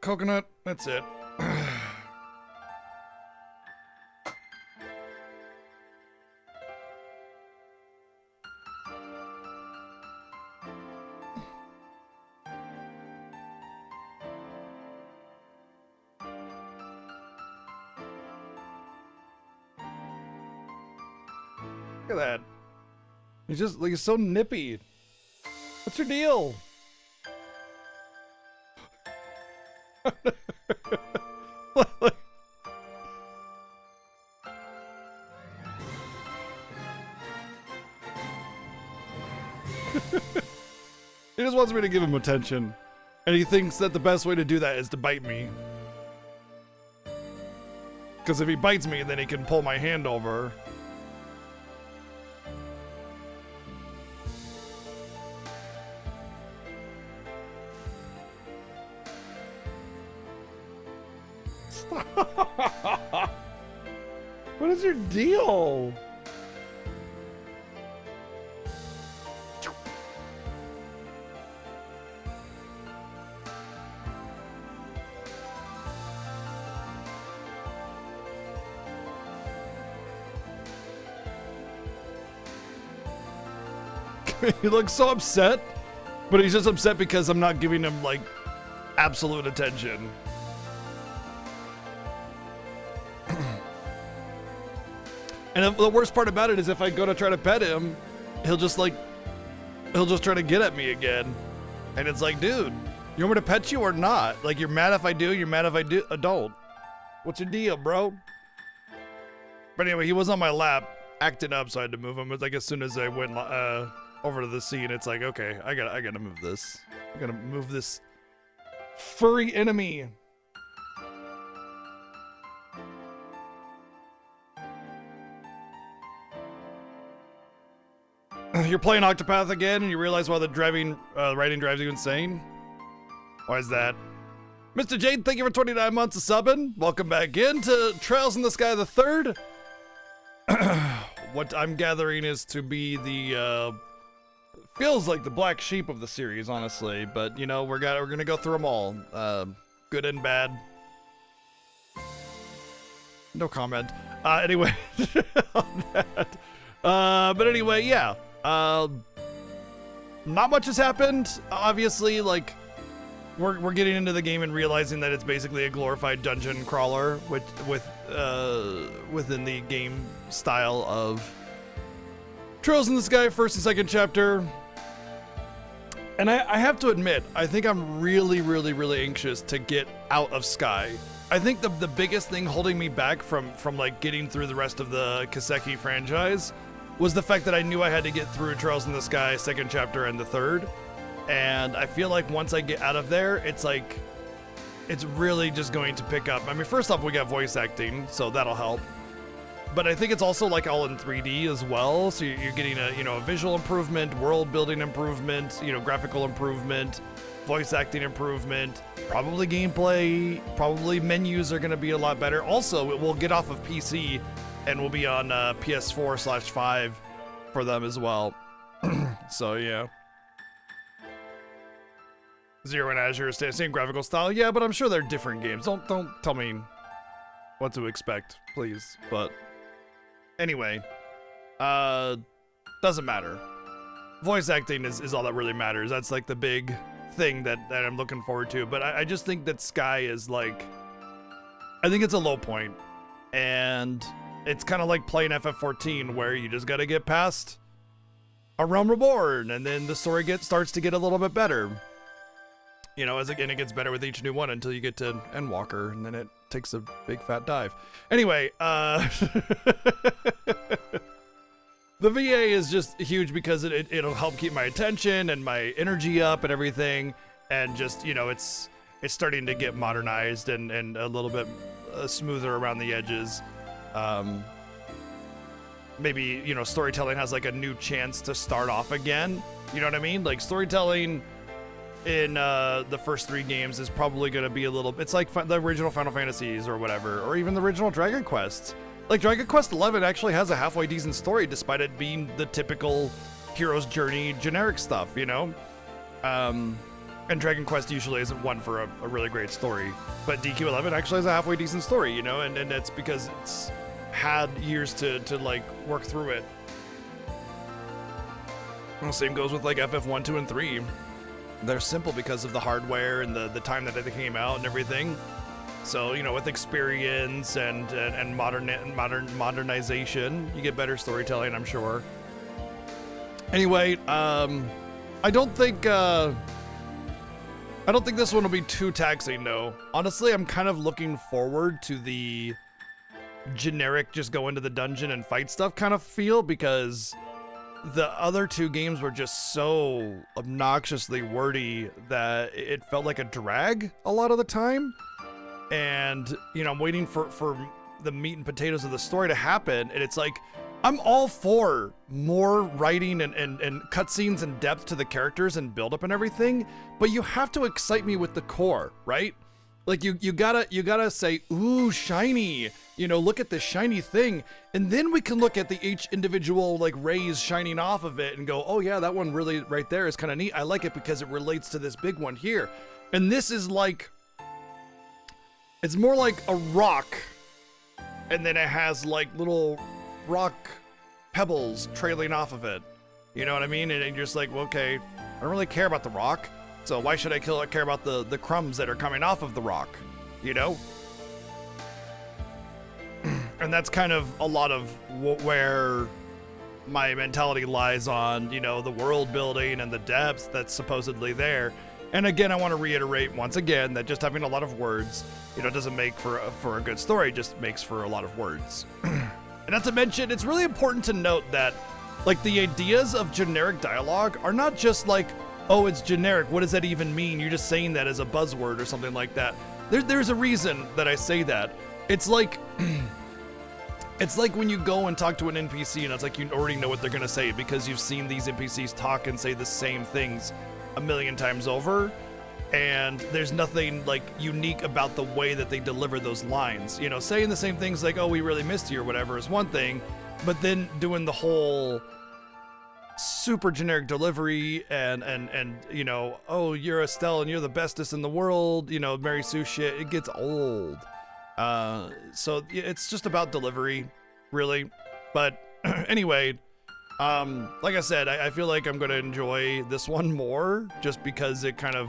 coconut. That's it. Look at that. He's just like, he's so nippy. What's your deal? He just wants me to give him attention. And he thinks that the best way to do that is to bite me. Because if he bites me, then he can pull my hand over. What is your deal? He looks so upset, but he's just upset because I'm not giving him like absolute attention. And the worst part about it is if I go to try to pet him, he'll just try to get at me again. And it's like, dude, you want me to pet you or not? Like, you're mad if I do, you're mad if I don't. What's your deal, bro? But anyway, he was on my lap, acting up, so I had to move him. It's like as soon as I went over to the scene, it's like, okay, I gotta move this. I gotta move this furry enemy. You're playing Octopath again, and you realize why the writing drives you insane? Why is that? Mr. Jade, thank you for 29 months of subbing. Welcome back in to Trails in the Sky the Third. What I'm gathering is to be the, feels like the black sheep of the series, honestly. But, you know, we're gonna go through them all. Good and bad. No comment. Anyway, on that. But anyway, yeah. Not much has happened. Obviously, like, we're getting into the game and realizing that it's basically a glorified dungeon crawler within the game style of Trails in the Sky first and second chapter. And I have to admit, I think I'm really, really, really anxious to get out of Sky. I think the biggest thing holding me back from like getting through the rest of the Kiseki franchise was the fact that I knew I had to get through Trails in the Sky second chapter and the third. And I feel like once I get out of there, it's like, it's really just going to pick up. I mean, first off, we got voice acting, so that'll help. But I think it's also like all in 3D as well. So you're getting a visual improvement, world building improvement, graphical improvement, voice acting improvement, probably gameplay, probably menus are going to be a lot better. Also, it will get off of PC and will be on PS4/5 for them as well. So yeah. Zero and Azure, same graphical style. Yeah, but I'm sure they're different games. Don't tell me what to expect, please. But anyway, doesn't matter. Voice acting is all that really matters. That's like the big thing that I'm looking forward to. But I just think that Sky is like, I think it's a low point. And it's kind of like playing FF14, where you just got to get past A Realm Reborn, and then the story starts to get a little bit better. As again, it gets better with each new one until you get to Endwalker, and then it takes a big fat dive. Anyway, the VA is just huge because it'll help keep my attention and my energy up and everything, and just, it's starting to get modernized and a little bit smoother around the edges. Maybe, storytelling has like a new chance to start off again. You know what I mean? Like, storytelling in the first 3 games is probably going to be it's like the original Final Fantasies or whatever, or even the original Dragon Quests. Like, Dragon Quest XI actually has a halfway decent story, despite it being the typical hero's journey generic stuff, And Dragon Quest usually isn't one for a really great story. But DQ11 actually has a halfway decent story, you know, and it's because it's had years to like work through it. Well, same goes with like FF1, 2, and 3. They're simple because of the hardware and the time that they came out and everything. So, you know, with experience and modernization, you get better storytelling, I'm sure. Anyway, I don't think this one will be too taxing, no. Honestly, I'm kind of looking forward to the generic just go into the dungeon and fight stuff kind of feel, because the other two games were just so obnoxiously wordy that it felt like a drag a lot of the time. And, you know, I'm waiting for the meat and potatoes of the story to happen, and it's like, I'm all for more writing and cutscenes and depth to the characters and build up and everything, but you have to excite me with the core, right? Like you gotta say, ooh, shiny, you know, look at this shiny thing, and then we can look at the each individual like rays shining off of it and go, oh yeah, that one really right there is kind of neat. I like it because it relates to this big one here. And this is like, it's more like a rock, and then it has like little rock pebbles trailing off of it. You know what I mean? And you're just like, well, okay, I don't really care about the rock, so why should I care about the crumbs that are coming off of the rock? You know? And that's kind of a lot of where my mentality lies on, you know, the world building and the depth that's supposedly there. And again, I want to reiterate once again that just having a lot of words, you know, doesn't make for a good story, just makes for a lot of words. And not to mention, it's really important to note that, like, the ideas of generic dialogue are not just like, oh, it's generic, what does that even mean? You're just saying that as a buzzword or something like that. There's a reason that I say that. It's like, it's like when you go and talk to an NPC and it's like you already know what they're gonna say because you've seen these NPCs talk and say the same things a million times over. And there's nothing like unique about the way that they deliver those lines. You know, saying the same things like, oh, we really missed you or whatever is one thing, but then doing the whole super generic delivery and you know, oh, you're Estelle and you're the bestest in the world, you know, Mary Sue shit, it gets old. So it's just about delivery, really. But anyway, like I said, I feel like I'm going to enjoy this one more just because it kind of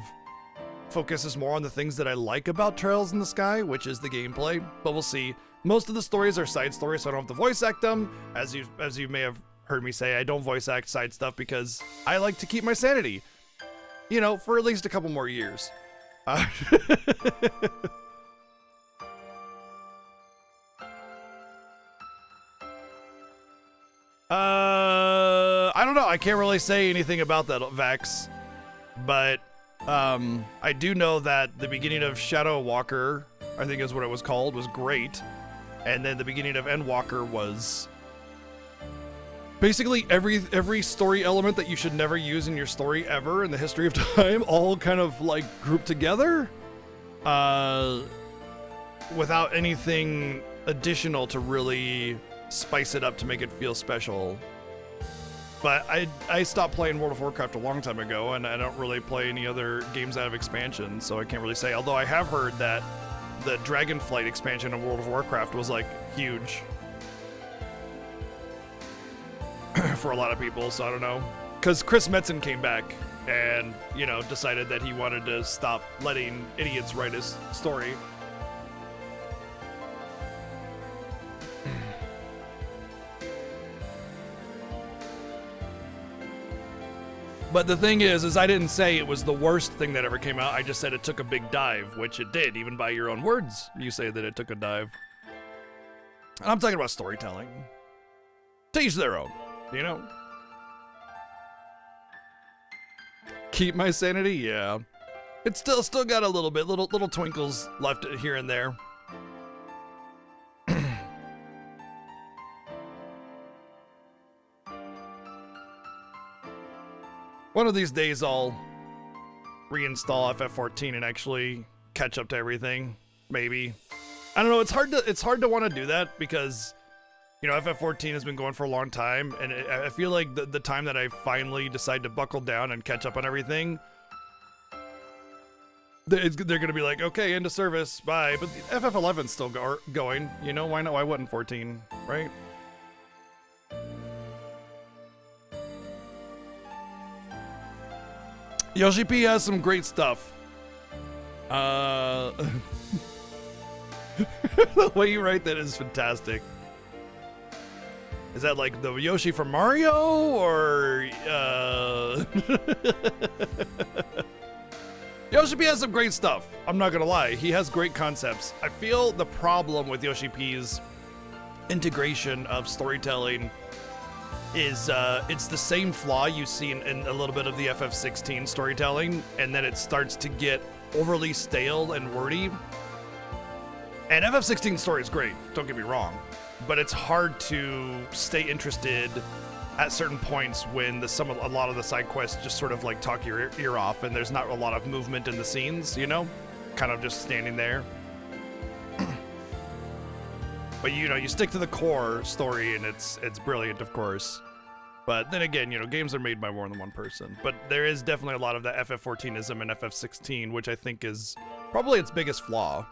focuses more on the things that I like about Trails in the Sky, which is the gameplay, but we'll see. Most of the stories are side stories, so I don't have to voice act them. As you may have heard me say, I don't voice act side stuff because I like to keep my sanity, you know, for at least a couple more years. I don't know. I can't really say anything about that, Vex, but I do know that the beginning of Shadow Walker, I think is what it was called, was great. And then the beginning of Endwalker was basically every story element that you should never use in your story ever in the history of time, all kind of like grouped together, without anything additional to really spice it up to make it feel special. But I stopped playing World of Warcraft a long time ago, and I don't really play any other games out of expansion, so I can't really say. Although I have heard that the Dragonflight expansion of World of Warcraft was like huge for a lot of people, so I don't know. Because Chris Metzen came back and, you know, decided that he wanted to stop letting idiots write his story. But the thing is I didn't say it was the worst thing that ever came out. I just said it took a big dive, which it did. Even by your own words, you say that it took a dive. And I'm talking about storytelling. To each their own, you know? Keep my sanity? Yeah. It's still got a little bit, little twinkles left here and there. One of these days I'll reinstall FF14 and actually catch up to everything. Maybe. I don't know, it's hard to want to do that because, you know, FF14 has been going for a long time, and I feel like the time that I finally decide to buckle down and catch up on everything, they're gonna be like, okay, into service, bye. But the FF11's still going. You know, why not? Why wouldn't 14, right? Yoshi P has some great stuff. The way you write that is fantastic. Is that like the Yoshi from Mario, or Yoshi P has some great stuff. I'm not gonna lie, he has great concepts. I feel the problem with Yoshi P's integration of storytelling is it's the same flaw you see in a little bit of the FF16 storytelling, and then it starts to get overly stale and wordy. And FF16 story is great, don't get me wrong, but it's hard to stay interested at certain points when a lot of the side quests just sort of like talk your ear off, and there's not a lot of movement in the scenes, you know, kind of just standing there. But you know, you stick to the core story, and it's brilliant, of course. But then again, you know, games are made by more than one person. But there is definitely a lot of that FF14ism in FF16, which I think is probably its biggest flaw.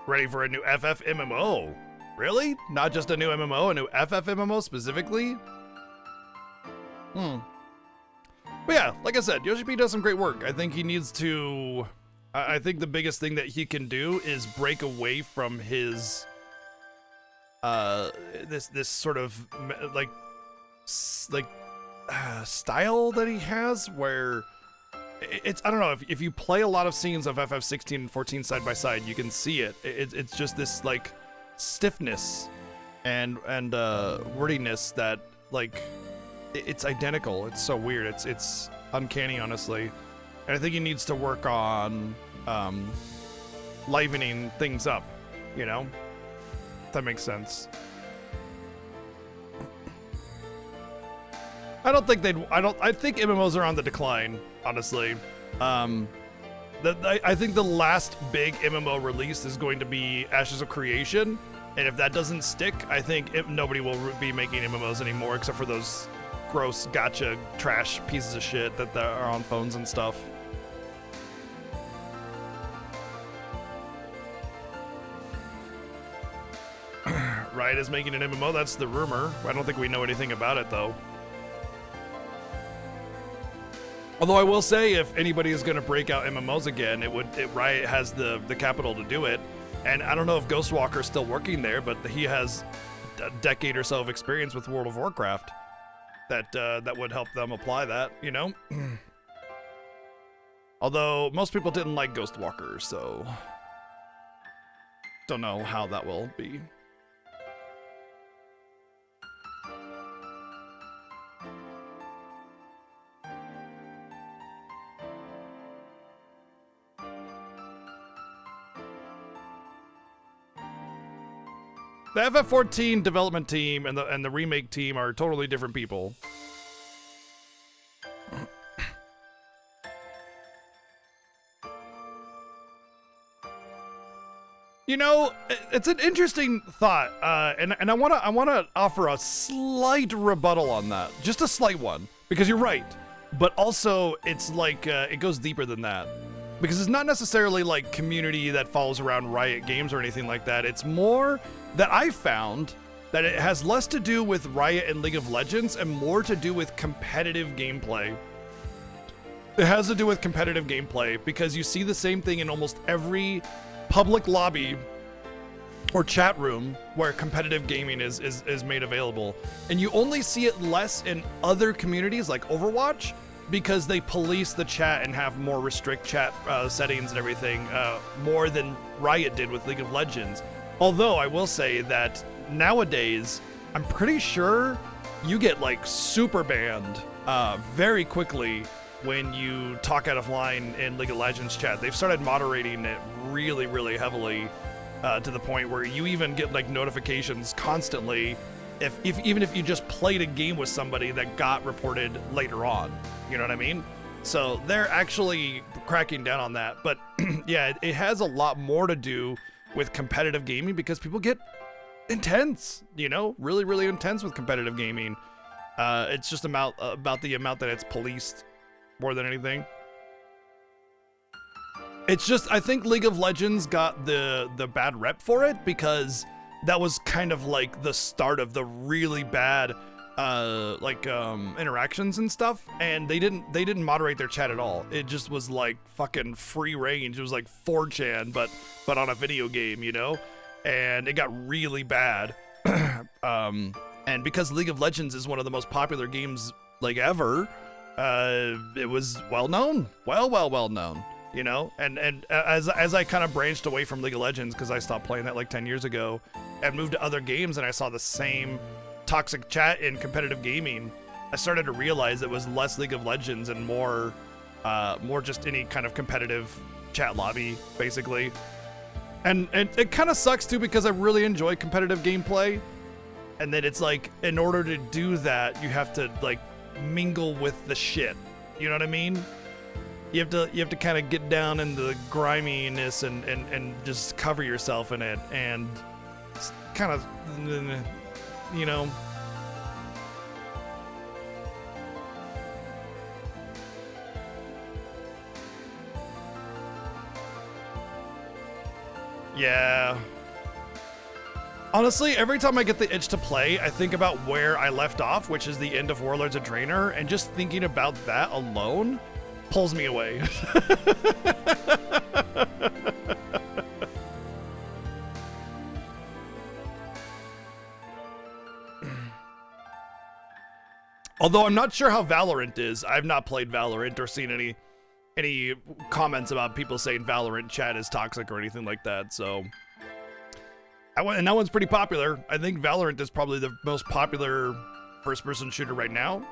Ready for a new FF MMO? Really? Not just a new MMO, a new FF MMO specifically? But yeah, like I said, Yoshi P does some great work. I think he needs to... I think the biggest thing that he can do is break away from his... this sort of, like style that he has, where... It's, I don't know, if you play a lot of scenes of FF16 and 14 side by side, you can see it. It's just this, like, stiffness and wordiness that, like... It's identical. It's so weird. It's uncanny, honestly. And I think he needs to work on livening things up, you know? If that makes sense. I think MMOs are on the decline, honestly. I think the last big MMO release is going to be Ashes of Creation, and if that doesn't stick, I think nobody will be making MMOs anymore, except for those gross gacha trash pieces of shit that are on phones and stuff. Riot is making an MMO, that's the rumor. I don't think we know anything about it, though. Although I will say, if anybody is going to break out MMOs again, Riot has the capital to do it. And I don't know if Ghostwalker's still working there, but he has a decade or so of experience with World of Warcraft. That would help them apply that, you know? Although, most people didn't like Ghostwalker, so... Don't know how that will be. The FF14 development team and the remake team are totally different people. You know, it's an interesting thought, and I wanna offer a slight rebuttal on that, just a slight one, because you're right, but also it's like it goes deeper than that. Because it's not necessarily like community that follows around Riot Games or anything like that. It's more that I found that it has less to do with Riot and League of Legends and more to do with competitive gameplay. It has to do with competitive gameplay because you see the same thing in almost every public lobby or chat room where competitive gaming is made available. And you only see it less in other communities like Overwatch, because they police the chat and have more restrict chat settings and everything, more than Riot did with League of Legends. Although I will say that nowadays, I'm pretty sure you get like super banned very quickly when you talk out of line in League of Legends chat. They've started moderating it really, really heavily to the point where you even get like notifications constantly even if you just played a game with somebody that got reported later on. You know what I mean? So they're actually cracking down on that. But yeah, it has a lot more to do with competitive gaming because people get intense, you know, really, really intense with competitive gaming. It's just about the amount that it's policed more than anything. It's just, I think League of Legends got the bad rep for it because that was kind of like the start of the really bad interactions and stuff, and they didn't moderate their chat at all. It just was like fucking free range. It was like 4chan but on a video game, you know? And it got really bad. And because League of Legends is one of the most popular games like ever, it was well known, well known, you know. And as I kind of branched away from League of Legends because I stopped playing that like 10 years ago, and moved to other games, and I saw the same toxic chat in competitive gaming, I started to realize it was less League of Legends and more just any kind of competitive chat lobby, basically. And it kind of sucks too because I really enjoy competitive gameplay, and then it's like in order to do that you have to like mingle with the shit. You know what I mean? You have to kind of get down into the griminess and just cover yourself in it, and it's kind of, you know. Yeah. Honestly, every time I get the itch to play, I think about where I left off, which is the end of Warlords of Draenor, and just thinking about that alone pulls me away. Although I'm not sure how Valorant is. I've not played Valorant or seen any comments about people saying Valorant chat is toxic or anything like that, so. And that one's pretty popular. I think Valorant is probably the most popular first-person shooter right now.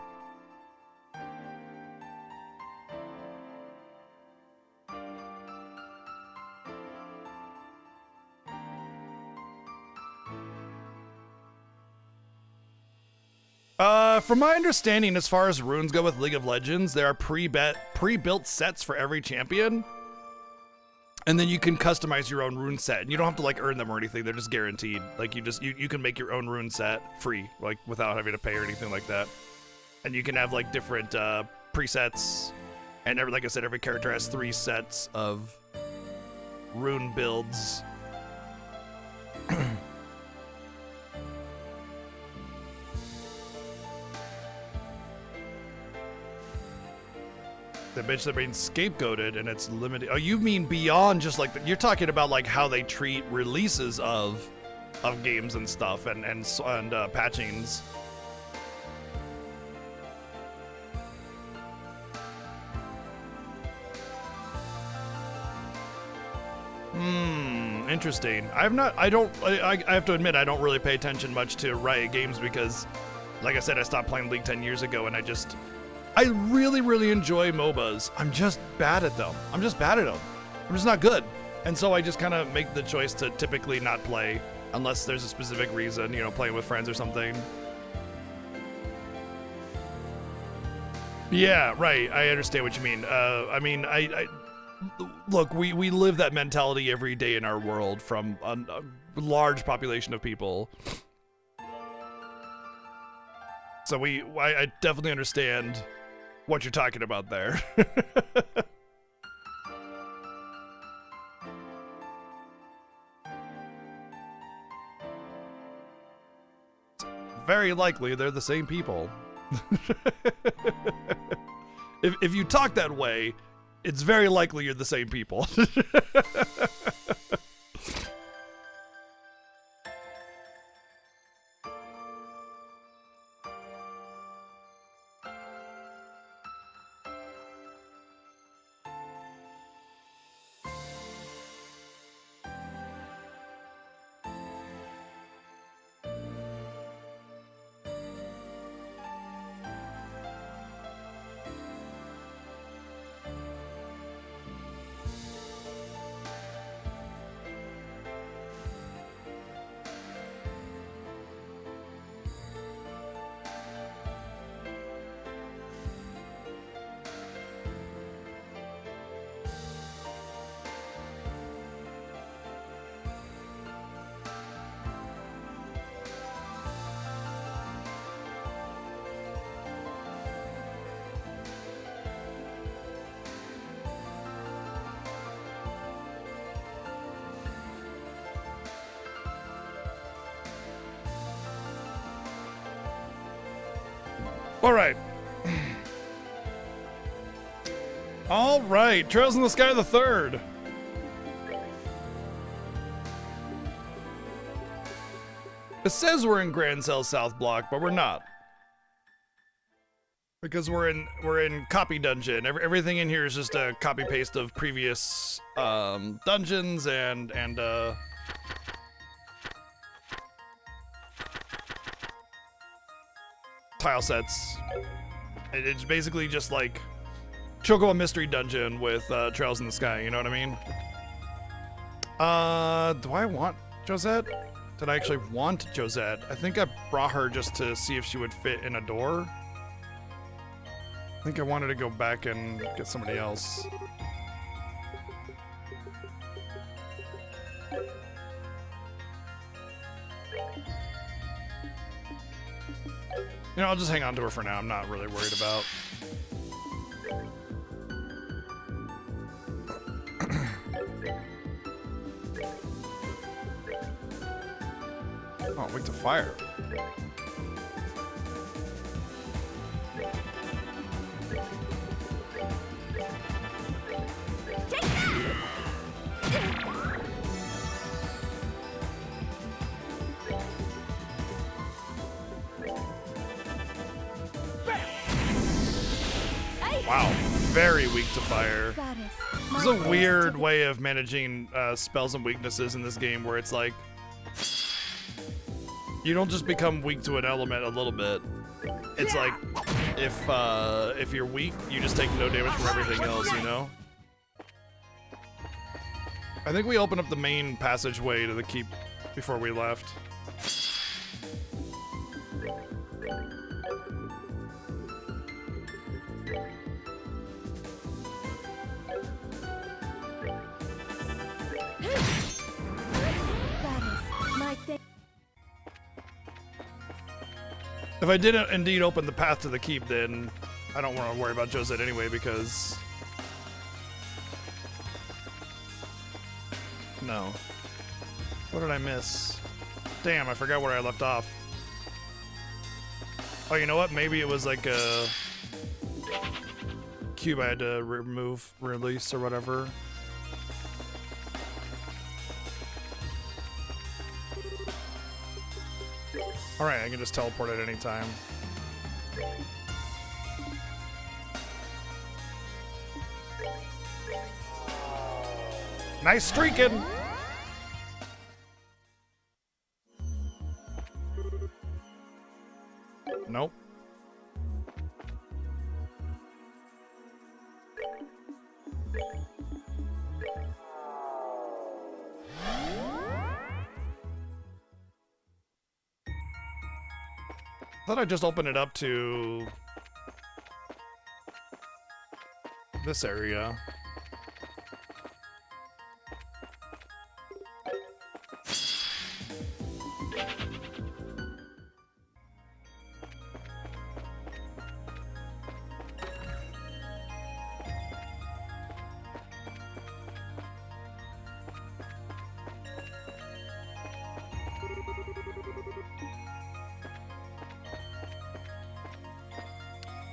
From my understanding, as far as runes go with League of Legends, there are pre-built sets for every champion. And then you can customize your own rune set, and you don't have to like earn them or anything. They're just guaranteed. Like you can make your own rune set free, like without having to pay or anything like that. And you can have like different presets, and like I said, every character has 3 sets of rune builds. The bitch that being scapegoated and it's limited. Oh, you mean beyond just like you're talking about like how they treat releases of games and stuff and patchings. Interesting. I have to admit I don't really pay attention much to Riot Games because, like I said, I stopped playing League 10 years ago, and I really, really enjoy MOBAs. I'm just bad at them. I'm just not good. And so I just kind of make the choice to typically not play unless there's a specific reason, you know, playing with friends or something. Yeah, right. I understand what you mean. I mean, I look, we live that mentality every day in our world from a large population of people. So I definitely understand what you're talking about there. Very likely they're the same people. If you talk that way, it's very likely you're the same people. All right. All right, Trails in the Sky the Third. It says we're in Grand Cell South Block, but we're not. Because we're in Copy Dungeon. Everything in here is just a copy paste of previous dungeons and tile sets. It's basically just like Chocobo Mystery Dungeon with Trails in the Sky, you know what I mean? Do I want Josette? Did I actually want Josette? I think I brought her just to see if she would fit in a door. I think I wanted to go back and get somebody else. You know, I'll just hang on to her for now. I'm not really worried about. Oh, weak to fire. Wow, very weak to fire. This is a weird way of managing spells and weaknesses in this game where it's like you don't just become weak to an element a little bit. It's like if you're weak, you just take no damage from everything else, you know? I think we opened up the main passageway to the keep before we left. If I didn't indeed open the path to the keep, then I don't want to worry about Josette anyway, because... No. What did I miss? Damn, I forgot where I left off. Oh, you know what? Maybe it was like a cube I had to release, or whatever. Alright, I can just teleport at any time. Nice streaking! Nope. I thought I'd just open it up to this area.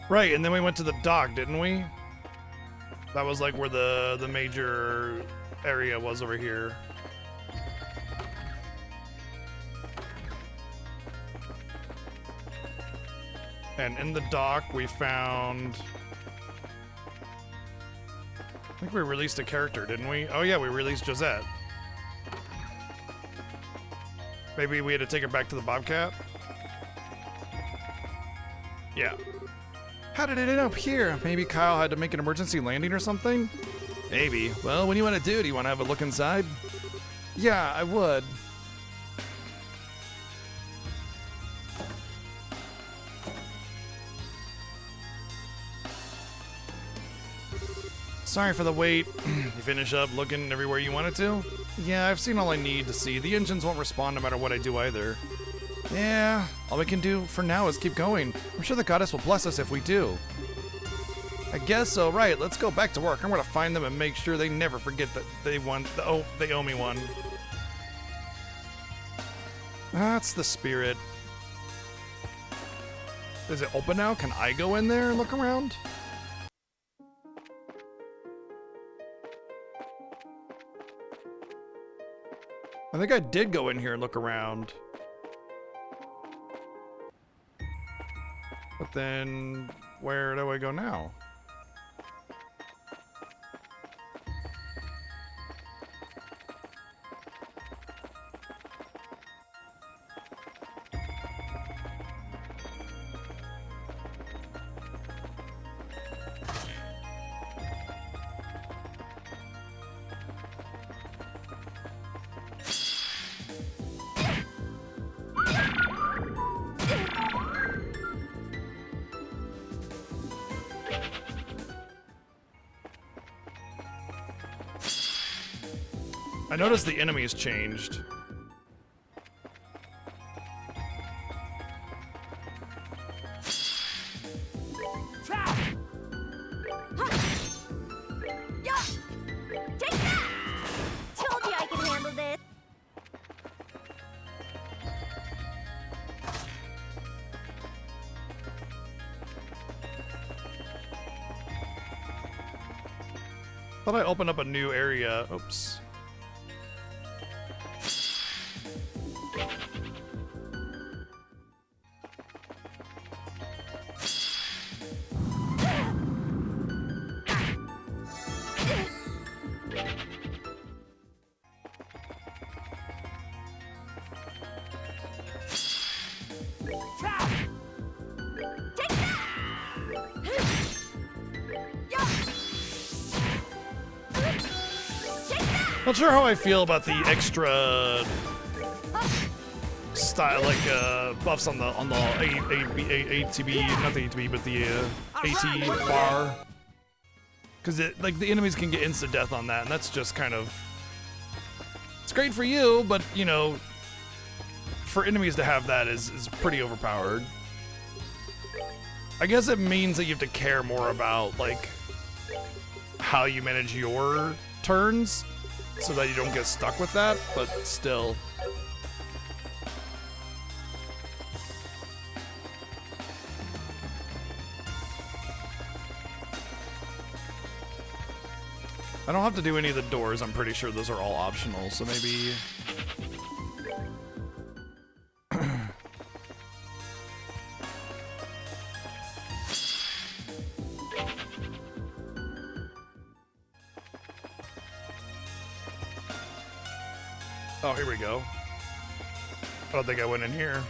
Right, and then we went to the dock, didn't we? That was like where the major area was over here. And in the dock we found... I think we released a character, didn't we? Oh yeah, we released Josette. Maybe we had to take her back to the Bobcat? Yeah. How did it end up here? Maybe Kyle had to make an emergency landing or something? Maybe. Well, what do you want to do? Do you want to have a look inside? Yeah, I would. Sorry for the wait. You finish up looking everywhere you wanted to? Yeah, I've seen all I need to see. The engines won't respond no matter what I do either. Yeah, all we can do for now is keep going. I'm sure the goddess will bless us if we do. I guess so. Right, let's go back to work. I'm gonna find them and make sure they never forget that they won. They owe me one. That's the spirit. Is it open now? Can I go in there and look around? I think I did go in here and look around. But then, where do I go now? I noticed the enemies changed. Take that! Told you I can handle this. Thought I opened up a new area. Oops. Not sure how I feel about the extra style, like buffs on the ATB, not the ATB, but the AT bar, because like the enemies can get instant death on that, and that's just kind of, it's great for you, but you know, for enemies to have that is pretty overpowered. I guess it means that you have to care more about like how you manage your turns, so that you don't get stuck with that, but still. I don't have to do any of the doors, I'm pretty sure those are all optional, so maybe... Oh, here we go. I don't think I went in here.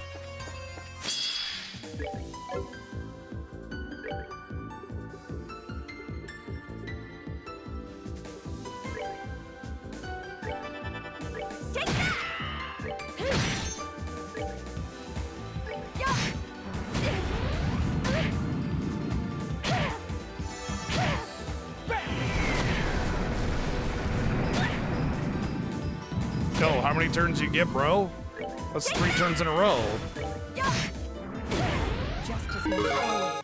Take that! Oh, how many turns you get, bro? That's 3 turns in a row. Justice must always.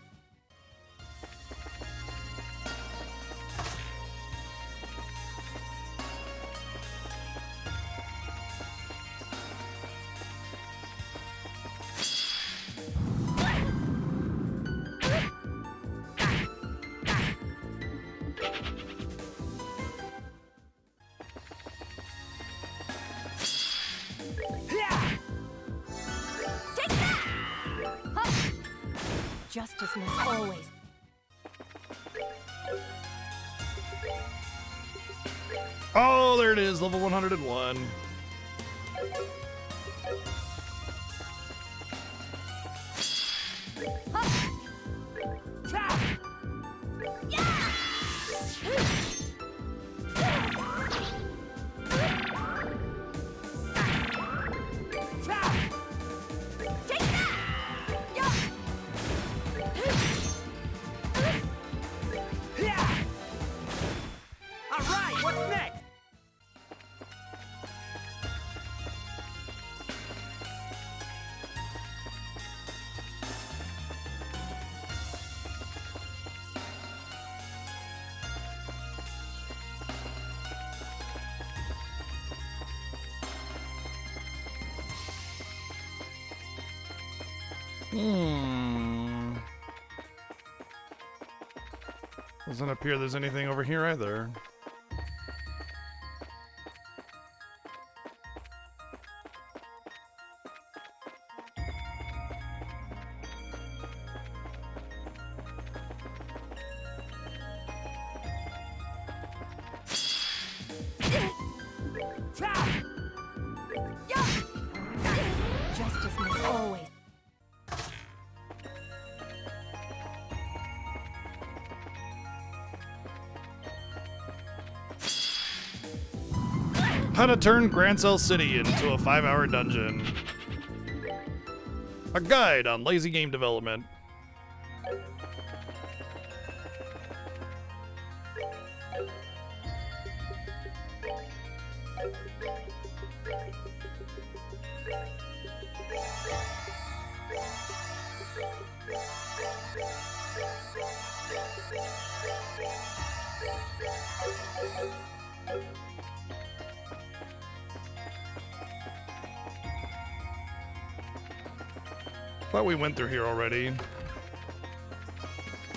Take that! Huh. Justice must always. Oh, there it is, level 101. Doesn't appear there's anything over here either. Justice must always. How to turn Grancel City into a 5-hour dungeon. A guide on lazy game development. Thought we went through here already.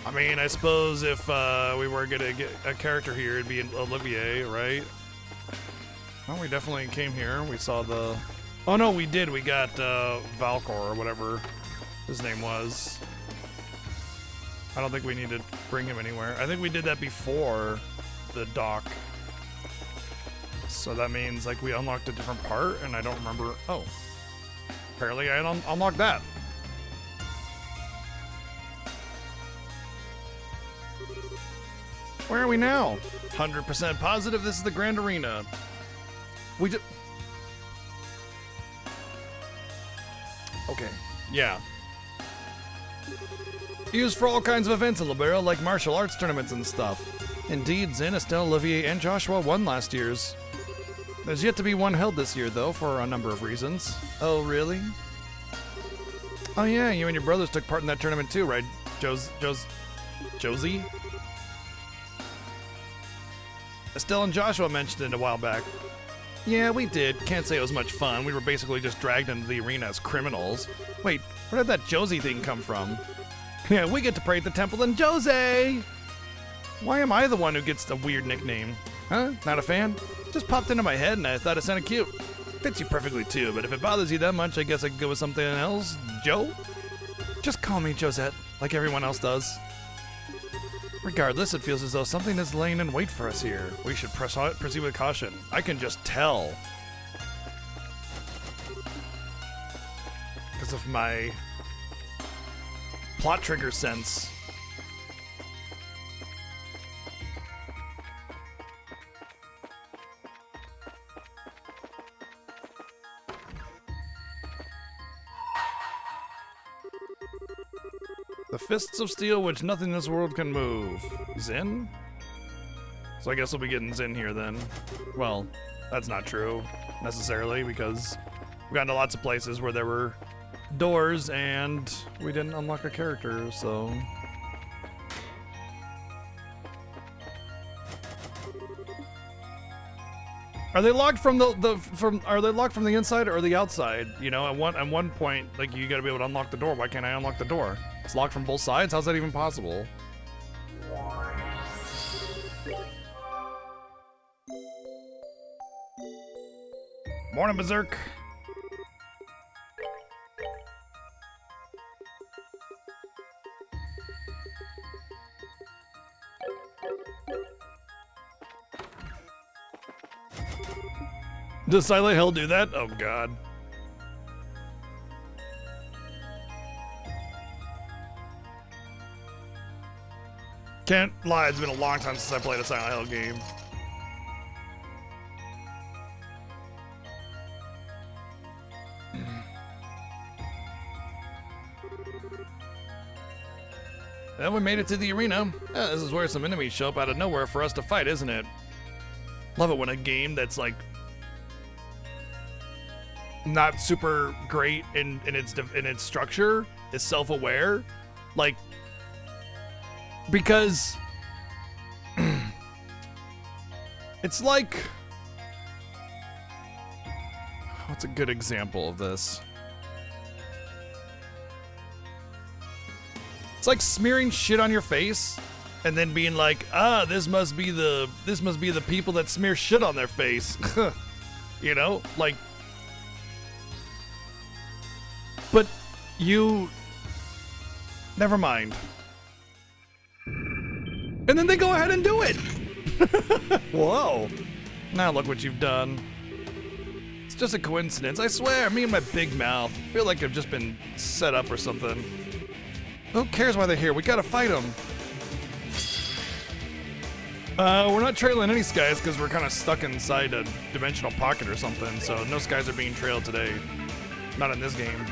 I mean, I suppose if we were gonna get a character here, it'd be Olivier, right? Well, we definitely came here. We saw the... Oh no, we did. We got Valcor or whatever his name was. I don't think we need to bring him anywhere. I think we did that before the dock. So that means like we unlocked a different part and I don't remember. Oh, apparently I unlocked that. Where are we now? 100% positive this is the Grand Arena. We just... Okay, yeah. Used for all kinds of events in Libera, like martial arts tournaments and stuff. Indeed, Zen, Estelle, Olivier, and Joshua won last year's. There's yet to be one held this year, though, for a number of reasons. Oh, really? Oh yeah, you and your brothers took part in that tournament too, right? Josie? Estelle and Joshua mentioned it a while back. Yeah, we did. Can't say it was much fun. We were basically just dragged into the arena as criminals. Wait, where did that Josie thing come from? Yeah, we get to pray at the temple in Josie! Why am I the one who gets the weird nickname? Huh? Not a fan? Just popped into my head and I thought it sounded cute. Fits you perfectly too, but if it bothers you that much, I guess I could go with something else. Joe? Just call me Josette, like everyone else does. Regardless, it feels as though something is laying in wait for us here. We should proceed with caution. I can just tell. Because of my plot trigger sense. The fists of steel which nothing in this world can move. Zen? So I guess we'll be getting Zen here then. Well, that's not true, necessarily, because we've gotten to lots of places where there were doors and we didn't unlock a character, so... Are they locked from are they locked from the inside or the outside? You know, at one point, like, you gotta be able to unlock the door. Why can't I unlock the door? It's locked from both sides? How's that even possible? Morning, Berserk. Does Silent Hill do that? Oh god. Can't lie, it's been a long time since I played a Silent Hill game. Well, we made it to the arena. This is where some enemies show up out of nowhere for us to fight, isn't it? Love it when a game that's like not super great in its structure is self-aware, like, because it's like, what's a good example of this? It's like smearing shit on your face and then being like, this must be the people that smear shit on their face. You know, like, but you, never mind. And then they go ahead and do it. Whoa. Now look what you've done. It's just a coincidence. I swear, me and my big mouth feel like I've just been set up or something. Who cares why they're here? We gotta fight them. We're not trailing any skies because we're kind of stuck inside a dimensional pocket or something, so no skies are being trailed today. Not in this game.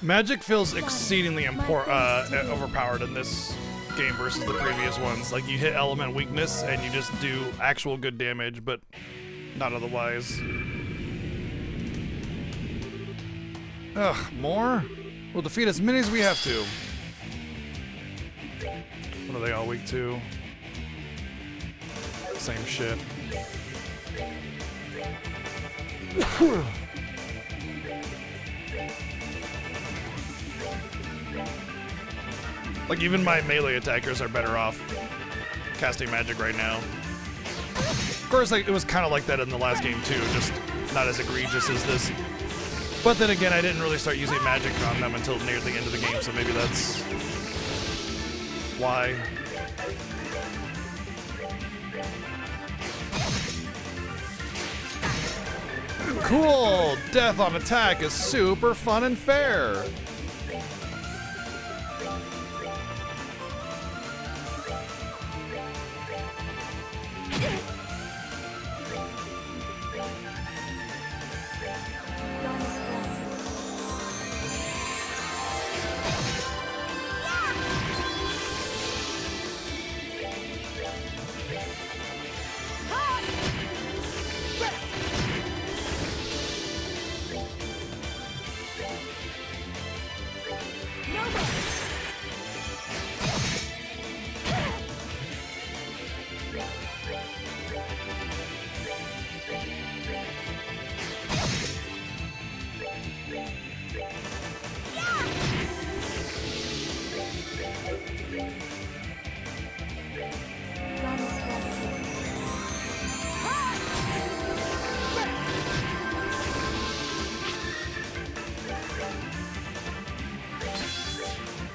Magic feels exceedingly overpowered in this game versus the previous ones. Like, you hit element weakness and you just do actual good damage, but not otherwise. Ugh, more? We'll defeat as many as we have to. What are they all weak to? Same shit. Like, even my melee attackers are better off casting magic right now. Of course, like, it was kind of like that in the last game too, just not as egregious as this. But then again, I didn't really start using magic on them until near the end of the game, so maybe that's why. Cool! Death on attack is super fun and fair.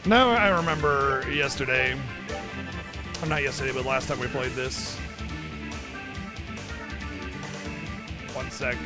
Now I remember yesterday, or not yesterday, but last time we played this. One sec.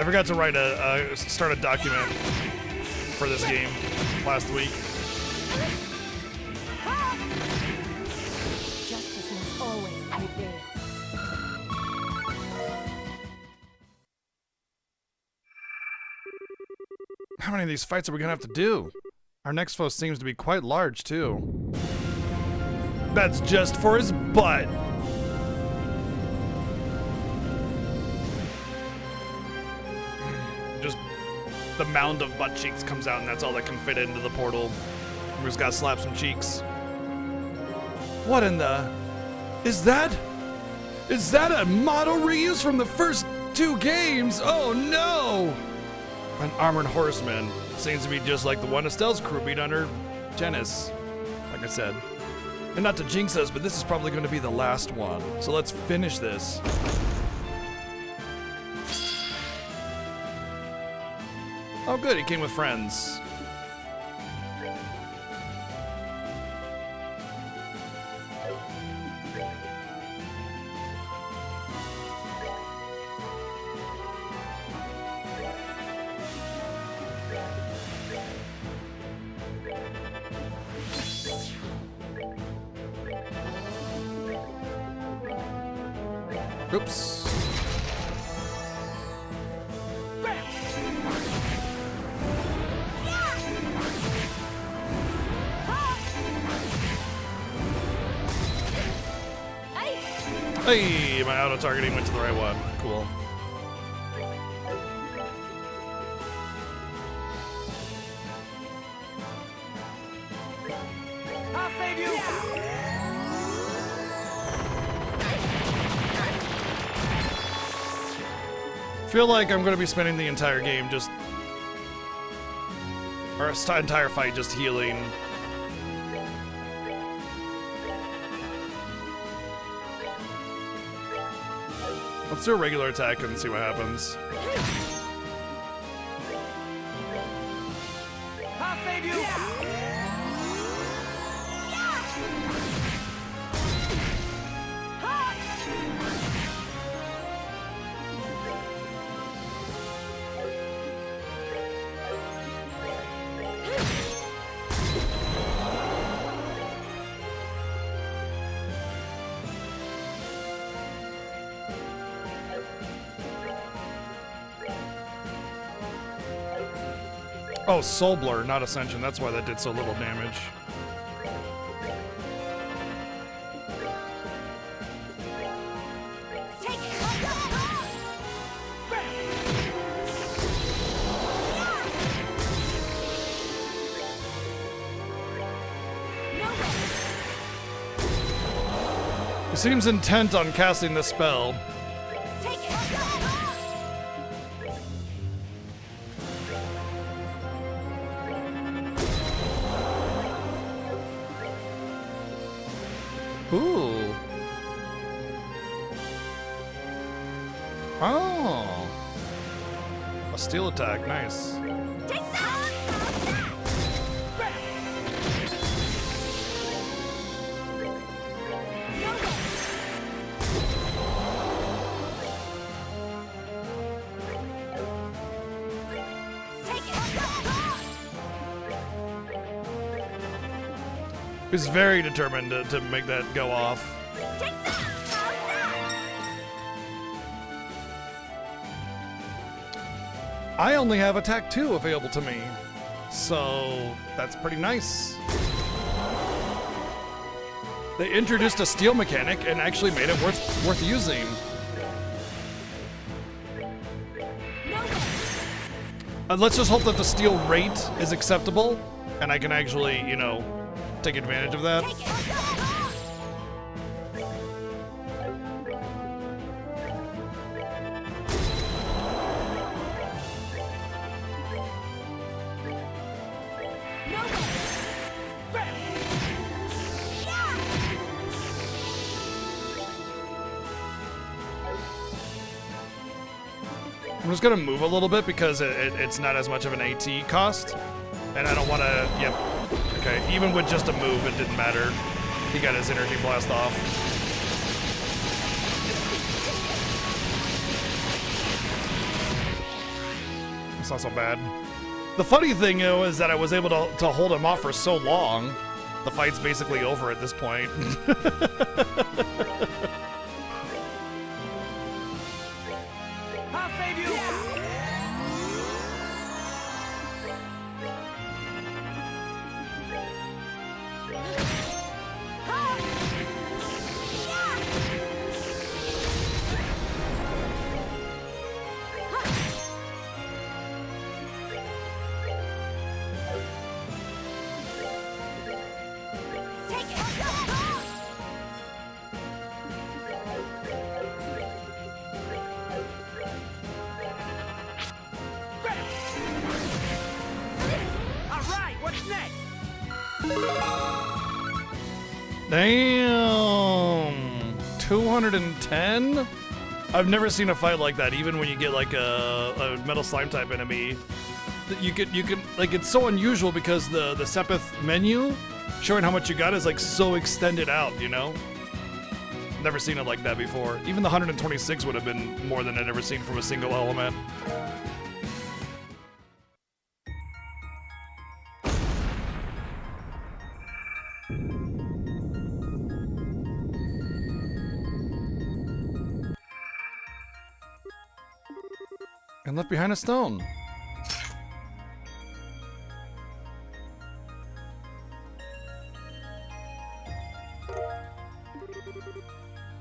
I forgot to write start a document for this game last week. Justice must always prevail. How many of these fights are we gonna have to do? Our next foe seems to be quite large, too. That's just for his butt. Just the mound of butt cheeks comes out, and that's all that can fit into the portal. We just gotta slap some cheeks. What in the... Is that a model reuse from the first 2 games? Oh no! An armored horseman. Seems to be just like the one Estelle's crew beat under Genis, like I said. And not to jinx us, but this is probably going to be the last one. So let's finish this. Oh good, he came with friends. Oops. Hey, my auto-targeting went to the right one. Cool. I'll save you! Feel like I'm going to be spending the entire game just... Or entire fight just healing. Let's do a regular attack and see what happens. I'll save you! Oh, Soul Blur, not Ascension. That's why that did so little damage. Take it! No way! He seems intent on casting the spell. Take it! Ooh. Oh. A steel attack, nice. Take that! No way! Take it! He's very determined to make that go off. Take that! How's that? I only have attack 2 available to me, so that's pretty nice. They introduced a steel mechanic and actually made it worth using. No way! Let's just hope that the steel rate is acceptable, and I can actually, you know, take advantage of that. Take it! No way! Yeah! I'm just gonna move a little bit because it's not as much of an AT cost, and I don't want to. Yep. Okay. Even with just a move, it didn't matter. He got his energy blast off. not so bad. The funny thing, though, is that I was able to hold him off for so long. The fight's basically over at this point. I'll save you. Take it. All right, what's next? Damn, 210. I've never seen a fight like that. Even when you get like a metal slime type enemy, you can like, it's so unusual because the Sepith menu showing how much you got is like so extended out. You know, never seen it like that before. Even the 126 would have been more than I'd ever seen from a single element. And left behind a stone.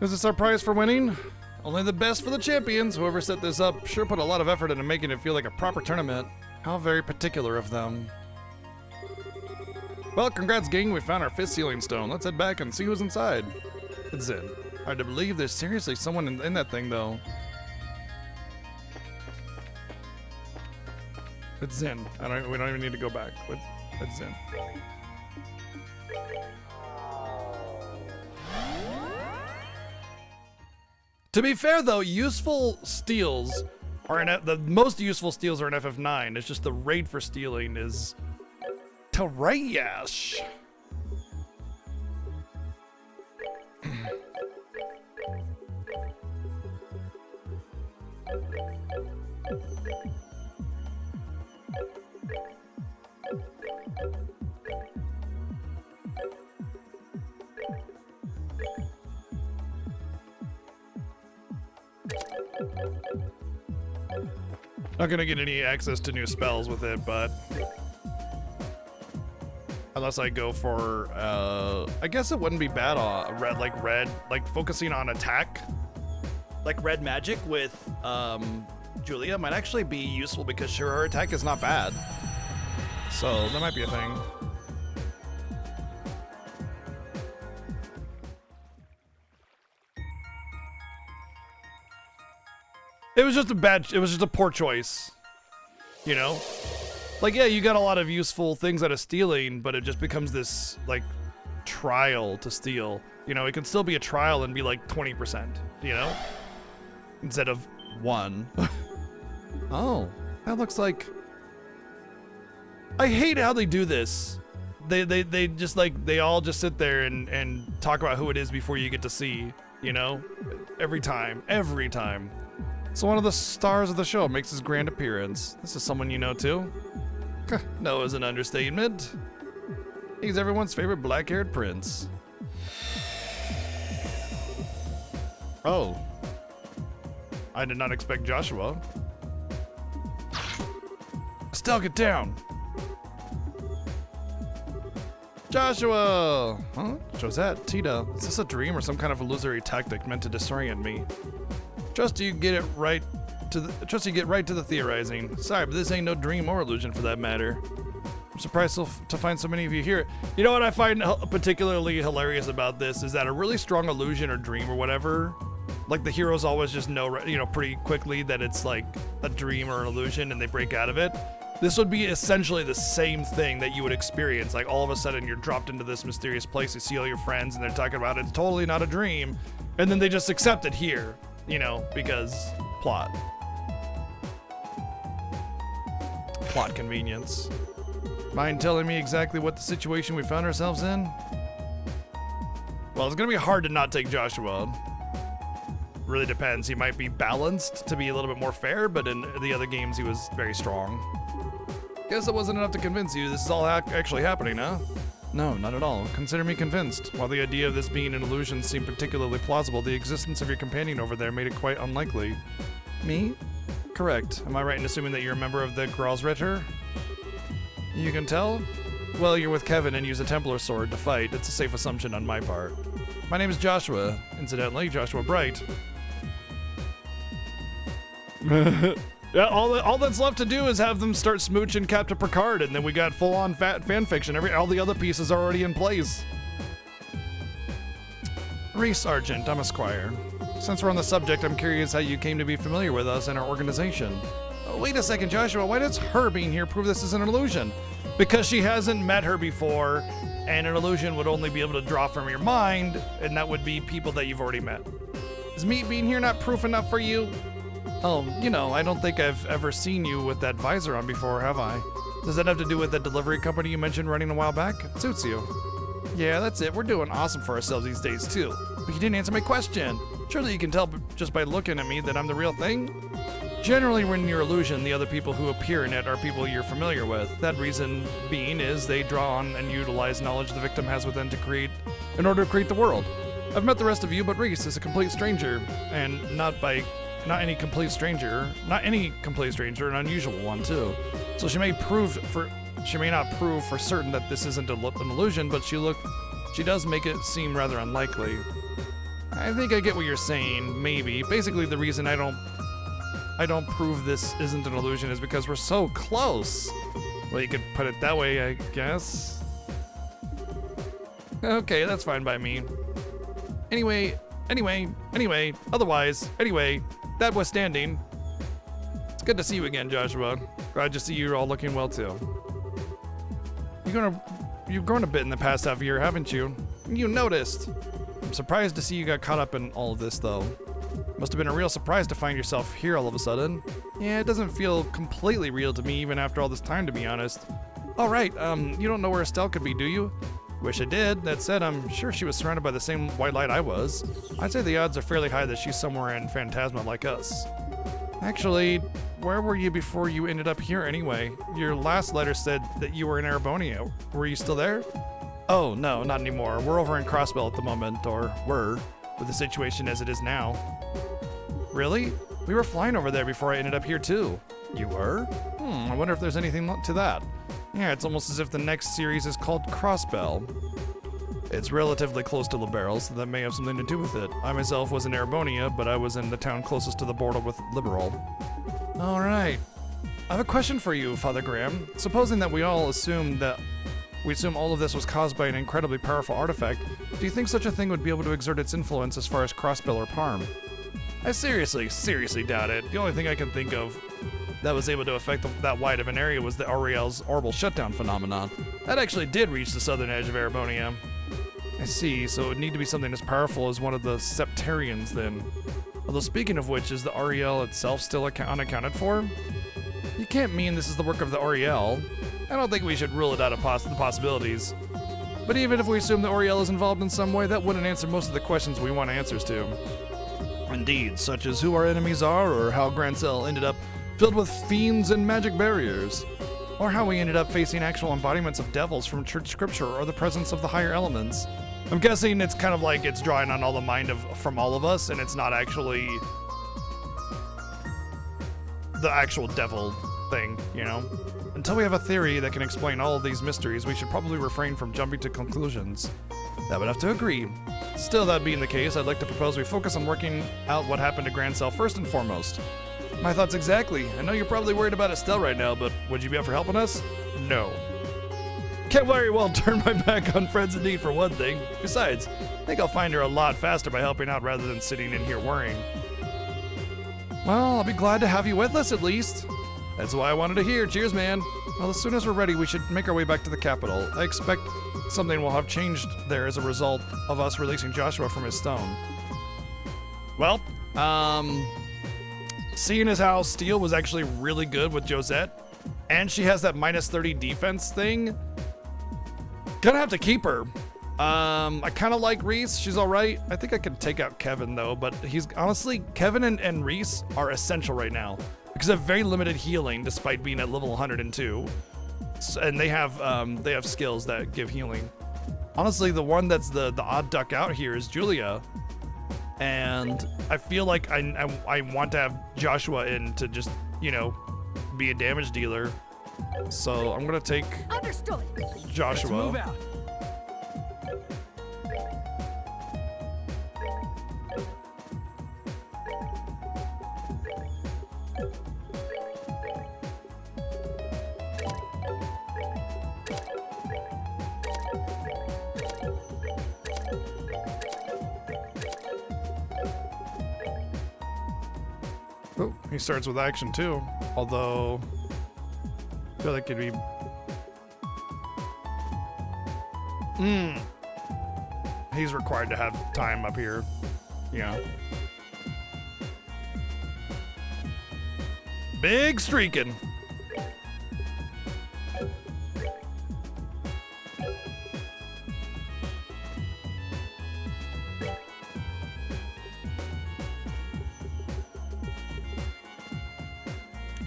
Is this our prize for winning? Only the best for the champions. Whoever set this up sure put a lot of effort into making it feel like a proper tournament. How very particular of them. Well, congrats, gang. We found our 5th sealing stone. Let's head back and see who's inside. It's Zin. Hard to believe there's seriously someone in that thing, though. It's Zin. We don't even need to go back. It's Zin. To be fair, though, useful steals are the most useful steals are in FF9. It's just the rate for stealing is trash. Not gonna get any access to new spells with it, but unless I go for, I guess it wouldn't be bad on red, like focusing on attack, like red magic with Julia might actually be useful because sure, her attack is not bad, so that might be a thing. It was just a poor choice, you know? Like, yeah, you got a lot of useful things out of stealing, but it just becomes this, like, trial to steal. You know, it can still be a trial and be like 20%, you know? Instead of 1. Oh, that looks like... I hate how they do this. They just, like, they all just sit there and talk about who it is before you get to see, you know? Every time. So one of the stars of the show makes his grand appearance. This is someone you know too? No is an understatement. He's everyone's favorite black-haired prince. Oh. I did not expect Joshua. Estelle, get down! Joshua! Huh? Josette, Tita, is this a dream or some kind of illusory tactic meant to disorient me? Trust you get right to the theorizing. Sorry, but this ain't no dream or illusion for that matter. I'm surprised to find so many of you here. You know what I find particularly hilarious about this is that a really strong illusion or dream or whatever, like the heroes always just know, you know, pretty quickly that it's like a dream or an illusion and they break out of it. This would be essentially the same thing that you would experience. Like all of a sudden you're dropped into this mysterious place, you see all your friends and they're talking about it's totally not a dream, and then they just accept it here. You know, because plot convenience. Mind telling me exactly what the situation we found ourselves in? Well, it's gonna be hard to not take Joshua. really depends. He might be balanced to be a little bit more fair, but in the other games he was very strong. Guess it wasn't enough to convince you this is all actually happening, huh? No, not at all. Consider me convinced. While the idea of this being an illusion seemed particularly plausible, the existence of your companion over there made it quite unlikely. Me? Correct. Am I right in assuming that you're a member of the Gralsritter? You can tell? Well, you're with Kevin and use a Templar sword to fight. It's a safe assumption on my part. My name is Joshua. Incidentally, Joshua Bright. Yeah, all that's left to do is have them start smooching Captain Picard, and then we got full-on fan fiction. All the other pieces are already in place. Reese Argent, I'm a squire. Since we're on the subject, I'm curious how you came to be familiar with us and our organization. Oh, wait a second, Joshua. Why does her being here prove this is an illusion? Because she hasn't met her before, and an illusion would only be able to draw from your mind, and that would be people that you've already met. Is me being here not proof enough for you? Oh, you know, I don't think I've ever seen you with that visor on before, have I? Does that have to do with that delivery company you mentioned running a while back? It suits you. Yeah, that's it. We're doing awesome for ourselves these days, too. But you didn't answer my question. Surely you can tell just by looking at me that I'm the real thing? Generally, when you're illusion, the other people who appear in it are people you're familiar with. That reason being is they draw on and utilize knowledge the victim has within in order to create the world. I've met the rest of you, but Reese is a complete stranger, and not any complete stranger, an unusual one too. So she may not prove for certain that this isn't an illusion, but she does make it seem rather unlikely. I think I get what you're saying, maybe. Basically, the reason I don't prove this isn't an illusion is because we're so close. Well, you could put it that way, I guess. Okay, that's fine by me. Anyway, that was standing. It's good to see you again, Joshua. Glad to see you're all looking well, too. You've grown a bit in the past half year, haven't you? You noticed. I'm surprised to see you got caught up in all of this, though. Must have been a real surprise to find yourself here all of a sudden. Yeah, it doesn't feel completely real to me even after all this time, to be honest. Oh, right, you don't know where Estelle could be, do you? Wish I did. That said, I'm sure she was surrounded by the same white light I was. I'd say the odds are fairly high that she's somewhere in Phantasma like us. Actually, where were you before you ended up here anyway? Your last letter said that you were in Arabonia. Were you still there? Oh, no, not anymore. We're over in Crossbell at the moment, or were, with the situation as it is now. Really? We were flying over there before I ended up here too. You were? I wonder if there's anything to that. Yeah, it's almost as if the next series is called Crossbell. It's relatively close to Liberal, so that may have something to do with it. I myself was in Arabonia, but I was in the town closest to the border with Liberal. Alright. I have a question for you, Father Graham. Supposing that we assume all of this was caused by an incredibly powerful artifact, do you think such a thing would be able to exert its influence as far as Crossbell or Parm? I seriously doubt it. The only thing I can think of that was able to affect that wide of an area was the Auriel's orbital shutdown phenomenon. That actually did reach the southern edge of Arabonia. I see, so it would need to be something as powerful as one of the Septarians then. Although speaking of which, is the Auriel itself still unaccounted for? You can't mean this is the work of the Auriel. I don't think we should rule it out of the possibilities. But even if we assume the Auriel is involved in some way, that wouldn't answer most of the questions we want answers to. Indeed, such as who our enemies are, or how Grancel ended up filled with fiends and magic barriers, or how we ended up facing actual embodiments of devils from church scripture or the presence of the higher elements. I'm guessing it's kind of like it's drawing on all the mind from all of us, and it's not actually the actual devil thing, you know? Until we have a theory that can explain all of these mysteries, we should probably refrain from jumping to conclusions. I would have to agree. Still, that being the case, I'd like to propose we focus on working out what happened to Grancel first and foremost. My thoughts exactly. I know you're probably worried about Estelle right now, but would you be up for helping us? No. Can't very well turn my back on friends in need for one thing. Besides, I think I'll find her a lot faster by helping out rather than sitting in here worrying. Well, I'll be glad to have you with us at least. That's why I wanted to hear. Cheers, man. Well, as soon as we're ready, we should make our way back to the capital. I expect something will have changed there as a result of us releasing Joshua from his stone. Well, seeing as how Steele was actually really good with Josette, and she has that -30 defense thing, gonna have to keep her. I kind of like Reese. She's all right. I think I could take out Kevin though, but he's honestly, Kevin and Reese are essential right now because they have very limited healing despite being at level 102. And they have skills that give healing. Honestly, the one that's the odd duck out here is Julia. And I feel like I want to have Joshua in to just, you know, be a damage dealer. So I'm gonna take Understood. Joshua. Let's move out. Oh, he starts with action too. Although I feel like it'd be he's required to have time up here. Yeah. Big streaking.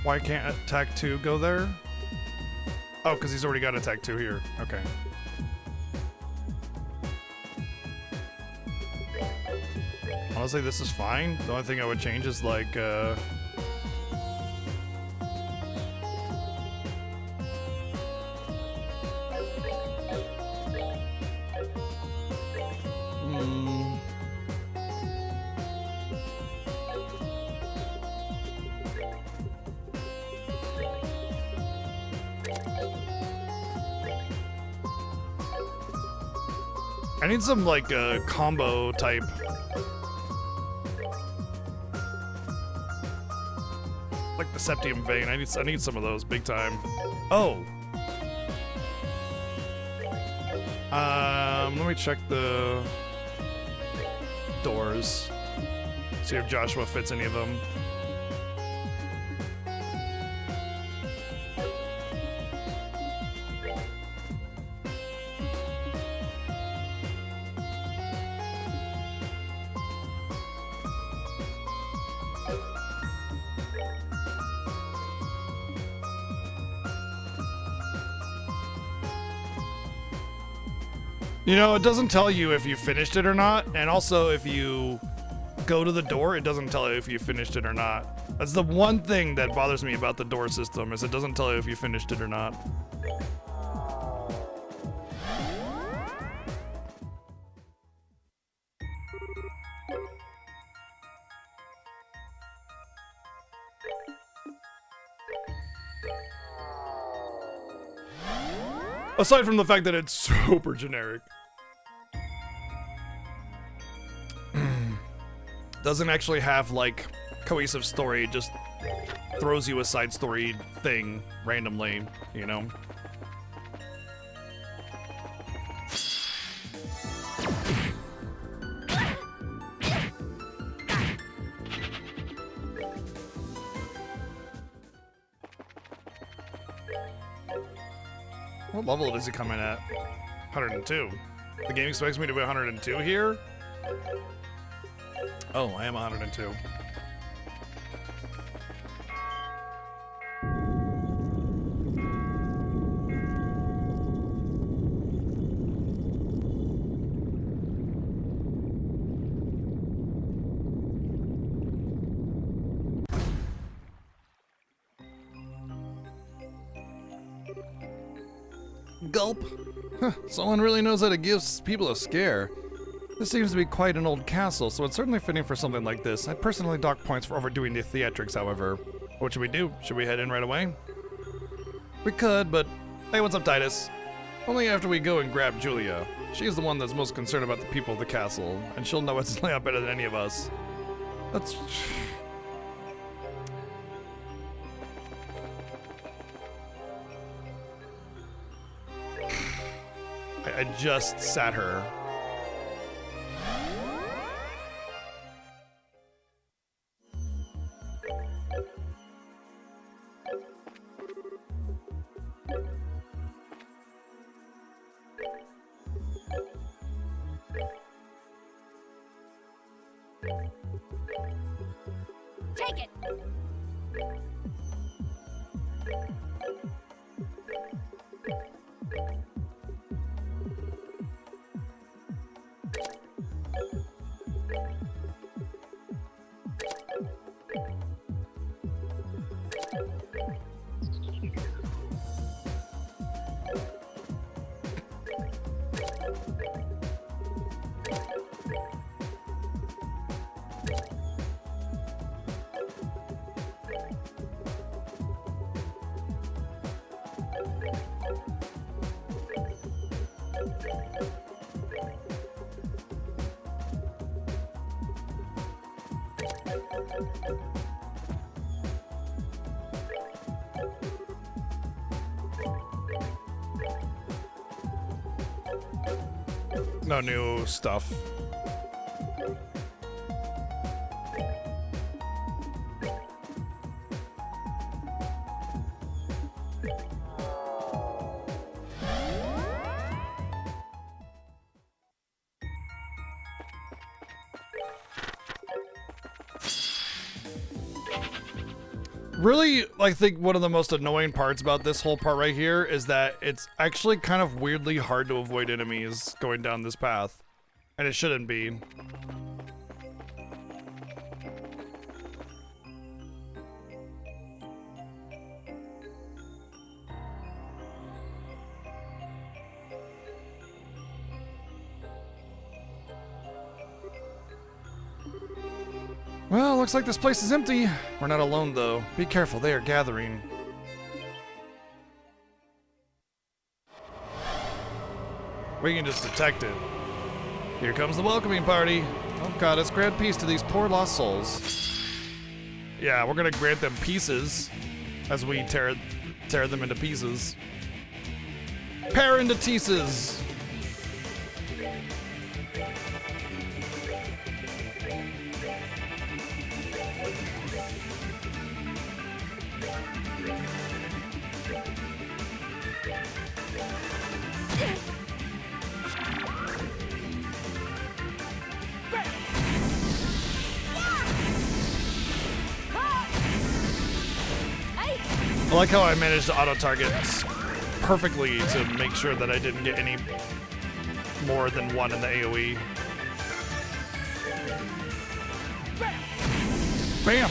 Why can't attack 2 go there? Oh, because he's already got attack 2 here. Okay. Honestly, this is fine. The only thing I would change is like, I need some like combo type. Like the Septium Vein. I need some of those big time. Oh. Let me check the doors. See if Joshua fits any of them. You know, it doesn't tell you if you finished it or not, and also if you go to the door, it doesn't tell you if you finished it or not. That's the one thing that bothers me about the door system, is it doesn't tell you if you finished it or not. Aside from the fact that it's super generic. Doesn't actually have like cohesive story, just throws you a side story thing randomly, you know? What level does he come in at? 102. The game expects me to be 102 here? Oh, I am 102. Gulp. Huh, someone really knows how to give people a scare. This seems to be quite an old castle, so it's certainly fitting for something like this. I personally dock points for overdoing the theatrics, however. What should we do? Should we head in right away? We could, but... Hey, what's up, Titus? Only after we go and grab Julia. She's the one that's most concerned about the people of the castle, and she'll know what's laid out better than any of us. That's... I just sat her. Take it. No new stuff. Really, I think one of the most annoying parts about this whole part right here is that it's actually kind of weirdly hard to avoid enemies going down this path. And it shouldn't be. Well, looks like this place is empty. We're not alone, though. Be careful, they are gathering. We can just detect it. Here comes the welcoming party. Oh god, let's grant peace to these poor lost souls. Yeah, we're gonna grant them pieces as we tear them into pieces. Tear into pieces. I like how I managed to auto-target perfectly to make sure that I didn't get any more than one in the AoE. Bam!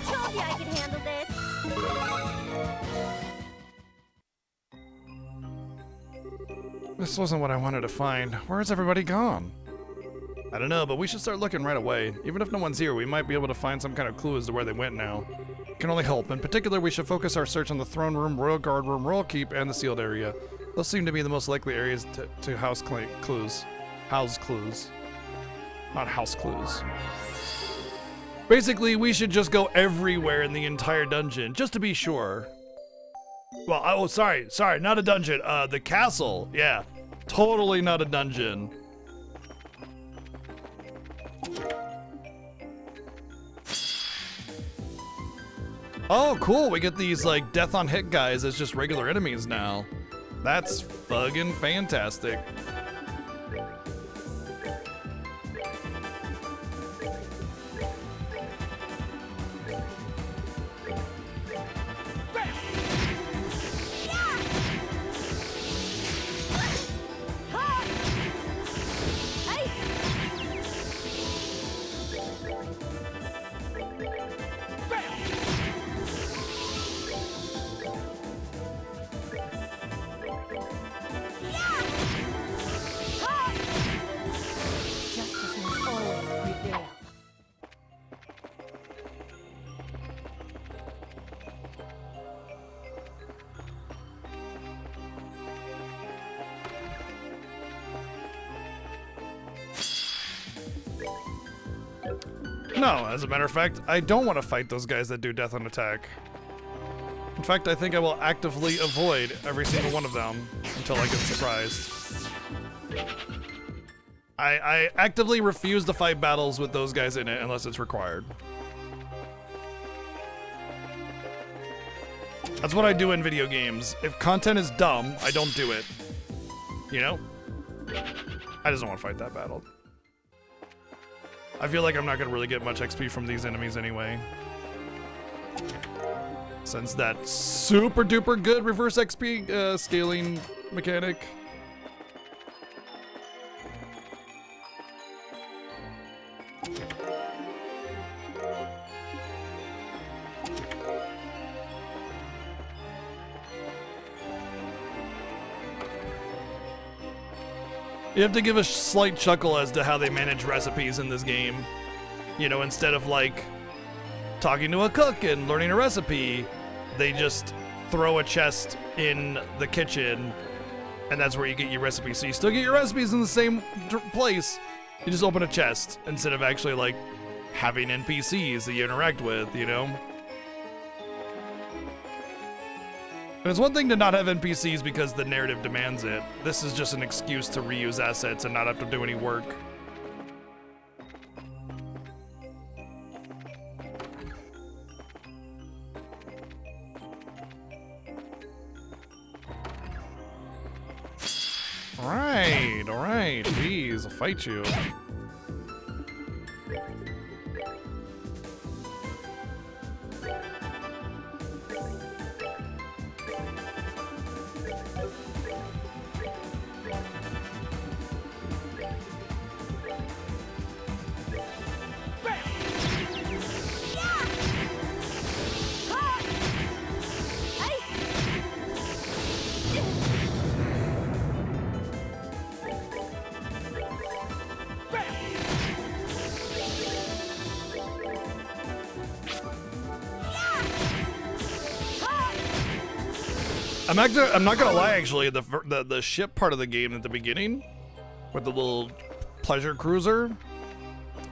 Told you I could handle this. This wasn't what I wanted to find. Where's everybody gone? I don't know, but we should start looking right away. Even if no one's here, we might be able to find some kind of clue as to where they went now. It can only help. In particular, we should focus our search on the throne room, royal guard room, royal keep, and the sealed area. Those seem to be the most likely areas to house clues. House clues. Not house clues. Basically, we should just go everywhere in the entire dungeon, just to be sure. Well, oh, sorry, not a dungeon. The castle. Yeah, totally not a dungeon. Oh, cool. We get these, like, death on hit guys as just regular enemies now. That's fucking fantastic. No, as a matter of fact, I don't want to fight those guys that do death on attack. In fact, I think I will actively avoid every single one of them until I get surprised. I actively refuse to fight battles with those guys in it unless it's required. That's what I do in video games. If content is dumb, I don't do it. You know? I just don't want to fight that battle. I feel like I'm not going to really get much XP from these enemies anyway. Since that super duper good reverse XP scaling mechanic. You have to give a slight chuckle as to how they manage recipes in this game. You know, instead of like talking to a cook and learning a recipe, they just throw a chest in the kitchen and that's where you get your recipes. So you still get your recipes in the same place. You just open a chest instead of actually like having NPCs that you interact with, you know? And it's one thing to not have NPCs because the narrative demands it. This is just an excuse to reuse assets and not have to do any work. All right, jeez, I'll fight you. I'm not gonna lie, actually, the ship part of the game at the beginning, with the little pleasure cruiser,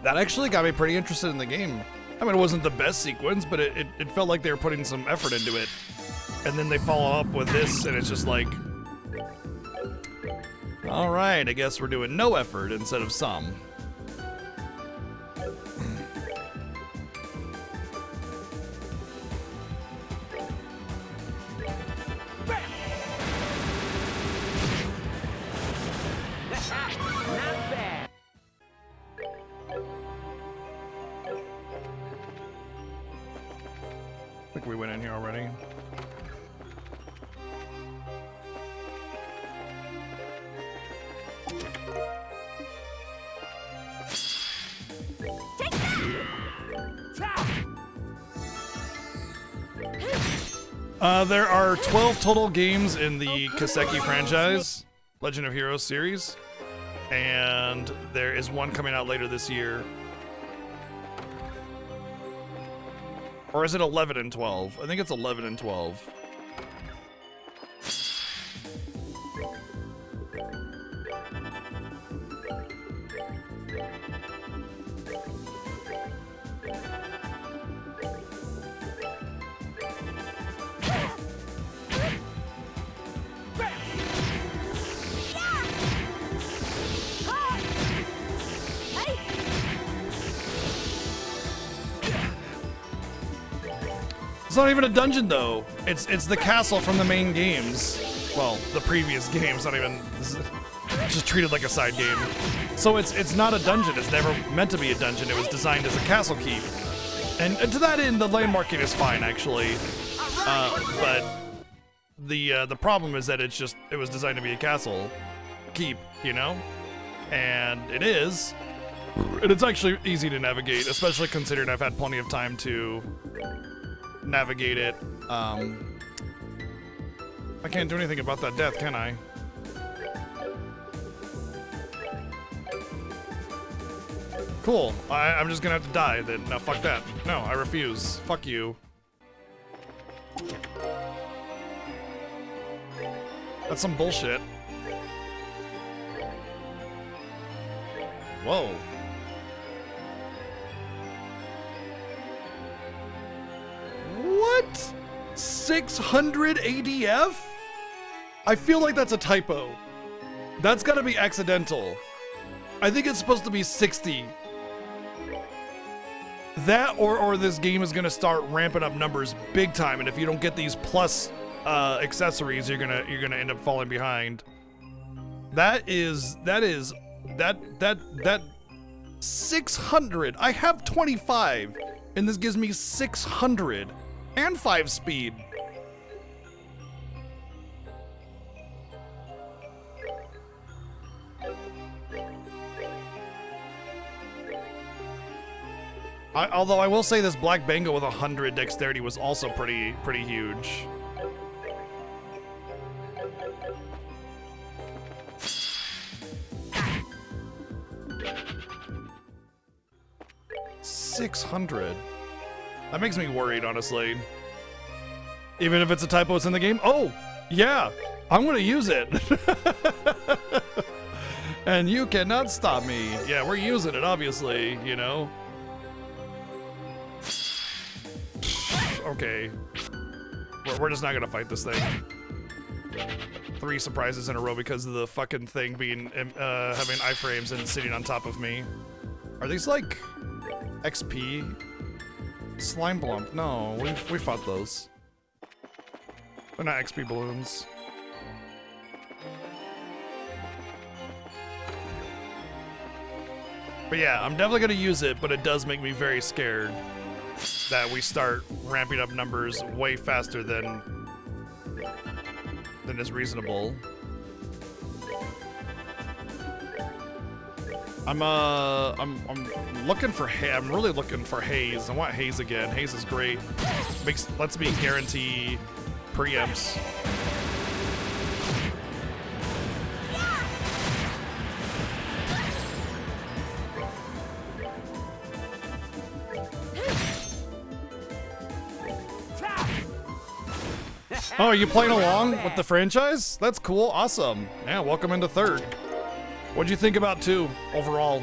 that actually got me pretty interested in the game. I mean, it wasn't the best sequence, but it felt like they were putting some effort into it. And then they follow up with this, and it's just like, all right, I guess we're doing no effort instead of some. I think we went in here already. There are 12 total games in the Kiseki franchise, Legend of Heroes series, and there is one coming out later this year. Or is it 11 and 12? I think it's 11 and 12. It's not even a dungeon though. It's the castle from the main games. Well, the previous games, not even, it's just treated like a side game. So it's not a dungeon. It's never meant to be a dungeon. It was designed as a castle keep. And to that end, the landmarking is fine actually. But the problem is that it was designed to be a castle keep, you know? And it is. And it's actually easy to navigate, especially considering I've had plenty of time to navigate it. I can't do anything about that death, can I? Cool. I'm just gonna have to die then. No, fuck that. No, I refuse. Fuck you. That's some bullshit. Whoa. What? 600 ADF? I feel like that's a typo. That's gotta be accidental. I think it's supposed to be 60. That or this game is gonna start ramping up numbers big time, and if you don't get these plus accessories, you're gonna end up falling behind. That 600. I have 25, and this gives me 600 and 5 speed. Although I will say this Black Bango with 100 dexterity was also pretty huge. $600. That makes me worried, honestly. Even if it's a typo it's in the game. Oh, yeah, I'm gonna use it. And you cannot stop me. Yeah, we're using it, obviously, you know. Okay. We're just not gonna fight this thing. 3 surprises in a row because of the fucking thing being having iframes and sitting on top of me. Are these like XP? Slime Blump? No, we fought those. They're not XP balloons. But yeah, I'm definitely gonna use it, but it does make me very scared that we start ramping up numbers way faster than is reasonable. I'm looking for I'm really looking for Haze. I want Haze again. Haze is great. Lets me guarantee preempts. Oh, are you playing along with the franchise? That's cool. Awesome. Yeah, welcome into 3rd. What'd you think about 2 overall?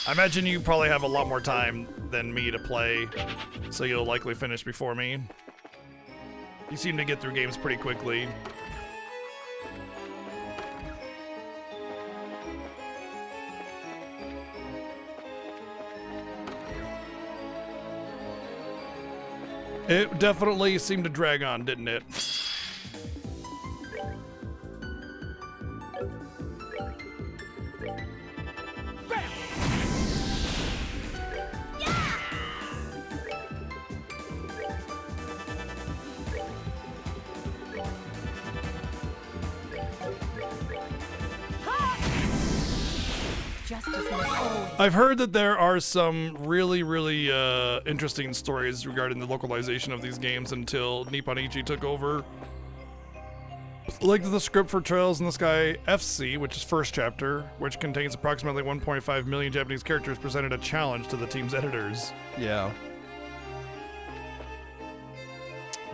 I imagine you probably have a lot more time than me to play, so you'll likely finish before me. You seem to get through games pretty quickly. It definitely seemed to drag on, didn't it? I've heard that there are some really interesting stories regarding the localization of these games until Nippon Ichi took over. Like the script for Trails in the Sky FC, which is 1st chapter, which contains approximately 1.5 million Japanese characters, presented a challenge to the team's editors. Yeah.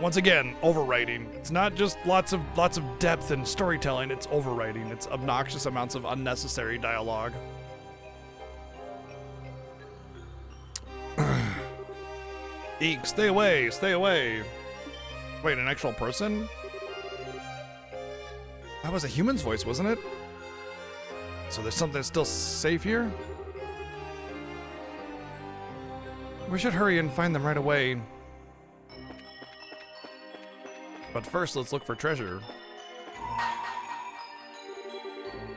Once again, overwriting. It's not just lots of depth and storytelling, it's overwriting. It's obnoxious amounts of unnecessary dialogue. Eek, stay away, stay away. Wait, an actual person? That was a human's voice, wasn't it? So there's something still safe here? We should hurry and find them right away. But first, let's look for treasure.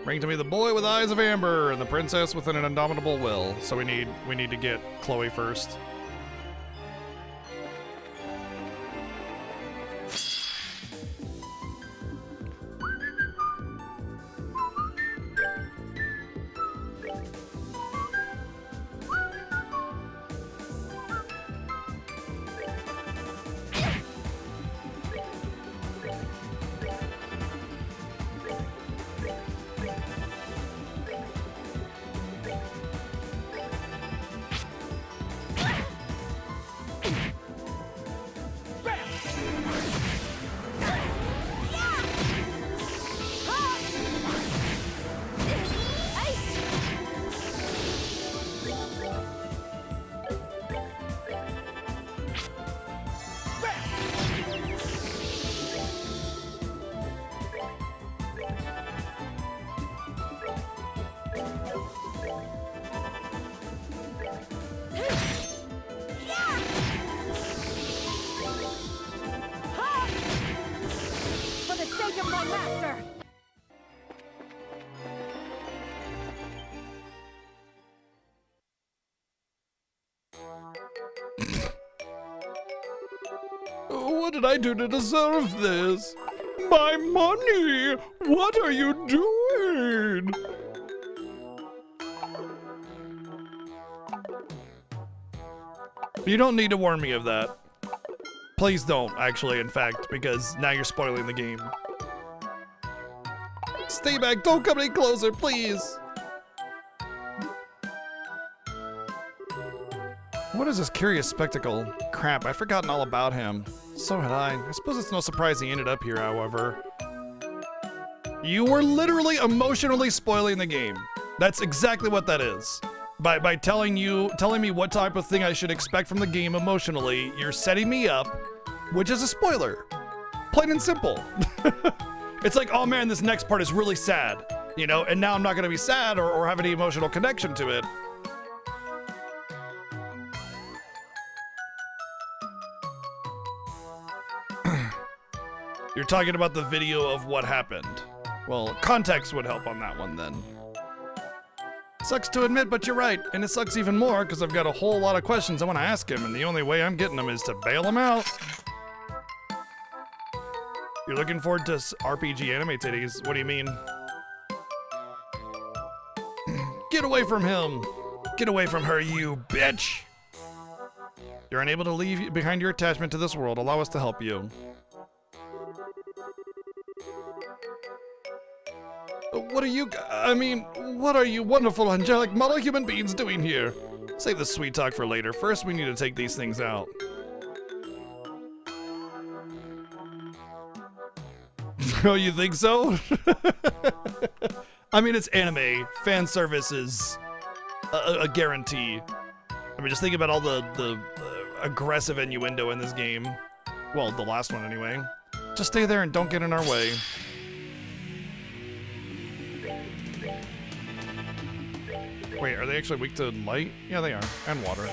Bring to me the boy with eyes of amber and the princess with an indomitable will. So we need to get Chloe first. my master! What did I do to deserve this? My money! What are you doing? You don't need to warn me of that. Please don't, actually, in fact, because now you're spoiling the game. Stay back, don't come any closer, please! What is this curious spectacle? Crap, I'd forgotten all about him. So had I. I suppose it's no surprise he ended up here, however. You were literally emotionally spoiling the game. That's exactly what that is. By telling me what type of thing I should expect from the game emotionally, you're setting me up, which is a spoiler. Plain and simple. It's like, oh man, this next part is really sad, you know, and now I'm not gonna be sad or have any emotional connection to it. You're talking about the video of what happened. Well, context would help on that one then. Sucks to admit, but you're right. And it sucks even more because I've got a whole lot of questions I want to ask him, and the only way I'm getting them is to bail him out. You're looking forward to RPG anime titties? What do you mean? Get away from him! Get away from her, you bitch! You're unable to leave behind your attachment to this world. Allow us to help you. What are you wonderful, angelic, model human beings doing here? Save the sweet talk for later. First, we need to take these things out. Oh, you think so? I mean, it's anime. Fan service is a guarantee. I mean, just think about all the aggressive innuendo in this game. Well, the last one anyway. Just stay there and don't get in our way. Wait, are they actually weak to light? Yeah, they are. And water.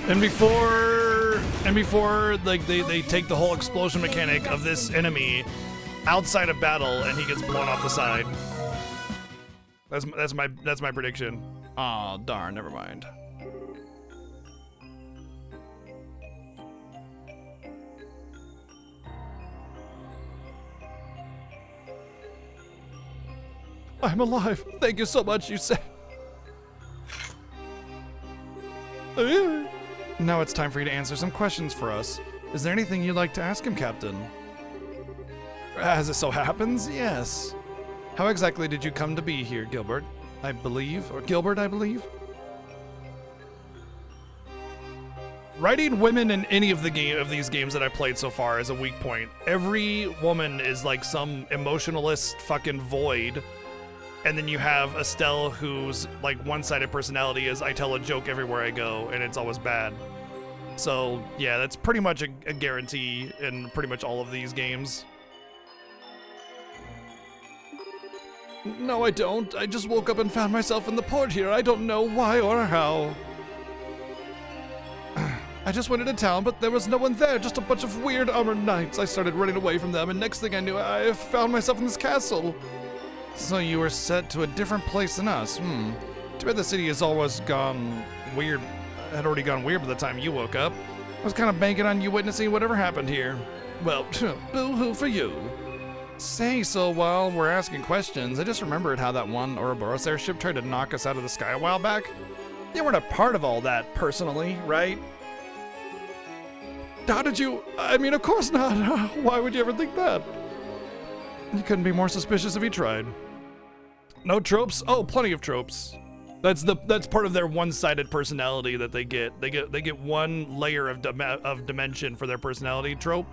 And before like they take the whole explosion mechanic of this enemy outside of battle and he gets blown off the side. That's my prediction. Aw, darn, never mind. I'm alive. Thank you so much, you said. Now it's time for you to answer some questions for us. Is there anything you'd like to ask him, Captain? As it so happens, yes. How exactly did you come to be here, Gilbert? I believe. Writing women in any of these games that I played so far is a weak point. Every woman is like some emotionalist fucking void. And then you have Estelle, whose like one-sided personality is I tell a joke everywhere I go, and it's always bad. So yeah, that's pretty much a guarantee in pretty much all of these games. No, I don't. I just woke up and found myself in the port here. I don't know why or how. I just went into town, but there was no one there, just a bunch of weird armored knights. I started running away from them, and next thing I knew, I found myself in this castle. So you were set to a different place than us. Too bad the city has always gone weird. Had already gone weird by the time you woke up. I was kind of banking on you witnessing whatever happened here. Well, boo-hoo for you. Say, so while we're asking questions, I just remembered how that one Ouroboros airship tried to knock us out of the sky a while back. You weren't a part of all that, personally, right? How did you? I mean, of course not. Why would you ever think that? You couldn't be more suspicious if you tried. No tropes? Oh, plenty of tropes. That's part of their one-sided personality that they get. They get one layer of dimension for their personality trope,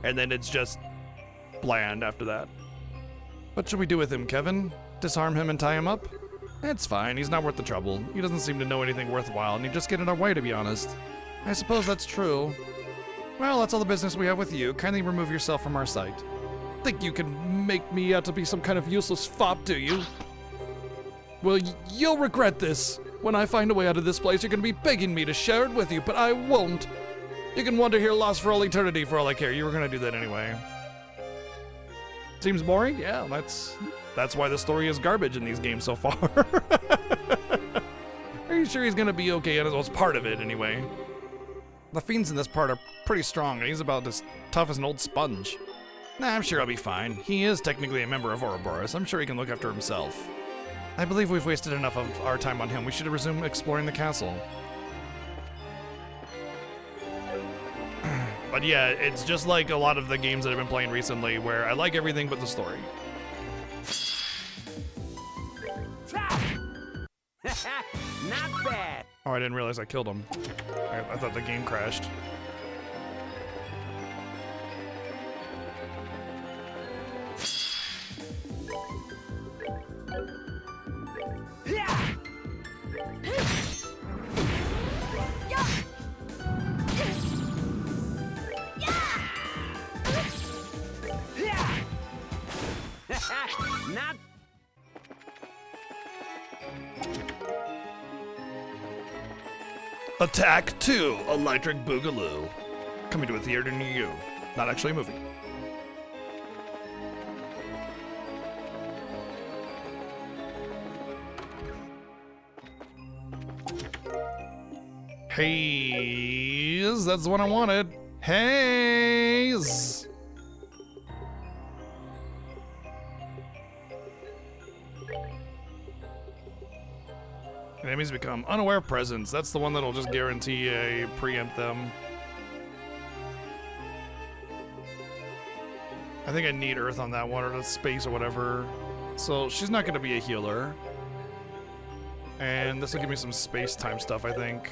and then it's just bland after that. What should we do with him, Kevin? Disarm him and tie him up? It's fine, he's not worth the trouble. He doesn't seem to know anything worthwhile, and he'd just get in our way, to be honest. I suppose that's true. Well, that's all the business we have with you. Kindly remove yourself from our sight. Think you can make me out to be some kind of useless fop, do you? Well, you'll regret this. When I find a way out of this place, you're gonna be begging me to share it with you, but I won't. You can wander here lost for all eternity for all I care. You were gonna do that anyway. Seems boring? Yeah, that's why the story is garbage in these games so far. Are you sure he's gonna be okay? And it's part of it anyway. The fiends in this part are pretty strong, and he's about as tough as an old sponge. Nah, I'm sure I'll be fine. He is technically a member of Ouroboros. I'm sure he can look after himself. I believe we've wasted enough of our time on him. We should resume exploring the castle. But yeah, it's just like a lot of the games that I've been playing recently, where I like everything but the story. Not bad. Oh, I didn't realize I killed him. I thought the game crashed. Not. Attack 2, Electric Boogaloo. Coming to a theater near you. Not actually a movie. Haze, that's the one I wanted. Haze! Enemies become unaware of presence. That's the one that'll just guarantee a preempt them. I think I need Earth on that one, or the space or whatever. So she's not gonna be a healer. And this will give me some space-time stuff, I think.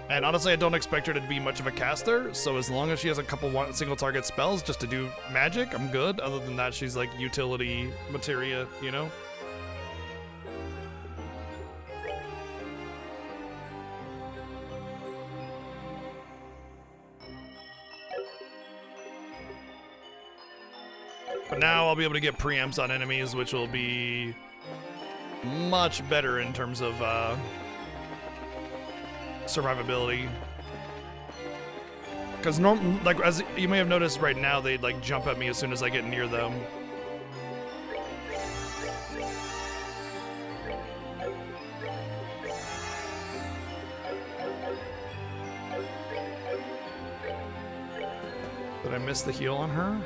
And honestly, I don't expect her to be much of a caster, so as long as she has a couple single target spells just to do magic, I'm good. Other than that, she's like utility materia, you know? But now I'll be able to get preempts on enemies, which will be much better in terms of survivability. Because like as you may have noticed right now, they like jump at me as soon as I get near them. Did I miss the heal on her?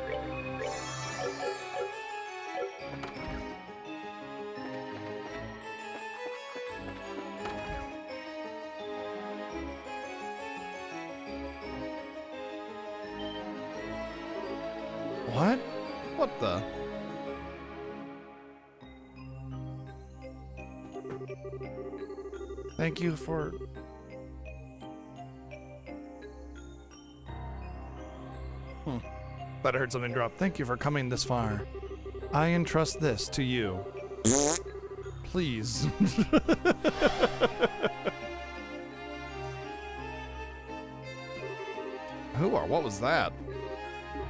What? What the? Thank you for... Thought I heard something drop. Thank you for coming this far. I entrust this to you. Please. Who are? What was that?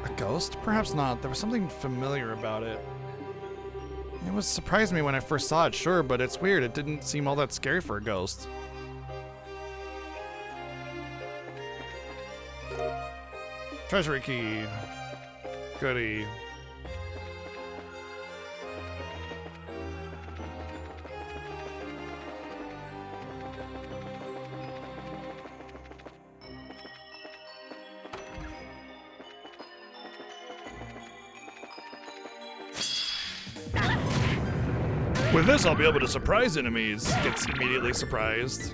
A ghost? Perhaps not. There was something familiar about it. It was surprised me when I first saw it, sure, but it's weird. It didn't seem all that scary for a ghost. Treasury key. Goody. With this, I'll be able to surprise enemies. Gets immediately surprised.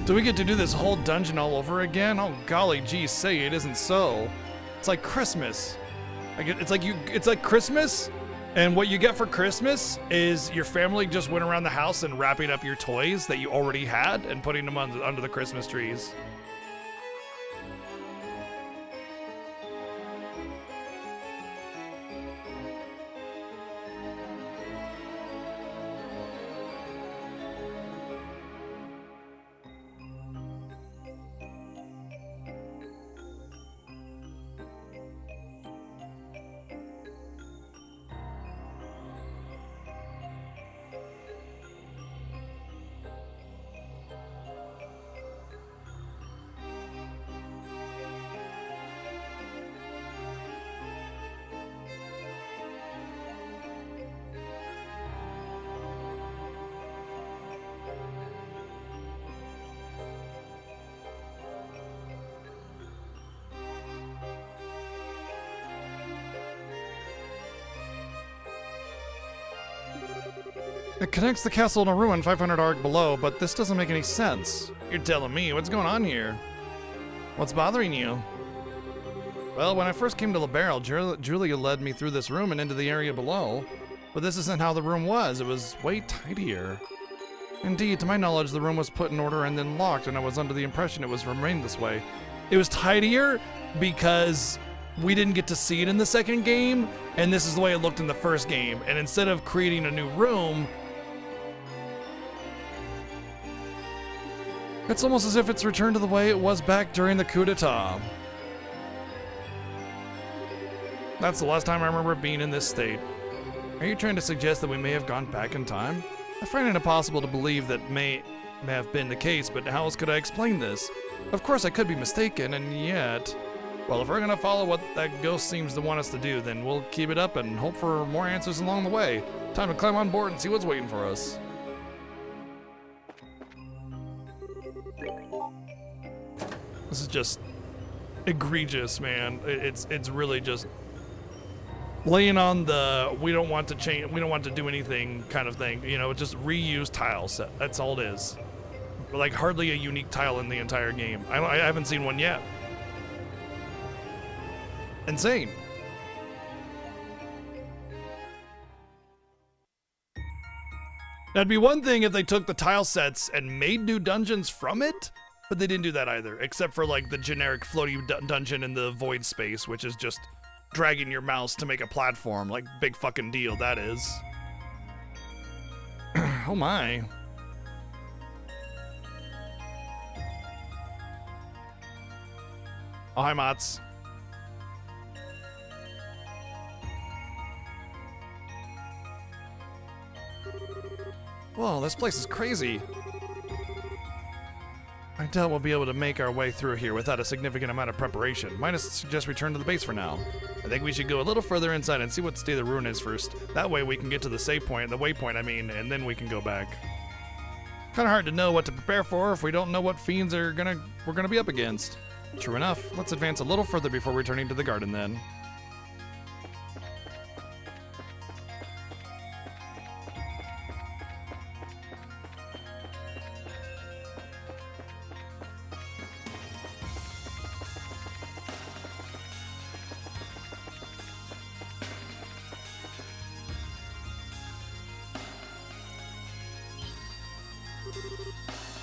Do we get to do this whole dungeon all over again? Oh golly gee, say it isn't so. It's like Christmas. It's like Christmas, and what you get for Christmas is your family just went around the house and wrapping up your toys that you already had and putting them under the Christmas trees. It connects the castle in a ruin 500 arc below, but this doesn't make any sense. You're telling me, what's going on here? What's bothering you? Well, when I first came to LaBarrel, Julia led me through this room and into the area below. But this isn't how the room was. It was way tidier. Indeed, to my knowledge, the room was put in order and then locked, and I was under the impression it was remained this way. It was tidier because we didn't get to see it in the second game, and this is the way it looked in the first game. And instead of creating a new room, it's almost as if it's returned to the way it was back during the coup d'etat. That's the last time I remember being in this state. Are you trying to suggest that we may have gone back in time? I find it impossible to believe that may have been the case, but how else could I explain this? Of course I could be mistaken, and yet... Well, if we're gonna follow what that ghost seems to want us to do, then we'll keep it up and hope for more answers along the way. Time to climb on board and see what's waiting for us. This is just egregious, man. It's really just laying on the we don't want to change, we don't want to do anything kind of thing. You know, just reuse tile set. That's all it is. Like hardly a unique tile in the entire game. I haven't seen one yet. Insane. That'd be one thing if they took the tile sets and made new dungeons from it, but they didn't do that either, except for like the generic floaty dungeon in the void space, which is just dragging your mouse to make a platform. Like, big fucking deal that is. Oh my. Oh, hi, Mats. Whoa, this place is crazy. I doubt we'll be able to make our way through here without a significant amount of preparation. Might suggest return to the base for now. I think we should go a little further inside and see what state the ruin is first. That way we can get to the save point, the waypoint I mean, and then we can go back. Kinda hard to know what to prepare for if we don't know what fiends we're gonna be up against. True enough, let's advance a little further before returning to the garden then.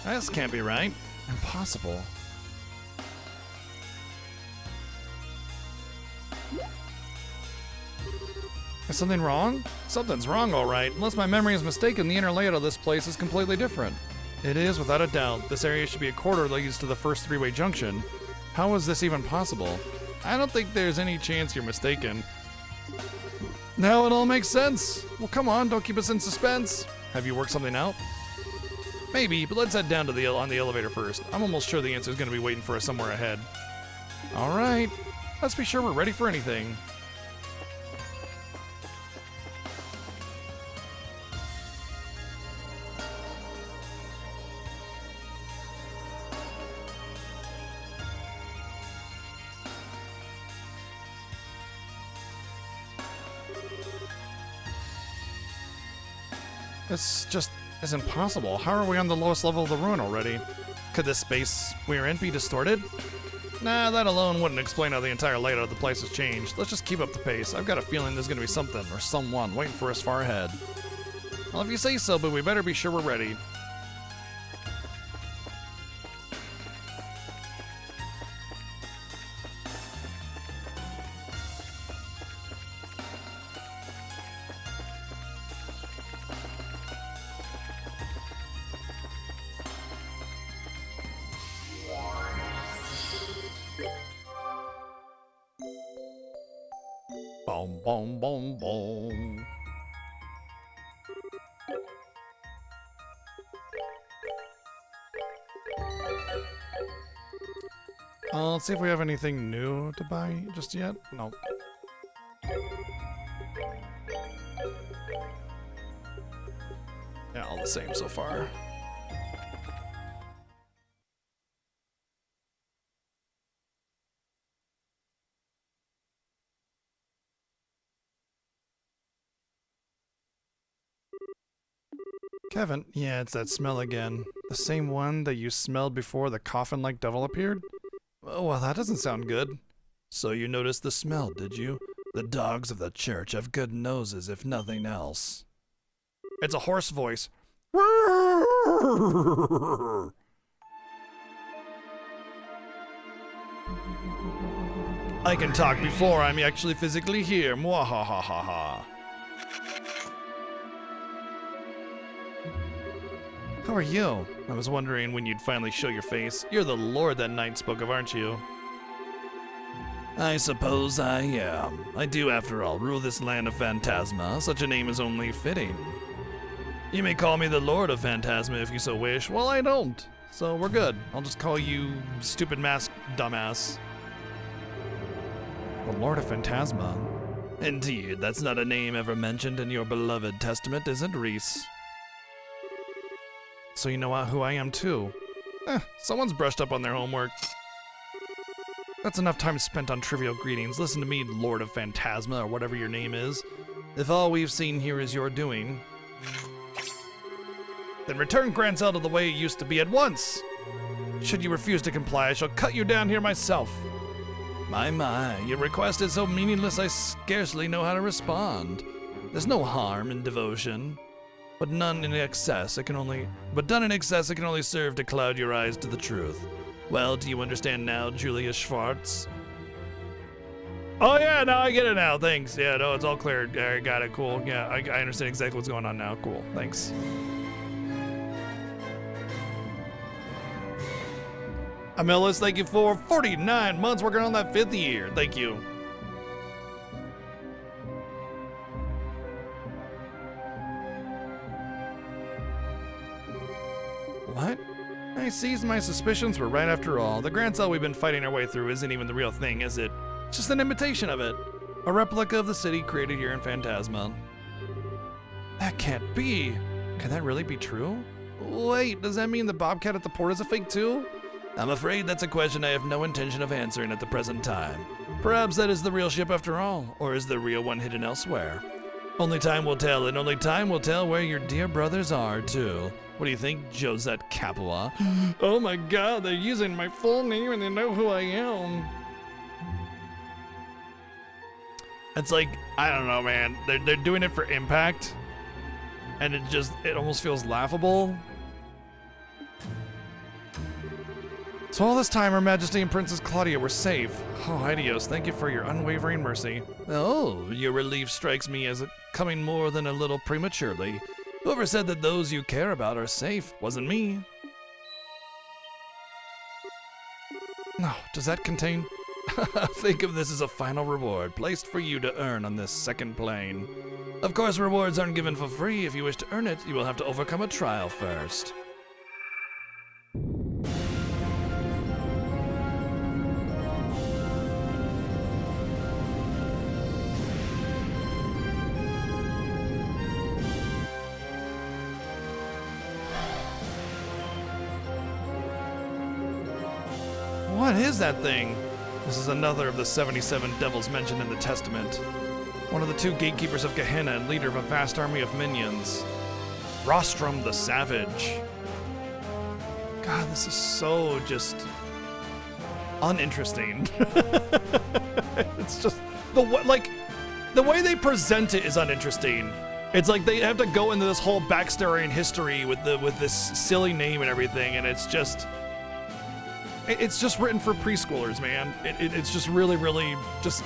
This can't be right. Impossible. Is something wrong? Something's wrong, all right. Unless my memory is mistaken, the inner layout of this place is completely different. It is, without a doubt. This area should be a corridor that leads to the first three-way junction. How is this even possible? I don't think there's any chance you're mistaken. Now it all makes sense. Well, come on, don't keep us in suspense. Have you worked something out? Maybe, but let's head down to on the elevator first. I'm almost sure the answer is going to be waiting for us somewhere ahead. All right, let's be sure we're ready for anything. This just is impossible. How are we on the lowest level of the ruin already? Could this space we're in be distorted? Nah, that alone wouldn't explain how the entire layout of the place has changed. Let's just keep up the pace. I've got a feeling there's gonna be something or someone waiting for us far ahead. Well, if you say so, but we better be sure we're ready. Boom, boom, boom, boom. Let's see if we have anything new to buy just yet. No. Yeah, all the same so far. Kevin, yeah, it's that smell again. The same one that you smelled before the coffin-like devil appeared? Oh, well, that doesn't sound good. So you noticed the smell, did you? The dogs of the church have good noses, if nothing else. It's a hoarse voice. I can talk before I'm actually physically here. Mwahahaha. How are you? I was wondering when you'd finally show your face. You're the lord that knight spoke of, aren't you? I suppose I am. I do, after all, rule this land of Phantasma. Such a name is only fitting. You may call me the Lord of Phantasma if you so wish. Well, I don't. So we're good. I'll just call you Stupid Mask Dumbass. The Lord of Phantasma? Indeed, that's not a name ever mentioned in your beloved testament, is it, Reese? So you know who I am too. Someone's brushed up on their homework. That's enough time spent on trivial greetings. Listen to me, Lord of Phantasma, or whatever your name is. If all we've seen here is your doing, then return Grancel to the way it used to be at once. Should you refuse to comply, I shall cut you down here myself. My, your request is so meaningless I scarcely know how to respond. There's no harm in devotion, but none in excess. Done in excess, it can only serve to cloud your eyes to the truth. Well, do you understand now, Julia Schwartz? Oh yeah, no, I get it now, thanks. Yeah, no, it's all clear. I got it, cool. Yeah, I understand exactly what's going on now. Cool, thanks. Amillis, thank you for 49 months working on that 5th year. Thank you. What? I seized my suspicions were right after all. The Grancel we've been fighting our way through isn't even the real thing, is it? It's just an imitation of it. A replica of the city created here in Phantasma. That can't be. Can that really be true? Wait, does that mean the Bobcat at the port is a fake too? I'm afraid that's a question I have no intention of answering at the present time. Perhaps that is the real ship after all, or is the real one hidden elsewhere? Only time will tell, and only time will tell where your dear brothers are, too. What do you think, Josette Capua? Oh my god, they're using my full name and they know who I am. It's like, I don't know, man. They're doing it for impact, and it almost feels laughable. So all this time, Her Majesty and Princess Claudia were safe. Oh, Idios, thank you for your unwavering mercy. Oh, your relief strikes me as coming more than a little prematurely. Whoever said that those you care about are safe wasn't me. No, does that contain... Think of this as a final reward placed for you to earn on this second plane. Of course, rewards aren't given for free. If you wish to earn it, you will have to overcome a trial first. What is that thing? This is another of the 77 devils mentioned in the Testament. One of the 2 gatekeepers of Gehenna and leader of a vast army of minions. Rostrum the Savage. God, this is so just uninteresting. It's just the way they present it is uninteresting. It's like they have to go into this whole backstory and history with this silly name and everything, and it's just written for preschoolers, man. It's just really, really just...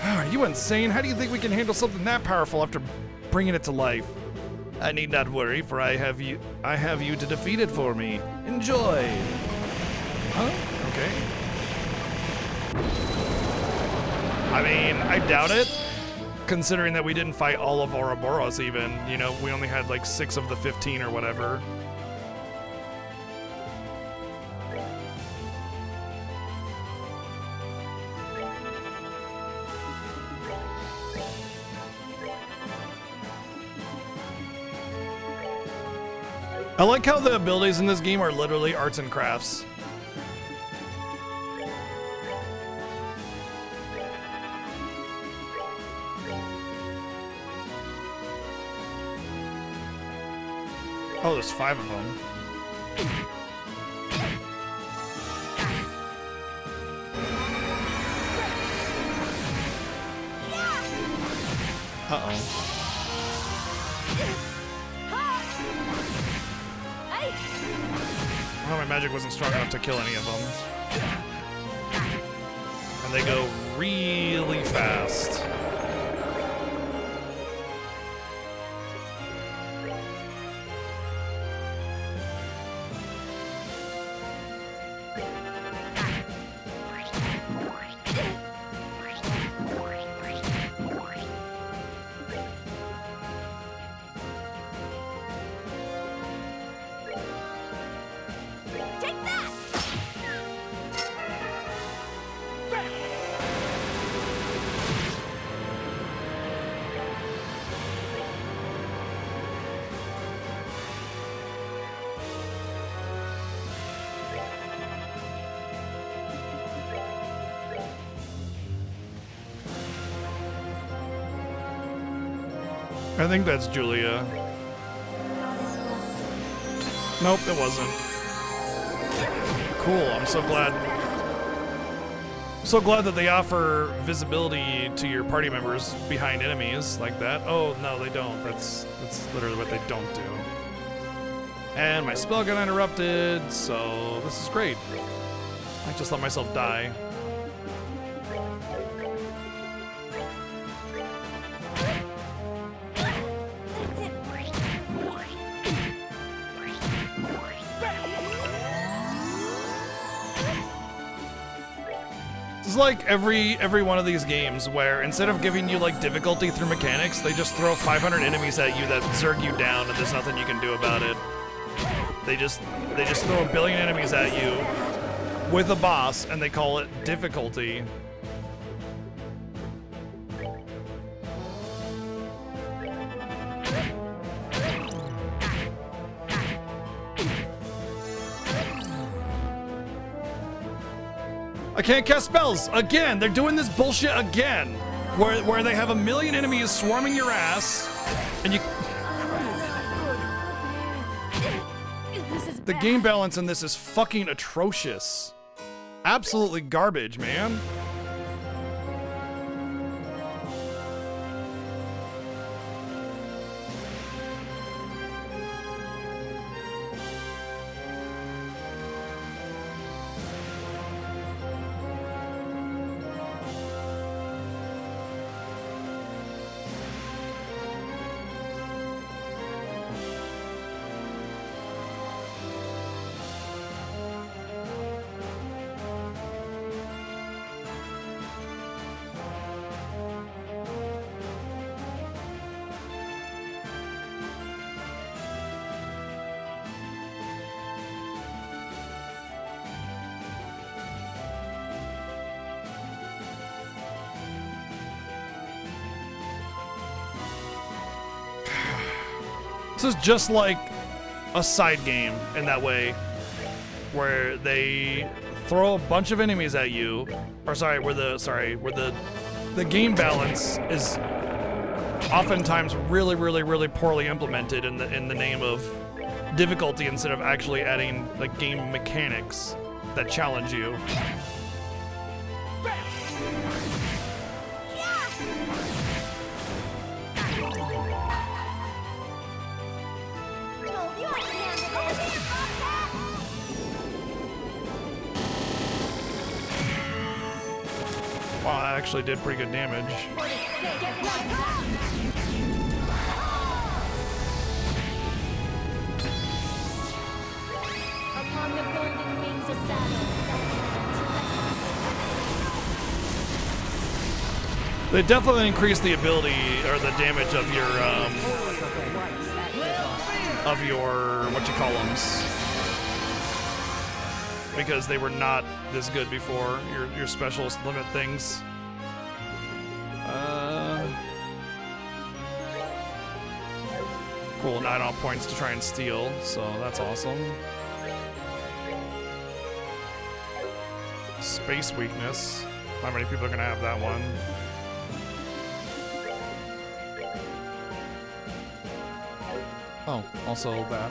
Are you insane? How do you think we can handle something that powerful after bringing it to life? I need not worry, for I have you to defeat it for me. Enjoy. Huh? Okay. I mean, I doubt it. Considering that we didn't fight all of Ouroboros even, you know, we only had like 6 of the 15 or whatever. I like how the abilities in this game are literally arts and crafts. Oh, there's 5 of them. Uh-oh. Well, my magic wasn't strong enough to kill any of them. And they go really fast. Take that! I think that's Julia. Nope, it wasn't. Cool, I'm so glad. So glad that they offer visibility to your party members behind enemies like that. Oh, no, they don't. That's literally what they don't do. And my spell got interrupted, so this is great. I just let myself die. That's it. This is like every one of these games where instead of giving you like difficulty through mechanics, they just throw 500 enemies at you that zerg you down and there's nothing you can do about it. They just throw a billion enemies at you with a boss and they call it difficulty. I can't cast spells again. They're doing this bullshit again, where they have a million enemies swarming your ass, and you. This is The bad. game balance in this is fucking atrocious. Absolutely garbage, man. This is just like a side game in that way, where they throw a bunch of enemies at you, or where the game balance is oftentimes really, really, really poorly implemented in the name of difficulty instead of actually adding like game mechanics that challenge you. Told you I could handle this. Wow, that actually did pretty good damage. Get one. Upon the golden wings of Saturn. They definitely increase the ability or the damage of your what you call them, because they were not this good before. Your specialist limit things. Cool, 9 off points to try and steal, so that's awesome. Space weakness. Not many people are gonna have that one. Oh, also that.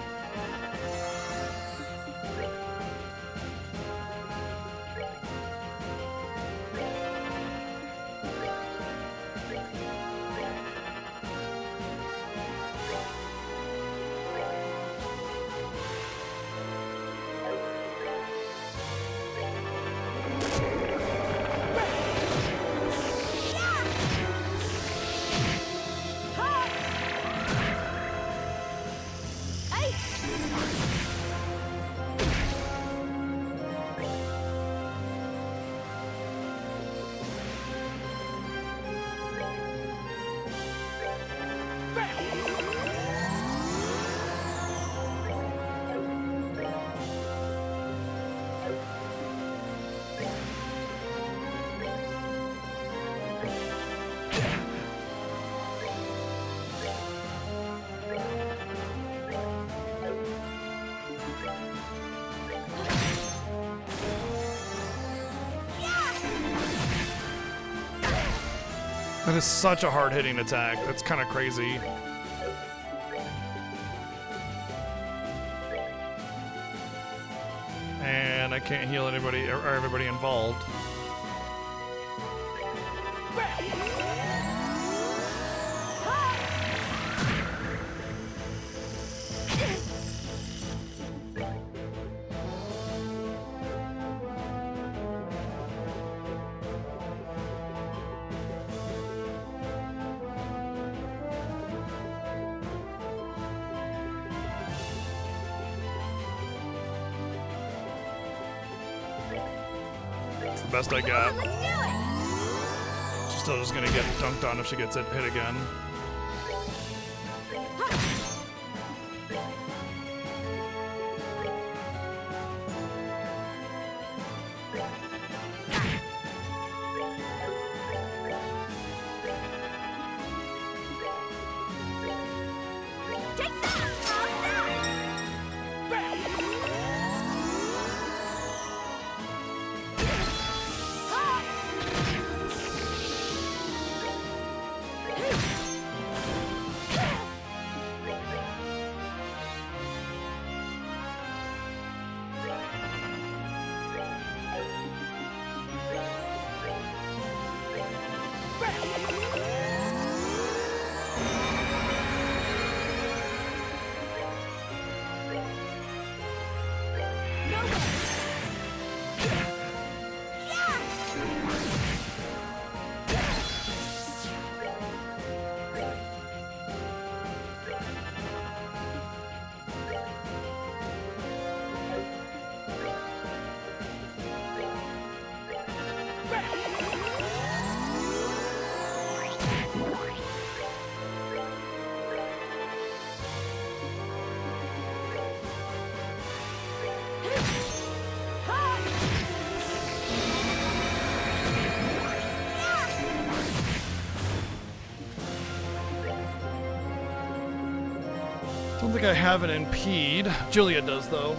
That is such a hard-hitting attack. That's kind of crazy. And I can't heal anybody or everybody involved. It's the best I got. Let's do it. She's still just gonna get dunked on if she gets hit again. Take that. How's Don't think I have an impede. Julia does though.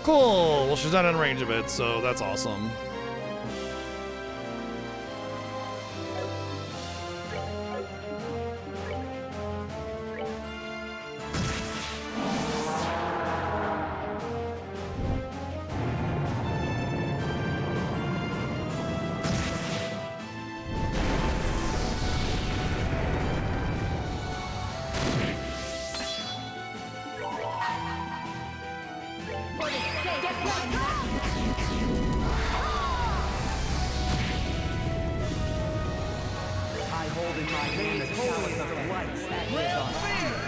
Cool. Well, she's not in range of it, so that's awesome. I hold in my hand the chalice of the lights that lives on fire.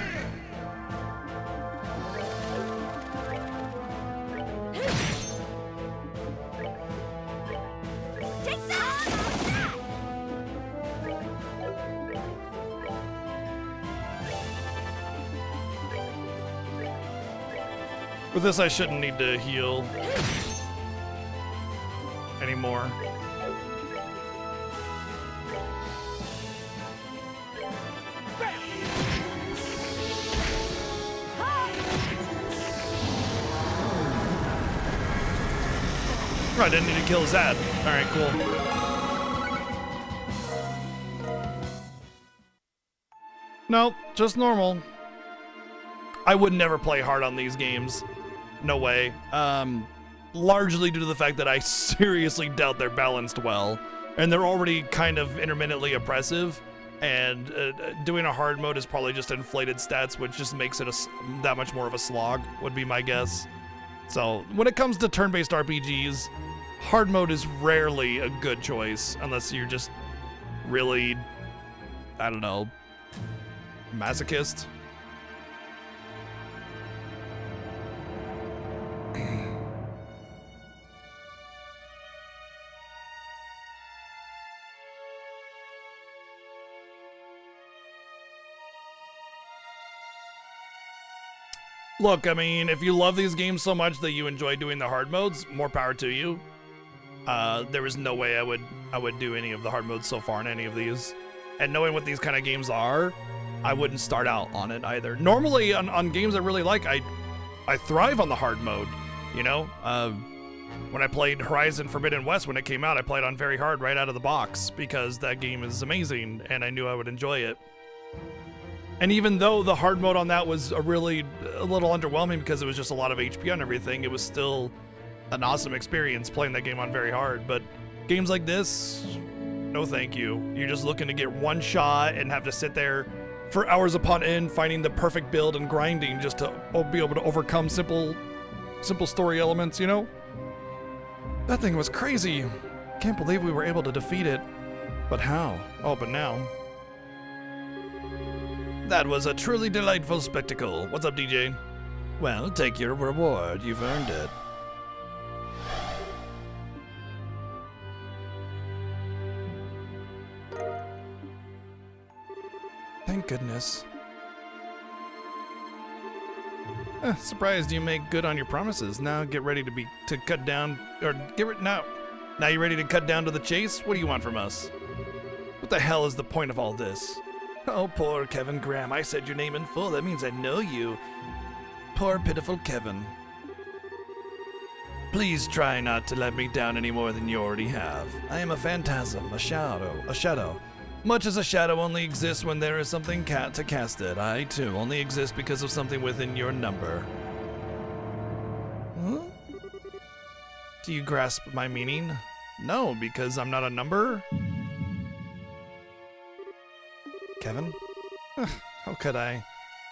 Take that. With this, I shouldn't need to heal anymore. Right, didn't need to kill Zad. Alright, cool. Nope, just normal. I would never play hard on these games. No way. Largely due to the fact that I seriously doubt they're balanced well. And they're already kind of intermittently oppressive. And doing a hard mode is probably just inflated stats, which just makes it that much more of a slog, would be my guess. So, when it comes to turn-based RPGs, hard mode is rarely a good choice, unless you're just really, I don't know, masochist. Look, I mean, if you love these games so much that you enjoy doing the hard modes, more power to you. There is no way I would do any of the hard modes so far in any of these. And knowing what these kind of games are, I wouldn't start out on it either. Normally on games I really like, I thrive on the hard mode, you know? When I played Horizon Forbidden West when it came out, I played on very hard right out of the box because that game is amazing and I knew I would enjoy it. And even though the hard mode on that was a little underwhelming because it was just a lot of HP on everything, it was still an awesome experience playing that game on very hard. But games like this, no thank you. You're just looking to get one shot and have to sit there for hours upon end finding the perfect build and grinding just to be able to overcome simple story elements, you know? That thing was crazy. Can't believe we were able to defeat it. But how? Oh, but now. That was a truly delightful spectacle. What's up, DJ? Well, take your reward. You've earned it. Thank goodness. Surprised you make good on your promises. Now get ready to cut down, or now you ready to cut down to the chase? What do you want from us? What the hell is the point of all this? Oh, poor Kevin Graham. I said your name in full. That means I know you. Poor pitiful Kevin. Please try not to let me down any more than you already have. I am a phantasm, a shadow. Much as a shadow only exists when there is something to cast it, I too only exist because of something within your number. Huh? Do you grasp my meaning? No, because I'm not a number? Kevin? How could I?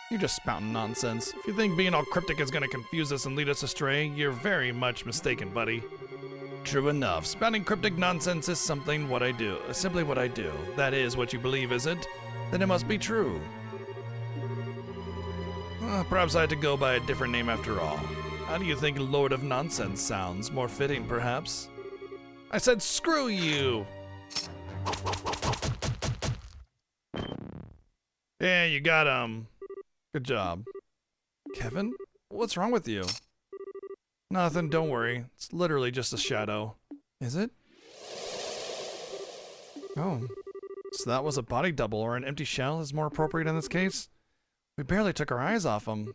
You're just spouting nonsense. If you think being all cryptic is gonna confuse us and lead us astray, you're very much mistaken, buddy. True enough. Spouting cryptic nonsense is simply what I do. That is what you believe, is it? Then it must be true. Perhaps I had to go by a different name after all. How do you think Lord of Nonsense sounds? More fitting, perhaps? I said screw you! Yeah, you got him. Good job. Kevin? What's wrong with you? Nothing, don't worry. It's literally just a shadow. Is it? Oh. So that was a body double, or an empty shell is more appropriate in this case? We barely took our eyes off him.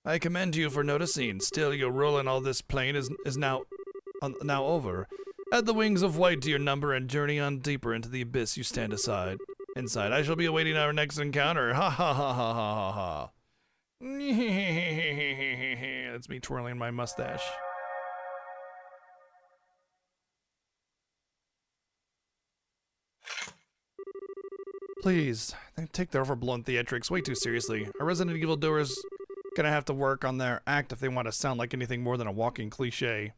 I commend you for noticing. Still, your role in all this plane is now over. Add the wings of white to your number and journey on deeper into the abyss you stand inside. I shall be awaiting our next encounter. Ha ha ha ha ha ha ha. That's me twirling my mustache. Please, they take their overblown theatrics way too seriously. Our Resident Evil doers gonna have to work on their act if they want to sound like anything more than a walking cliche.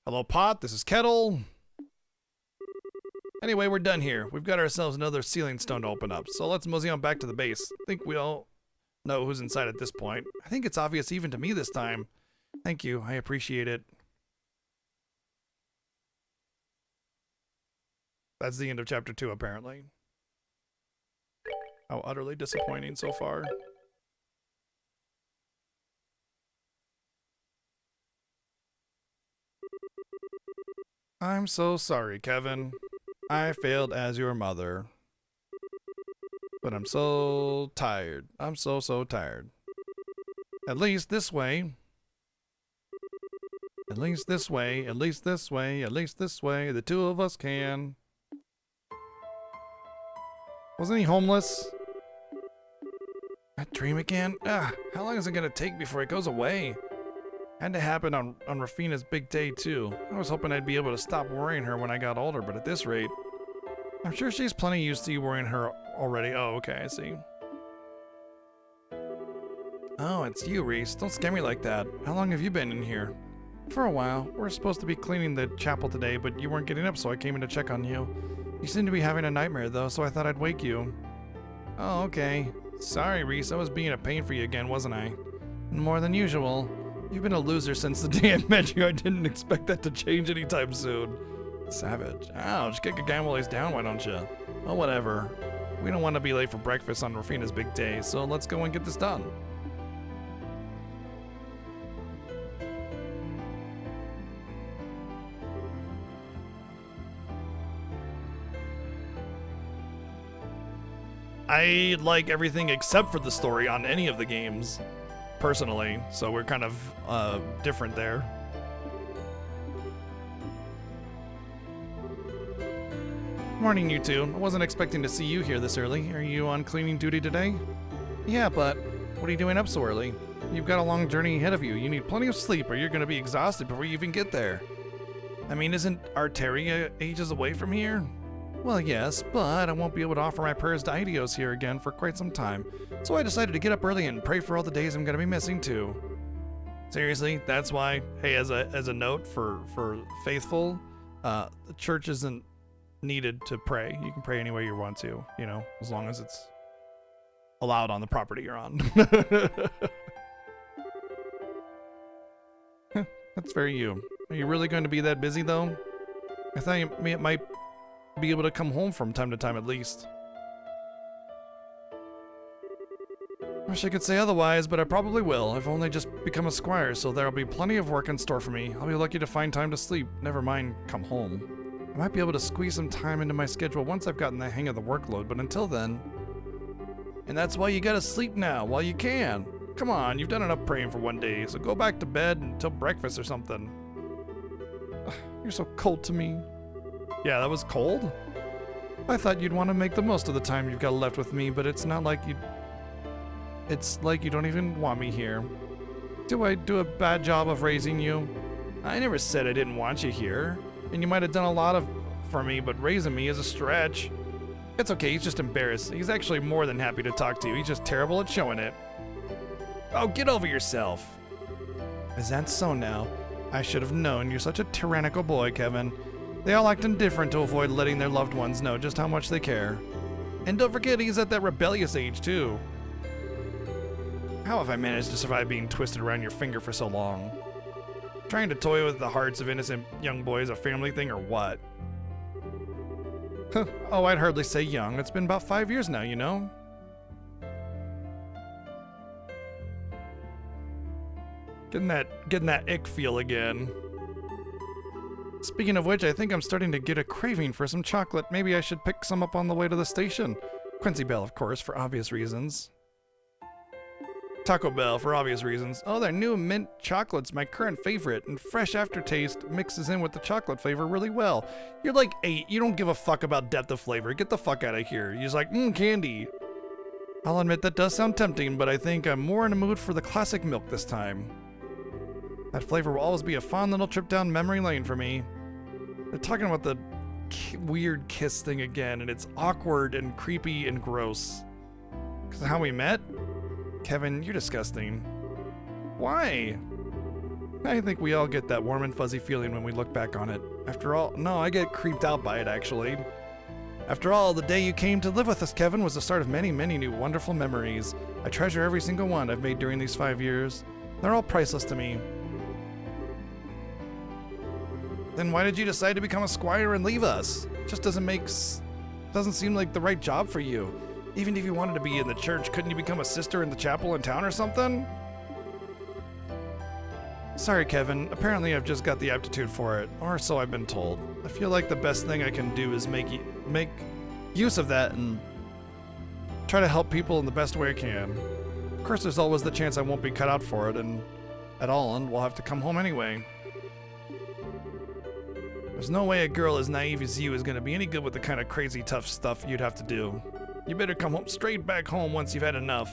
Hello, Pot. This is Kettle. Anyway, we're done here. We've got ourselves another ceiling stone to open up, so let's mosey on back to the base. I think we all know who's inside at this point. I think it's obvious even to me this time. Thank you. I appreciate it. That's the end of chapter 2, apparently. How utterly disappointing so far. I'm so sorry, Kevin. I failed as your mother. But I'm so tired. I'm so tired. At least this way. At least this way. At least this way. At least this way. The two of us can. Wasn't he homeless? That dream again? How long is it gonna take before it goes away? Had to happen on Rafina's big day too. I was hoping I'd be able to stop worrying her when I got older, but at this rate, I'm sure she's plenty used to you worrying her already. Oh, okay, I see. Oh, it's you, Reese. Don't scare me like that. How long have you been in here? For a while. We're supposed to be cleaning the chapel today, but you weren't getting up, so I came in to check on you. You seem to be having a nightmare, though, so I thought I'd wake you. Oh, okay. Sorry, Reese. I was being a pain for you again, wasn't I? More than usual. You've been a loser since the day I met you. I didn't expect that to change anytime soon. Savage. Ouch, kick a guy while he's down, why don't you? Oh, whatever. We don't want to be late for breakfast on Rafina's big day, so let's go and get this done. I like everything except for the story on any of the games, personally. So we're kind of different there. Morning, you two. I wasn't expecting to see you here this early. Are you on cleaning duty today? Yeah, but what are you doing up so early? You've got a long journey ahead of you. You need plenty of sleep or you're going to be exhausted before you even get there. I mean, isn't Arteria ages away from here? Well, yes, but I won't be able to offer my prayers to Aidios here again for quite some time. So I decided to get up early and pray for all the days I'm going to be missing too. Seriously, that's why. Hey, as a note for faithful, the church isn't needed to pray. You can pray any way you want to, you know, as long as it's allowed on the property you're on. That's very you. Are you really going to be that busy though? I thought you might be able to come home from time to time at least. Wish I could say otherwise, but I probably will. I've only just become a squire, so there'll be plenty of work in store for me. I'll be lucky to find time to sleep. Never mind, come home. I might be able to squeeze some time into my schedule once I've gotten the hang of the workload, but until then... And that's why you gotta sleep now, while you can. Come on, you've done enough praying for one day, so go back to bed until breakfast or something. You're so cold to me. Yeah, that was cold? I thought you'd want to make the most of the time you've got left with me, but it's not like you... It's like you don't even want me here. Do I do a bad job of raising you? I never said I didn't want you here. And you might have done a lot for me, but raising me is a stretch. It's okay, he's just embarrassed. He's actually more than happy to talk to you. He's just terrible at showing it. Oh, get over yourself. Is that so now? I should have known. You're such a tyrannical boy, Kevin. They all act indifferent to avoid letting their loved ones know just how much they care. And don't forget, he's at that rebellious age, too. How have I managed to survive being twisted around your finger for so long? Trying to toy with the hearts of innocent young boys a family thing or what? Oh, I'd hardly say young. It's been about 5 years now, you know? Getting that ick feel again. Speaking of which, I think I'm starting to get a craving for some chocolate. Maybe I should pick some up on the way to the station. Quincy Bell, of course, for obvious reasons. Taco Bell, for obvious reasons. Oh, their new mint chocolate's my current favorite, and fresh aftertaste mixes in with the chocolate flavor really well. You're like 8, you don't give a fuck about depth of flavor. Get the fuck out of here. You're just like, candy. I'll admit that does sound tempting, but I think I'm more in a mood for the classic milk this time. That flavor will always be a fun little trip down memory lane for me. They're talking about the weird kiss thing again, and it's awkward and creepy and gross. 'Cause of how we met? Kevin, you're disgusting. Why? I think we all get that warm and fuzzy feeling when we look back on it. After all, no, I get creeped out by it, actually. After all, the day you came to live with us, Kevin, was the start of many, many new wonderful memories. I treasure every single one I've made during these 5 years. They're all priceless to me. Then why did you decide to become a squire and leave us? It just doesn't seem like the right job for you. Even if you wanted to be in the church, couldn't you become a sister in the chapel in town or something? Sorry, Kevin. Apparently I've just got the aptitude for it, or so I've been told. I feel like the best thing I can do is make use of that and try to help people in the best way I can. Of course, there's always the chance I won't be cut out for it at all, and we'll have to come home anyway. There's no way a girl as naive as you is going to be any good with the kind of crazy tough stuff you'd have to do. You better come home straight back home once you've had enough.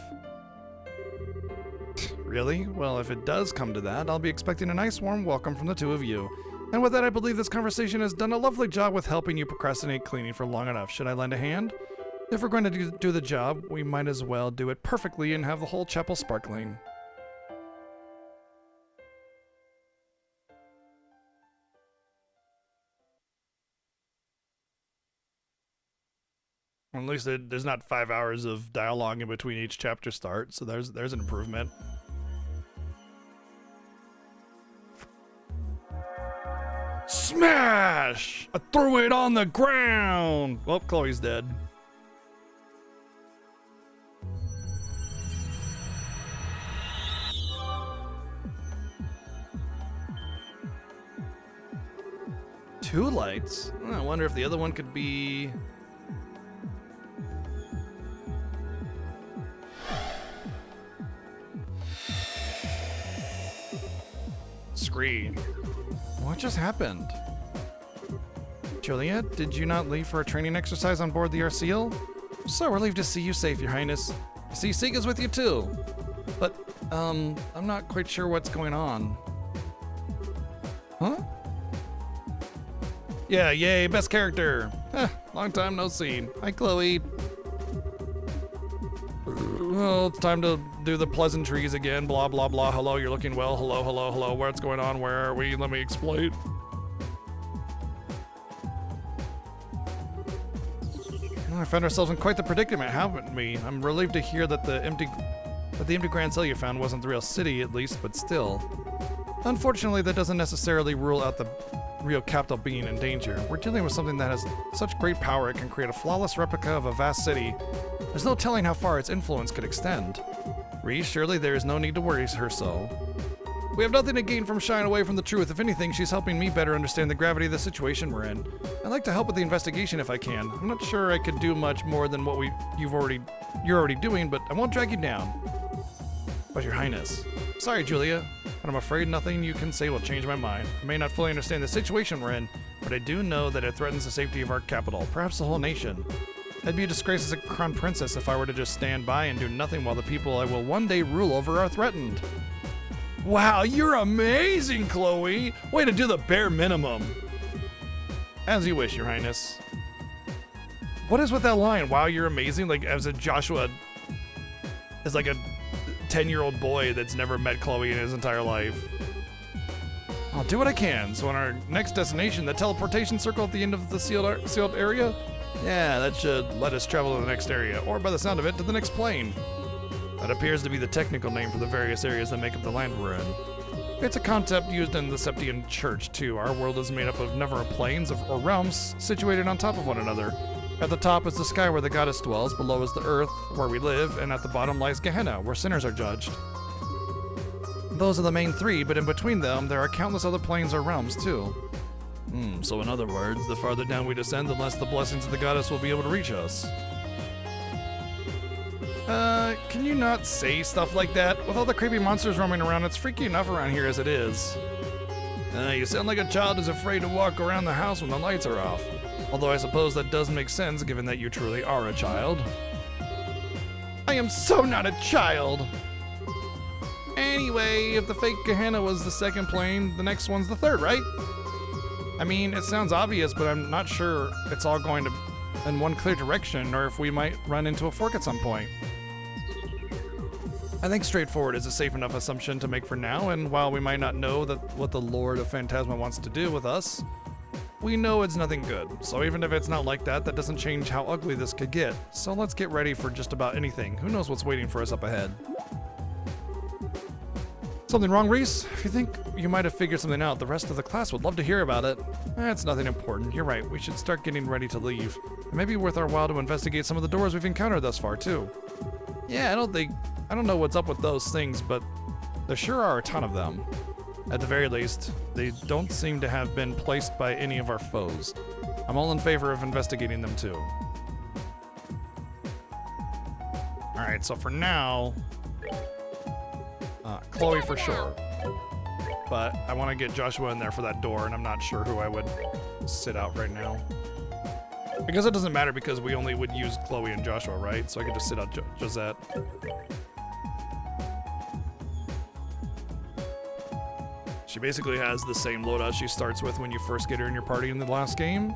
Really? Well, if it does come to that, I'll be expecting a nice warm welcome from the two of you. And with that, I believe this conversation has done a lovely job with helping you procrastinate cleaning for long enough. Should I lend a hand? If we're going to do the job, we might as well do it perfectly and have the whole chapel sparkling. At least there's not 5 hours of dialogue in between each chapter start, so there's an improvement. Smash! I threw it on the ground! Well, Chloe's dead. Two lights? I wonder if the other one could be... screen. What just happened? Julia, did you not leave for a training exercise on board the Arceal? So relieved to see you safe, Your Highness. I see Sika's with you too. But, I'm not quite sure what's going on. Huh? Yeah, yay, best character. Long time no see. Hi, Chloe. Well, it's time to do the pleasantries again. Blah, blah, blah. Hello, you're looking well. Hello, hello, hello. What's going on? Where are we? Let me explain. Well, I found ourselves in quite the predicament, haven't we? I'm relieved to hear that the empty Grand Cell you found wasn't the real city, at least, but still. Unfortunately, that doesn't necessarily rule out the real capital being in danger. We're dealing with something that has such great power it can create a flawless replica of a vast city. There's no telling how far its influence could extend. Reese, surely there is no need to worry her so. We have nothing to gain from shying away from the truth. If anything, she's helping me better understand the gravity of the situation we're in. I'd like to help with the investigation if I can. I'm not sure I could do much more than what you're already doing, but I won't drag you down. But Your Highness. Sorry, Julia, but I'm afraid nothing you can say will change my mind. I may not fully understand the situation we're in, but I do know that it threatens the safety of our capital, perhaps the whole nation. I'd be a disgrace as a crown princess if I were to just stand by and do nothing while the people I will one day rule over are threatened. Wow, you're amazing, Chloe! Way to do the bare minimum. As you wish, Your Highness. What is with that line? Wow, you're amazing? Like, as if Joshua is like a 10-year-old boy that's never met Chloe in his entire life. I'll do what I can. So on our next destination, the teleportation circle at the end of the sealed area? Yeah, that should let us travel to the next area, or by the sound of it, to the next plane. That appears to be the technical name for the various areas that make up the land we're in. It's a concept used in the Septian Church, too. Our world is made up of a number of planes or realms situated on top of one another. At the top is the sky where the goddess dwells, below is the earth where we live, and at the bottom lies Gehenna, where sinners are judged. Those are the main three, but in between them, there are countless other planes or realms, too. So in other words, the farther down we descend, the less the blessings of the goddess will be able to reach us. Can you not say stuff like that? With all the creepy monsters roaming around, it's freaky enough around here as it is. You sound like a child who's afraid to walk around the house when the lights are off. Although I suppose that does make sense, given that you truly are a child. I am so not a child! Anyway, if the fake Gehenna was the second plane, the next one's the third, right? I mean, it sounds obvious, but I'm not sure it's all going in one clear direction, or if we might run into a fork at some point. I think straightforward is a safe enough assumption to make for now, and while we might not know what the Lord of Phantasma wants to do with us, we know it's nothing good. So even if it's not like that, that doesn't change how ugly this could get. So let's get ready for just about anything. Who knows what's waiting for us up ahead? Something wrong, Reese? If you think you might have figured something out, the rest of the class would love to hear about it. It's nothing important. You're right. We should start getting ready to leave. It may be worth our while to investigate some of the doors we've encountered thus far, too. Yeah, I don't know what's up with those things, but there sure are a ton of them. At the very least, they don't seem to have been placed by any of our foes. I'm all in favor of investigating them, too. Alright, so for now, Chloe for sure. But I want to get Joshua in there for that door, and I'm not sure who I would sit out right now. Because it doesn't matter, because we only would use Chloe and Joshua, right? So I could just sit out Josette. She basically has the same loadout she starts with when you first get her in your party in the last game.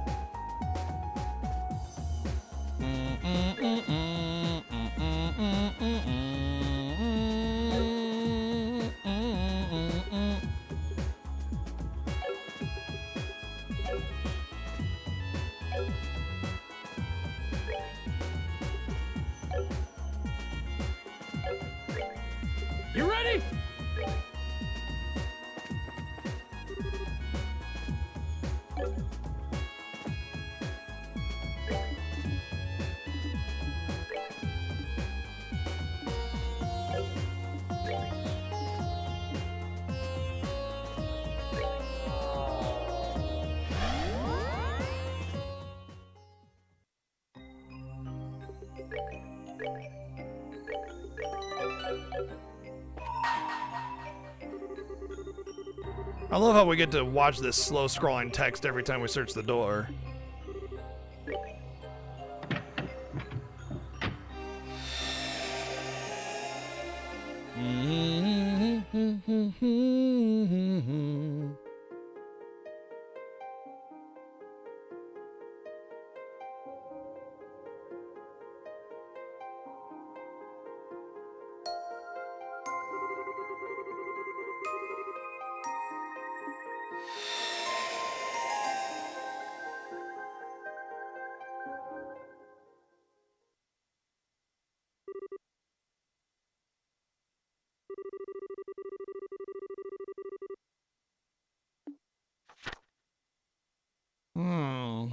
You ready? I love how we get to watch this slow scrolling text every time we search the door. Hmm.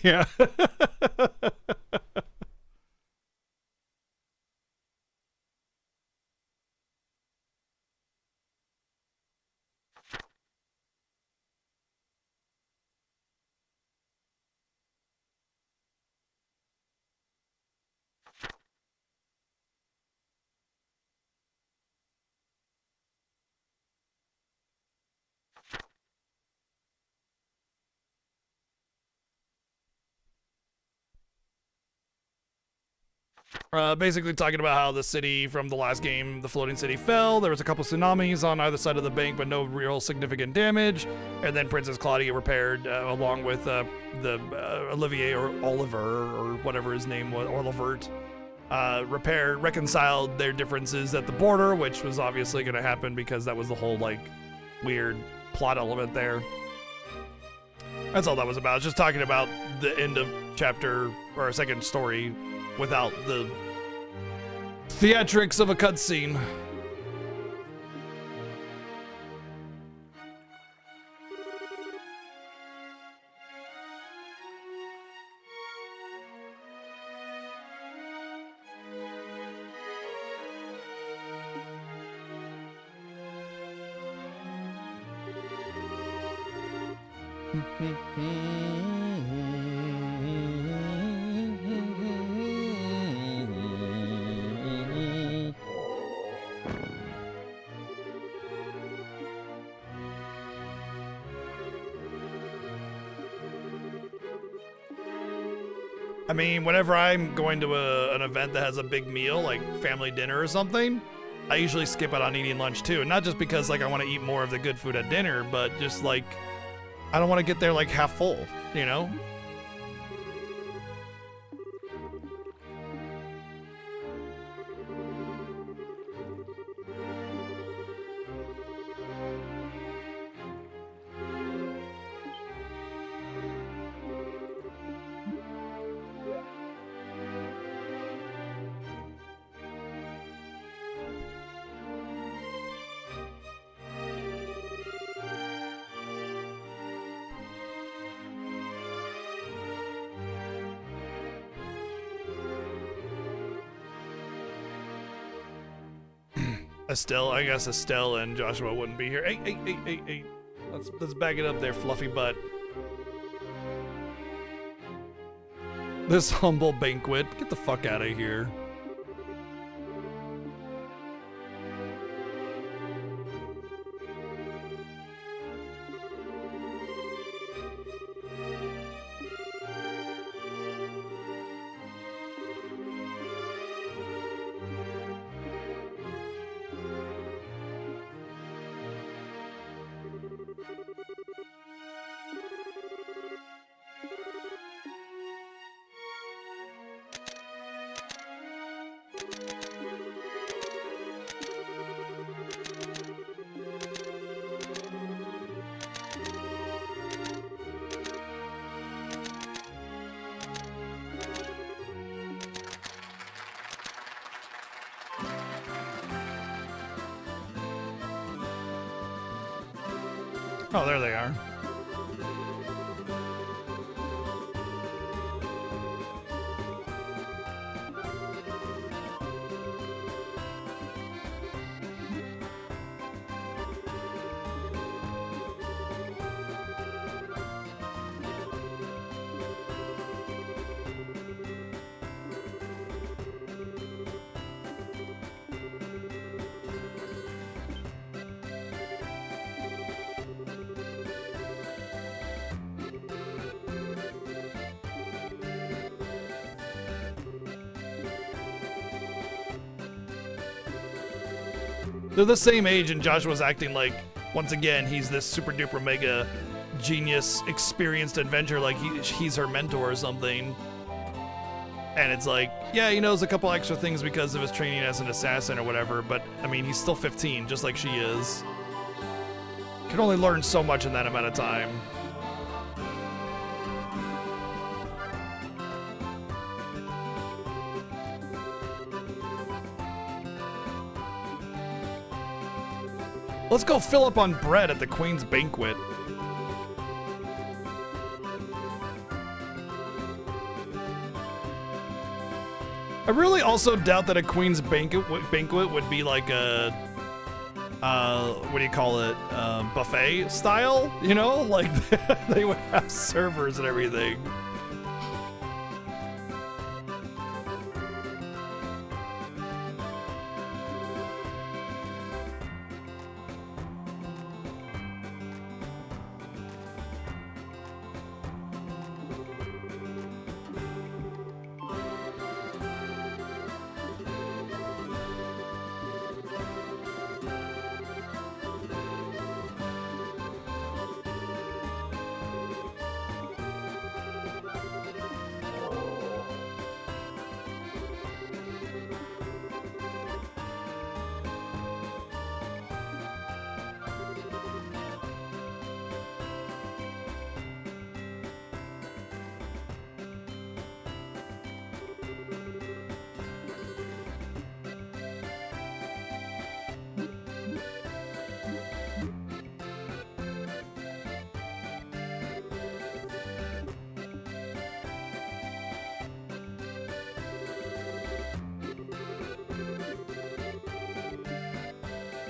Yeah. Basically talking about how the city from the last game, the floating city, fell. There was a couple tsunamis on either side of the bank, but no real significant damage. And then Princess Claudia repaired, along with the Olivier or Oliver or whatever his name was, Olivert, reconciled their differences at the border, which was obviously going to happen because that was the whole like weird plot element there. That's all that was about. It's just talking about the end of chapter or a second story without the theatrics of a cutscene. I mean, whenever I'm going to an event that has a big meal, like family dinner or something, I usually skip out on eating lunch too. And not just because like I want to eat more of the good food at dinner, but just like I don't want to get there like half full, you know? Estelle, I guess Estelle and Joshua wouldn't be here. Hey. Let's back it up there, fluffy butt. This humble banquet. Get the fuck out of here. Oh, there they are. They're the same age, and Joshua's acting like, once again, he's this super duper mega genius, experienced adventurer, like he's her mentor or something. And it's like, yeah, he knows a couple extra things because of his training as an assassin or whatever, but I mean, he's still 15, just like she is. Can only learn so much in that amount of time. Let's go fill up on bread at the Queen's Banquet. I really also doubt that a Queen's Banquet would be like a, what do you call it, buffet style, you know? Like, they would have servers and everything.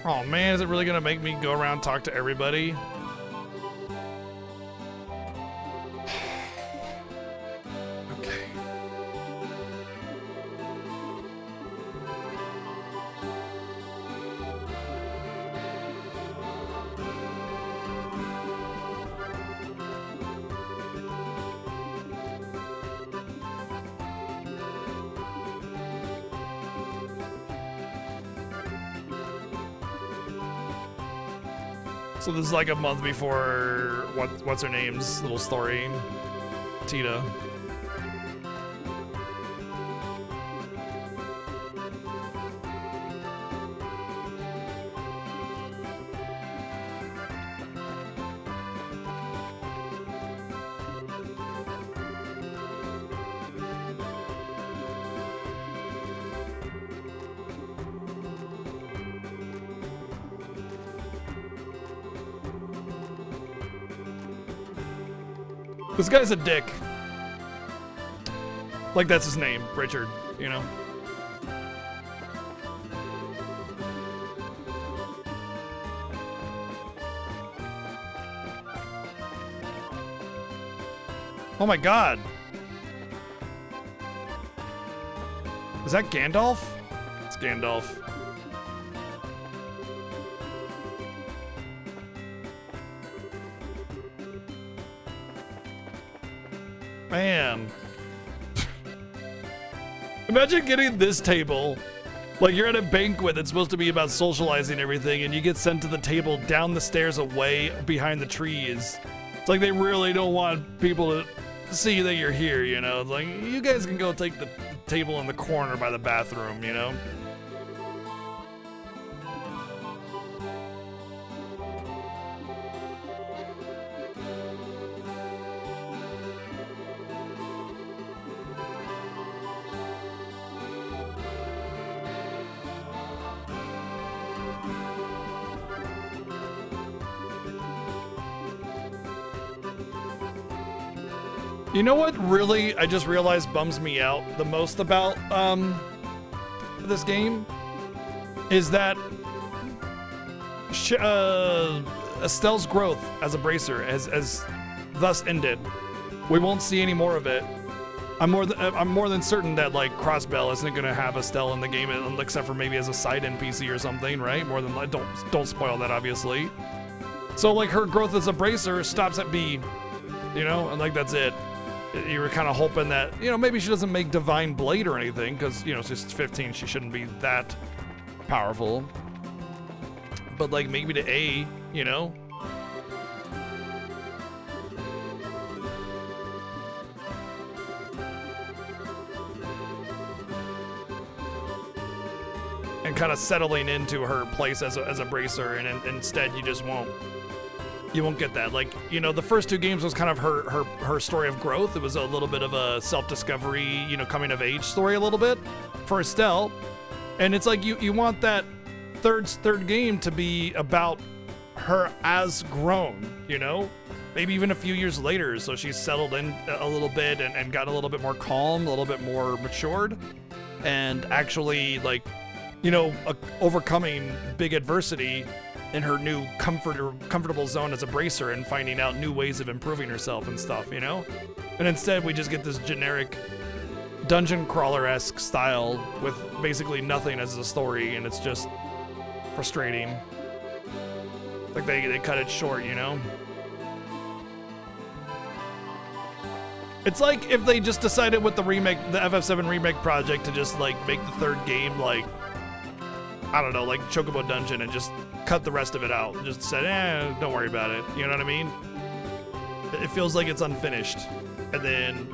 Oh man, is it really gonna make me go around and talk to everybody? Okay. So this is like a month before what's her name's little story, Tita. This guy's a dick. Like that's his name, Richard, you know? Oh my god. Is that Gandalf? It's Gandalf. Man. Imagine getting this table. Like you're at a banquet that's supposed to be about socializing and everything, and you get sent to the table down the stairs away behind the trees. It's like they really don't want people to see that you're here, you know? It's like, you guys can go take the table in the corner by the bathroom, you know? You know what really I just realized bums me out the most about this game is that Estelle's growth as a bracer has thus ended. We won't see any more of it. I'm more than certain that like Crossbell isn't gonna have Estelle in the game except for maybe as a side NPC or something, right? More than don't spoil that, obviously. So like her growth as a bracer stops at B, you know, and like that's it. You were kind of hoping that, you know, maybe she doesn't make Divine Blade or anything because, you know, she's 15, she shouldn't be that powerful. But like maybe to A, you know. And kind of settling into her place as a bracer, and instead you just won't get that. Like, you know, the first two games was kind of her story of growth. It was a little bit of a self-discovery, you know, coming of age story a little bit for Estelle. And it's like you want that third game to be about her as grown, you know? Maybe even a few years later, so she's settled in a little bit and got a little bit more calm, a little bit more matured, and actually, like, you know, overcoming big adversity in her new comfortable zone as a bracer and finding out new ways of improving herself and stuff, you know? And instead we just get this generic dungeon crawler-esque style with basically nothing as a story, and it's just frustrating. Like they cut it short, you know? It's like if they just decided with the FF7 remake project to just like make the third game like, I don't know, like Chocobo Dungeon, and just cut the rest of it out. Just said, don't worry about it. You know what I mean? It feels like it's unfinished. And then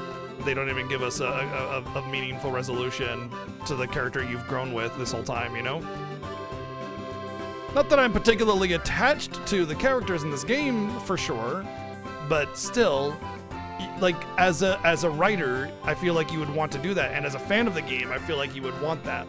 they don't even give us a meaningful resolution to the character you've grown with this whole time, you know? Not that I'm particularly attached to the characters in this game, for sure, but still, like, as a writer, I feel like you would want to do that. And as a fan of the game, I feel like you would want that.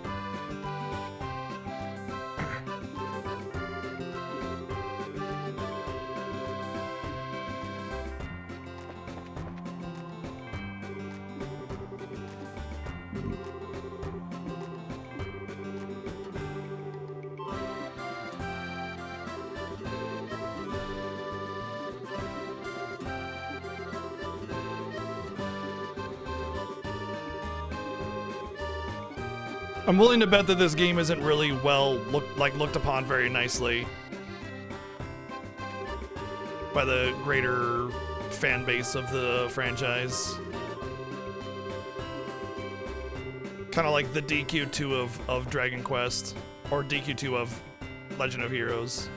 I'm willing to bet that this game isn't really looked upon very nicely by the greater fan base of the franchise. Kind of like the DQ2 of Dragon Quest, or DQ2 of Legend of Heroes.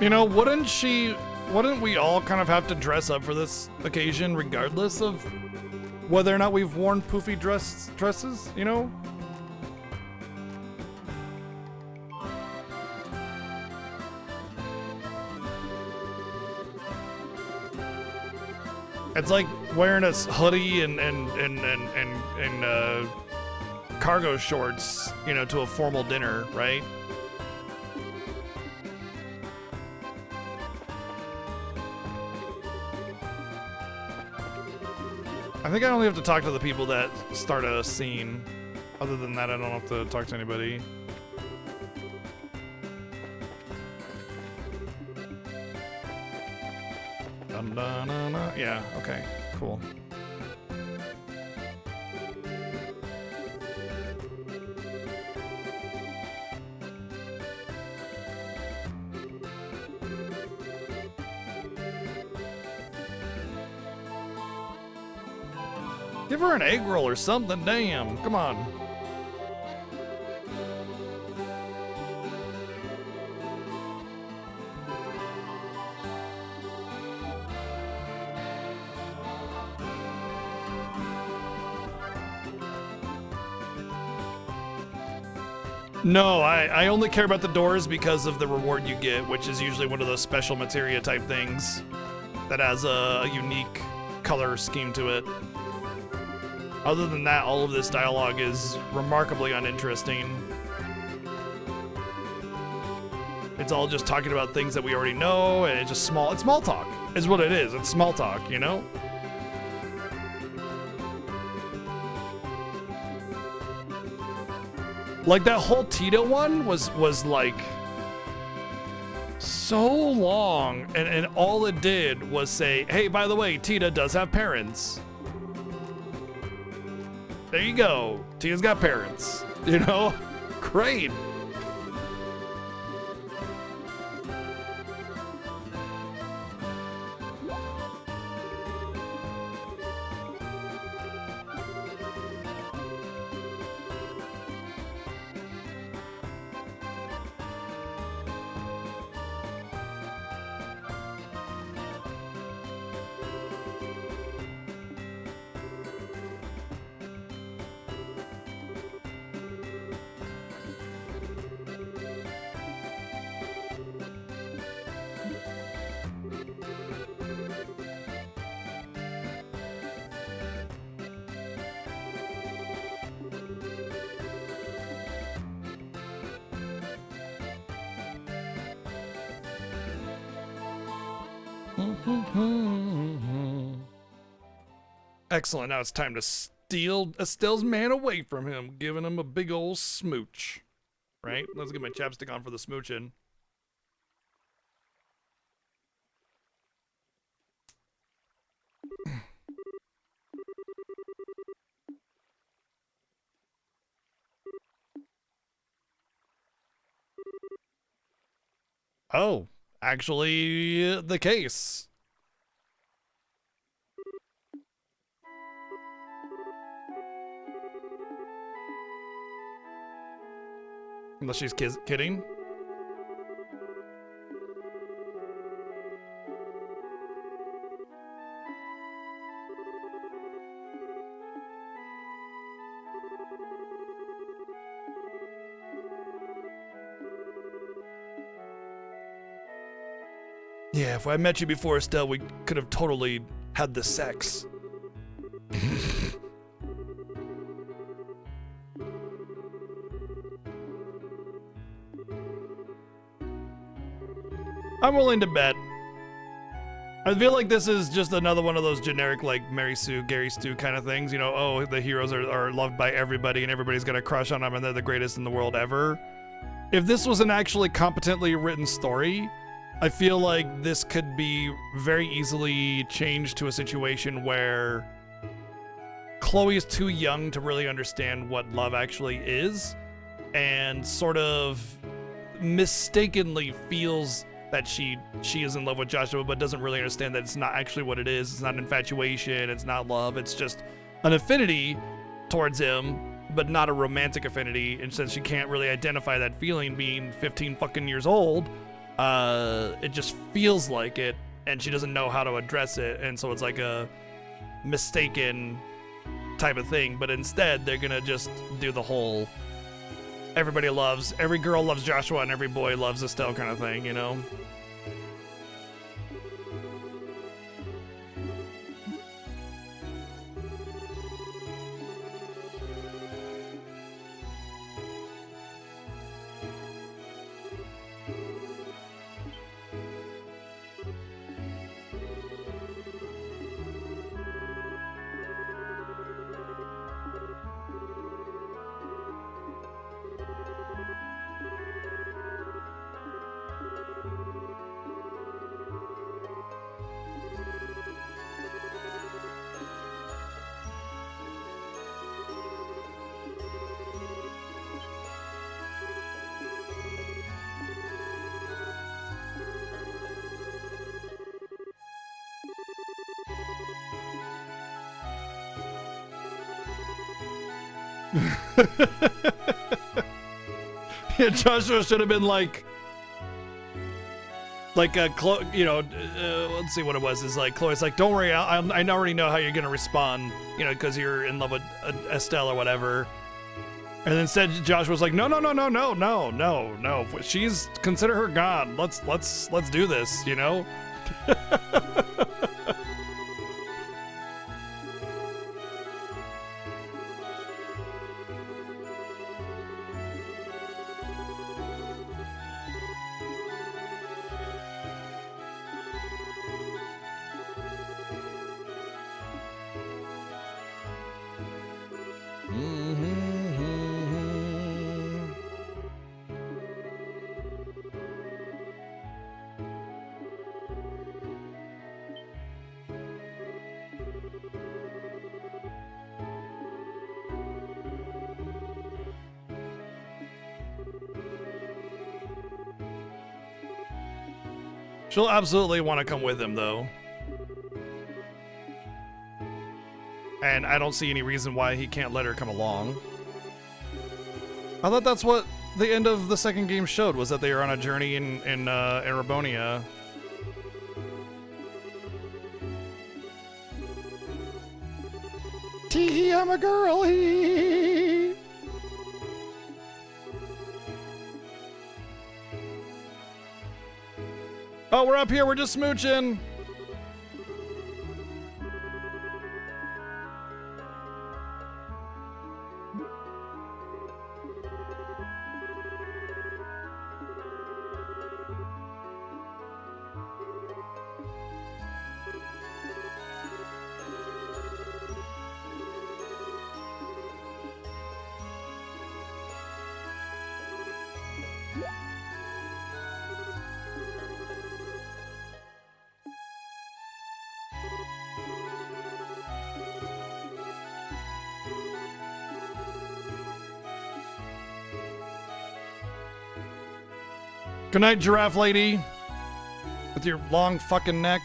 You know, wouldn't we all kind of have to dress up for this occasion regardless of whether or not we've worn poofy dresses, you know? It's like wearing a hoodie and cargo shorts, you know, to a formal dinner, right? I think I only have to talk to the people that start a scene. Other than that, I don't have to talk to anybody. Dun, dun, dun, dun. Yeah, okay, cool. Give her an egg roll or something, damn, come on. No, I only care about the doors because of the reward you get, which is usually one of those special materia type things that has a unique color scheme to it. Other than that, all of this dialogue is remarkably uninteresting. It's all just talking about things that we already know, and it's small talk, is what it is. It's small talk, you know? Like that whole Tita one was like so long, and all it did was say, hey, by the way, Tita does have parents. There you go. Tita's got parents. You know? Great. Excellent. Now it's time to steal Estelle's man away from him, giving him a big old smooch. Right? Let's get my chapstick on for the smooching. Oh, actually, the case. Unless she's kidding. Yeah, if I met you before, Estelle, we could have totally had the sex. I'm willing to bet. I feel like this is just another one of those generic, like, Mary Sue, Gary Stu kind of things. You know, oh, the heroes are loved by everybody and everybody's got a crush on them and they're the greatest in the world ever. If this was an actually competently written story, I feel like this could be very easily changed to a situation where Chloe is too young to really understand what love actually is and sort of mistakenly feels that she is in love with Joshua, but doesn't really understand that it's not actually what it is. It's not infatuation. It's not love. It's just an affinity towards him, but not a romantic affinity. And since she can't really identify that feeling being 15 fucking years old, it just feels like it, and she doesn't know how to address it. And so it's like a mistaken type of thing. But instead, they're gonna just do the whole every girl loves Joshua and every boy loves Estelle kind of thing, you know? Yeah, Joshua should have been like you know, let's see what it was. Is like Chloe's like, don't worry, I already know how you're gonna respond, you know, because you're in love with Estelle or whatever. And then said Josh was like, no. She's consider her God. Let's do this, you know? She'll absolutely want to come with him, though. And I don't see any reason why he can't let her come along. I thought that's what the end of the second game showed, was that they were on a journey in Erebonia. Tee, I'm a girl. Hee. Oh, we're up here. We're just smooching. Good night, giraffe lady. With your long fucking neck.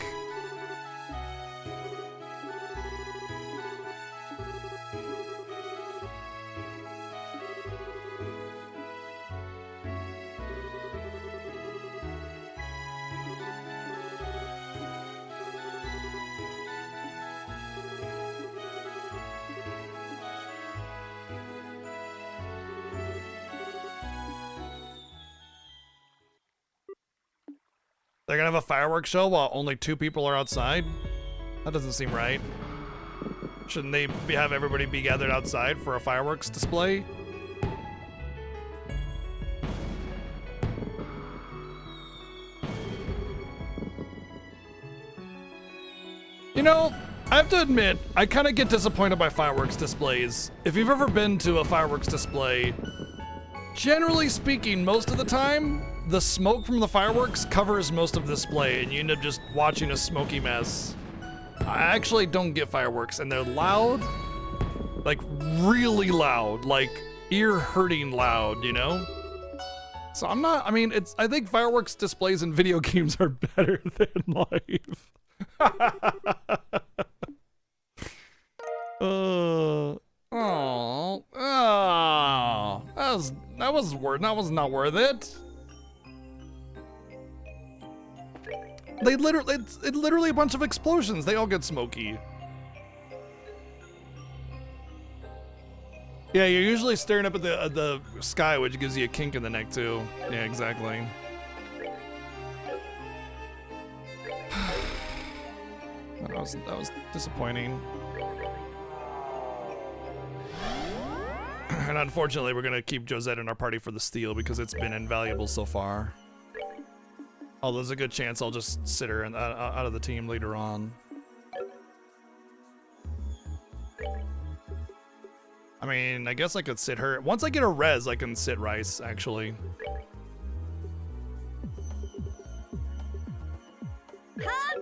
They're gonna have a fireworks show while only 2 people are outside? That doesn't seem right. Shouldn't they have everybody be gathered outside for a fireworks display? You know, I have to admit, I kind of get disappointed by fireworks displays. If you've ever been to a fireworks display, generally speaking, most of the time, the smoke from the fireworks covers most of the display, and you end up just watching a smoky mess. I actually don't get fireworks, and they're loud, like really loud, like ear-hurting loud, you know? So I think fireworks displays in video games are better than live. That was not worth it. It's literally a bunch of explosions. They all get smoky. Yeah, you're usually staring up at the sky, which gives you a kink in the neck too. Yeah, exactly. That was disappointing. And unfortunately, we're gonna keep Josette in our party for the steal because it's been invaluable so far. Although there's a good chance I'll just sit her out of the team later on. I mean, I guess I could sit her. Once I get a res, I can sit Rice, actually. Huh?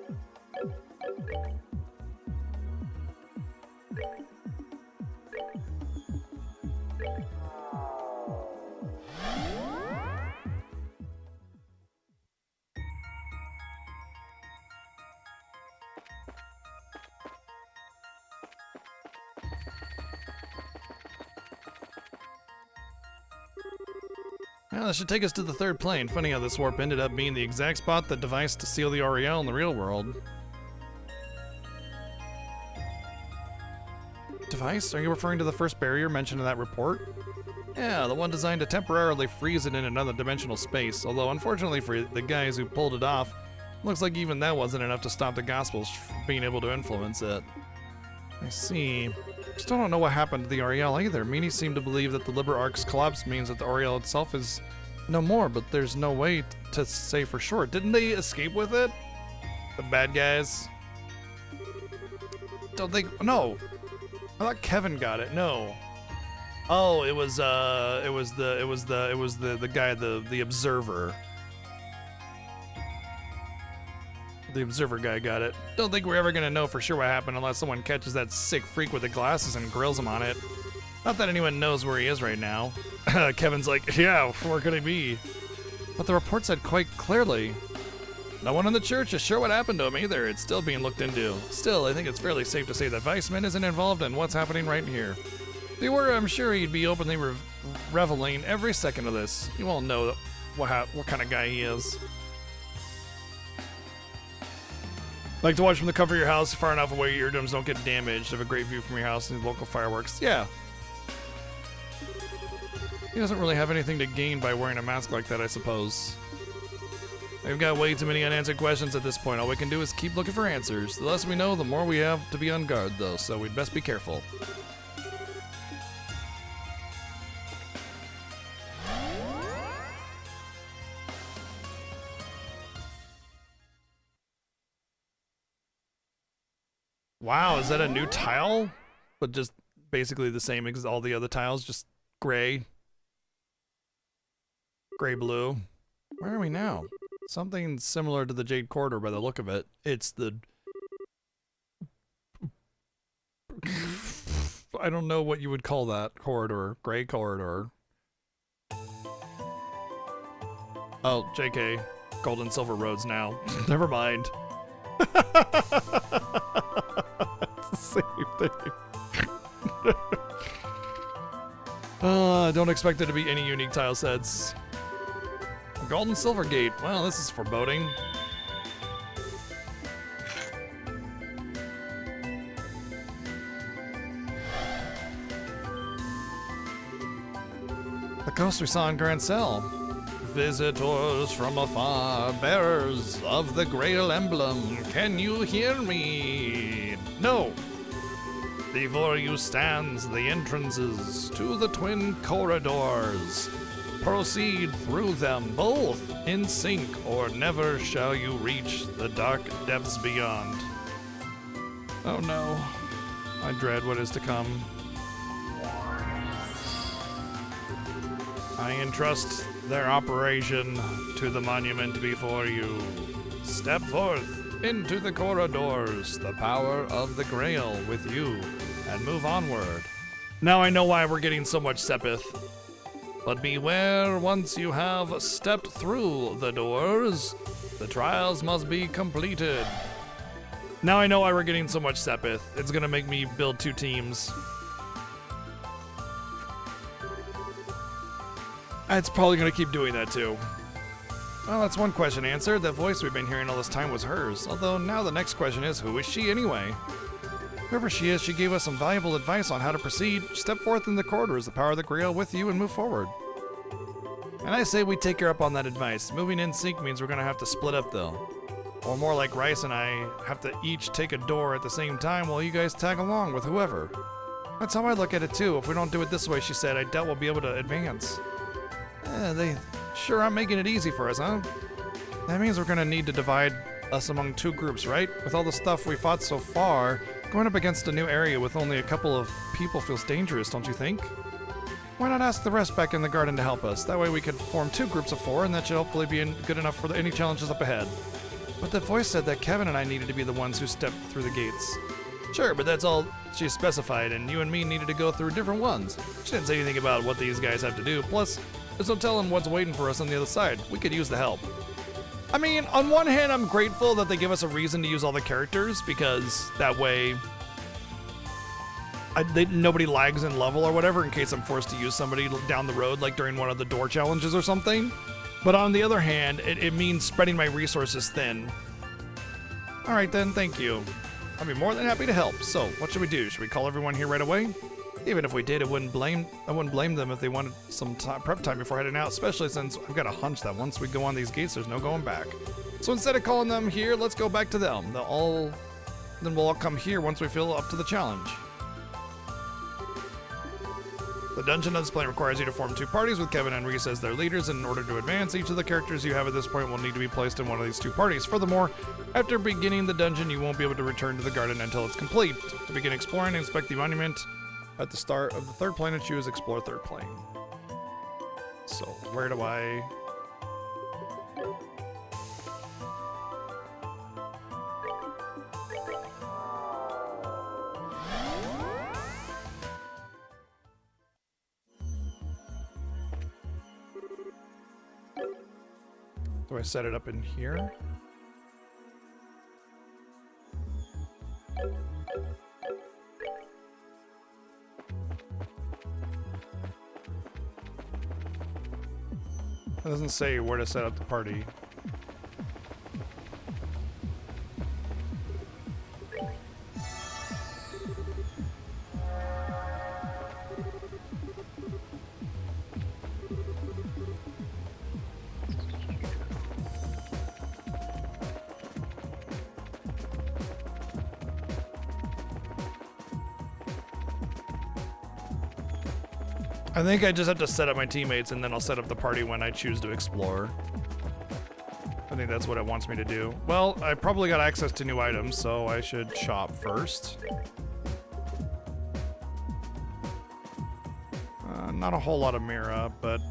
Well, that should take us to the third plane. Funny how this warp ended up being the exact spot that devised to seal the Auriel in the real world. Device? Are you referring to the first barrier mentioned in that report? Yeah, the one designed to temporarily freeze it in another dimensional space, although unfortunately for the guys who pulled it off, looks like even that wasn't enough to stop the Gospels from being able to influence it. I see. Still don't know what happened to the Auriel either. Meanie seemed to believe that the Liber Arc's collapse means that the Auriel itself is no more, but there's no way to say for sure. Didn't they escape with it? The bad guys? Don't think. No. I thought Kevin got it. No. Oh, it was the guy, the observer. The observer guy got it. Don't think we're ever gonna know for sure what happened unless someone catches that sick freak with the glasses and grills him on it. Not that anyone knows where he is right now. Kevin's like, yeah, where could he be? But the report said quite clearly. No one in the church is sure what happened to him either. It's still being looked into. Still, I think it's fairly safe to say that Weissman isn't involved in what's happening right here. If he were, I'm sure he'd be openly reveling every second of this. You all know what kind of guy he is. Like to watch from the comfort of your house, far enough away your eardrums don't get damaged. Have a great view from your house and local fireworks. Yeah. He doesn't really have anything to gain by wearing a mask like that, I suppose. We've got way too many unanswered questions at this point. All we can do is keep looking for answers. The less we know, the more we have to be on guard, though, so we'd best be careful. Wow, is that a new tile? But just basically the same as all the other tiles, just gray. Gray-blue. Where are we now? Something similar to the Jade Corridor by the look of it. It's the... I don't know what you would call that corridor. Gray corridor. Oh, JK. Gold and silver roads now. Never mind. Same thing. Don't expect there to be any unique tile sets. Gold and silver gate. Well, this is foreboding. The ghost we saw in Grand Cell. Visitors from afar, bearers of the Grail emblem, can you hear me? No. Before you stands the entrances to the twin corridors. Proceed through them both in sync, or never shall you reach the dark depths beyond. Oh no. I dread what is to come. I entrust their operation to the monument before you. Step forth into the corridors, the power of the Grail with you, and move onward. Now I know why we're getting so much Sepith. But beware, once you have stepped through the doors, the trials must be completed. Now I know why we're getting so much Sepith. It's gonna make me build 2 teams. It's probably gonna keep doing that too. Well, that's one question answered. That voice we've been hearing all this time was hers. Although now the next question is, who is she anyway? Whoever she is, she gave us some valuable advice on how to proceed. Step forth in the corridors, the power of the Grail with you, and move forward. And I say we take her up on that advice. Moving in sync means we're gonna have to split up though. Or more like Rice and I have to each take a door at the same time while you guys tag along with whoever. That's how I look at it too. If we don't do it this way, she said, I doubt we'll be able to advance. They sure aren't making it easy for us, huh? That means we're gonna need to divide us among 2 groups, right? With all the stuff we fought so far, going up against a new area with only a couple of people feels dangerous, don't you think? Why not ask the rest back in the garden to help us? That way we could form 2 groups of 4, and that should hopefully be good enough for any challenges up ahead. But the voice said that Kevin and I needed to be the ones who stepped through the gates. Sure, but that's all she specified, and you and me needed to go through different ones. She didn't say anything about what these guys have to do. Plus, there's no telling what's waiting for us on the other side. We could use the help. I mean, on one hand, I'm grateful that they give us a reason to use all the characters, because that way nobody lags in level or whatever in case I'm forced to use somebody down the road, like during one of the door challenges or something. But on the other hand, it means spreading my resources thin. All right then, thank you. I'd be more than happy to help. So, what should we do? Should we call everyone here right away? Even if we did, I wouldn't blame them if they wanted some prep time before heading out, especially since I've got a hunch that once we go on these gates, there's no going back. So instead of calling them here, let's go back to them. Then we'll all come here once we feel up to the challenge. The dungeon display requires you to form 2 parties with Kevin and Reese as their leaders. In order to advance, each of the characters you have at this point will need to be placed in one of these 2 parties. Furthermore, after beginning the dungeon, you won't be able to return to the garden until it's complete. To begin exploring, inspect the monument at the start of the 3rd plane and choose Explore 3rd Plane. So, where do I... Do I set it up in here? It doesn't say where to set up the party. I think I just have to set up my teammates and then I'll set up the party when I choose to explore. I think that's what it wants me to do. Well, I probably got access to new items, so I should shop first. Not a whole lot of Mira, but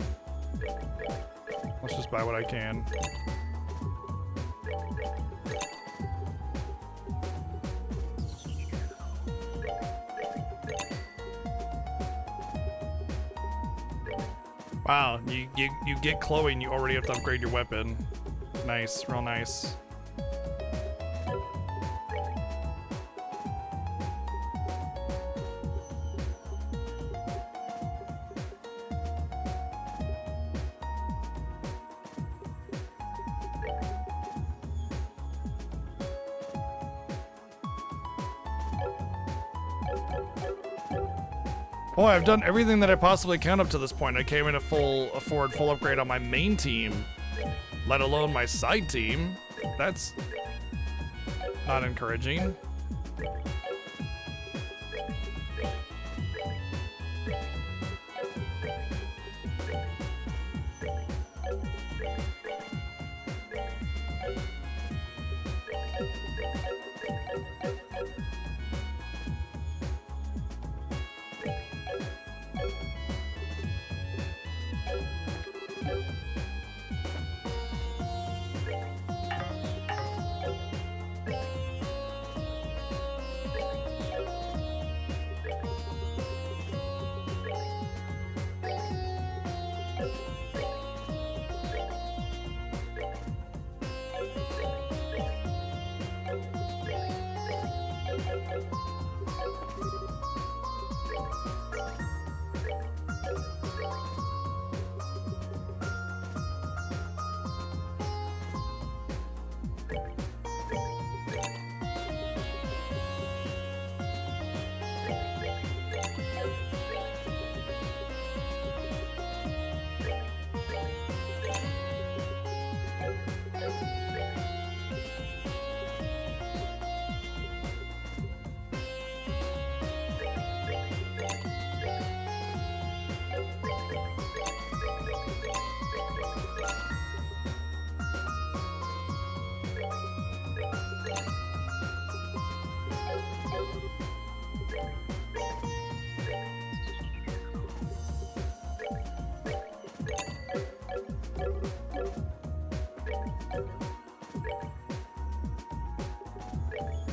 let's just buy what I can. Wow, you get Chloe and you already have to upgrade your weapon. Nice, real nice. Oh, I've done everything that I possibly can up to this point. I came in afford full upgrade on my main team, let alone my side team. That's not encouraging.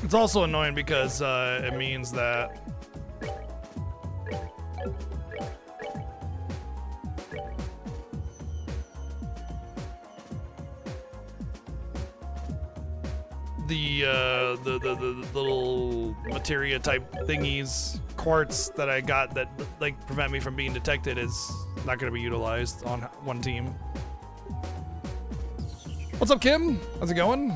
It's also annoying because it means that the little materia type thingies, quartz that I got that like prevent me from being detected is not going to be utilized on one team. What's up, Kim? How's it going?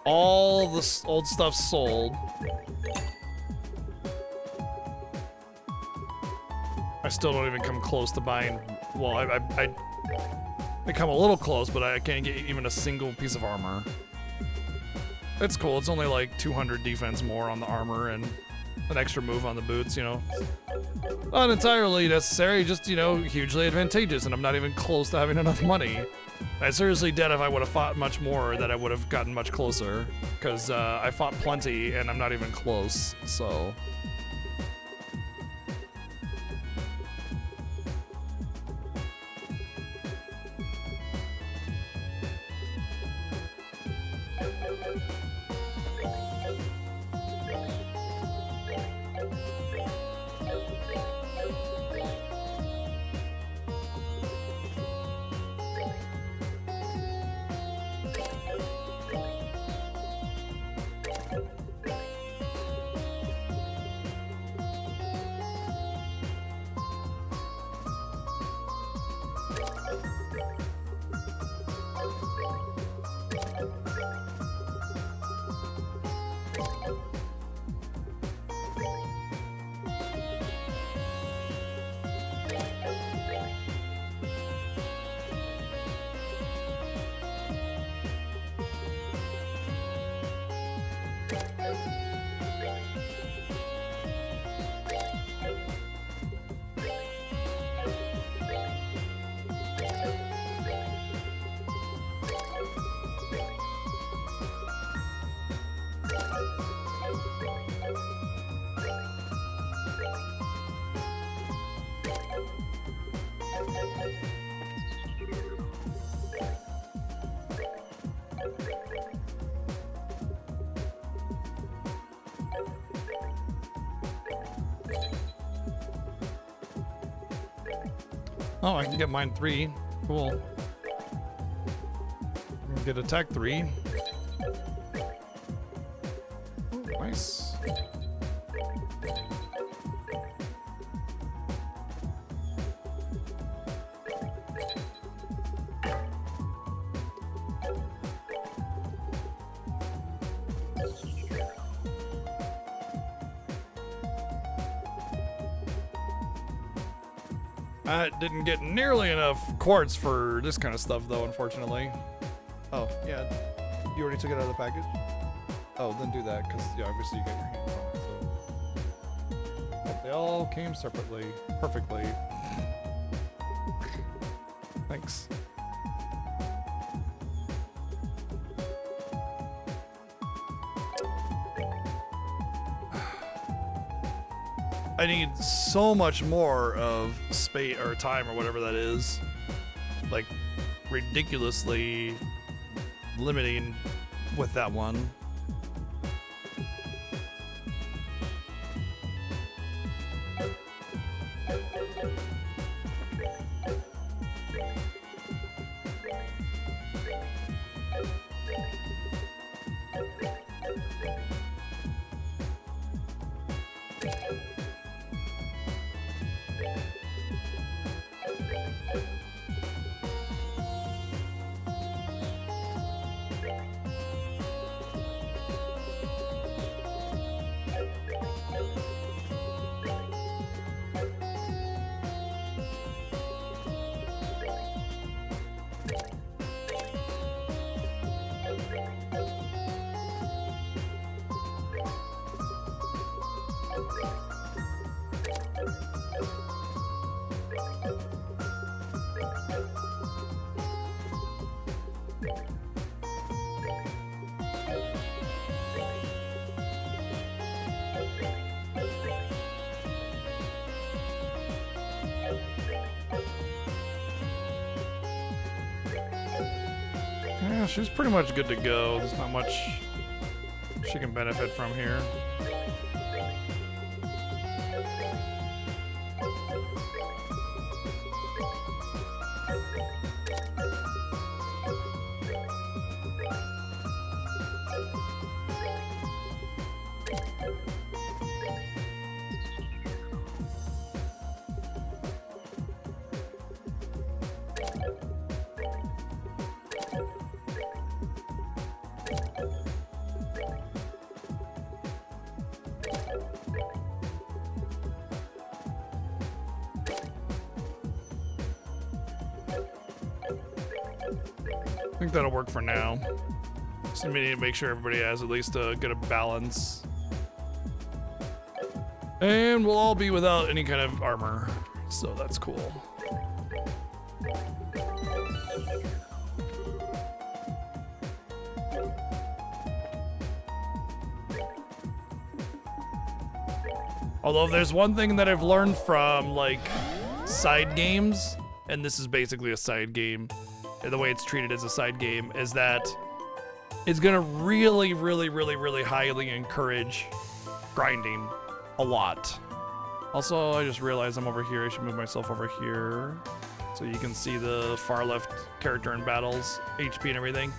All the old stuff sold. I still don't even come close to buying. Well, I come a little close, but I can't get even a single piece of armor. It's cool. It's only like 200 defense more on the armor and an extra move on the boots, you know. Not entirely necessary, just, you know, hugely advantageous, and I'm not even close to having enough money. I seriously doubt if I would have fought much more that I would have gotten much closer, because I fought plenty and I'm not even close, so. Oh, I can get mine 3. Cool. I can get attack 3. Oh, nice. I didn't get nearly enough quartz for this kind of stuff, though, unfortunately. Oh, yeah. You already took it out of the package? Oh, then do that, because, yeah, obviously you got your hands on it, so. But they all came separately, perfectly. Thanks. I need so much more of space or time or whatever that is. Like, ridiculously limiting with that one. Yeah, she's pretty much good to go. There's not much she can benefit from here. I think that'll work for now. Just need to make sure everybody has at least a good balance. And we'll all be without any kind of armor, so that's cool. Although if there's one thing that I've learned from like side games, and this is basically a side game, the way it's treated as a side game, is that it's gonna really highly encourage grinding a lot. Also, I just realized I'm over here. I should move myself over here so you can see the far left character in battles, HP and everything.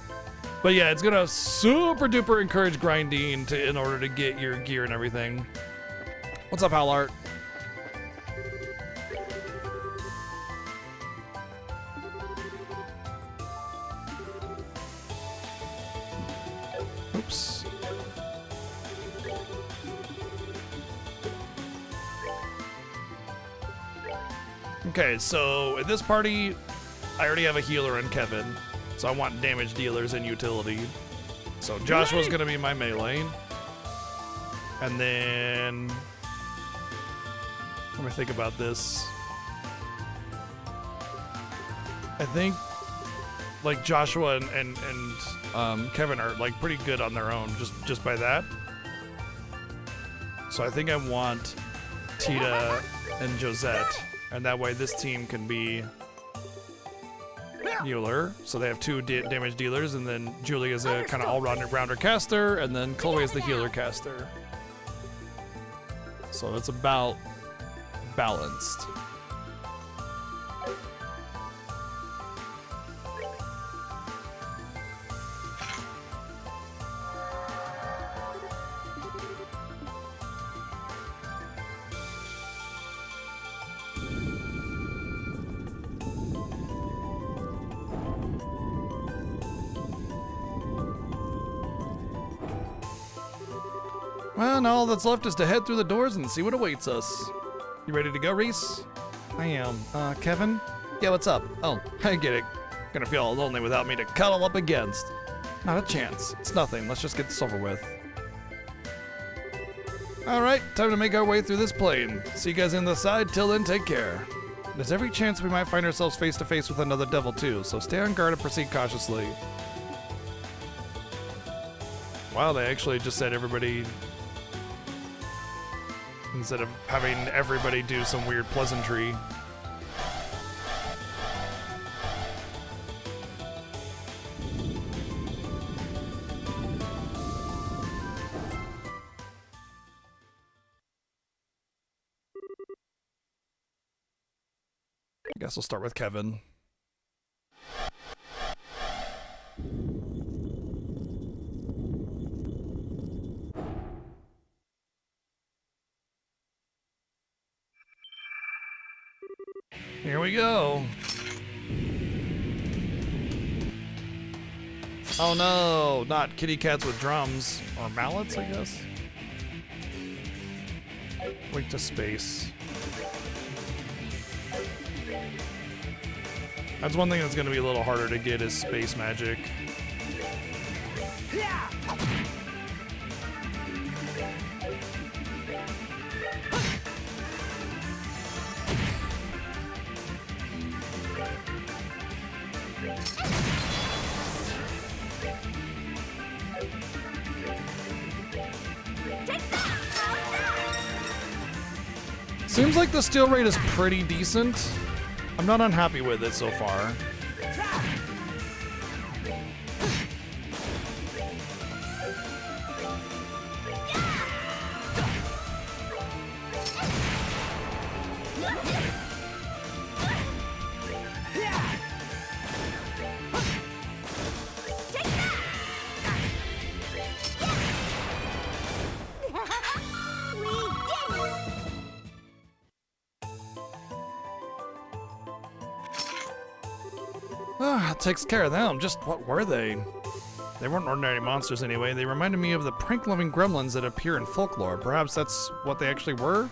But yeah, it's gonna super duper encourage grinding in order to get your gear and everything. What's up, Howlart? Oops. Okay, so at this party, I already have a healer in Kevin, so I want damage dealers and utility. So Joshua's gonna be my melee. And then, let me think about this. I think like Joshua and Kevin are like pretty good on their own, just by that. So I think I want Tita and Josette, and that way this team can be healer. So they have two damage dealers, and then Julie is a kind of all-rounder caster, and then Chloe is the healer caster. So it's about balanced. Well, now all that's left is to head through the doors and see what awaits us. You ready to go, Reese? I am. Kevin? Yeah, what's up? Oh, I get it. Gonna feel all lonely without me to cuddle up against. Not a chance. It's nothing. Let's just get this over with. Alright, time to make our way through this plane. See you guys on the side. Till then, take care. There's every chance we might find ourselves face to face with another devil too, so stay on guard and proceed cautiously. Wow, they actually just said everybody, instead of having everybody do some weird pleasantry. I guess we'll start with Kevin. Here we go. Oh no, not kitty cats with drums. Or mallets, I guess. Wait to space. That's one thing that's going to be a little harder to get is space magic. Seems like the steal rate is pretty decent. I'm not unhappy with it so far. Ah, it takes care of them. Just what were they? They weren't ordinary monsters anyway. They reminded me of the prank-loving gremlins that appear in folklore. Perhaps that's what they actually were?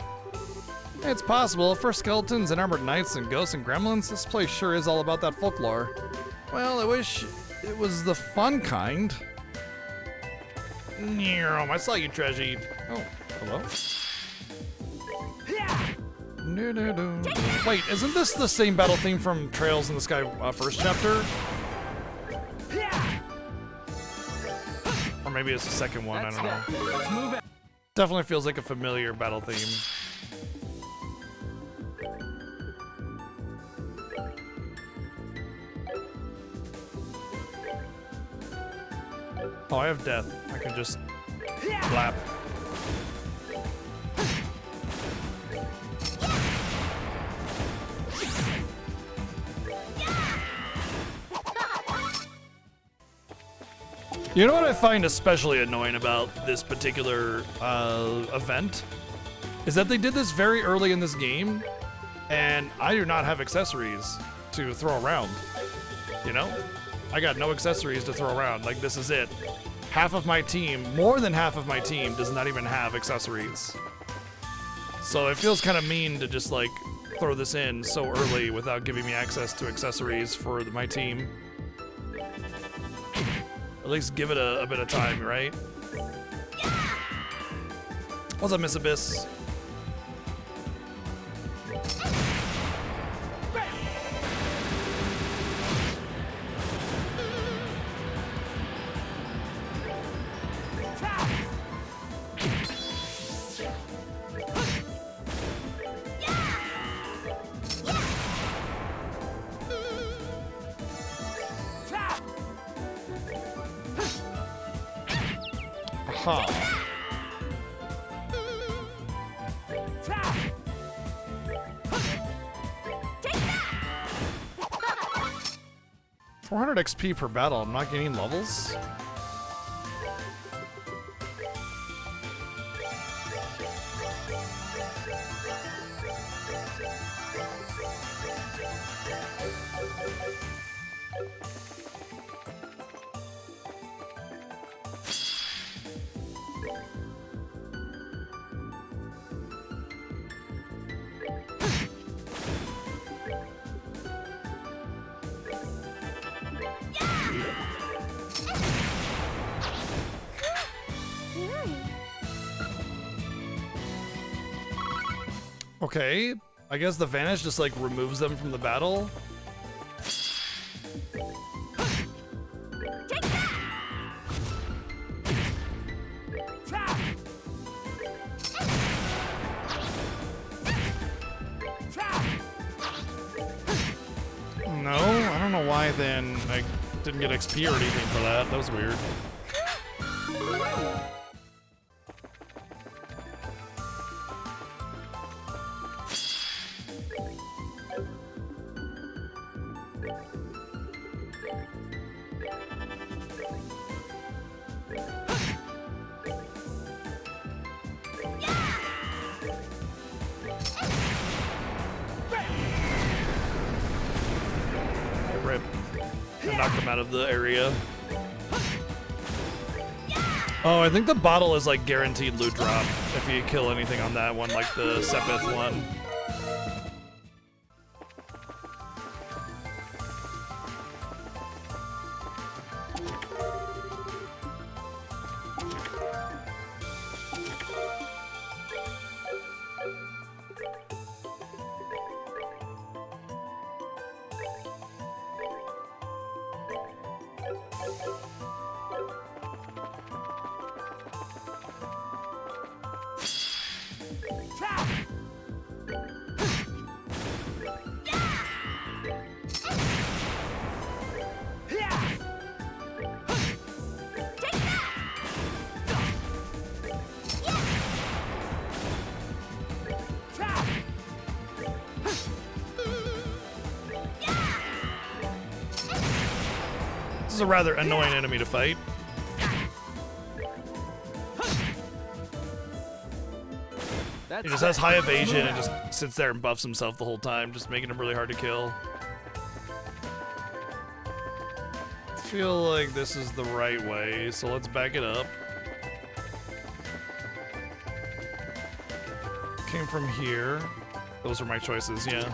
It's possible. For skeletons and armored knights and ghosts and gremlins, this place sure is all about that folklore. Well, I wish it was the fun kind. I saw you, Treasy. Oh, hello? Wait, isn't this the same battle theme from Trails in the Sky first chapter? Or maybe it's the second one, I don't know. Let's move it. Definitely feels like a familiar battle theme. Oh, I have death. I can just flap. You know what I find especially annoying about this particular event? Is that they did this very early in this game, and I do not have accessories to throw around. You know? I got no accessories to throw around. Like, this is it. Half of my team, more than half of my team, does not even have accessories. So it feels kind of mean to just, like, throw this in so early without giving me access to accessories for my team. At least give it a bit of time, right? What's up, Miss Abyss? Huh. $400 XP per battle. I'm not gaining levels. Okay, I guess the Vanish just like removes them from the battle. No, I don't know why then I didn't get XP or anything for that. That was weird. Rip. I knocked him out of the area. Oh, I think the bottle is like guaranteed loot drop if you kill anything on that one, like the Sepith one. This is a rather annoying enemy to fight. He just has high evasion and just sits there and buffs himself the whole time, just making him really hard to kill. feel like this is the right way, so let's back it up. Came from here. Those are my choices, yeah.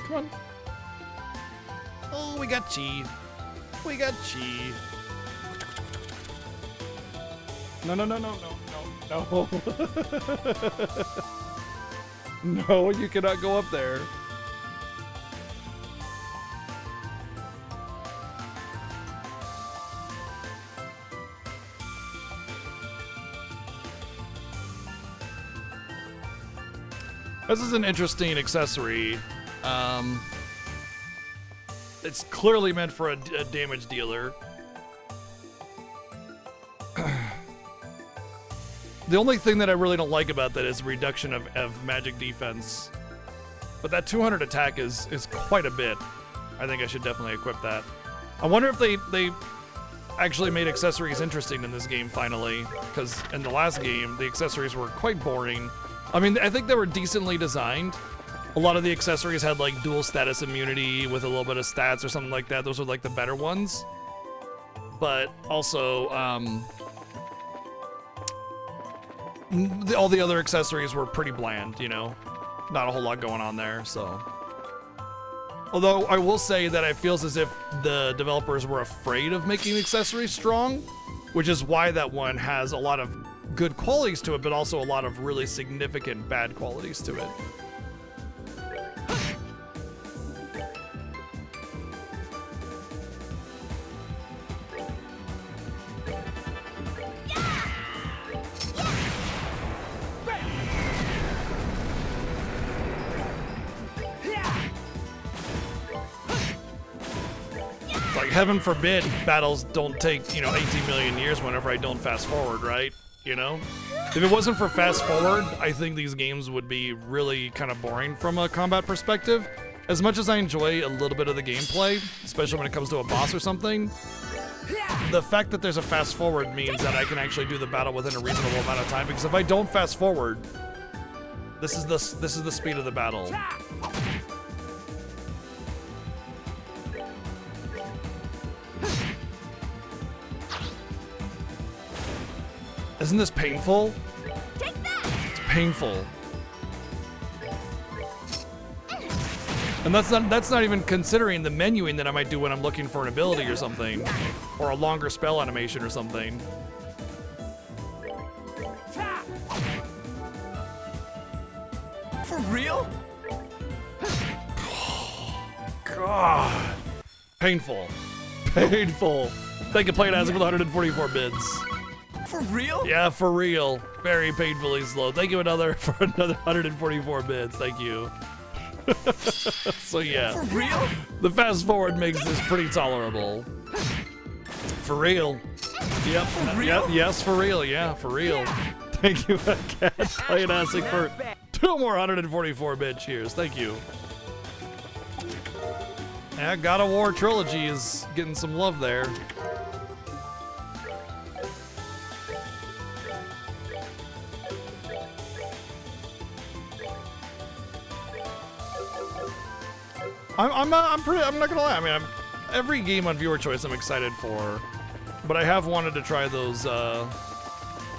Come on. Oh, we got chi. We got chi. No, no, no, no, no, no, no. No, you cannot go up there. This is an interesting accessory. It's clearly meant for a damage dealer. The only thing that I really don't like about that is reduction of magic defense. But that 200 attack is quite a bit. I think I should definitely equip that. I wonder if they actually made accessories interesting in this game finally, because in the last game, the accessories were quite boring. I mean, I think they were decently designed. A lot of the accessories had like dual status immunity with a little bit of stats or something like that. Those were like the better ones. But also, all the other accessories were pretty bland, you know? Not a whole lot going on there, so. Although I will say that it feels as if the developers were afraid of making accessories strong, which is why that one has a lot of good qualities to it, but also a lot of really significant bad qualities to it. Like, heaven forbid battles don't take, 18 million years whenever I don't fast forward, right? You know? If it wasn't for fast forward, I think these games would be really kind of boring from a combat perspective. As much as I enjoy a little bit of the gameplay, especially when it comes to a boss or something, the fact that there's a fast forward means that I can actually do the battle within a reasonable amount of time, because if I don't fast forward, this is the speed of the battle. Isn't this painful? Take that! It's painful. And that's not even considering the menuing that I might do when I'm looking for an ability or something. Or a longer spell animation or something. For real? God. Painful. Painful. Thank you, Play It As with 144 bids. For real? Yeah, for real. Very painfully slow. Thank you for another 144 bids. Thank you. So yeah. For real? The fast forward makes this pretty tolerable. For real. Yep. For real? Yep. Yes, for real. Yeah, for real. Thank you, Cat Play It As for 2 more 144 bid cheers. Thank you. Yeah, God of War Trilogy is getting some love there. I'm not gonna lie. I mean, every game on Viewer Choice I'm excited for, but I have wanted to try those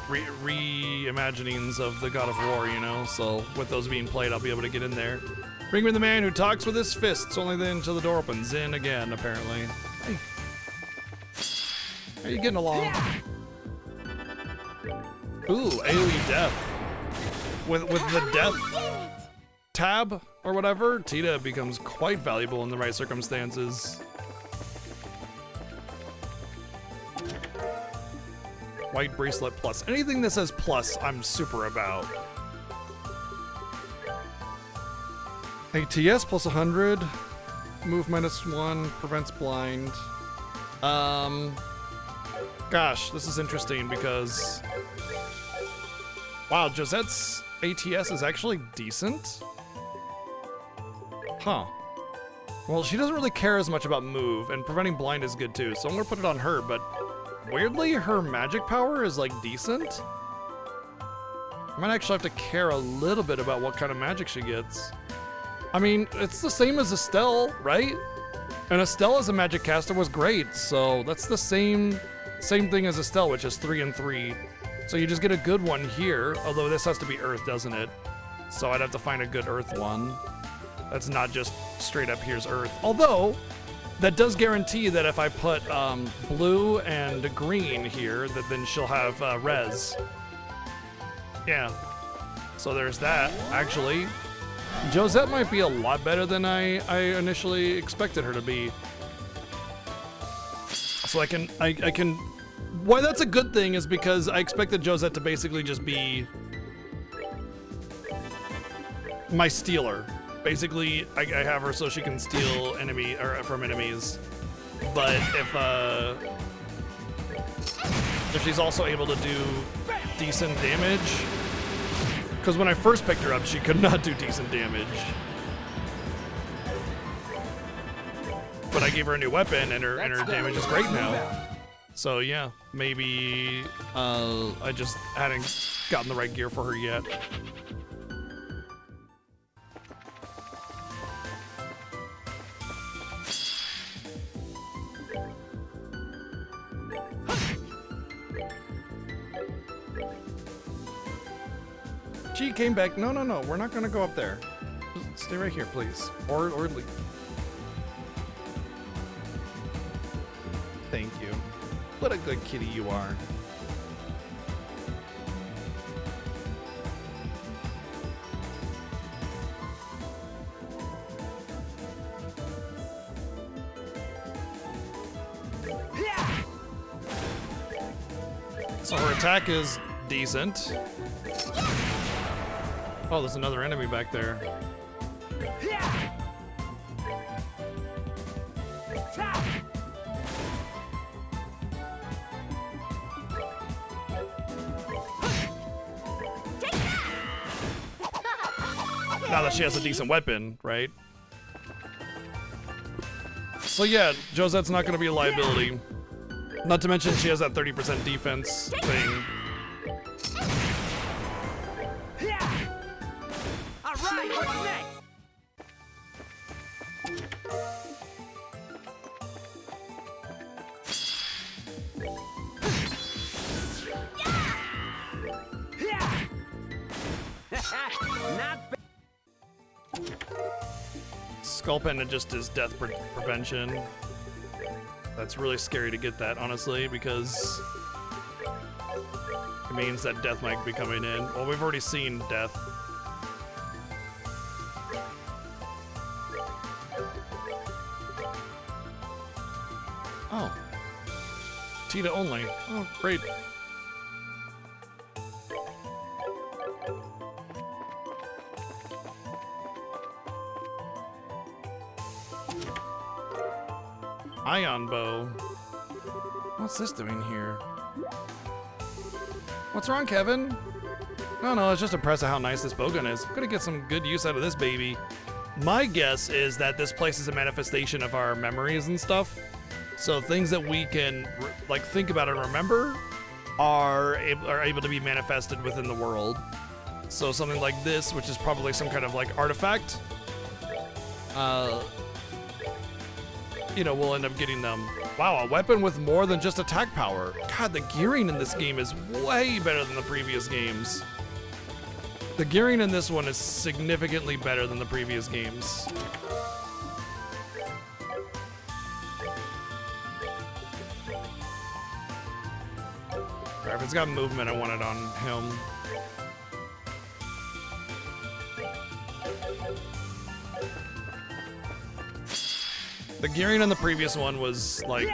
reimaginings of the God of War, you know. So with those being played, I'll be able to get in there. Bring me the man who talks with his fists. Only then until the door opens. In again, apparently. Hey, how you getting along? Ooh, AoE death. With the death tab or whatever, Tita becomes quite valuable in the right circumstances. White bracelet plus. Anything that says plus, I'm super about. ATS plus 100. Move -1. Prevents blind. Gosh, this is interesting because... Wow, Josette's ATS is actually decent? Huh. Well, she doesn't really care as much about move, and preventing blind is good too, so I'm gonna put it on her, but weirdly, her magic power is like decent. I might actually have to care a little bit about what kind of magic she gets. I mean, it's the same as Estelle, right? And Estelle as a magic caster was great, so that's the same thing as Estelle, which is 3 and 3. So you just get a good one here, although this has to be Earth, doesn't it? So I'd have to find a good Earth one. That's not just straight up here's Earth. Although, that does guarantee that if I put blue and green here, that then she'll have res. Yeah. So there's that, actually. Josette might be a lot better than I initially expected her to be. So I can... Why that's a good thing is because I expected Josette to basically just be my stealer. Basically, I have her so she can steal from enemies. But if she's also able to do decent damage, because when I first picked her up, she could not do decent damage. But I gave her a new weapon, and her damage is great now. So yeah, maybe I just hadn't gotten the right gear for her yet. She came back. No, we're not gonna go up there. Just stay right here, please. Or leave. Thank you. What a good kitty you are. So her attack is decent. Oh, there's another enemy back there. Now that she has a decent weapon, right? So yeah, Josette's not going to be a liability. Not to mention she has that 30% defense thing. All right, what's next? Not bad. Skull Pendant just is death prevention. That's really scary to get that, honestly, because it means that death might be coming in. Well, we've already seen death. Oh. Tita only. Oh, great. Ion bow. What's this doing here? What's wrong, Kevin? No, it's just impressive how nice this bowgun is. I'm gonna get some good use out of this baby. My guess is that this place is a manifestation of our memories and stuff. So things that we can like think about and remember are able to be manifested within the world. So something like this, which is probably some kind of like artifact, you know, we'll end up getting them. Wow, a weapon with more than just attack power. God, the gearing in this game is way better than the previous games. The gearing in this one is significantly better than the previous games. Alright, if it's got movement, I want it on him. The gearing on the previous one was like...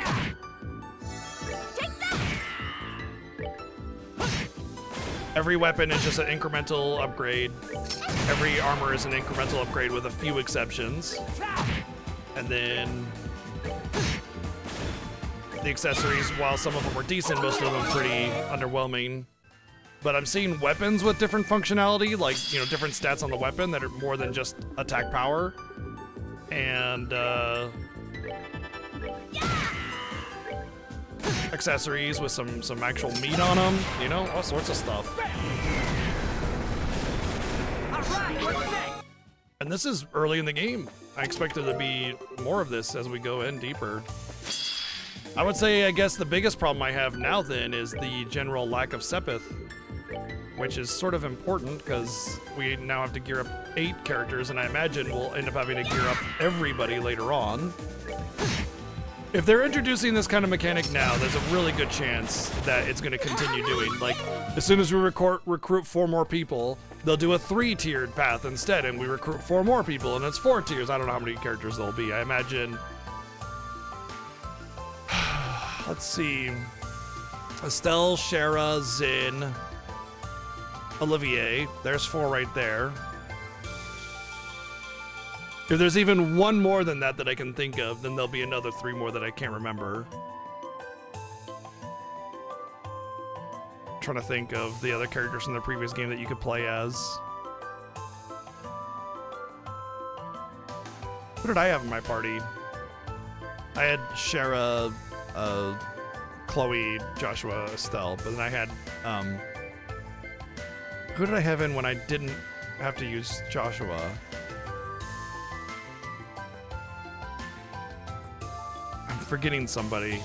Every weapon is just an incremental upgrade. Every armor is an incremental upgrade with a few exceptions. And then... the accessories, while some of them were decent, most of them pretty underwhelming. But I'm seeing weapons with different functionality, like, you know, different stats on the weapon that are more than just attack power. And, accessories with some actual meat on them, you know, all sorts of stuff. What's next? And this is early in the game. I expect there to be more of this as we go in deeper. I would say, I guess the biggest problem I have now then is the general lack of Sepith, which is sort of important because we now have to gear up 8 characters, and I imagine we'll end up having to gear up everybody later on. If they're introducing this kind of mechanic now, there's a really good chance that it's going to continue doing. Like, as soon as we recruit 4 more people, they'll do a 3-tiered path instead, and we recruit 4 more people, and it's 4 tiers. I don't know how many characters there'll be. I imagine... Let's see. Estelle, Shara, Zin, Olivier. There's 4 right there. If there's even one more than that that I can think of, then there'll be another 3 more that I can't remember. I'm trying to think of the other characters from the previous game that you could play as. Who did I have in my party? I had Shara, Chloe, Joshua, Estelle, but then I had, who did I have in when I didn't have to use Joshua? I'm forgetting somebody.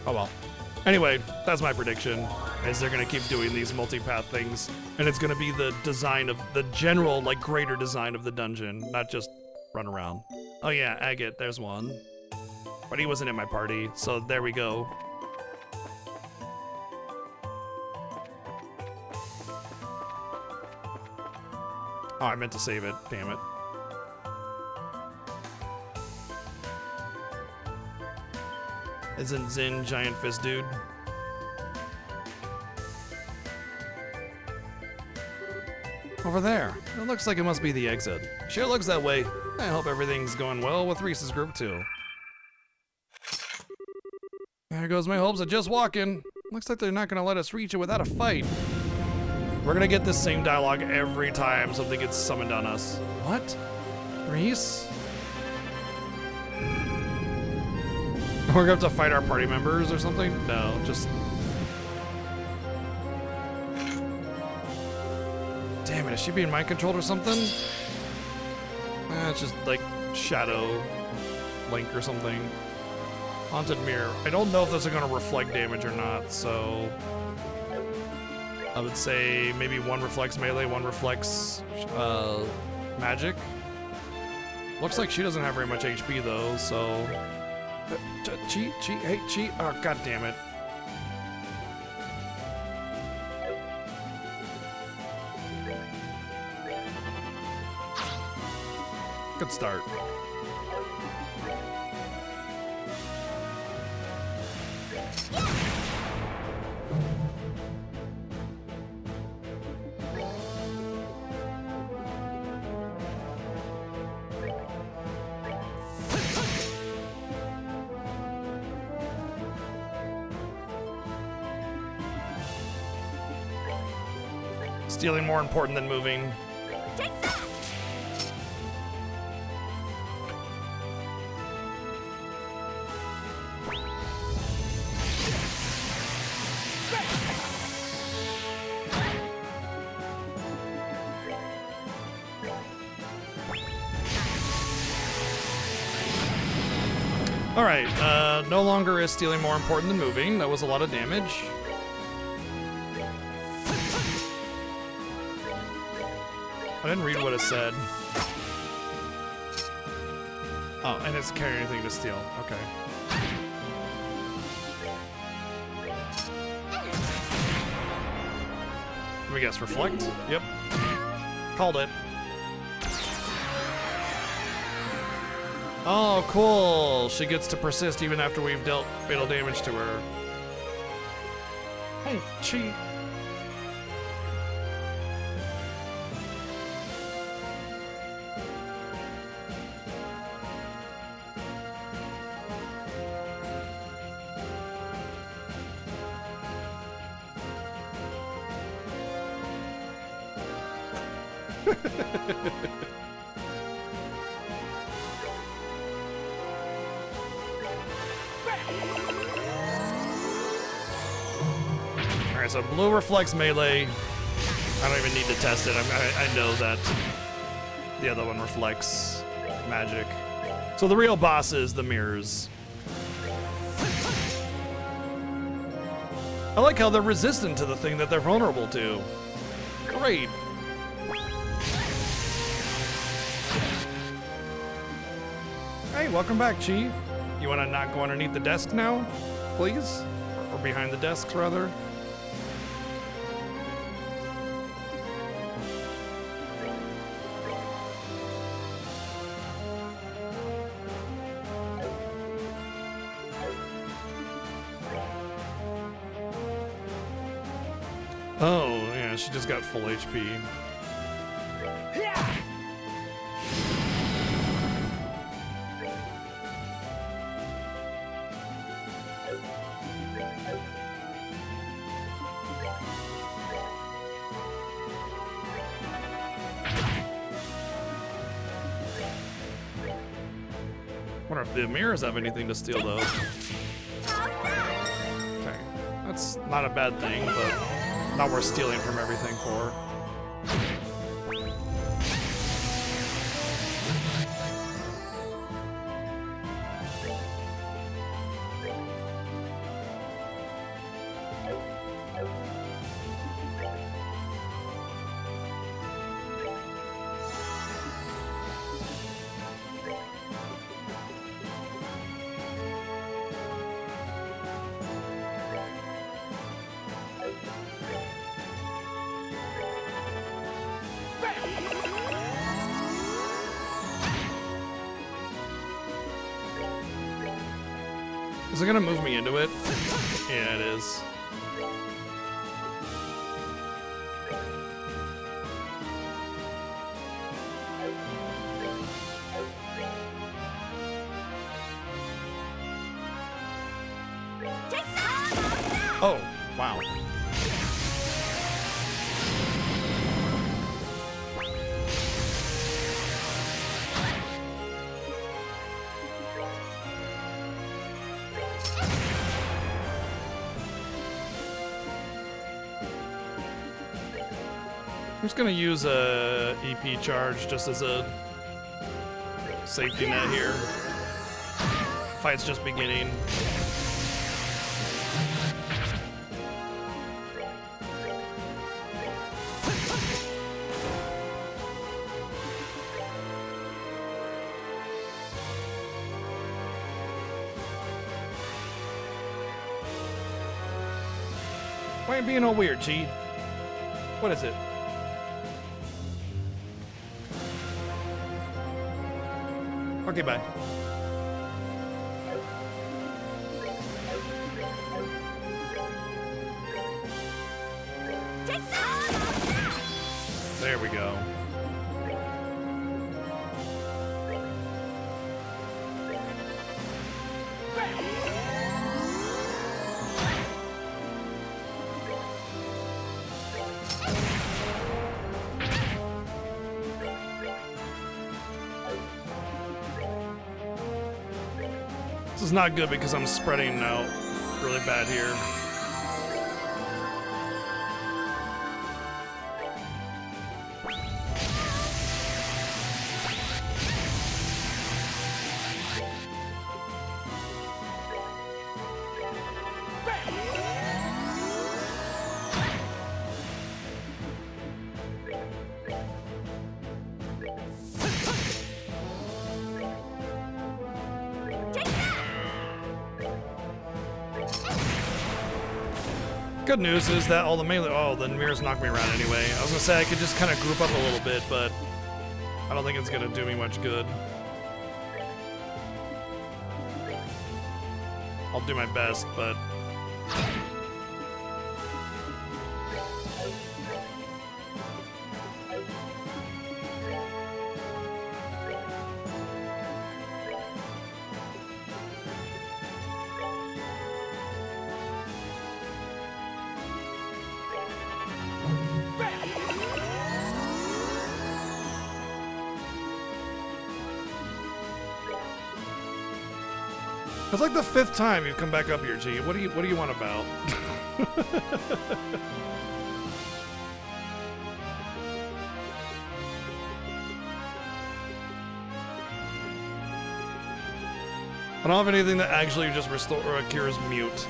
Oh well. Anyway, that's my prediction, is they're gonna keep doing these multi-path things, and it's gonna be the design of, the general, like, greater design of the dungeon, not just run around. Oh yeah, Agate, there's one. But he wasn't in my party, so there we go. Oh, I meant to save it. Damn it. Isn't Zin giant fist dude? Over there. It looks like it must be the exit. Sure looks that way. I hope everything's going well with Reese's group too. There goes my hopes of just walking. Looks like they're not gonna let us reach it without a fight. We're gonna get this same dialogue every time something gets summoned on us. What? Reese? We're gonna have to fight our party members or something? No, just... Damn it, is she being mind controlled or something? It's just like Shadow Link or something. Haunted Mirror. I don't know if those are gonna reflect damage or not, so... I would say maybe 1 reflects melee, 1 reflects magic. Looks like she doesn't have very much HP though, so... Cheat, hey, cheat. Oh, god damn it. Good start. Stealing more important than moving. Take that! Alright, no longer is stealing more important than moving. That was a lot of damage. I didn't read what it said. Oh, and it's carry anything to steal. Okay. Let me guess, reflect? Yep. Called it. Oh, cool. She gets to persist even after we've dealt fatal damage to her. Hey, cheat. Alright, so blue reflects melee, I don't even need to test it. I know that the other one reflects magic. So the real boss is the mirrors. I like how they're resistant to the thing that they're vulnerable to. Great. Hey, welcome back, Chi. You want to not go underneath the desk now, please? Or behind the desks, rather? Oh, yeah, she just got full HP. Wonder if the mirrors have anything to steal, though. Okay, that's not a bad thing, but not worth stealing from everything for. Is it gonna move me into it? Yeah, it is. Oh, wow. I'm just gonna use a EP charge just as a safety net here. Fight's just beginning. Why are you being all weird, Chi? What is it? Okay, bye. There we go. This is not good because I'm spreading out really bad here. Good news is that all the melee— oh, the mirrors knock me around anyway. I was gonna say I could just kind of group up a little bit, but I don't think it's gonna do me much good. I'll do my best, but... It's like the 5th time you've come back up here, G. What do you want about? I don't have anything that actually just restore or cures mute.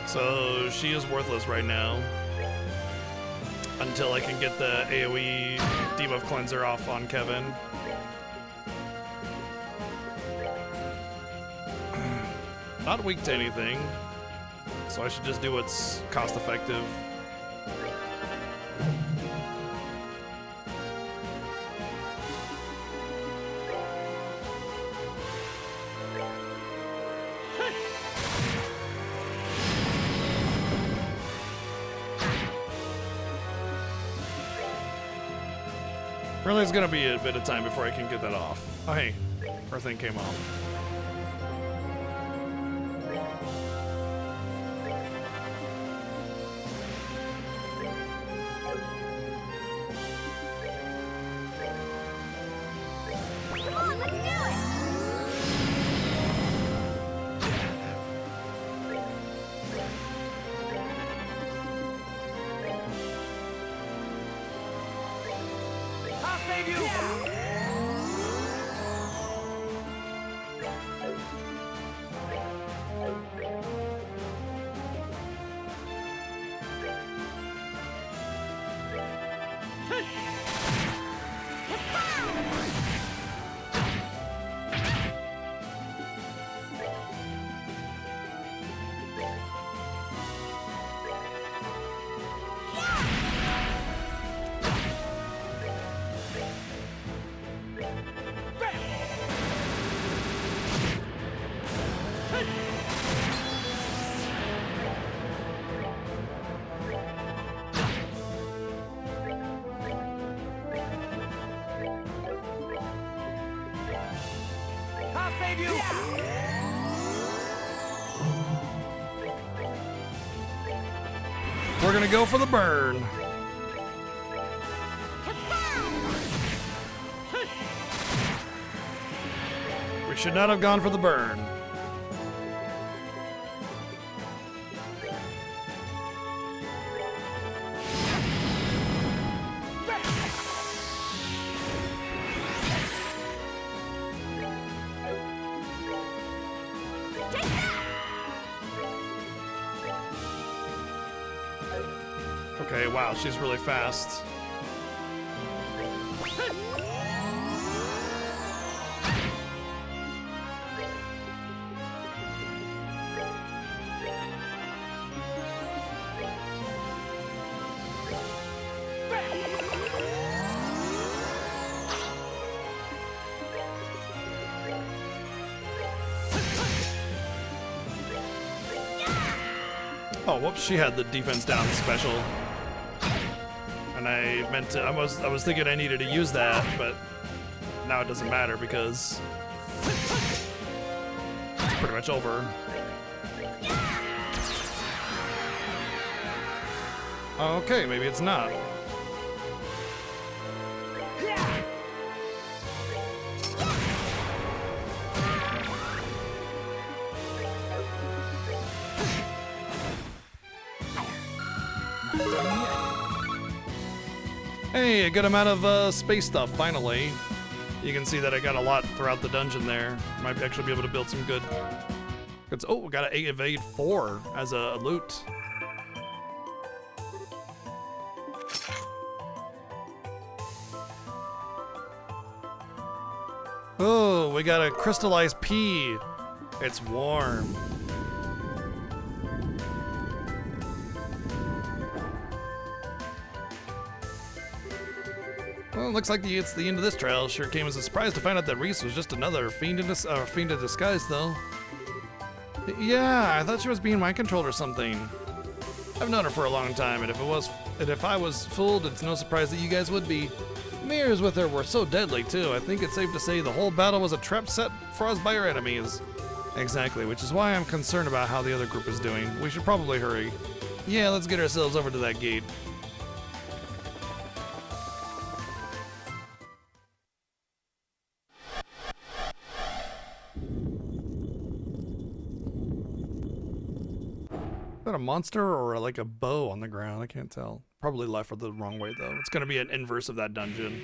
So she is worthless right now. Until I can get the AoE debuff cleanser off on Kevin. Not weak to anything. So I should just do what's cost effective. Really, it's gonna be a bit of time before I can get that off. Oh, hey, her thing came off. Come on, let's do it! I'll save you! I'll save you! We're gonna go for the burn. We should not have gone for the burn. Okay, wow, she's really fast. Oh, whoops, she had the defense down special. And I meant to, I was thinking I needed to use that, but now it doesn't matter because it's pretty much over. Okay, maybe it's not. Hey, a good amount of space stuff, finally. You can see that I got a lot throughout the dungeon there. Might actually be able to build some good... Oh, we got an evade 4 as a loot. Oh, we got a crystallized pea. It's warm. Well, it looks like it's the end of this trail. Sure came as a surprise to find out that Reese was just another fiend in disguise, though. Yeah, I thought she was being mind-controlled or something. I've known her for a long time, and if I was fooled, it's no surprise that you guys would be. Mirrors with her were so deadly, too. I think it's safe to say the whole battle was a trap set for us by our enemies. Exactly, which is why I'm concerned about how the other group is doing. We should probably hurry. Yeah, let's get ourselves over to that gate. that a monster or like a bow on the ground? I can't tell. Probably left or the wrong way though. It's gonna be an inverse of that dungeon.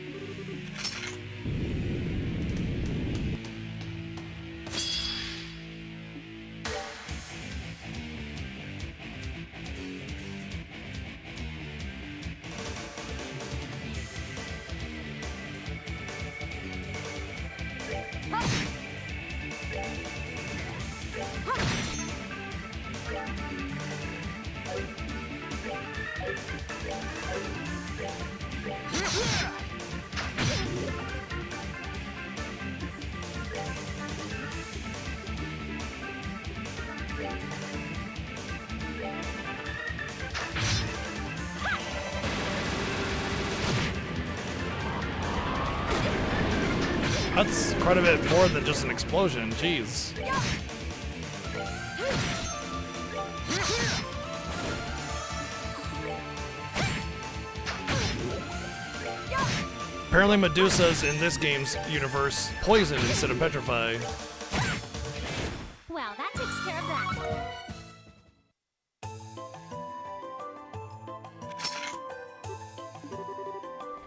That's quite a bit more than just an explosion, jeez. Apparently Medusa's in this game's universe poison instead of petrify. Well, that takes care of that.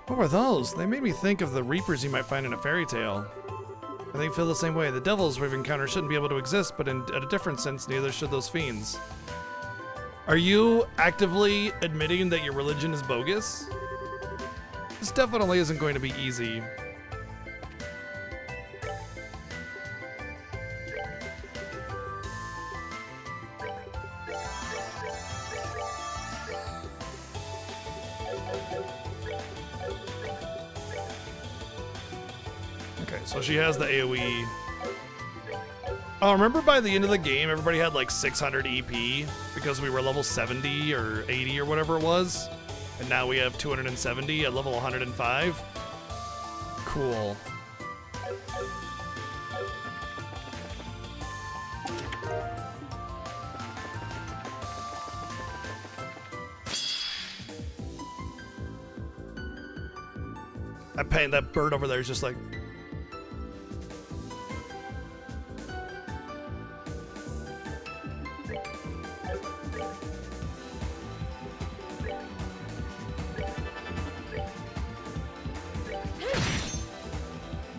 What were those? They made me think of the reapers you might find in a fairy tale. I think feel the same way. The devils we've encountered shouldn't be able to exist, but in a different sense, neither should those fiends. Are you actively admitting that your religion is bogus? This definitely isn't going to be easy. Okay, so she has the AoE. Oh, remember by the end of the game, everybody had like 600 EP because we were level 70 or 80 or whatever it was? And now we have 270 at level 105? Cool. That bird over there is just like...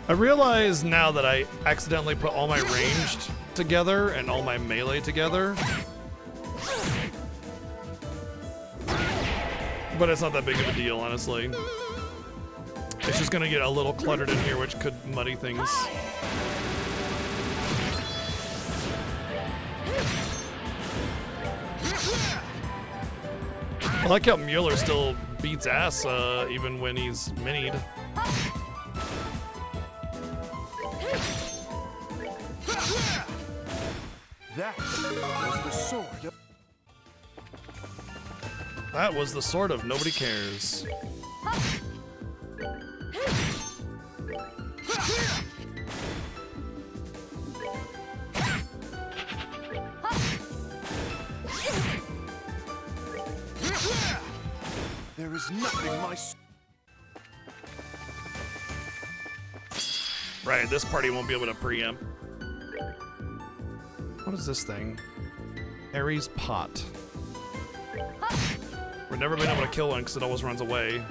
I realize now that I accidentally put all my ranged together and all my melee together. But it's not that big of a deal, honestly. It's just gonna get a little cluttered in here, which could muddy things. I like how Mueller still beats ass even when he's minied. That was the sword. That was the sword of nobody cares. There is nothing my... Right, this party won't be able to preempt. What is this thing? Ares pot. We've never been able to kill one because it always runs away.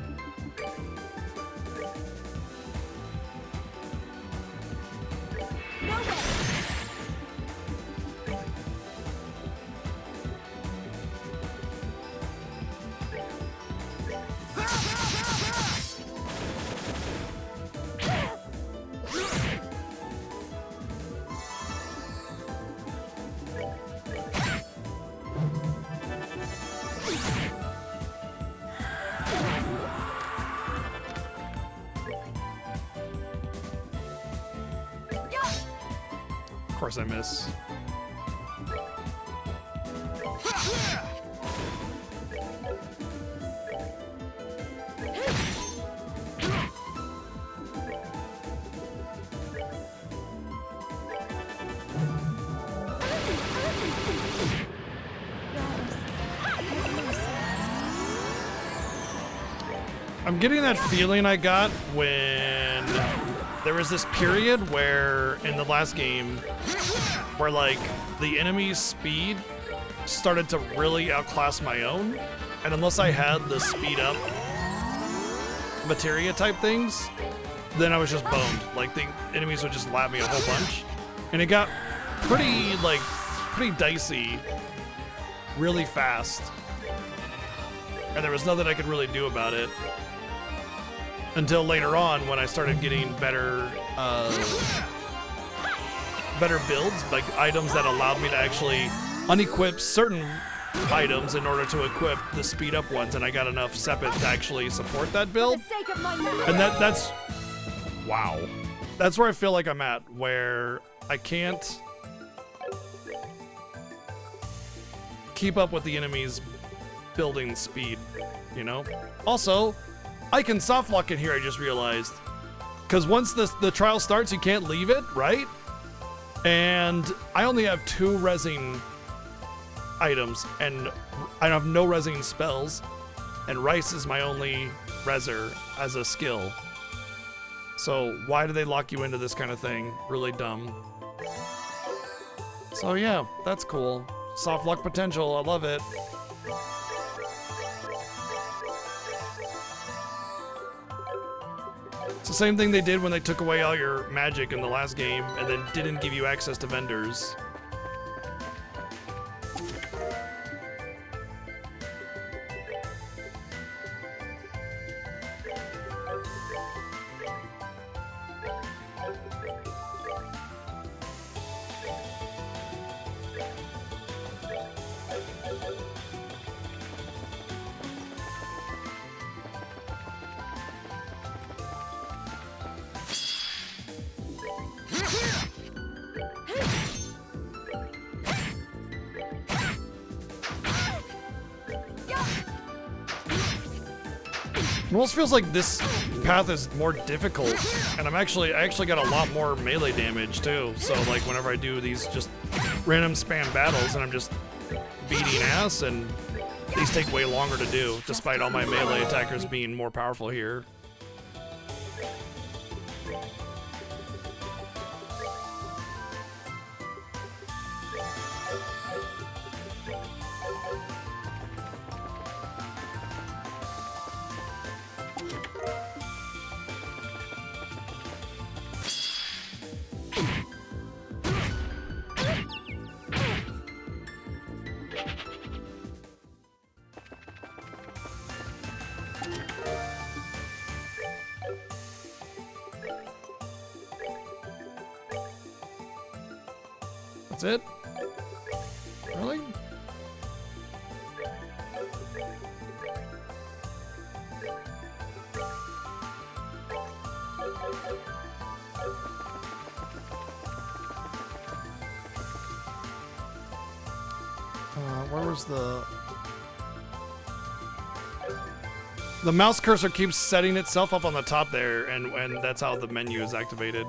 Of course I miss. I'm getting that feeling I got when there was this period where in the last game where like the enemy's speed started to really outclass my own. And unless I had the speed up materia type things, then I was just boned. Like the enemies would just lap me a whole bunch. And it got pretty dicey really fast. And there was nothing I could really do about it until later on when I started getting better builds, like items that allowed me to actually unequip certain items in order to equip the speed up ones, and I got enough Sepith to actually support that build. For the sake of my memory. And that's wow. That's where I feel like I'm at, where I can't keep up with the enemy's building speed, you know? Also, I can soft lock in here, I just realized. Because once the trial starts, you can't leave it, right? And I only have 2 rezzing items, and I have no rezzing spells, and Rice is my only rezzer as a skill. So why do they lock you into this kind of thing? Really dumb. So yeah, that's cool. Soft lock potential, I love it. It's the same thing they did when they took away all your magic in the last game and then didn't give you access to vendors. It almost feels like this path is more difficult, and I actually got a lot more melee damage too. So like whenever I do these just random spam battles and I'm just beating ass, and these take way longer to do, despite all my melee attackers being more powerful here. That's it? Really? Where was the mouse cursor keeps setting itself up on the top there, and that's how the menu is activated.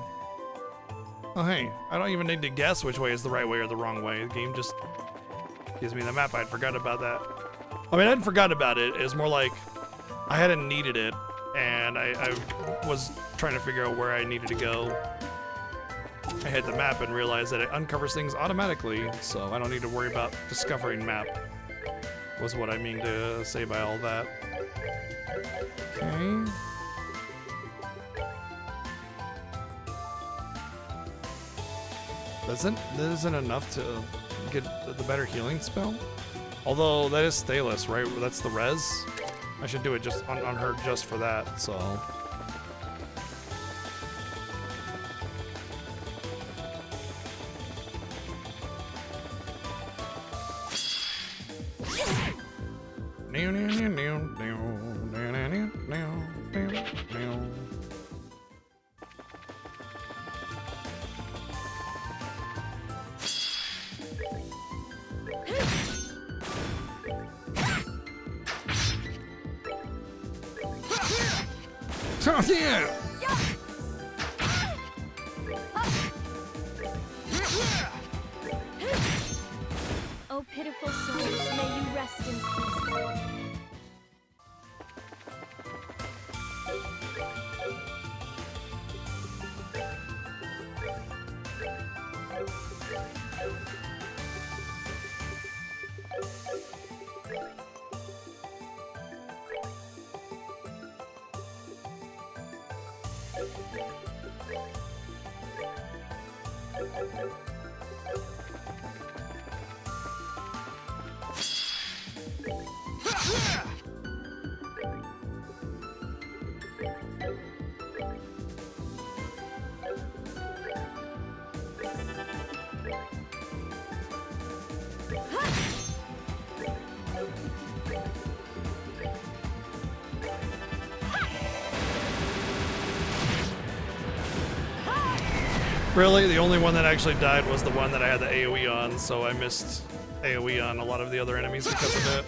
Oh hey, I don't even need to guess which way is the right way or the wrong way. The game just gives me the map. I'd forgot about that. I mean, I hadn't forgotten about it. It was more like I hadn't needed it, and I was trying to figure out where I needed to go. I hit the map and realized that it uncovers things automatically, so I don't need to worry about discovering map, was what I mean to say by all that. Okay. That isn't enough to get the better healing spell. Although that is Stayless, right? That's the res. I should do it just on her just for that, so. Oh, yeah. Oh, pitiful souls, may you rest in peace. Really, the only one that actually died was the one that I had the AoE on, so I missed AoE on a lot of the other enemies because of it.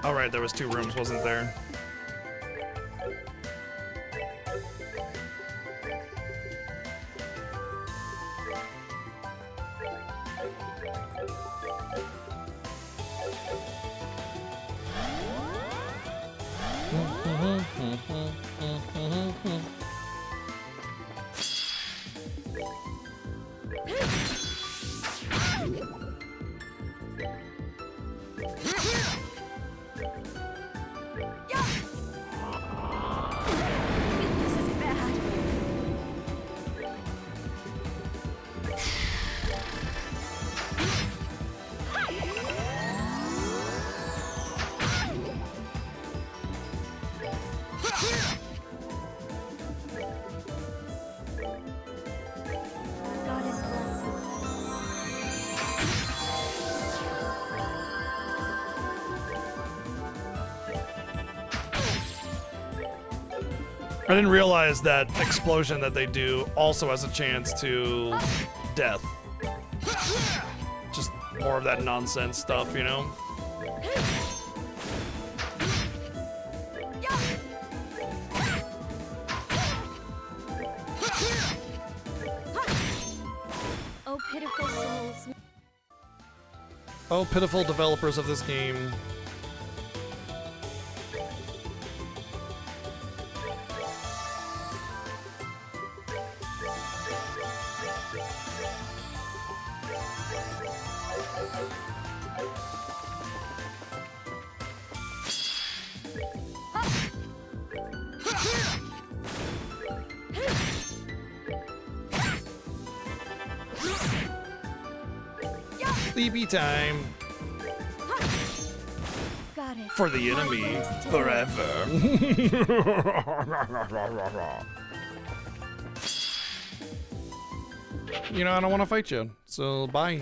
All right, there was 2 rooms, wasn't there? This is bad. Goddess bless you. I didn't realize that explosion that they do also has a chance to death. Just more of that nonsense stuff, you know? Oh, pitiful souls. Oh, pitiful developers of this game. Sleepy time Goddess. for the enemy Goddess to forever. You know, I don't want to fight you, so bye.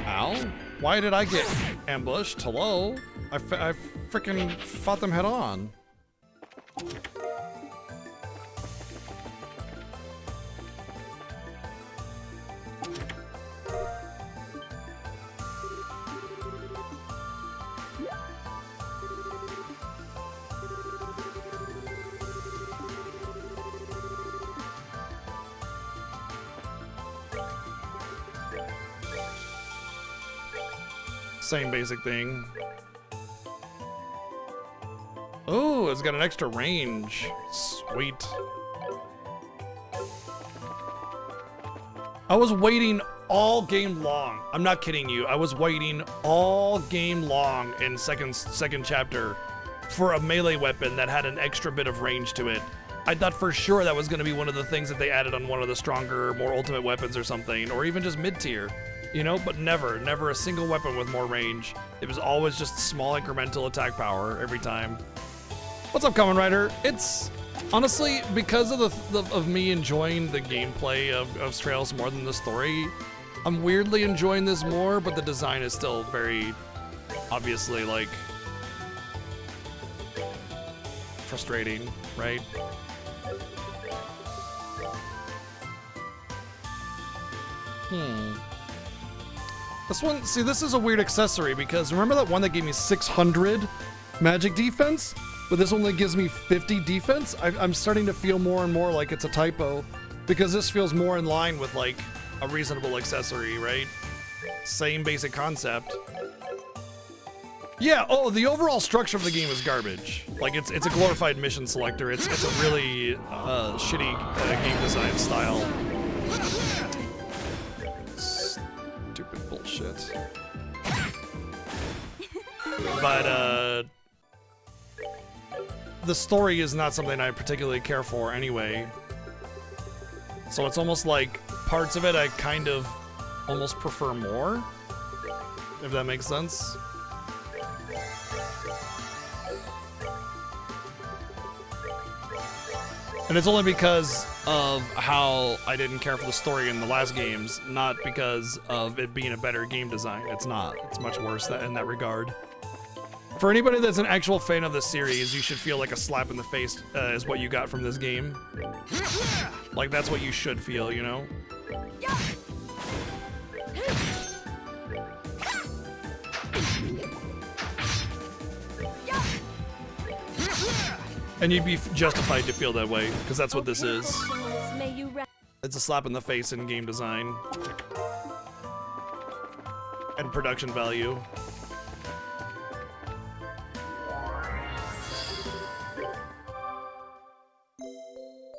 Ow. Why did I get ambushed? Hello? I freaking fought them head on. Same basic thing. Oh, it's got an extra range. Sweet. I was waiting all game long. I'm not kidding you. I was waiting all game long in second chapter for a melee weapon that had an extra bit of range to it. I thought for sure that was going to be one of the things that they added on one of the stronger, more ultimate weapons or something, or even just mid-tier. You know, but never a single weapon with more range. It was always just small incremental attack power every time. What's up, Kamen Rider? It's Honestly, because of me enjoying the gameplay of Trails more than the story, I'm weirdly enjoying this more, but the design is still very obviously like frustrating, right? This one, see, this is a weird accessory because remember that one that gave me 600 magic defense? But this only gives me 50 defense? I'm starting to feel more and more like it's a typo because this feels more in line with like a reasonable accessory, right? Same basic concept. Yeah, oh, the overall structure of the game is garbage. Like, it's a glorified mission selector. It's a really shitty game design style. Stupid bullshit. But, the story is not something I particularly care for anyway. So it's almost like parts of it I kind of almost prefer more, if that makes sense. And it's only because of how I didn't care for the story in the last games, not because of it being a better game design. It's not. It's much worse in that regard. For anybody that's an actual fan of the series, you should feel like a slap in the face is what you got from this game. Like, that's what you should feel, you know? And you'd be justified to feel that way, because that's what this is. May you It's a slap in the face in game design. And production value.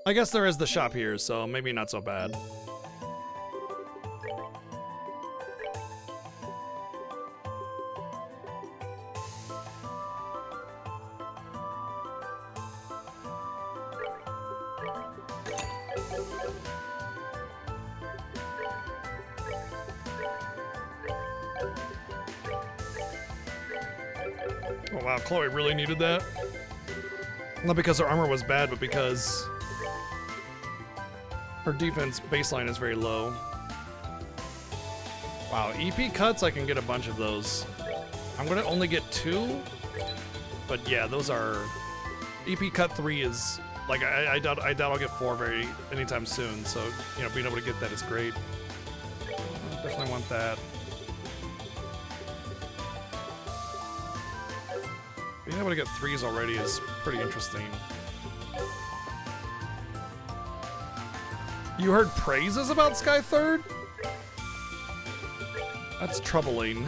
I guess there is the shop here, so maybe not so bad. Oh wow, Chloe really needed that. Not because her armor was bad, but because her defense baseline is very low. Wow, EP cuts, I can get a bunch of those. I'm gonna only get 2, but yeah, those are... EP cut 3 is... Like, I doubt I'll get 4 anytime soon, so, you know, being able to get that is great. Definitely want that. Being able to get 3s already is pretty interesting. You heard praises about Sky Third? That's troubling.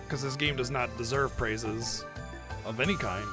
Because this game does not deserve praises of any kind.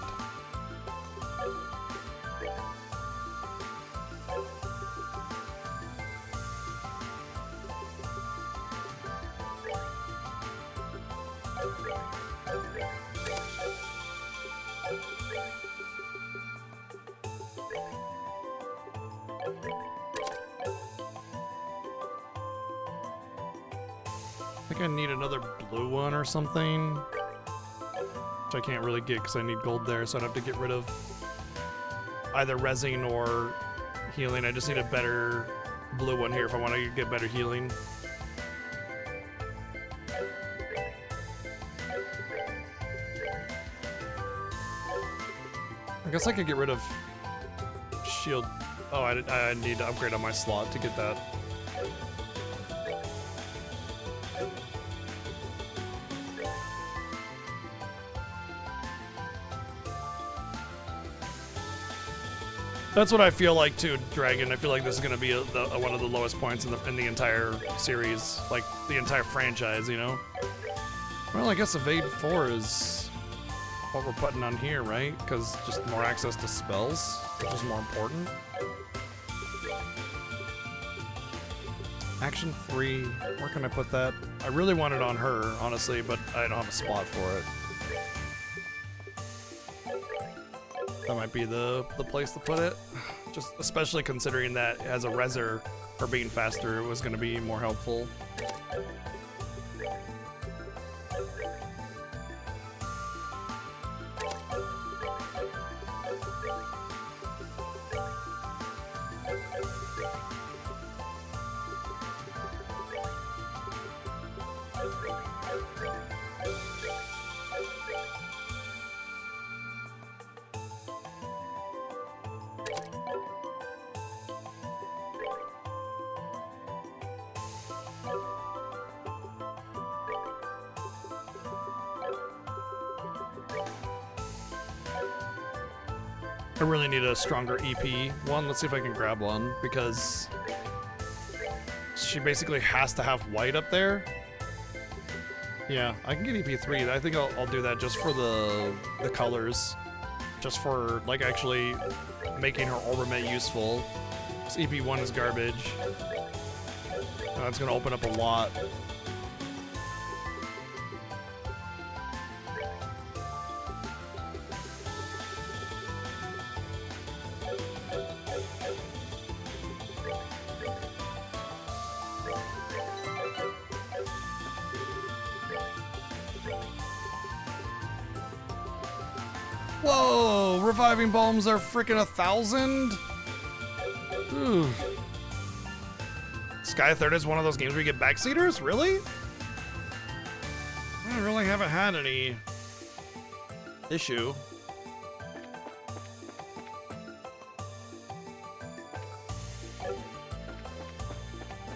I think I need another blue one or something, which I can't really get because I need gold there, so I'd have to get rid of either resin or healing. I just need a better blue one here if I want to get better healing. I guess I could get rid of shield. Oh, I need to upgrade on my slot to get that. That's what I feel like too, Dragon. I feel like this is going to be one of the lowest points in the entire series, like the entire franchise, you know? Well, I guess Evade 4 is what we're putting on here, right? Because just more access to spells, which is more important. Action 3, where can I put that? I really want it on her, honestly, but I don't have a spot for it. That might be the place to put it. Just especially considering that as a reser for being faster, it was going to be more helpful. I really need a stronger EP one. Let's see if I can grab one, because she basically has to have white up there. Yeah, I can get EP3. I think I'll do that just for the colors, just for like actually making her ornament useful. This EP1 is garbage. That's gonna open up a lot. Whoa! Reviving bombs are freaking 1,000? Ooh. Sky Third is one of those games where you get backseaters? Really? I really haven't had any issue.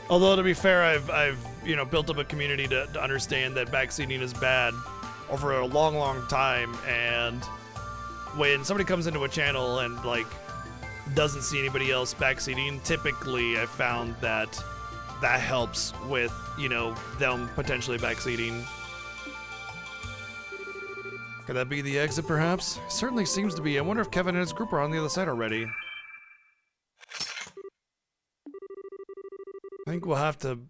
Although to be fair, I've built up a community to understand that backseating is bad over a long time, and when somebody comes into a channel and like doesn't see anybody else backseating, typically I found that helps with, them potentially backseating. Could that be the exit perhaps? Certainly seems to be. I wonder if Kevin and his group are on the other side already. I think we'll have to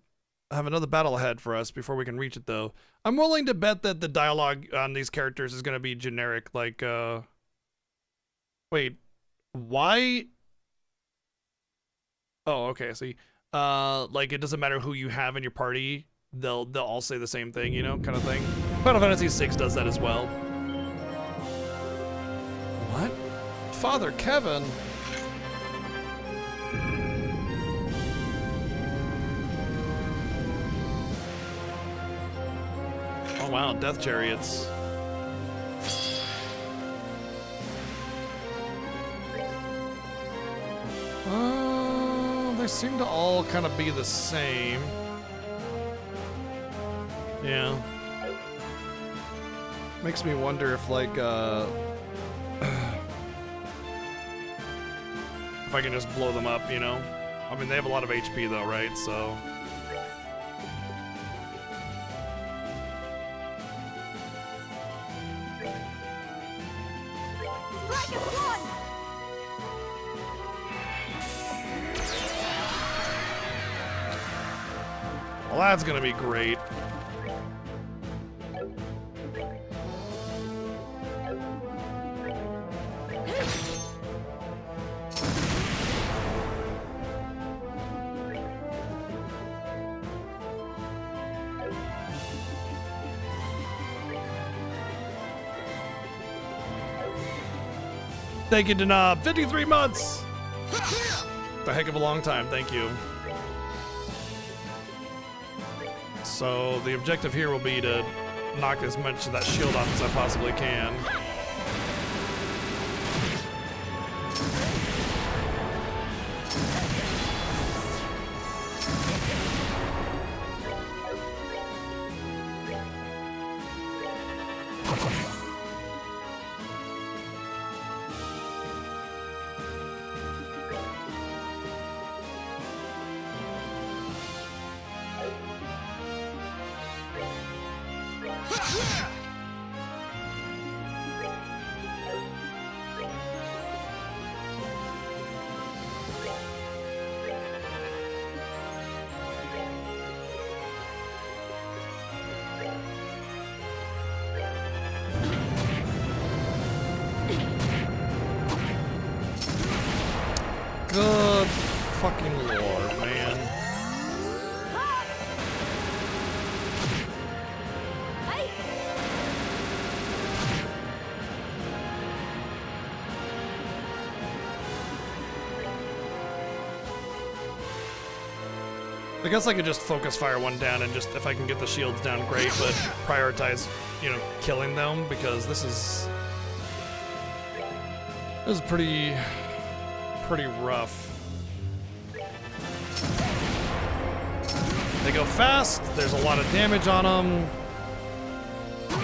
have another battle ahead for us before we can reach it though. I'm willing to bet that the dialogue on these characters is gonna be generic, like wait, why? Oh, okay, see. Like it doesn't matter who you have in your party, they'll all say the same thing, kind of thing. Final Fantasy VI does that as well. What? Father Kevin? Oh wow, Death Chariots. They seem to all kind of be the same. Yeah. Makes me wonder if like if I can just blow them up, I mean, they have a lot of HP though, right? So well, that's gonna be great. Thank you, Denab. 53 months! It's a heck of a long time, thank you. So the objective here will be to knock as much of that shield off as I possibly can. Good fucking lord, man. Hey! I guess I could just focus fire one down and just, if I can get the shields down, great, but prioritize, you know, killing them because this is pretty rough. They go fast, there's a lot of damage on them.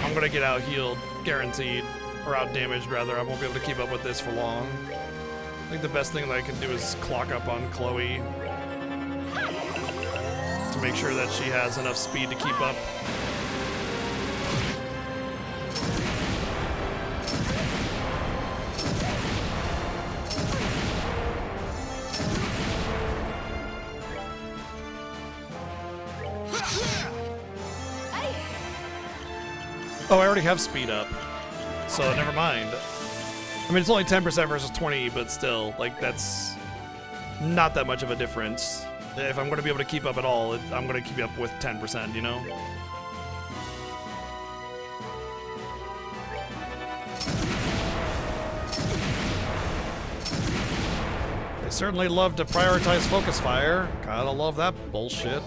I'm gonna get out healed, guaranteed, or out damaged rather. I won't be able to keep up with this for long. I think the best thing that I can do is clock up on Chloe to make sure that she has enough speed to keep up. Oh, I already have speed up, so never mind. I mean, it's only 10% versus 20, but still, like, that's not that much of a difference. If I'm going to be able to keep up at all, I'm going to keep up with 10%, you know? They certainly love to prioritize focus fire. Gotta love that bullshit.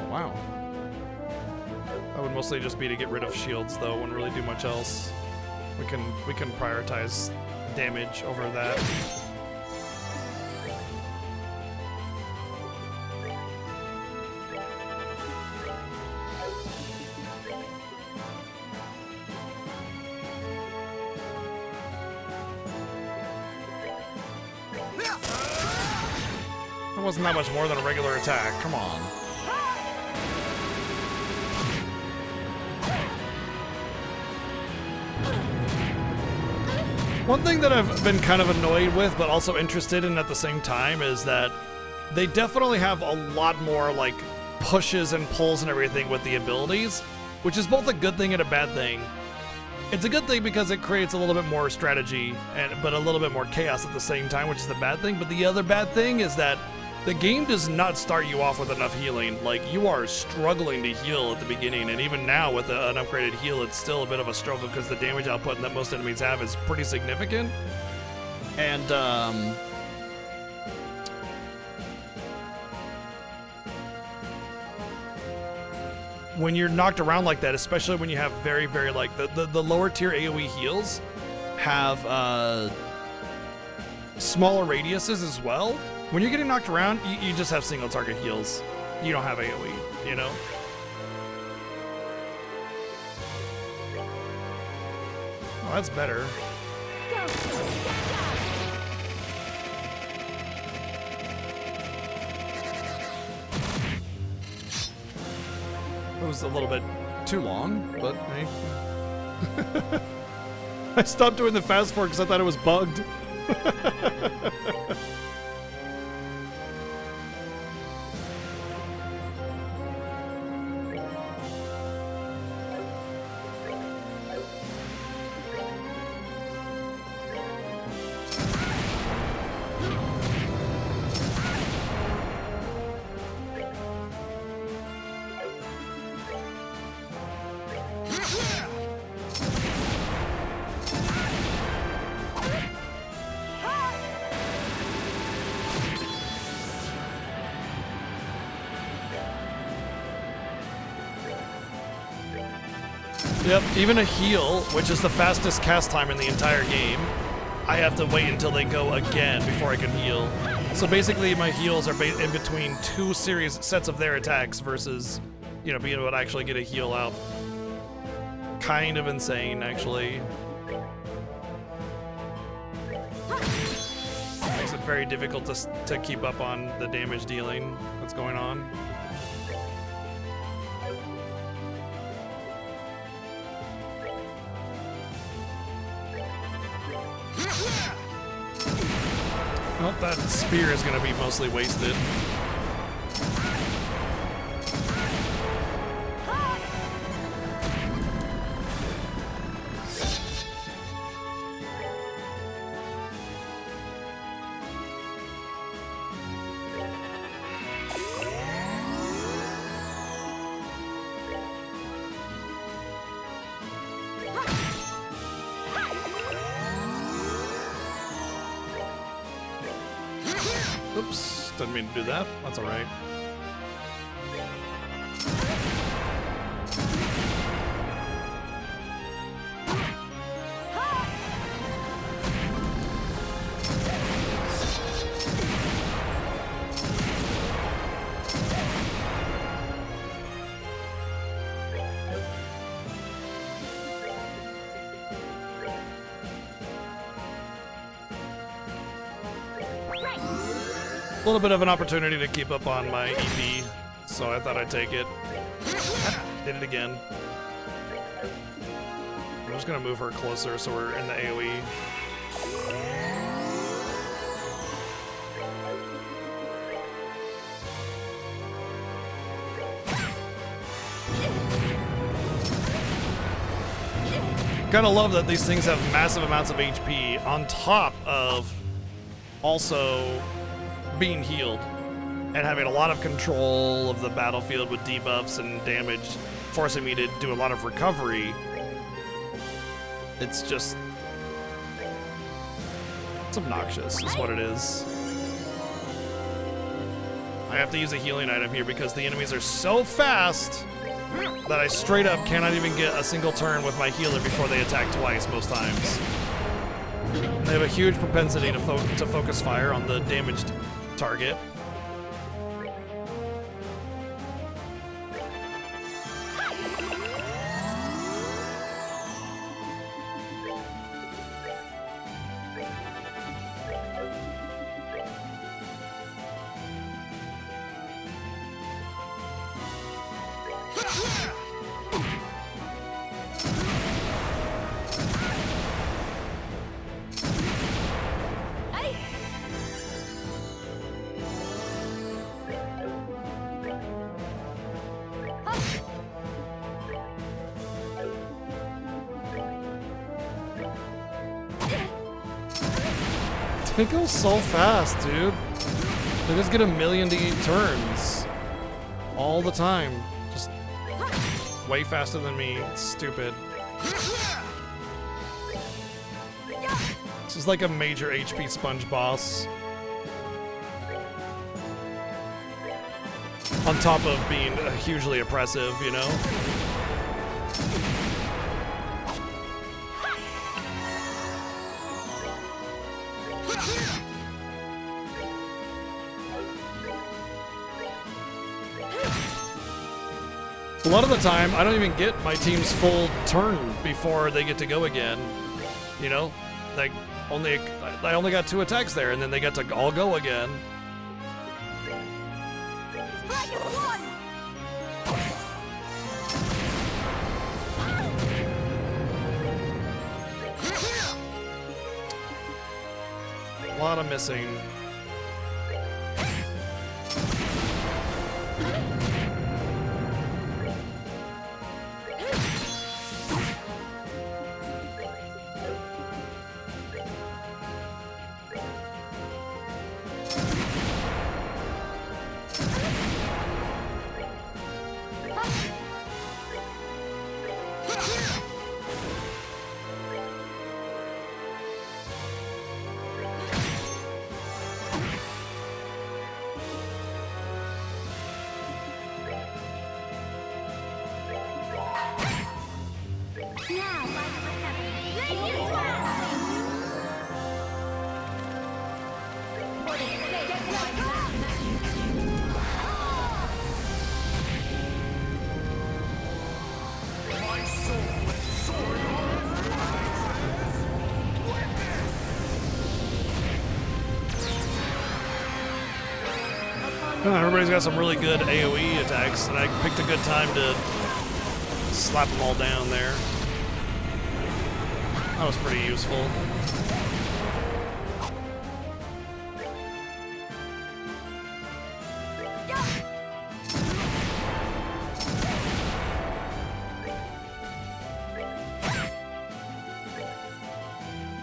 Wow. That would mostly just be to get rid of shields, though. Wouldn't really do much else. We can prioritize damage over that. That wasn't that much more than a regular attack. Come on. One thing that I've been kind of annoyed with, but also interested in at the same time, is that they definitely have a lot more, like, pushes and pulls and everything with the abilities, which is both a good thing and a bad thing. It's a good thing because it creates a little bit more strategy, but a little bit more chaos at the same time, which is the bad thing. But the other bad thing is that the game does not start you off with enough healing. Like, you are struggling to heal at the beginning, and even now with an upgraded heal, it's still a bit of a struggle because the damage output that most enemies have is pretty significant. And, when you're knocked around like that, especially when you have very, very, like, the lower tier AoE heals have, smaller radiuses as well. When you're getting knocked around, you just have single target heals. You don't have AoE, you know? Oh, that's better. Go! It was a little bit too long, but hey. I stopped doing the fast forward because I thought it was bugged. Yep, even a heal, which is the fastest cast time in the entire game, I have to wait until they go again before I can heal. So basically my heals are in between two sets of their attacks versus, you know, being able to actually get a heal out. Kind of insane, actually. Makes it very difficult to keep up on the damage dealing that's going on. Well, that spear is going to be mostly wasted. Oops, didn't mean to do that. That's all right. A little bit of an opportunity to keep up on my EP, so I thought I'd take it. Did it again. I'm just gonna move her closer so we're in the AoE. Gotta love that these things have massive amounts of HP on top of also being healed and having a lot of control of the battlefield with debuffs and damage, forcing me to do a lot of recovery. It's just... it's obnoxious, is what it is. I have to use a healing item here because the enemies are so fast that I straight up cannot even get a single turn with my healer before they attack twice most times. They have a huge propensity to focus fire on the damaged target. They go so fast, dude. They just get 1,000,000 to eat turns. All the time. Just way faster than me. It's stupid. This is like a major HP sponge boss. On top of being hugely oppressive, you know? A lot of the time, I don't even get my team's full turn before they get to go again. You know, like I only got 2 attacks there, and then they get to all go again. A lot of missing. Everybody's got some really good AoE attacks, and I picked a good time to slap them all down there. That was pretty useful.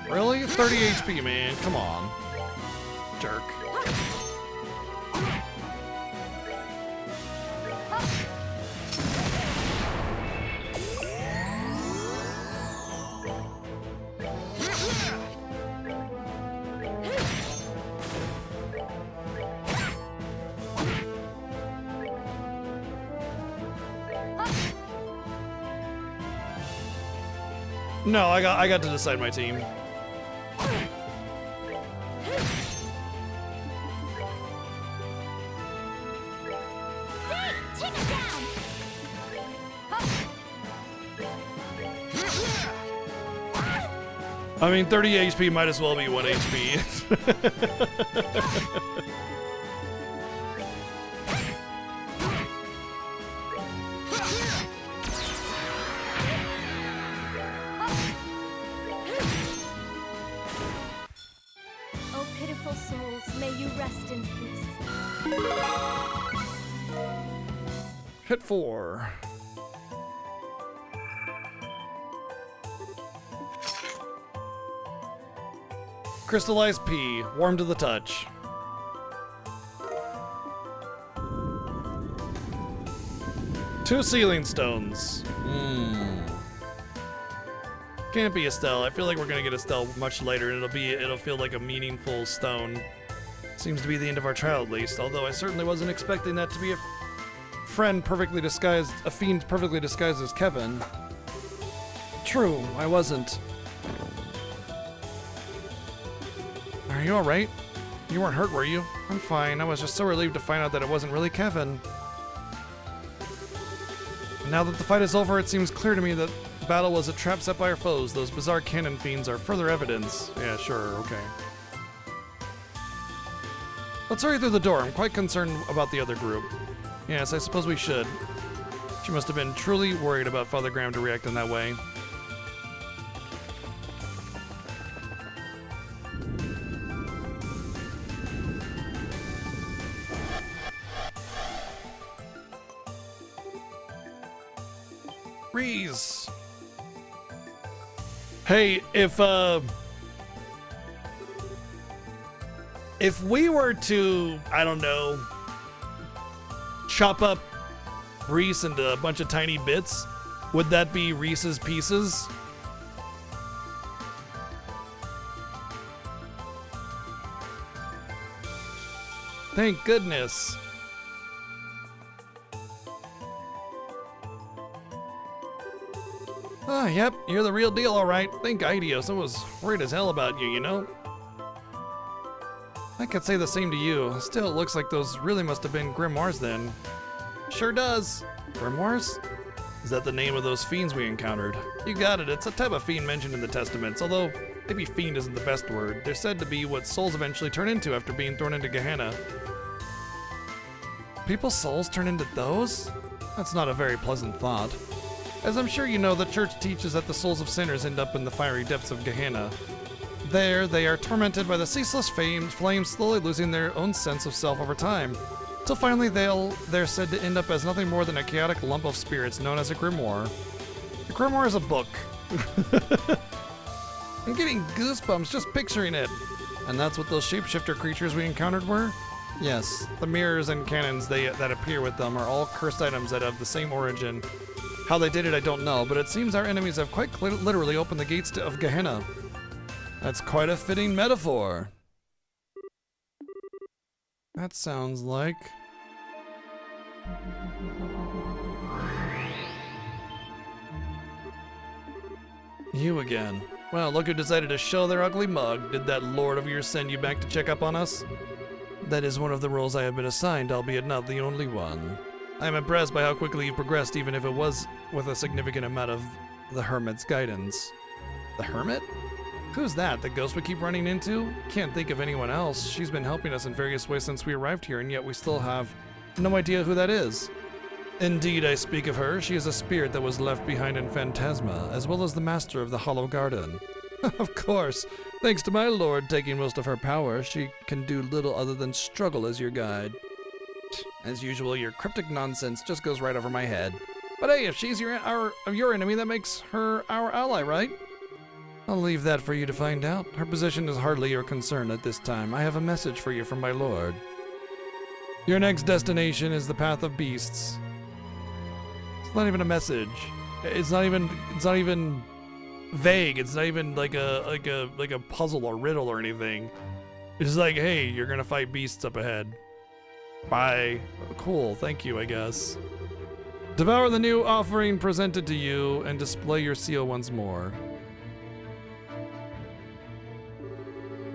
Really? 30 HP, man. Come on. Jerk. No, I got to decide my team. Take it down. I mean, 30 HP might as well be 1 HP. Oh, pitiful souls, may you rest in peace. Hit 4. Crystallized P, warm to the touch. Two Sealing Stones. Can't be Estelle. I feel like we're gonna get Estelle much later, and it'll feel like a meaningful stone. Seems to be the end of our trial, at least. Although I certainly wasn't expecting that to be a fiend perfectly disguised as Kevin. True, I wasn't. Are you alright? You weren't hurt, were you? I'm fine. I was just so relieved to find out that it wasn't really Kevin. Now that the fight is over, it seems clear to me that the battle was a trap set by our foes. Those bizarre cannon fiends are further evidence. Yeah, sure, okay. Let's hurry through the door. I'm quite concerned about the other group. Yes, I suppose we should. She must have been truly worried about Father Graham to react in that way. Reese. Hey, if we were to, I don't know, chop up Reese into a bunch of tiny bits, would that be Reese's Pieces? Thank goodness. Ah, yep, you're the real deal, alright. Thank Idios, I was worried as hell about you, you know? I could say the same to you. Still, it looks like those really must have been grimoires then. Sure does. Grimoires? Is that the name of those fiends we encountered? You got it, it's a type of fiend mentioned in the Testaments, although maybe fiend isn't the best word. They're said to be what souls eventually turn into after being thrown into Gehenna. People's souls turn into those? That's not a very pleasant thought. As I'm sure you know, the church teaches that the souls of sinners end up in the fiery depths of Gehenna. There, they are tormented by the ceaseless flames, slowly losing their own sense of self over time, till finally they're said to end up as nothing more than a chaotic lump of spirits known as a grimoire. A grimoire is a book. I'm getting goosebumps just picturing it. And that's what those shapeshifter creatures we encountered were? Yes, the mirrors and cannons that appear with them are all cursed items that have the same origin. How they did it I don't know, but it seems our enemies have quite literally opened the gates of Gehenna. That's quite a fitting metaphor. That sounds like... You again. Well, look who decided to show their ugly mug. Did that lord of yours send you back to check up on us? That is one of the roles I have been assigned, albeit not the only one. I am impressed by how quickly you progressed, even if it was with a significant amount of the Hermit's guidance. The Hermit? Who's that? The ghost we keep running into? Can't think of anyone else. She's been helping us in various ways since we arrived here, and yet we still have no idea who that is. Indeed, I speak of her. She is a spirit that was left behind in Phantasma, as well as the master of the Hollow Garden. Of course, thanks to my lord taking most of her power, she can do little other than struggle as your guide. As usual, your cryptic nonsense just goes right over my head. But hey, if she's your enemy, that makes her our ally, right? I'll leave that for you to find out. Her position is hardly your concern at this time. I have a message for you from my lord. Your next destination is the Path of Beasts. It's not even a message. It's not even vague. It's not even like a puzzle or riddle or anything. It's just like, hey, you're gonna fight beasts up ahead. Bye. Cool, thank you, I guess. Devour the new offering presented to you and display your seal once more.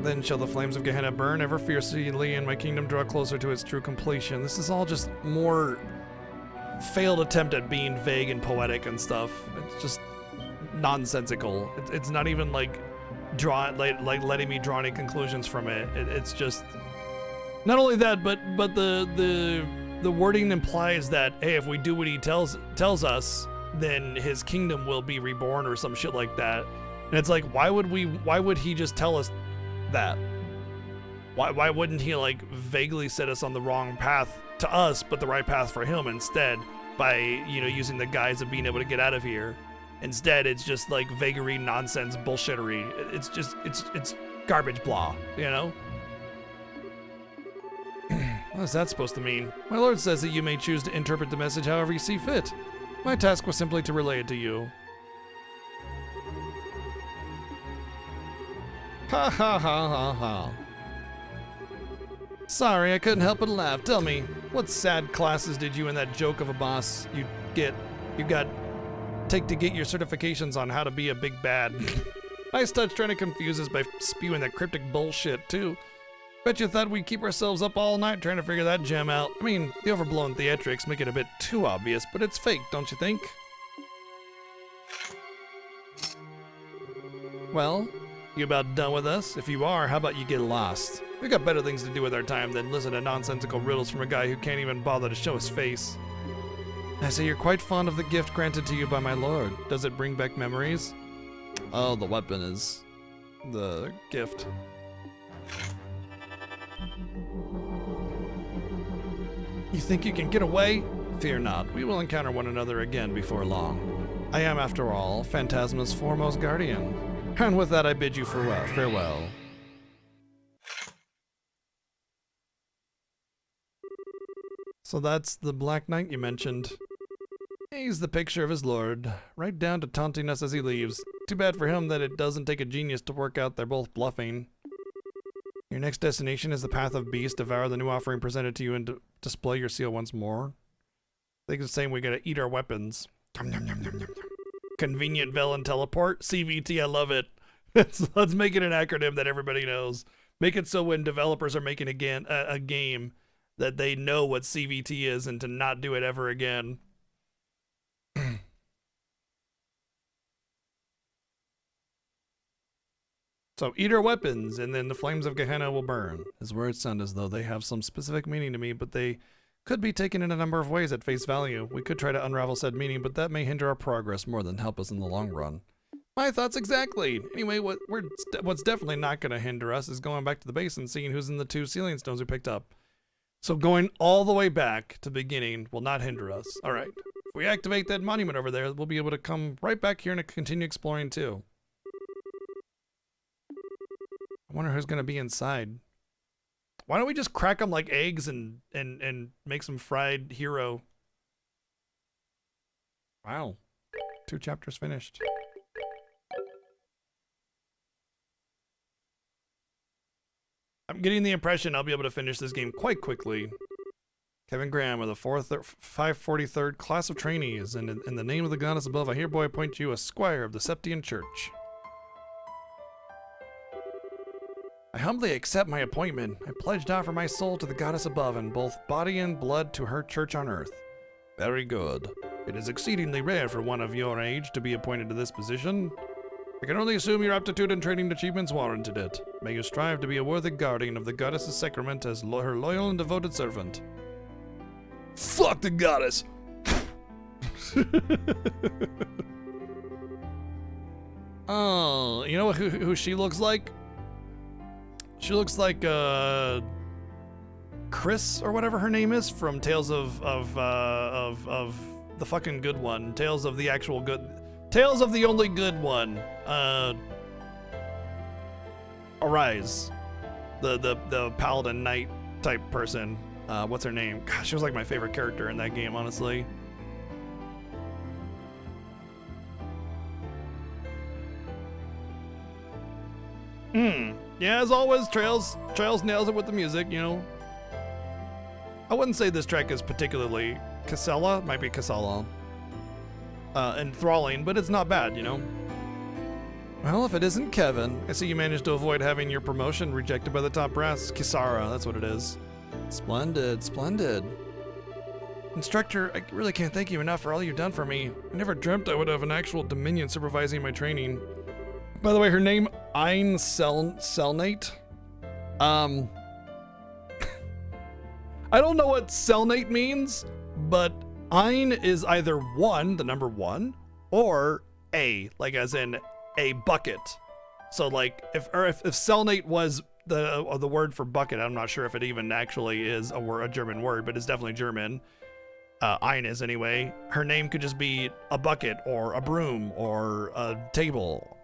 Then shall the flames of Gehenna burn ever fiercely, and my kingdom draw closer to its true completion. This is all just more failed attempt at being vague and poetic and stuff. It's just nonsensical. It's not even like letting me draw any conclusions from it. It's just not only that, but the wording implies that, hey, if we do what he tells us, then his kingdom will be reborn or some shit like that. And it's like, why would he just tell us that? Why wouldn't he like vaguely set us on the wrong path to us, but the right path for him instead, by, you know, using the guise of being able to get out of here? Instead, it's just like vagary, nonsense, bullshittery. It's garbage blah, you know? What is that supposed to mean? My lord says that you may choose to interpret the message however you see fit. My task was simply to relay it to you. Ha ha ha ha ha. Sorry, I couldn't help but laugh. Tell me, what sad classes did you and that joke of a boss you got take to get your certifications on how to be a big bad? Nice touch trying to confuse us by spewing that cryptic bullshit, too. Bet you thought we'd keep ourselves up all night trying to figure that gem out. I mean, the overblown theatrics make it a bit too obvious, but it's fake, don't you think? Well, you about done with us? If you are, how about you get lost? We got better things to do with our time than listen to nonsensical riddles from a guy who can't even bother to show his face. I say you're quite fond of the gift granted to you by my lord. Does it bring back memories? Oh, the weapon is the gift. You think you can get away? Fear not, we will encounter one another again before long. I am, after all, Phantasma's foremost guardian. And with that I bid you farewell. So that's the Black Knight you mentioned. He's the picture of his lord, right down to taunting us as he leaves. Too bad for him that it doesn't take a genius to work out they're both bluffing. Your next destination is the Path of Beast. Devour the new offering presented to you and display your seal once more. I think it's saying we gotta eat our weapons. Convenient villain teleport. CVT, I love it. Let's make it an acronym that everybody knows. Make it so when developers are making a game that they know what CVT is and to not do it ever again. So eat our weapons, and then the flames of Gehenna will burn. His words sound as though they have some specific meaning to me, but they could be taken in a number of ways at face value. We could try to unravel said meaning, but that may hinder our progress more than help us in the long run. My thoughts exactly. Anyway, what's definitely not going to hinder us is going back to the base and seeing who's in the 2 sealing stones we picked up. So going all the way back to the beginning will not hinder us. All right. If we activate that monument over there, we'll be able to come right back here and continue exploring too. I wonder who's gonna be inside. Why don't we just crack them like eggs and make some fried hero? Wow. 2 chapters finished. I'm getting the impression I'll be able to finish this game quite quickly. Kevin Graham of the 543rd class of trainees, and in the name of the goddess above, I hereby appoint you a squire of the Septian Church. I humbly accept my appointment. I pledge to offer my soul to the goddess above and both body and blood to her church on earth. Very good. It is exceedingly rare for one of your age to be appointed to this position. I can only assume your aptitude and training achievements warranted it. May you strive to be a worthy guardian of the goddess's sacrament as her loyal and devoted servant. Fuck the goddess! Oh, you know who she looks like? She looks like Chris or whatever her name is from Tales of the fucking good one. Tales of the actual good. Tales of the only good one. Arise, the paladin knight type person. What's her name? Gosh, she was like my favorite character in that game, honestly. Yeah, as always, Trails nails it with the music, you know. I wouldn't say this track is particularly Casella, might be Casella, enthralling, but it's not bad, you know. Well, if it isn't Kevin, I see you managed to avoid having your promotion rejected by the top brass. Kisara, that's what it is. Splendid, splendid. Instructor, I really can't thank you enough for all you've done for me. I never dreamt I would have an actual Dominion supervising my training. By the way, her name, Ein Selnate. I don't know what Selnate means, but Ein is either 1, the number 1, or A, like as in a bucket. So like if Selnate was the word for bucket, I'm not sure if it even actually is a German word, but it's definitely German. Ein is anyway. Her name could just be a bucket or a broom or a table.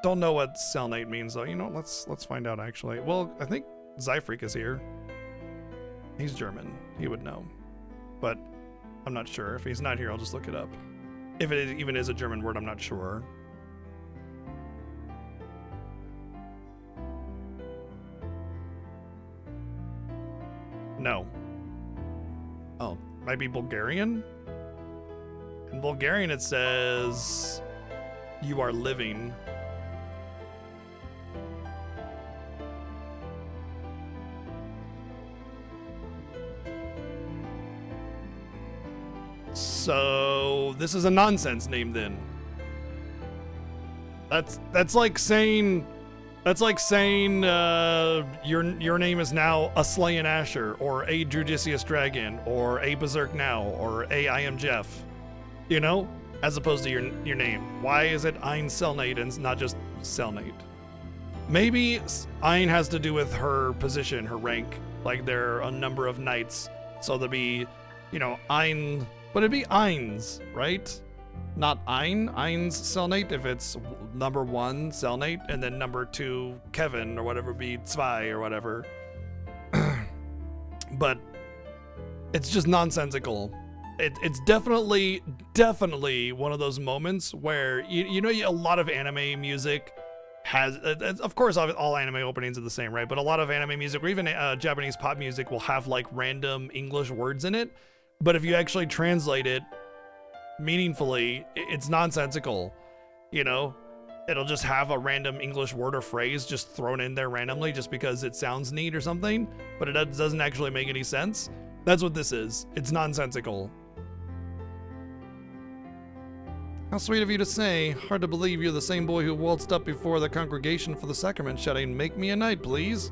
Don't know what Selnate means though. You know, let's find out actually. Well, I think Zyfreak is here. He's German. He would know. But I'm not sure. If he's not here, I'll just look it up. If it even is a German word, I'm not sure. No. Oh, might be Bulgarian? In Bulgarian it says, you are living. So this is a nonsense name then. That's like saying your name is now a Slayin Asher or a Drudicius Dragon or a Berserk Now or a I Am Jeff, you know, as opposed to your name. Why is it Ein Selnate and not just Selnate? Maybe Ein has to do with her position, her rank. Like there are a number of knights, so there'll be, you know, Ein. But it'd be Eins, right? Not Ein's Selnate if it's number 1 Selnate and then number 2 Kevin or whatever be Zwei or whatever. But it's just nonsensical. It's definitely one of those moments where you know a lot of anime music has, of course all anime openings are the same, right? But a lot of anime music or even Japanese pop music will have like random English words in it. But if you actually translate it meaningfully, it's nonsensical, you know? It'll just have a random English word or phrase just thrown in there randomly just because it sounds neat or something, but it doesn't actually make any sense. That's what this is. It's nonsensical. How sweet of you to say. Hard to believe you're the same boy who waltzed up before the congregation for the sacrament shouting, "Make me a knight, please."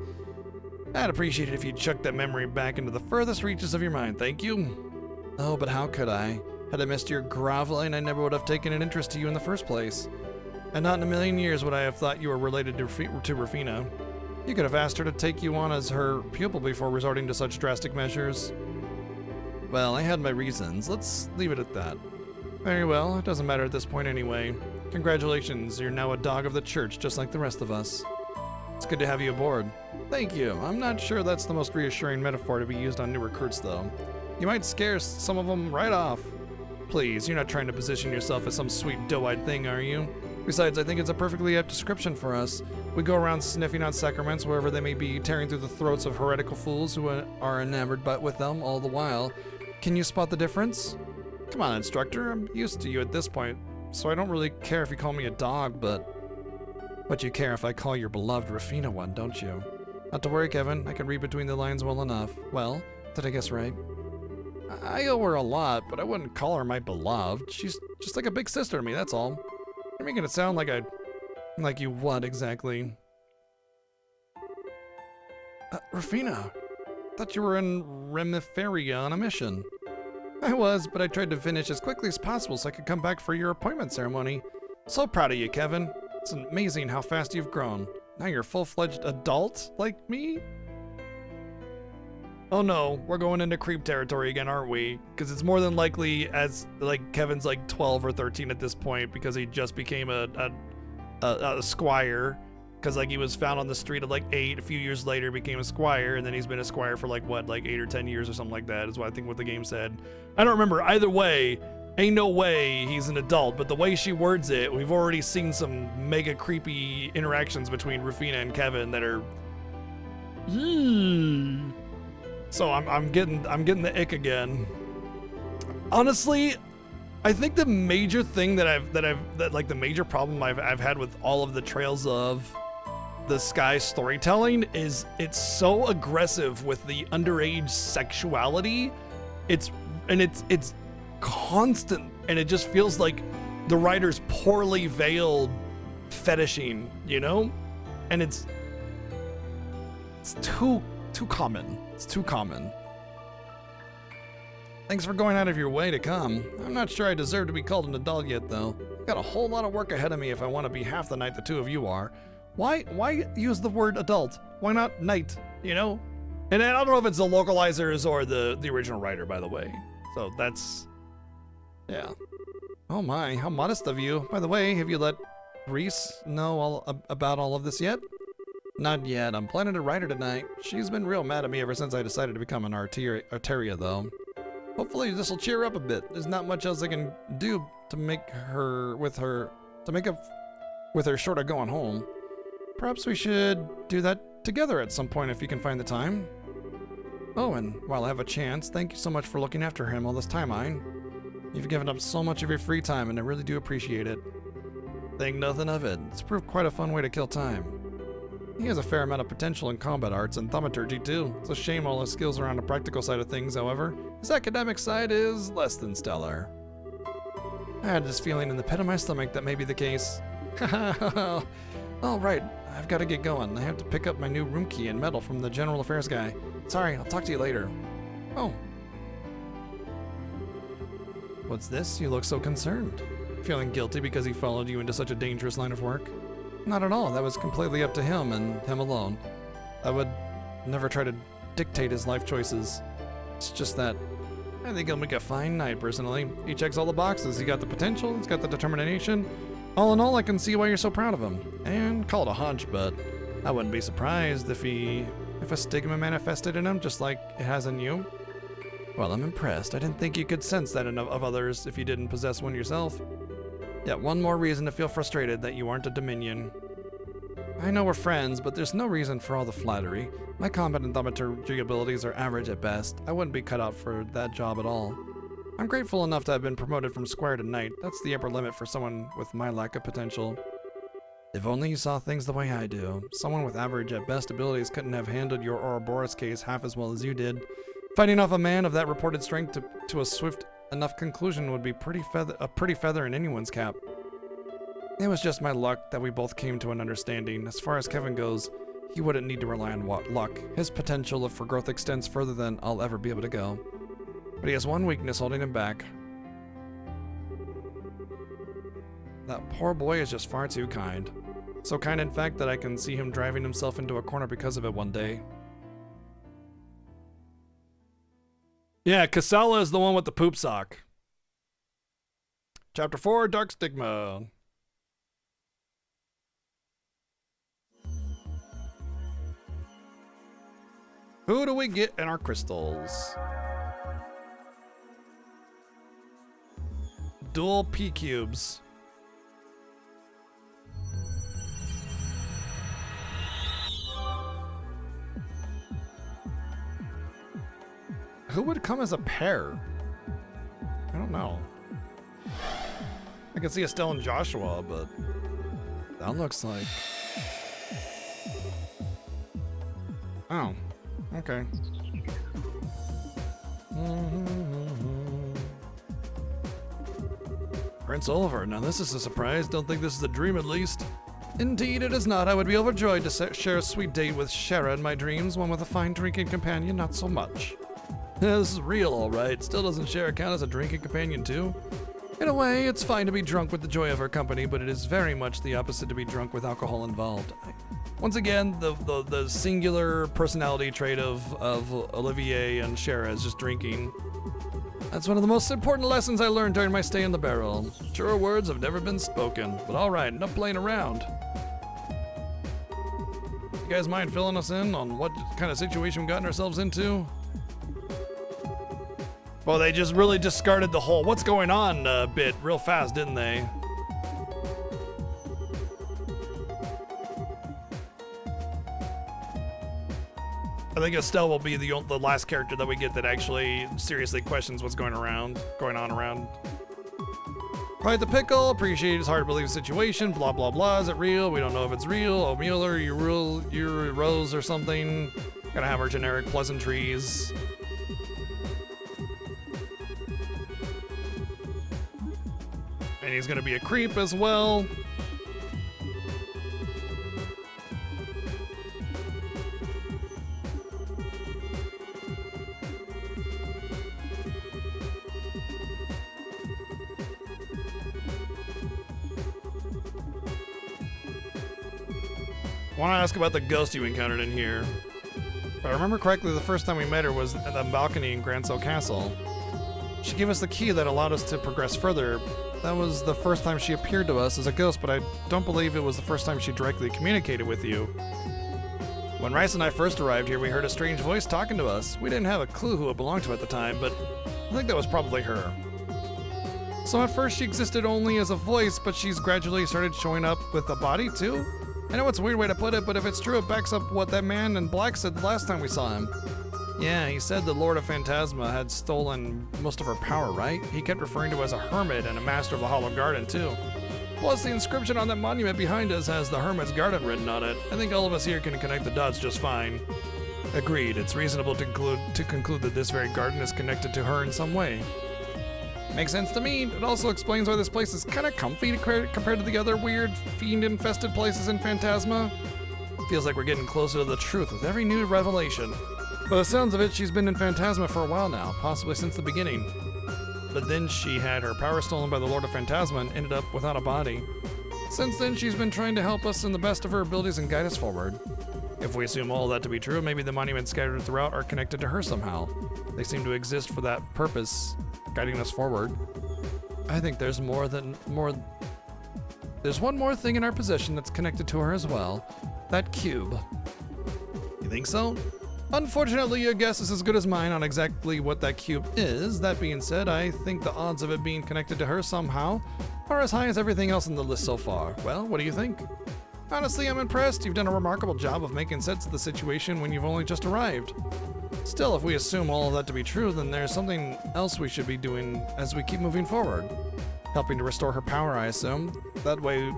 I'd appreciate it if you'd chuck that memory back into the furthest reaches of your mind, thank you. Oh, but how could I? Had I missed your groveling, I never would have taken an interest to you in the first place. And not in a million years would I have thought you were related to Rufina. You could have asked her to take you on as her pupil before resorting to such drastic measures. Well, I had my reasons. Let's leave it at that. Very well, it doesn't matter at this point anyway. Congratulations, you're now a dog of the church just like the rest of us. It's good to have you aboard. Thank you. I'm not sure that's the most reassuring metaphor to be used on new recruits, though. You might scare some of them right off. Please, you're not trying to position yourself as some sweet doe-eyed thing, are you? Besides, I think it's a perfectly apt description for us. We go around sniffing out sacraments wherever they may be, tearing through the throats of heretical fools who are enamored but with them all the while. Can you spot the difference? Come on, instructor. I'm used to you at this point, so I don't really care if you call me a dog, but you care if I call your beloved Rufina one, don't you? Not to worry, Kevin. I can read between the lines well enough. Well, did I guess right? I owe her a lot, but I wouldn't call her my beloved. She's just like a big sister to me, that's all. You're making it sound like like you what exactly? Rufina, thought you were in Remiferia on a mission. I was, but I tried to finish as quickly as possible so I could come back for your appointment ceremony. So proud of you, Kevin. It's amazing how fast you've grown. Now you're a full-fledged adult like me? Oh no, we're going into creep territory again, aren't we? Because it's more than likely as, like, Kevin's like 12 or 13 at this point because he just became a squire. Because, like, he was found on the street at, like, 8. A few years later, became a squire, and then he's been a squire for, like, what, like 8 or 10 years or something like that is what I think what the game said. I don't remember. Either way, ain't no way he's an adult, but the way she words it, we've already seen some mega creepy interactions between Rufina and Kevin that are... So I'm getting the ick again. Honestly, I think the major thing that the major problem I've had with all of the Trails of the Sky storytelling is it's so aggressive with the underage sexuality. It's constant, and it just feels like the writer's poorly veiled fetishing, you know? And it's too common. It's too common. Thanks for going out of your way to come. I'm not sure I deserve to be called an adult yet, though. I've got a whole lot of work ahead of me if I want to be half the knight the two of you are. Why use the word adult? Why not knight, you know? And I don't know if it's the localizers or the original writer, by the way. So that's... yeah. Oh my, how modest of you. By the way, have you let Reese know about all of this yet? Not yet. I'm planning to write her tonight. She's been real mad at me ever since I decided to become an Arteria, though. Hopefully this will cheer her up a bit. There's not much else I can do to make up with her short of going home. Perhaps we should do that together at some point if you can find the time. Oh, and while I have a chance, thank you so much for looking after him all this time, Ein. You've given up so much of your free time, and I really do appreciate it. Think nothing of it. It's proved quite a fun way to kill time. He has a fair amount of potential in combat arts and thaumaturgy too. It's a shame all his skills are on the practical side of things, however. His academic side is less than stellar. I had this feeling in the pit of my stomach that may be the case. Oh, right. I've got to get going. I have to pick up my new room key and medal from the general affairs guy. Sorry, I'll talk to you later. Oh. What's this? You look so concerned. Feeling guilty because he followed you into such a dangerous line of work? Not at all. That was completely up to him and him alone. I would never try to dictate his life choices. It's just that I think he'll make a fine knight, personally. He checks all the boxes. He got the potential. He's got the determination. All in all, I can see why you're so proud of him. And call it a hunch, but I wouldn't be surprised if a stigma manifested in him just like it has in you. Well, I'm impressed. I didn't think you could sense that in of others if you didn't possess one yourself. Yet one more reason to feel frustrated that you aren't a Dominion. I know we're friends, but there's no reason for all the flattery. My combat and thaumaturgy abilities are average at best. I wouldn't be cut out for that job at all. I'm grateful enough to have been promoted from squire to knight. That's the upper limit for someone with my lack of potential. If only you saw things the way I do. Someone with average at best abilities couldn't have handled your Ouroboros case half as well as you did. Fighting off a man of that reported strength to a swift enough conclusion would be a pretty feather in anyone's cap. It was just my luck that we both came to an understanding. As far as Kevin goes, he wouldn't need to rely on luck. His potential for growth extends further than I'll ever be able to go. But he has one weakness holding him back. That poor boy is just far too kind. So kind, in fact, that I can see him driving himself into a corner because of it one day. Yeah, Casala is the one with the poop sock. Chapter 4, Dark Stigma. Who do we get in our crystals? Dual P cubes. Who would come as a pair? I don't know. I can see Estelle and Joshua, but that looks like... oh, okay. Prince Oliver, now this is a surprise. Don't think this is a dream, at least. Indeed, it is not. I would be overjoyed to share a sweet date with Shara in my dreams. One with a fine drinking companion, not so much. This is real, all right. Still doesn't Shara count as a drinking companion, too? In a way, it's fine to be drunk with the joy of her company, but it is very much the opposite to be drunk with alcohol involved. Once again, the singular personality trait of Olivier and Shara is just drinking. That's one of the most important lessons I learned during my stay in the barrel. Truer words have never been spoken, but all right, enough playing around. You guys mind filling us in on what kind of situation we've gotten ourselves into? Well, they just really discarded the whole what's going on bit real fast, didn't they? I think Estelle will be the last character that we get that actually seriously questions what's going on around. Quite the pickle. Appreciate it's hard to believe situation. Blah, blah, blah. Is it real? We don't know if it's real. Oh, Mueller, you're Rose or something. Gonna have our generic pleasantries. And he's gonna be a creep as well. I want to ask about the ghost you encountered in here. If I remember correctly, the first time we met her was at the balcony in Grancel Castle. She gave us the key that allowed us to progress further. That was the first time she appeared to us as a ghost, but I don't believe it was the first time she directly communicated with you. When Rice and I first arrived here, we heard a strange voice talking to us. We didn't have a clue who it belonged to at the time, but I think that was probably her. So at first she existed only as a voice, but she's gradually started showing up with a body too? I know it's a weird way to put it, but if it's true, it backs up what that man in black said the last time we saw him. Yeah, he said the Lord of Phantasma had stolen most of her power, right? He kept referring to her as a hermit and a master of the Hollow Garden, too. Plus, the inscription on that monument behind us has the Hermit's Garden written on it. I think all of us here can connect the dots just fine. Agreed, it's reasonable to conclude that this very garden is connected to her in some way. Makes sense to me. It also explains why this place is kind of comfy compared to the other weird, fiend-infested places in Phantasma. Feels like we're getting closer to the truth with every new revelation. By the sounds of it, she's been in Phantasma for a while now, possibly since the beginning. But then she had her power stolen by the Lord of Phantasma and ended up without a body. Since then, she's been trying to help us in the best of her abilities and guide us forward. If we assume all that to be true, maybe the monuments scattered throughout are connected to her somehow. They seem to exist for that purpose, guiding us forward. I think there's There's one more thing in our possession that's connected to her as well. That cube. You think so? Unfortunately, your guess is as good as mine on exactly what that cube is. That being said, I think the odds of it being connected to her somehow are as high as everything else on the list so far. Well, what do you think? Honestly, I'm impressed. You've done a remarkable job of making sense of the situation when you've only just arrived. Still, if we assume all of that to be true, then there's something else we should be doing as we keep moving forward. Helping to restore her power, I assume. That way,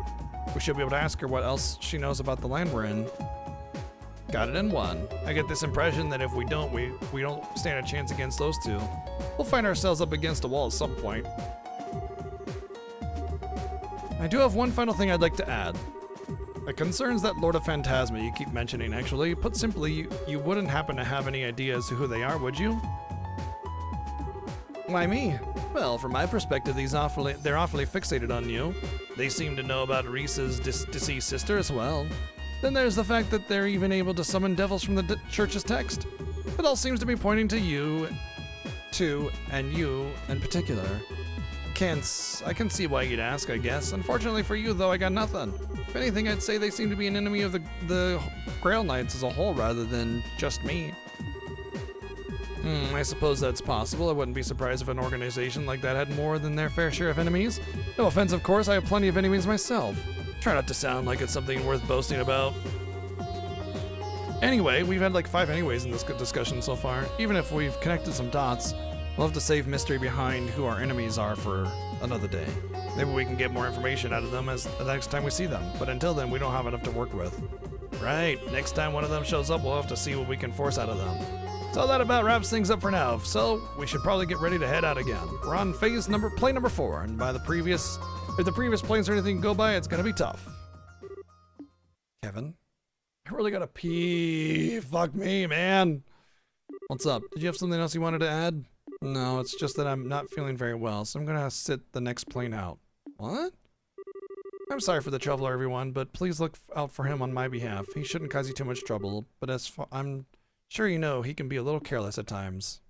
we should be able to ask her what else she knows about the land we're in. Got it in one. I get this impression that if we don't, we don't stand a chance against those two. We'll find ourselves up against a wall at some point. I do have one final thing I'd like to add. It concerns that Lord of Phantasma you keep mentioning, actually. Put simply, you wouldn't happen to have any idea as to who they are, would you? Why me? Well, from my perspective, they're awfully fixated on you. They seem to know about Reese's deceased sister as well. Then there's the fact that they're even able to summon devils from the church's text. It all seems to be pointing to you, and you in particular. I can see why you'd ask, I guess. Unfortunately for you, though, I got nothing. If anything, I'd say they seem to be an enemy of the Grail Knights as a whole rather than just me. I suppose that's possible. I wouldn't be surprised if an organization like that had more than their fair share of enemies. No offense, of course, I have plenty of enemies myself. Try not to sound like it's something worth boasting about. Anyway, we've had like 5 anyways in this good discussion so far. Even if we've connected some dots, we'll have to save mystery behind who our enemies are for another day. Maybe we can get more information out of them as the next time we see them. But until then, we don't have enough to work with. Right, next time one of them shows up, we'll have to see what we can force out of them. So that about wraps things up for now. So we should probably get ready to head out again. We're on plane number 4, and if the previous planes or anything go by, it's gonna be tough. Kevin? I really gotta pee. Fuck me, man. What's up? Did you have something else you wanted to add? No, it's just that I'm not feeling very well, so I'm gonna sit the next plane out. What? I'm sorry for the trouble, everyone, but please look out for him on my behalf. He shouldn't cause you too much trouble, but I'm sure you know he can be a little careless at times.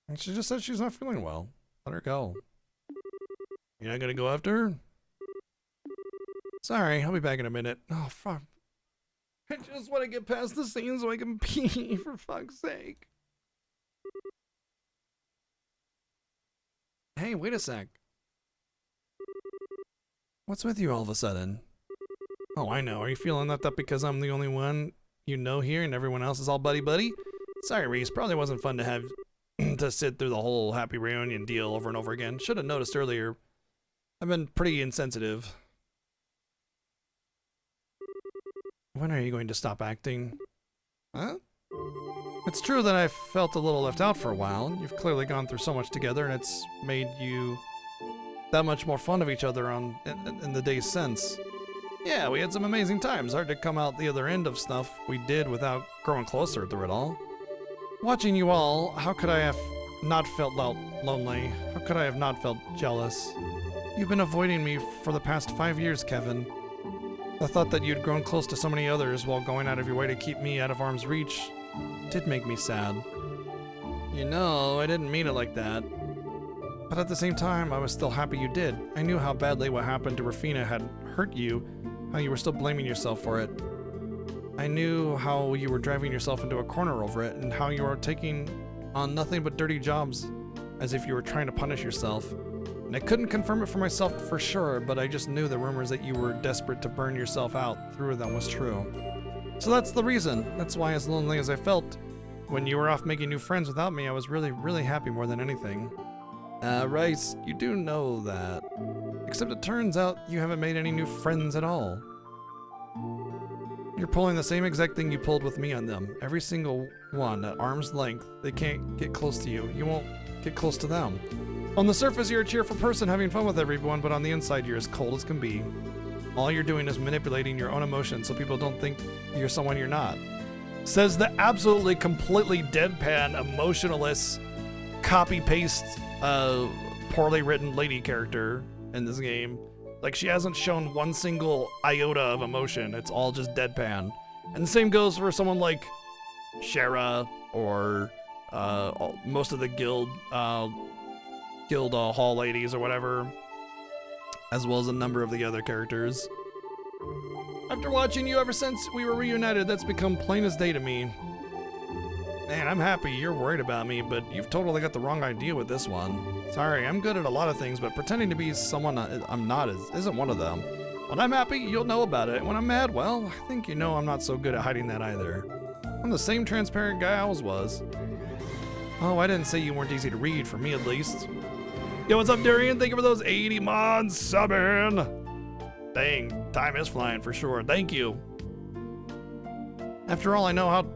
And she just said she's not feeling well. Let her go. You're not gonna go after her? Sorry, I'll be back in a minute. Oh, fuck. I just want to get past the scene so I can pee, for fuck's sake. Hey, wait a sec. What's with you all of a sudden? Oh, I know. Are you feeling that because I'm the only one you know here and everyone else is all buddy-buddy? Sorry, Reese. Probably wasn't fun to have to sit through the whole happy reunion deal over and over again. Should have noticed earlier. I've been pretty insensitive. When are you going to stop acting? Huh? It's true that I felt a little left out for a while. You've clearly gone through so much together, and it's made you that much more fun of each other in the days since. Yeah, we had some amazing times. Hard to come out the other end of stuff we did without growing closer through it all. Watching you all, how could I have not felt lonely? How could I have not felt jealous? You've been avoiding me for the past 5 years, Kevin. The thought that you'd grown close to so many others while going out of your way to keep me out of arm's reach did make me sad. You know, I didn't mean it like that. But at the same time, I was still happy you did. I knew how badly what happened to Rafina had hurt you, how you were still blaming yourself for it. I knew how you were driving yourself into a corner over it, and how you were taking on nothing but dirty jobs, as if you were trying to punish yourself. And I couldn't confirm it for myself for sure, but I just knew the rumors that you were desperate to burn yourself out through them was true. So that's the reason. That's why, as lonely as I felt, when you were off making new friends without me, I was really, really happy more than anything. Rice, you do know that. Except it turns out you haven't made any new friends at all. You're pulling the same exact thing you pulled with me on them. Every single one at arm's length. They can't get close to you. You won't get close to them. On the surface, you're a cheerful person having fun with everyone, but on the inside, you're as cold as can be. All you're doing is manipulating your own emotions so people don't think you're someone you're not. Says the absolutely completely deadpan, emotionless, copy-paste, poorly written lady character in this game. Like, she hasn't shown one single iota of emotion. It's all just deadpan. And the same goes for someone like Shara or most of the guild hall ladies or whatever, as well as a number of the other characters. After watching you ever since we were reunited, that's become plain as day to me. Man, I'm happy you're worried about me, but you've totally got the wrong idea with this one. Sorry, I'm good at a lot of things, but pretending to be someone I'm not isn't one of them. When I'm happy, you'll know about it. When I'm mad, well, I think you know I'm not so good at hiding that either. I'm the same transparent guy I always was. Oh, I didn't say you weren't easy to read, for me at least. Yo, what's up, Darian? Thank you for those 80 mods subbing. Dang, time is flying for sure. Thank you. After all, I know how...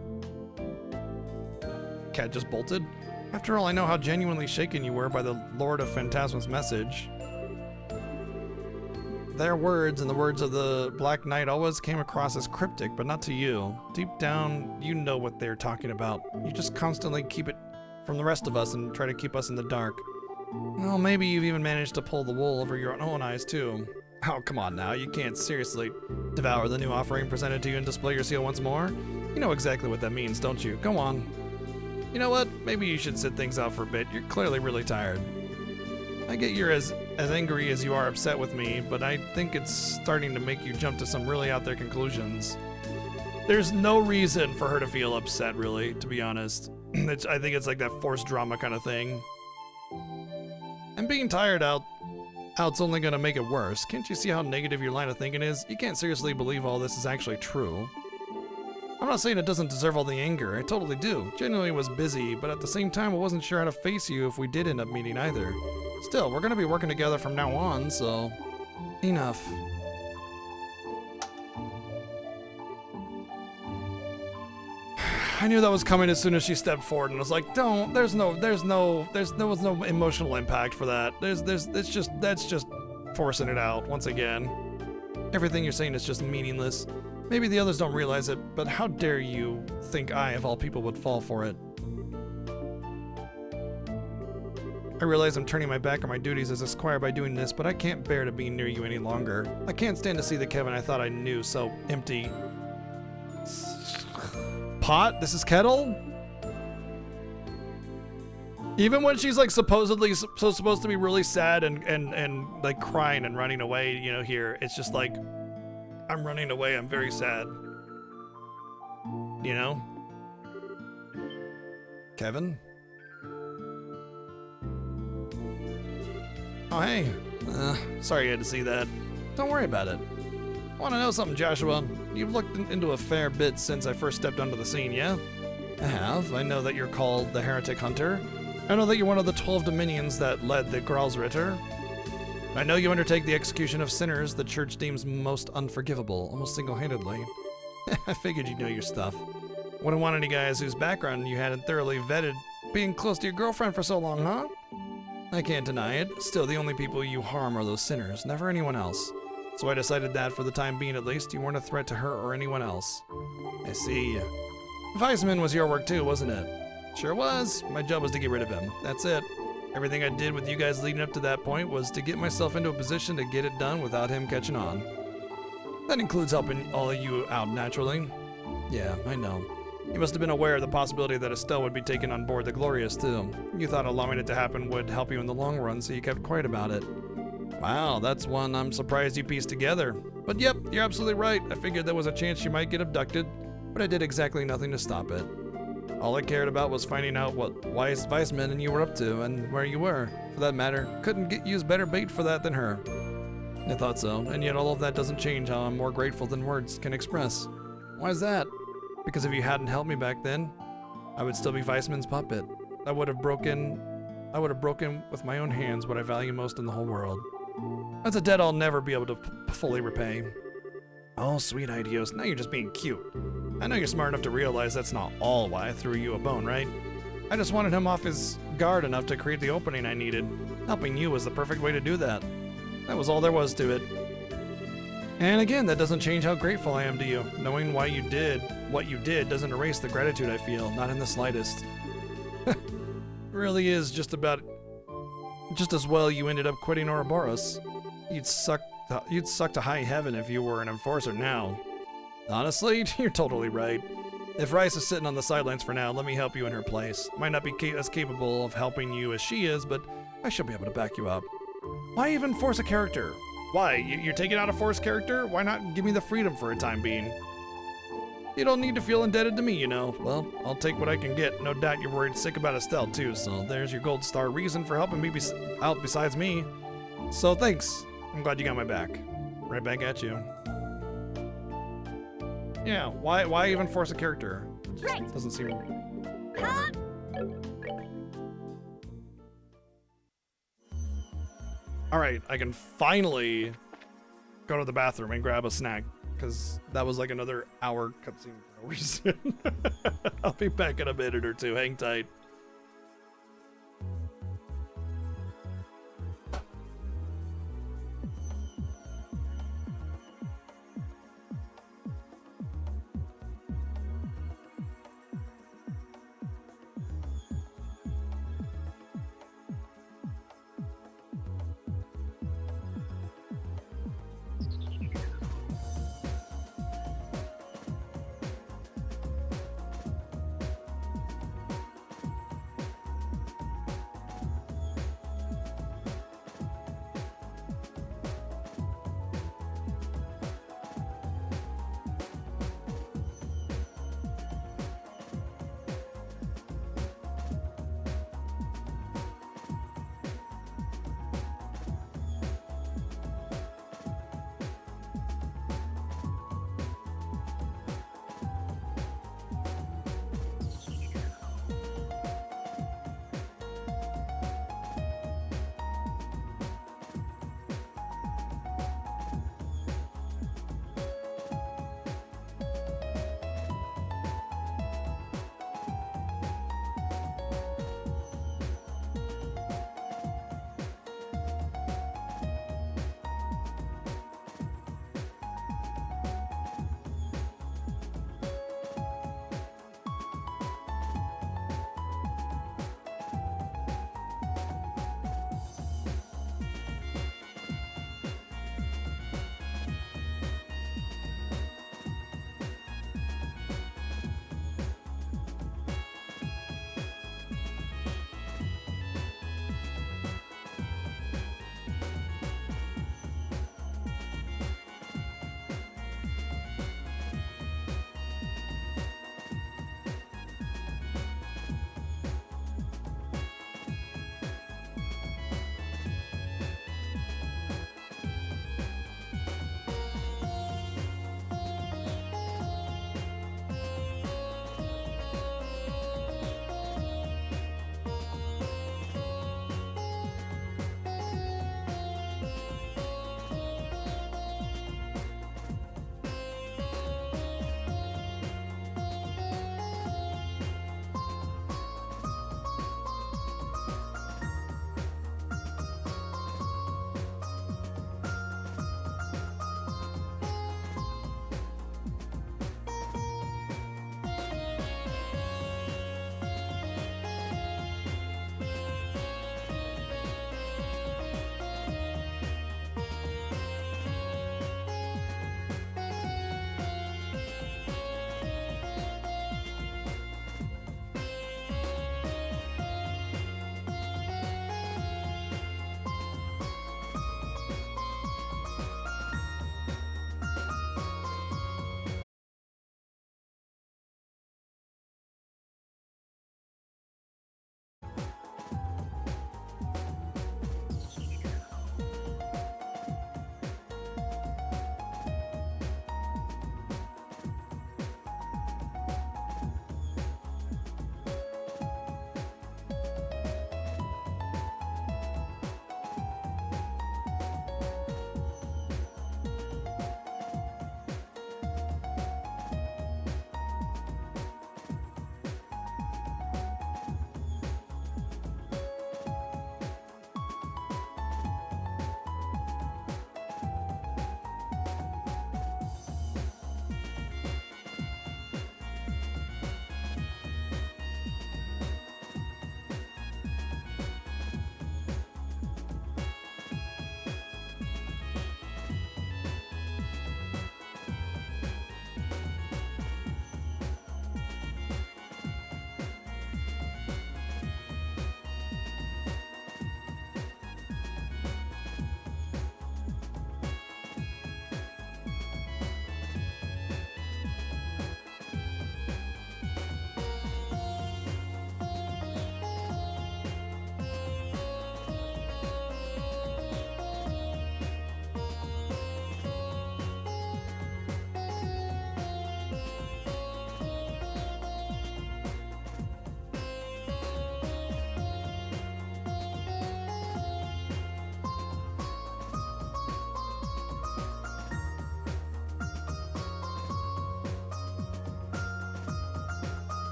Cat just bolted. After all, I know how genuinely shaken you were by the Lord of Phantasma's message. Their words and the words of the Black Knight always came across as cryptic, but not to you. Deep down, you know what they're talking about. You just constantly keep it from the rest of us and try to keep us in the dark. Well, maybe you've even managed to pull the wool over your own eyes, too. Oh, come on now. You can't seriously devour the new offering presented to you and display your seal once more? You know exactly what that means, don't you? Go on. You know what? Maybe you should sit things out for a bit. You're clearly really tired. I get you're as angry as you are upset with me, but I think it's starting to make you jump to some really out there conclusions. There's no reason for her to feel upset, really, to be honest. I think it's like that forced drama kind of thing. And being tired out's only gonna make it worse. Can't you see how negative your line of thinking is? You can't seriously believe all this is actually true. I'm not saying it doesn't deserve all the anger. I totally do. Genuinely was busy, but at the same time, I wasn't sure how to face you if we did end up meeting either. Still, we're gonna be working together from now on, so... Enough. I knew that was coming as soon as she stepped forward, and I was like, "Don't. There was no emotional impact for that. That's just forcing it out once again. Everything you're saying is just meaningless. Maybe the others don't realize it, but how dare you think I, of all people, would fall for it? I realize I'm turning my back on my duties as a squire by doing this, but I can't bear to be near you any longer. I can't stand to see the Kevin I thought I knew so empty." Pot? This is Kettle? Even when she's like supposedly supposed to be really sad and like crying and running away, you know, here, it's just like, I'm running away, I'm very sad. You know? Kevin? Oh, hey. Sorry you had to see that. Don't worry about it. Want to know something, Joshua? You've looked into a fair bit since I first stepped onto the scene, yeah? I have. I know that you're called the Heretic Hunter. I know that you're one of the 12 dominions that led the Gralsritter. I know you undertake the execution of sinners the church deems most unforgivable, almost single-handedly. I figured you'd know your stuff. Wouldn't want any guys whose background you hadn't thoroughly vetted being close to your girlfriend for so long, huh? I can't deny it. Still, the only people you harm are those sinners, never anyone else. So I decided that, for the time being at least, you weren't a threat to her or anyone else. I see. Weissman was your work too, wasn't it? Sure was. My job was to get rid of him. That's it. Everything I did with you guys leading up to that point was to get myself into a position to get it done without him catching on. That includes helping all of you out, naturally. Yeah, I know. You must have been aware of the possibility that Estelle would be taken on board the Glorious, too. You thought allowing it to happen would help you in the long run, so you kept quiet about it. Wow, that's one I'm surprised you pieced together. But yep, you're absolutely right. I figured there was a chance she might get abducted, but I did exactly nothing to stop it. All I cared about was finding out what Weissman and you were up to, and where you were. For that matter, couldn't use better bait for that than her. I thought so, and yet all of that doesn't change how I'm more grateful than words can express. Why is that? Because if you hadn't helped me back then, I would still be Weissman's puppet. I would have broken with my own hands what I value most in the whole world. That's a debt I'll never be able to fully repay. Oh, sweet Idios, now you're just being cute. I know you're smart enough to realize that's not all why I threw you a bone, right? I just wanted him off his guard enough to create the opening I needed. Helping you was the perfect way to do that. That was all there was to it. And again, that doesn't change how grateful I am to you. Knowing why you did what you did doesn't erase the gratitude I feel, not in the slightest. It really is just as well you ended up quitting Ouroboros. You'd suck to high heaven if you were an enforcer now. Honestly, you're totally right. If Rice is sitting on the sidelines for now, let me help you in her place. Might not be as capable of helping you as she is, but I should be able to back you up. Why even force a character? Why? You're taking out a forced character? Why not give me the freedom for a time being? You don't need to feel indebted to me, you know. Well, I'll take what I can get. No doubt you're worried sick about Estelle, too, so there's your gold star reason for helping me out besides me. So thanks. I'm glad you got my back. Right back at you. Yeah, why even force a character? It just doesn't seem... Alright, I can finally go to the bathroom and grab a snack, because that was like another hour cutscene for no reason. I'll be back in a minute or two. Hang tight.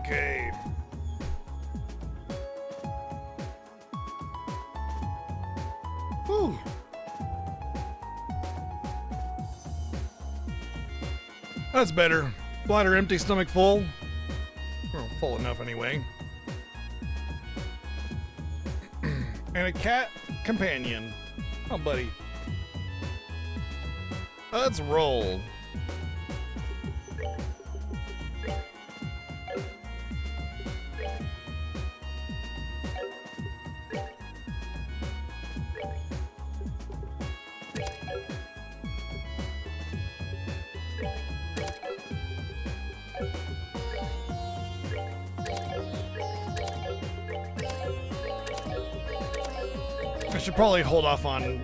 Okay. Whew. That's better. Bladder empty, stomach full. Well, full enough anyway. And a cat companion. Oh, buddy. Let's roll. I should probably hold off on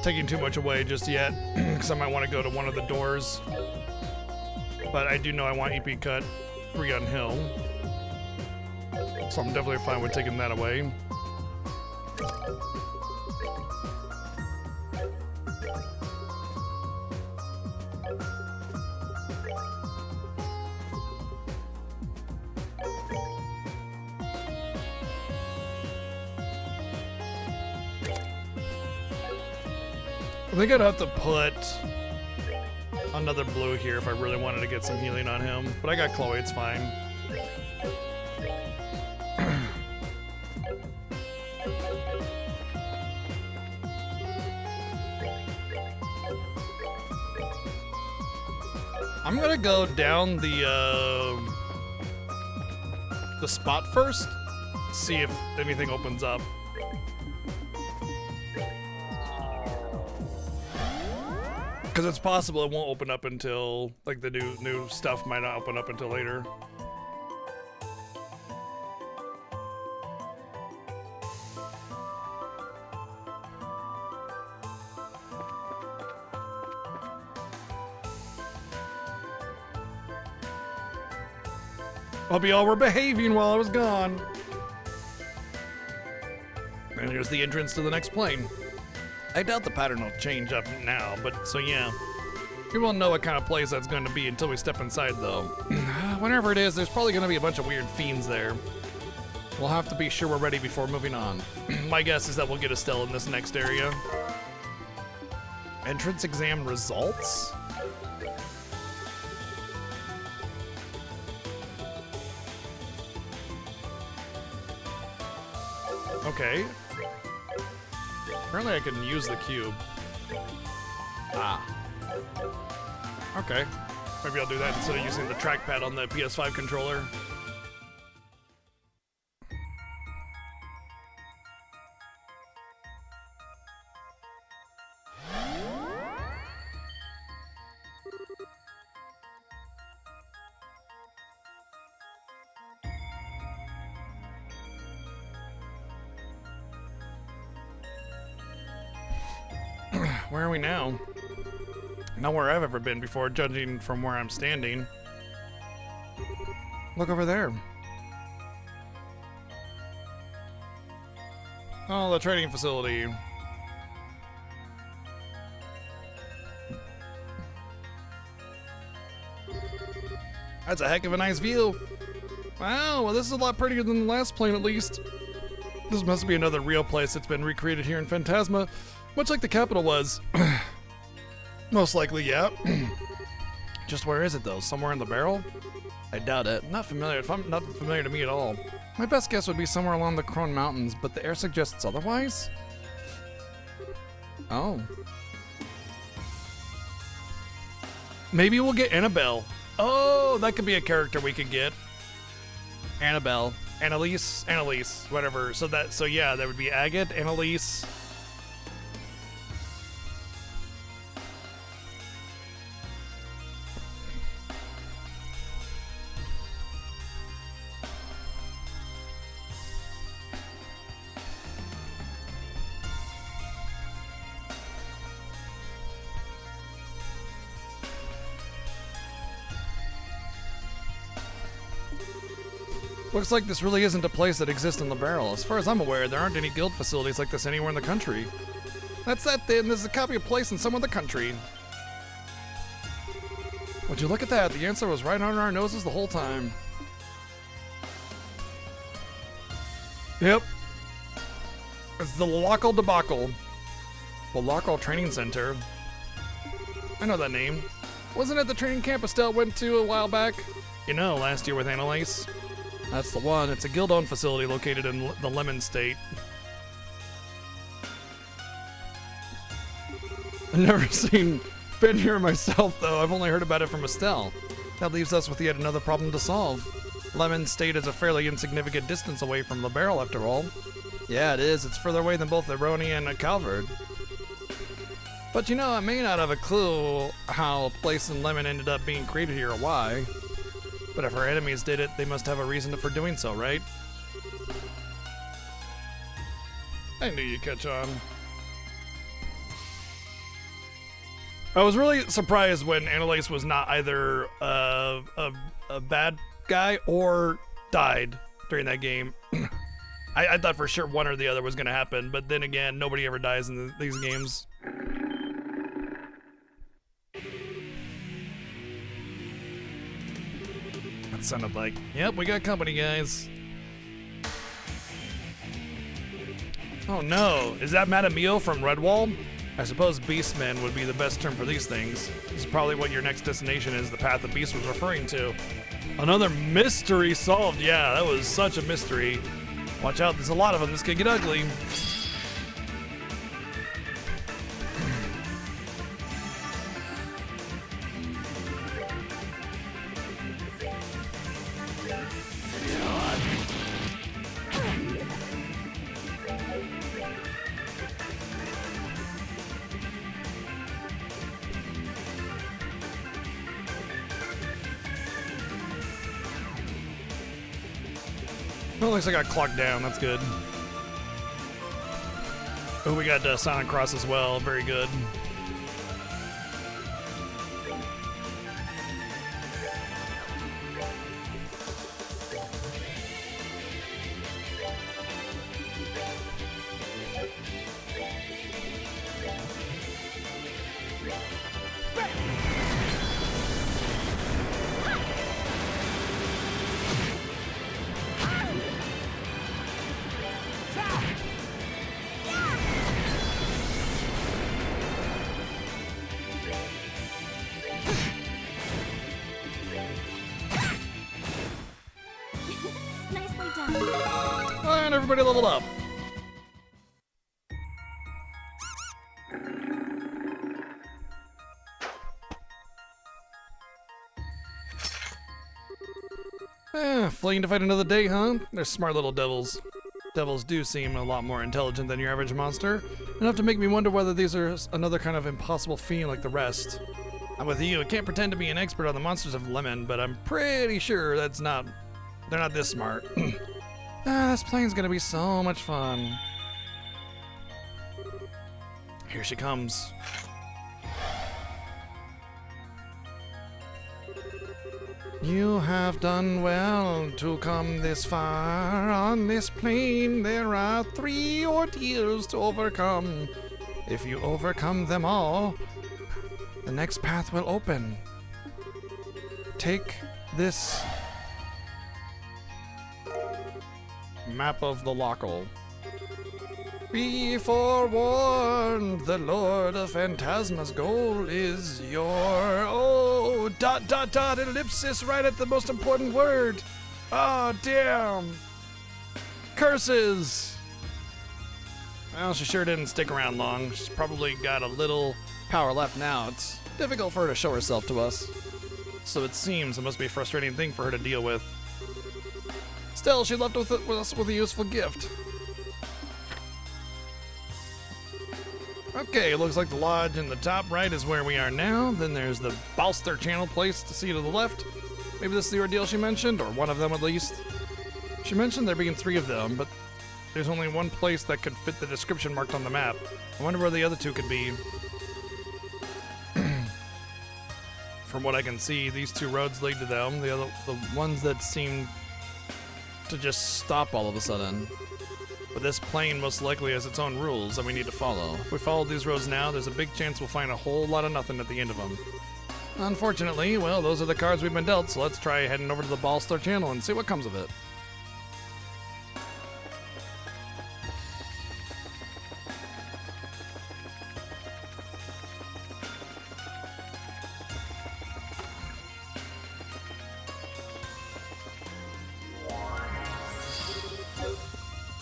taking too much away just yet, because I might want to go to one of the doors. But I do know I want EP Cut 3 on Hill, so I'm definitely fine with taking that away. I think I'd have to put another blue here if I really wanted to get some healing on him. But I got Chloe, it's fine. I'm gonna go down the spot first, see if anything opens up. Because it's possible it won't open up until, like, the new stuff might not open up until later. Hope y'all were behaving while I was gone. And here's the entrance to the next plane. I doubt the pattern will change up now, but so yeah. We won't know what kind of place that's going to be until we step inside, though. Whenever it is, there's probably going to be a bunch of weird fiends there. We'll have to be sure we're ready before moving on. My guess is that we'll get Estelle in this next area. Entrance exam results? Okay. Apparently I can use the cube. Ah. Okay. Maybe I'll do that instead of using the trackpad on the PS5 controller. Where are we now? Not where I've ever been before, judging from where I'm standing. Look over there. Oh, the trading facility. That's a heck of a nice view. Wow, well this is a lot prettier than the last plane at least. This must be another real place that's been recreated here in Phantasma. Much like the capital was. Most likely, yeah. Just where is it though? Somewhere in the barrel? I doubt it. Not familiar to me at all. My best guess would be somewhere along the Crone Mountains, but the air suggests otherwise? Oh. Maybe we'll get Annabelle. Oh, that could be a character we could get. Annabelle. Annalise, whatever. So yeah, that would be Agate, Annalise. Looks like this really isn't a place that exists in the barrel. As far as I'm aware, there aren't any guild facilities like this anywhere in the country. That's that then. This is a copy of a place in some other country. Would you look at that? The answer was right under our noses the whole time. Yep. It's the Lockle debacle. The Lockle Training Center. I know that name. Wasn't it the training camp Estelle went to a while back? You know, last year with Annalise. That's the one. It's a guild-owned facility located in the Lemon State. I've never been here myself, though. I've only heard about it from Estelle. That leaves us with yet another problem to solve. Lemon State is a fairly insignificant distance away from LaBarrel, after all. Yeah, it is. It's further away than both Aroni and Calvard. But you know, I may not have a clue how a place in Lemon ended up being created here or why. But if our enemies did it, they must have a reason for doing so, right? I knew you'd catch on. I was really surprised when Annalise was not either a bad guy or died during that game. I thought for sure one or the other was going to happen, but then again, nobody ever dies in these games. That sounded like, yep, we got company, guys. Oh no, is that Madame Mio from Redwall? I suppose Beastmen would be the best term for these things. This is probably what your next destination is, the path the Beast was referring to. Another mystery solved. Yeah, that was such a mystery. Watch out, there's a lot of them. This could get ugly. Well, at least I got clocked down. That's good. Oh, we got Silent Cross as well. Very good. Nicely done. And everybody leveled up. Fleeing to fight another day, huh? They're smart little devils. Devils do seem a lot more intelligent than your average monster, enough to make me wonder whether these are another kind of impossible fiend like the rest. I'm with you. I can't pretend to be an expert on the monsters of Lemon, but I'm pretty sure they're not this smart. This plane's gonna be so much fun. Here she comes. You have done well to come this far. On this plane there are 3 ordeals to overcome. If you overcome them all, the next path will open. Take this map of the Lockle. Be forewarned, the Lord of Phantasma's goal is your... Oh, ... ellipsis right at the most important word. Oh, damn. Curses. Well, she sure didn't stick around long. She's probably got a little power left now. It's difficult for her to show herself to us. So it seems it must be a frustrating thing for her to deal with. Still, she left with us with a useful gift. Okay, it looks like the lodge in the top right is where we are now. Then there's the Balster Channel place to see to the left. Maybe this is the ordeal she mentioned, or one of them at least. She mentioned there being 3 of them, but there's only one place that could fit the description marked on the map. I wonder where the other 2 could be. From what I can see, these 2 roads lead to them. The ones that seem to just stop all of a sudden. But this plane most likely has its own rules that we need to follow. If we follow these roads now, there's a big chance we'll find a whole lot of nothing at the end of them. Unfortunately, well, those are the cards we've been dealt, so let's try heading over to the Ballstar channel and see what comes of it.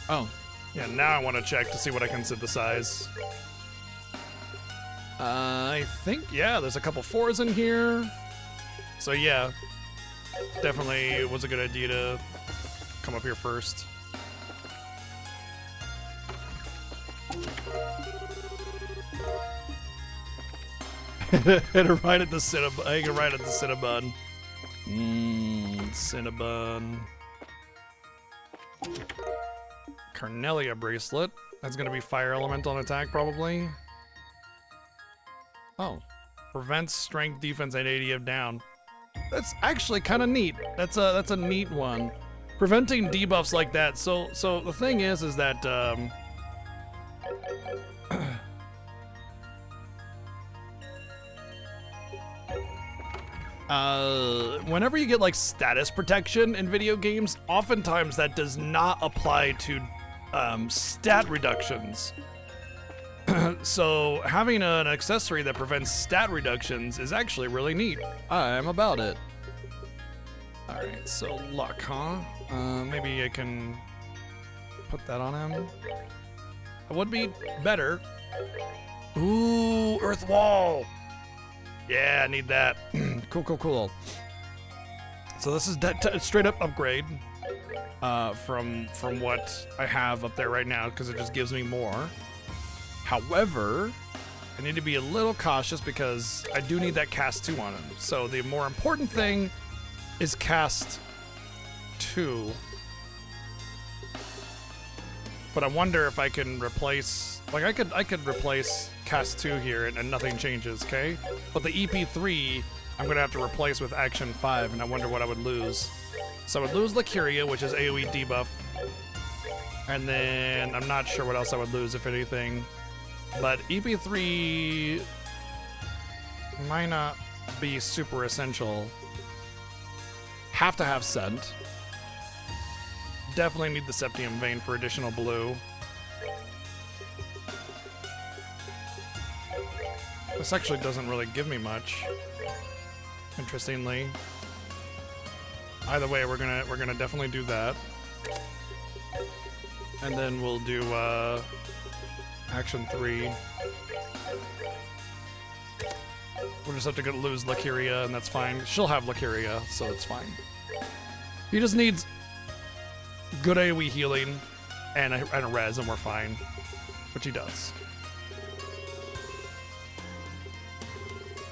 Oh, yeah, now I want to check to see what I can synthesize. I think, yeah, there's a couple 4s in here. So yeah, definitely was a good idea to come up here first. Hit a right at the Cinnabon. I can right at the Cinnabon. Cinnabon. Carnelia bracelet. That's gonna be fire elemental on attack probably. Oh, prevents strength, defense, and ADF down. That's actually kind of neat. That's a neat one. Preventing debuffs like that. So the thing is that whenever you get like status protection in video games, oftentimes that does not apply to stat reductions. So having an accessory that prevents stat reductions is actually really neat. I'm about it. Alright, so luck, huh? Maybe I can put that on him. It would be better. Ooh, Earth Wall! Yeah, I need that. Cool. So this is straight up upgrade from what I have up there right now, because it just gives me more. However, I need to be a little cautious because I do need that cast 2 on him. So the more important thing is cast 2. But I wonder if I can replace, like I could replace cast 2 here and nothing changes, okay? But the EP3 I'm gonna have to replace with action 5, and I wonder what I would lose. So I would lose Lacuria, which is AoE debuff. And then I'm not sure what else I would lose, if anything. But EP3 might not be super essential. Have to have Scent. Definitely need the Septium Vein for additional blue. This actually doesn't really give me much, interestingly. Either way, we're gonna definitely do that. And then we'll do action 3. We'll just have to lose Lacuria, and that's fine. She'll have Lacuria, so it's fine. He just needs good AoE healing and a res, and we're fine. Which he does.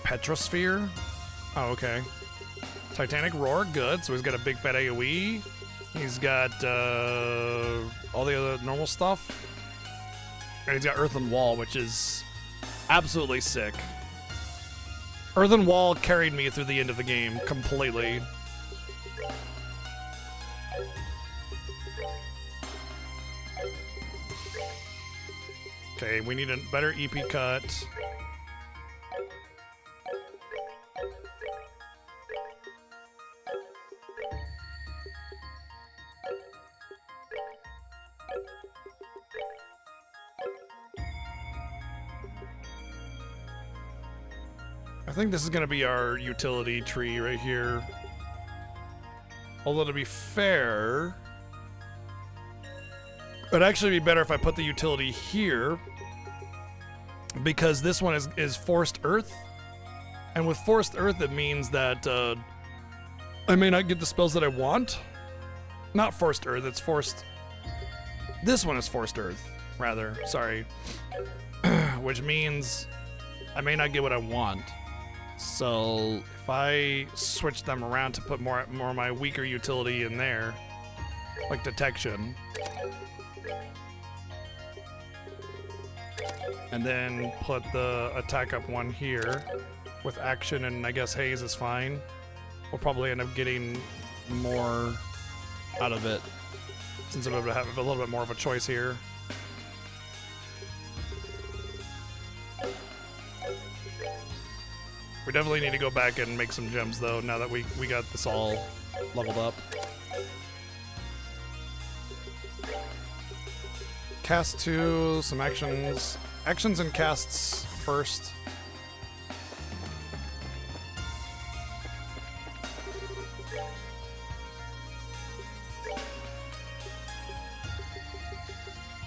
Petrosphere? Oh, okay. Titanic Roar, good. So he's got a big fat AoE. He's got all the other normal stuff. And he's got Earthen Wall, which is absolutely sick. Earthen Wall carried me through the end of the game completely. Okay, we need a better EP cut. I think this is going to be our utility tree right here. Although to be fair, it'd actually be better if I put the utility here, because this one is Forced Earth. And with Forced Earth, it means that I may not get the spells that I want. Not Forced Earth, it's Forced... This one is Forced Earth, rather. Sorry. Which means I may not get what I want. So if I switch them around to put more of my weaker utility in there, like detection, and then put the attack up 1 here with action, and I guess Haze is fine, we'll probably end up getting more out of it since I'm able to have a little bit more of a choice here. We definitely need to go back and make some gems, though, now that we got this all leveled up. Cast 2, some actions. Actions and casts first.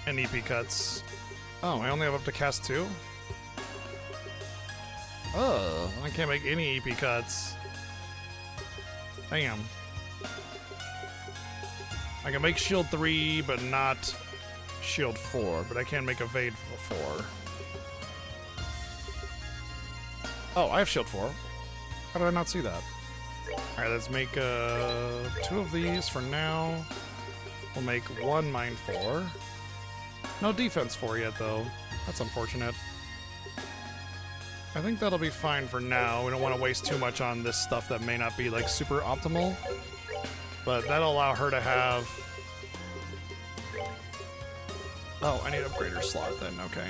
And EP cuts. Oh, I only have up to cast 2? Oh, I can't make any EP cuts. Damn. I can make shield 3, but not shield 4, but I can make evade 4. Oh, I have shield 4. How did I not see that? Alright, let's make 2 of these for now. We'll make 1 mine 4. No defense 4 yet, though. That's unfortunate. I think that'll be fine for now. We don't want to waste too much on this stuff that may not be, like, super optimal. But that'll allow her to have... Oh, I need an upgrader slot then, okay.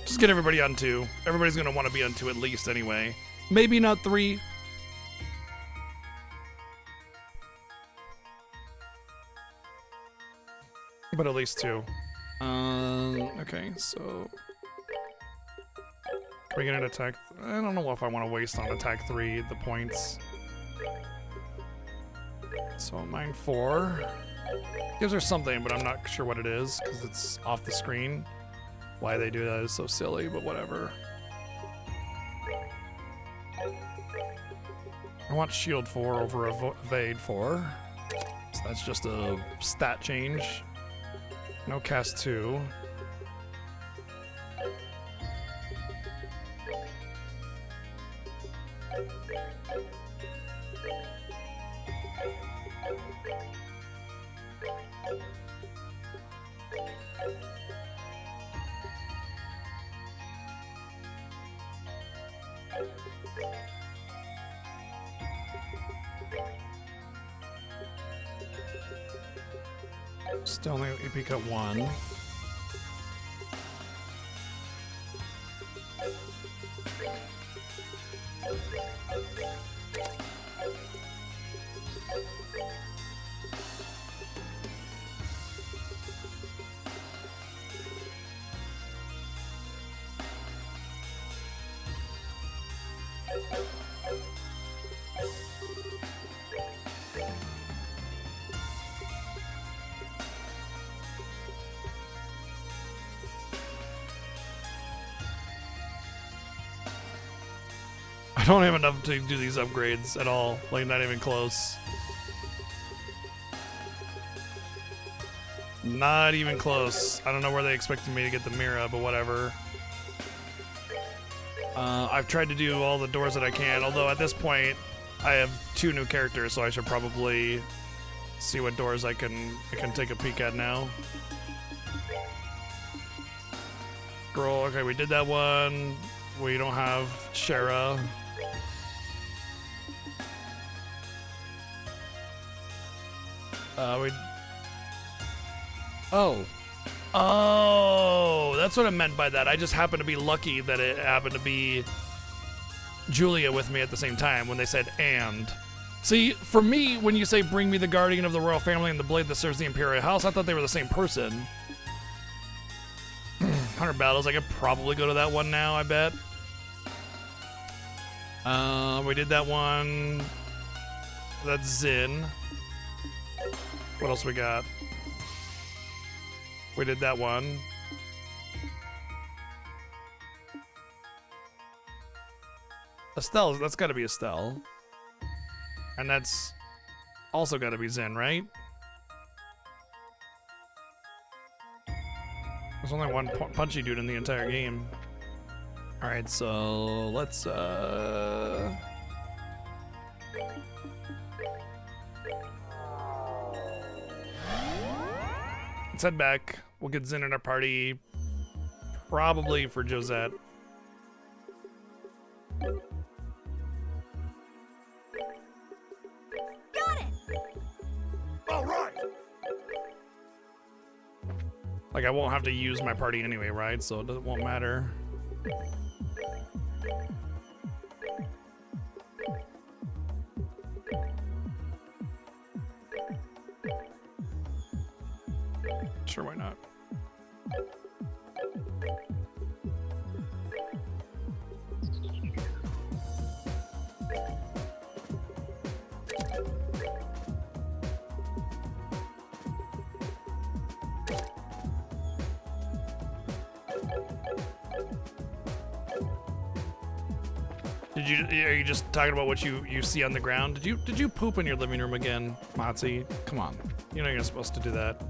Just get everybody on 2. Everybody's gonna want to be on 2 at least anyway. Maybe not 3. But at least 2. Okay, so... Can we get an attack? I don't know if I want to waste on attack 3 the points. So mine 4. Gives her something, but I'm not sure what it is, because it's off the screen. Why they do that is so silly, but whatever. I want shield 4 over evade 4. So that's just a stat change. No cast 2. Still only EP cut 1. I don't have enough to do these upgrades at all. Like, not even close. Not even close. I don't know where they expected me to get the Mira, but whatever. I've tried to do all the doors that I can, although at this point, I have 2 new characters, so I should probably see what doors I can take a peek at now. Girl, okay, we did that one. We don't have Shara. Oh, that's what I meant by that. I just happened to be lucky that it happened to be Julia with me at the same time when they said and. See, for me, when you say bring me the guardian of the royal family and the blade that serves the imperial house, I thought they were the same person. 100 battles, I could probably go to that one now, I bet. We did that one. That's Zin. What else we got? We did that one. Estelle, that's gotta be Estelle. And that's also gotta be Zen, right? There's only one punchy dude in the entire game. Alright, so let's head back. We'll get Zen in our party. Probably for Josette. Got it! All right. Like, I won't have to use my party anyway, right? So it won't matter. Sure, why not? Are you just talking about what you see on the ground? Did you poop in your living room again, Motzi? Come on. You know you're supposed to do that.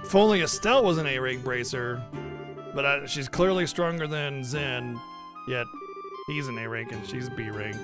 If only Estelle was an A-rank bracer, but she's clearly stronger than Zen, yet he's an A-rank and she's B-rank.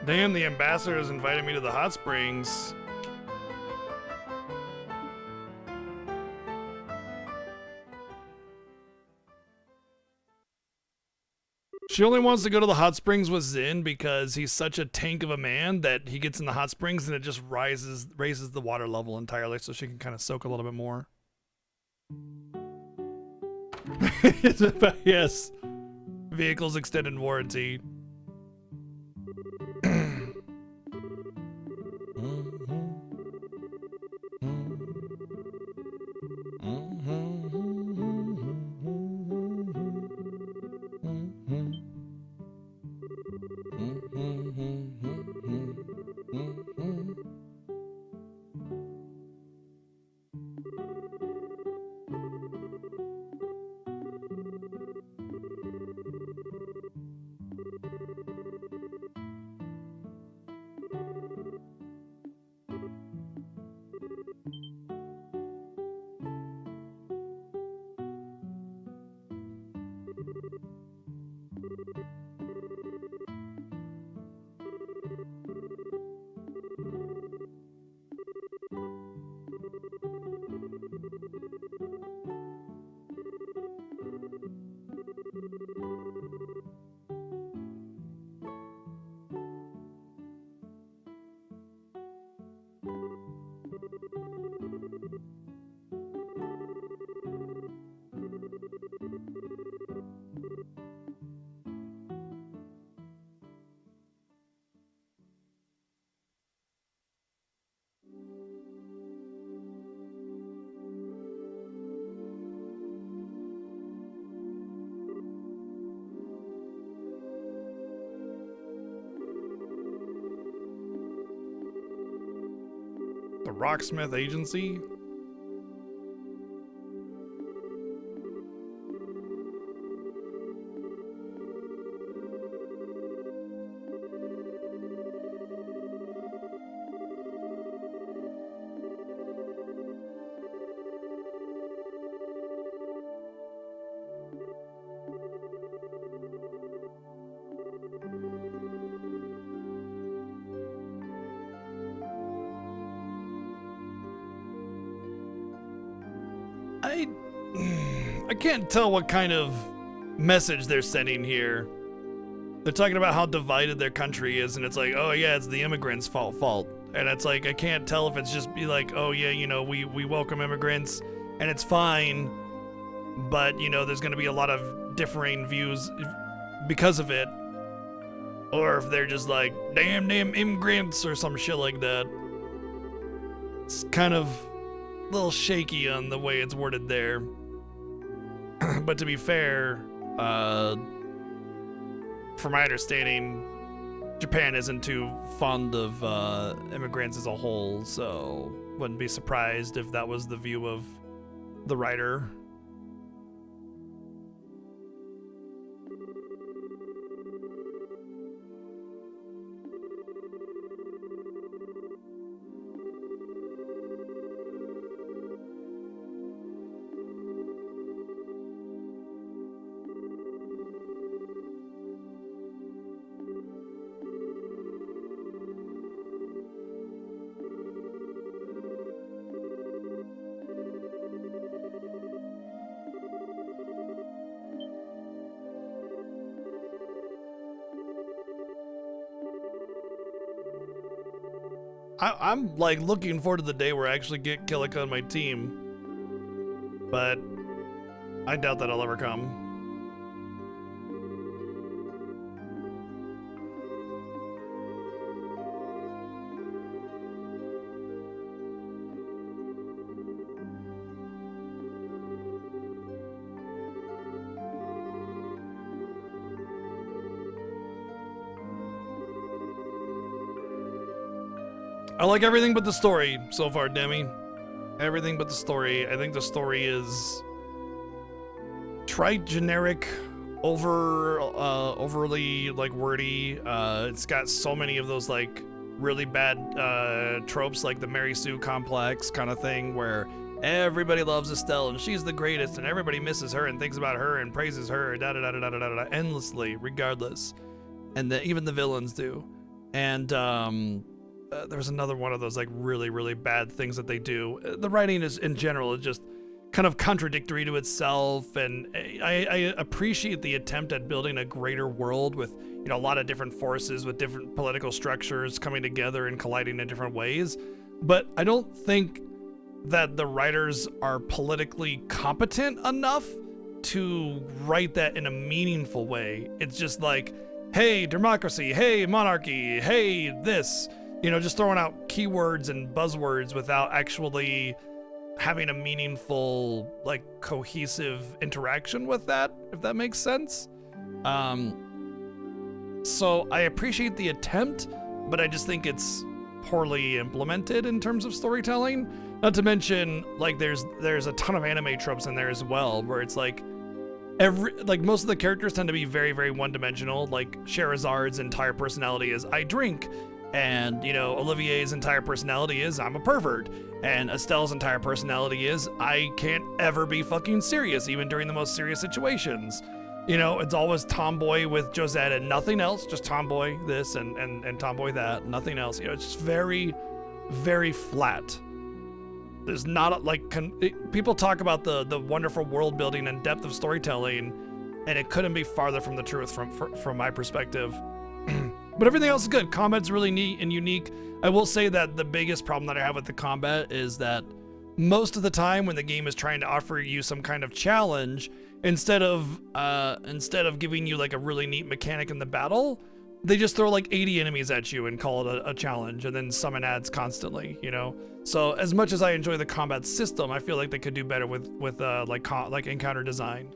Damn, the ambassador has invited me to the hot springs. She only wants to go to the hot springs with Zin because he's such a tank of a man that he gets in the hot springs and it just raises the water level entirely so she can kind of soak a little bit more. It's about, yes. Vehicles extended warranty. The Rocksmith Agency? I can't tell what kind of message they're sending here. They're talking about how divided their country is, and it's like, oh yeah, it's the immigrants' fault. And it's like, I can't tell if it's just be like, oh yeah, you know, we welcome immigrants, and it's fine, but, you know, there's gonna be a lot of differing views because of it. Or if they're just like, damn immigrants, or some shit like that. It's kind of a little shaky on the way it's worded there. But to be fair, from my understanding, Japan isn't too fond of immigrants as a whole, so wouldn't be surprised if that was the view of the writer. I'm like looking forward to the day where I actually get Kilika on my team, but I doubt that'll ever come. I like everything but the story so far, Demi. Everything but the story. I think the story is trite, generic, overly like wordy. It's got so many of those like really bad tropes, like the Mary Sue complex kind of thing, where everybody loves Estelle and she's the greatest, and everybody misses her and thinks about her and praises her, endlessly, regardless, and even the villains do. And there's another one of those like really bad things that they do. The writing is in general is just kind of contradictory to itself, and I appreciate the attempt at building a greater world with, you know, a lot of different forces with different political structures coming together and colliding in different ways. But I don't think that the writers are politically competent enough to write that in a meaningful way. It's just like, hey, democracy, hey, monarchy, hey, this. You know, just throwing out keywords and buzzwords without actually having a meaningful, like, cohesive interaction with that, if that makes sense. So I appreciate the attempt, but I just think it's poorly implemented in terms of storytelling. Not to mention, like, there's a ton of anime tropes in there as well, where it's like most of the characters tend to be very one-dimensional. Like Scheherazad's entire personality is I drink. And, you know, Olivier's entire personality is I'm a pervert. And Estelle's entire personality is I can't ever be fucking serious, even during the most serious situations. You know, it's always tomboy with Josette and nothing else, just tomboy this and tomboy that, nothing else. You know, it's just very flat. There's not people talk about the wonderful world building and depth of storytelling, and it couldn't be farther from the truth from my perspective. But everything else is good. Combat's really neat and unique. I will say that the biggest problem that I have with the combat is that most of the time when the game is trying to offer you some kind of challenge, instead of giving you like a really neat mechanic in the battle, they just throw like 80 enemies at you and call it a challenge, and then summon ads constantly, you know? So as much as I enjoy the combat system, I feel like they could do better with like encounter design.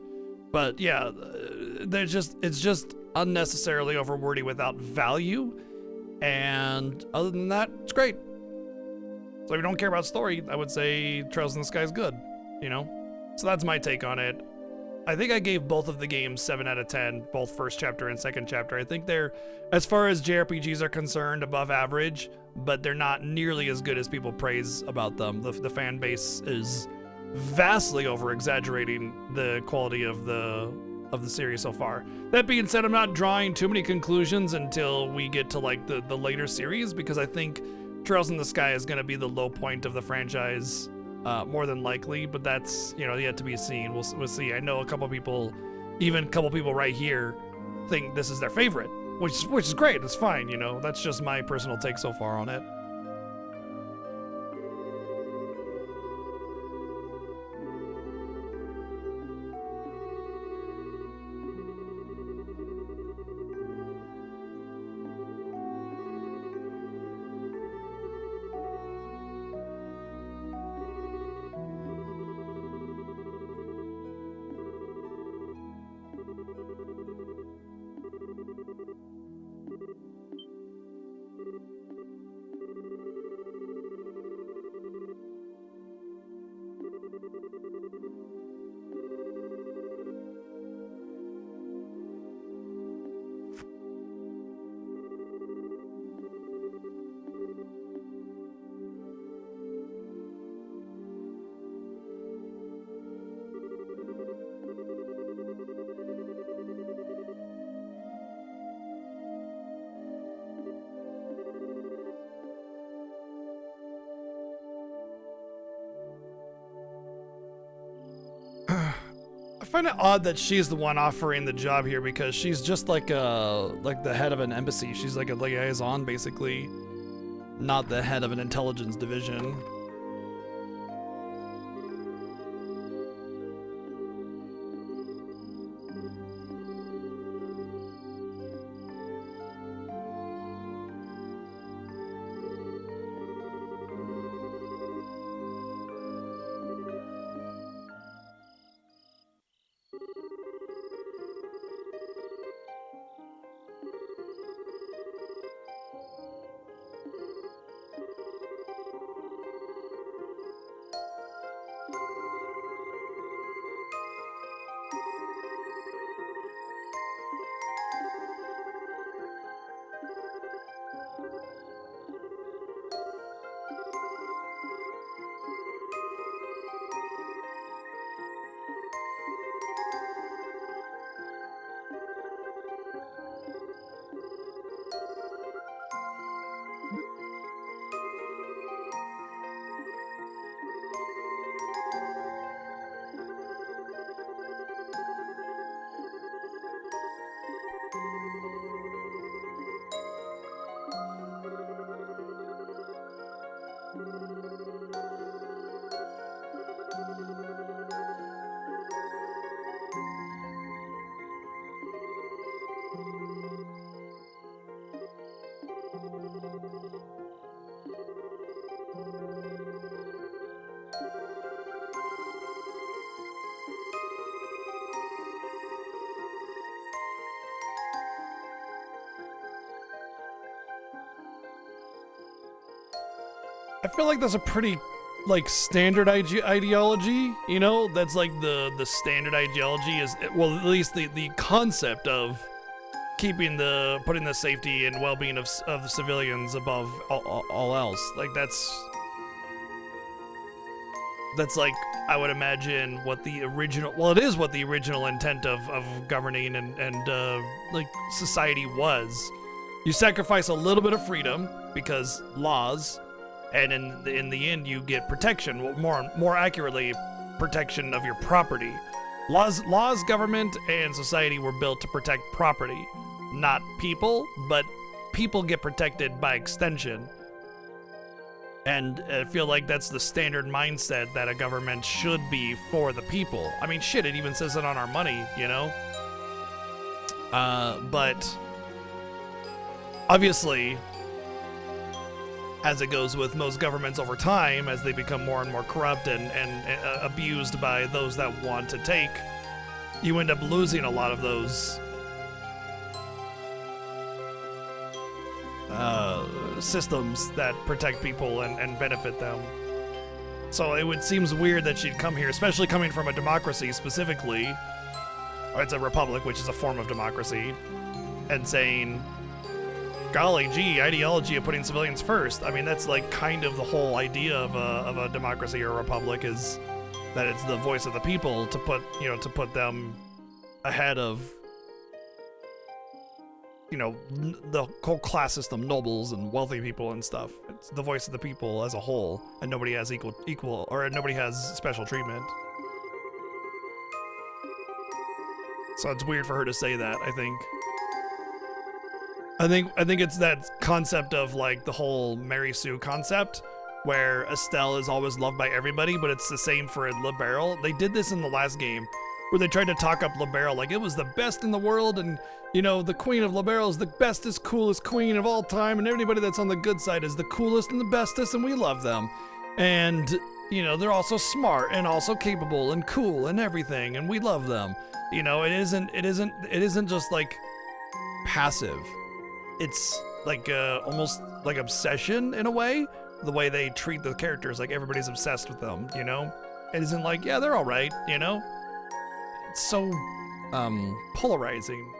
But yeah, it's just unnecessarily overwordy without value, and other than that, it's great. So if you don't care about story, I would say Trails in the Sky is good, you know? So that's my take on it. I think I gave both of the games 7 out of 10, both first chapter and second chapter. I think they're, as far as JRPGs are concerned, above average, but they're not nearly as good as people praise about them. The fan base is vastly over-exaggerating the quality of the series so far. That being said, I'm not drawing too many conclusions until we get to like the later series, because I think Trails in the Sky is going to be the low point of the franchise, more than likely, but that's, you know, yet to be seen. We'll see. I know a couple people, even a couple people right here, think this is their favorite, which is great. It's fine, you know. That's just my personal take so far on it. I find it odd that she's the one offering the job here, because she's just like the head of an embassy. She's like a liaison, basically, not the head of an intelligence division. I feel like that's a pretty, like, standard ideology, you know? That's like the standard ideology is, well, at least the concept of putting the safety and well-being of the civilians above all else. Like, that's like, I would imagine what the original, well, it is what the original intent of governing and like society was. You sacrifice a little bit of freedom because laws, and in the end you get protection. More accurately, protection of your property. Laws, government, and society were built to protect property, not people, but people get protected by extension. And I feel like that's the standard mindset that a government should be for the people. I mean, shit, it even says it on our money, you know? But obviously, as it goes with most governments over time, as they become more and more corrupt and abused by those that want to take, you end up losing a lot of those systems that protect people and benefit them. So it seems weird that she'd come here, especially coming from a democracy specifically, or it's a republic, which is a form of democracy, and saying, golly gee, ideology of putting civilians first. I mean, that's like kind of the whole idea of a democracy or a republic, is that it's the voice of the people to put them ahead of, the whole class system, nobles and wealthy people and stuff. It's the voice of the people as a whole, and nobody has equal or nobody has special treatment. So it's weird for her to say that, I think. I think it's that concept of like the whole Mary Sue concept, where Estelle is always loved by everybody, but it's the same for LeBarrel. They did this in the last game, where they tried to talk up LeBarrel like it was the best in the world, and the Queen of LeBarrel is the bestest, coolest queen of all time, and everybody that's on the good side is the coolest and the bestest, and we love them. And they're also smart and also capable and cool and everything, and we love them. It isn't just like passive. It's like almost like obsession in a way, the way they treat the characters, like everybody's obsessed with them, It isn't like, yeah, they're all right, It's so polarizing,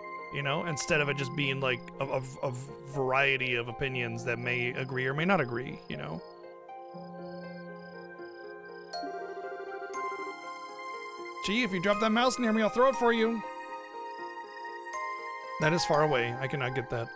instead of it just being like a variety of opinions that may agree or may not agree, Gee, if you drop that mouse near me, I'll throw it for you. That is far away. I cannot get that.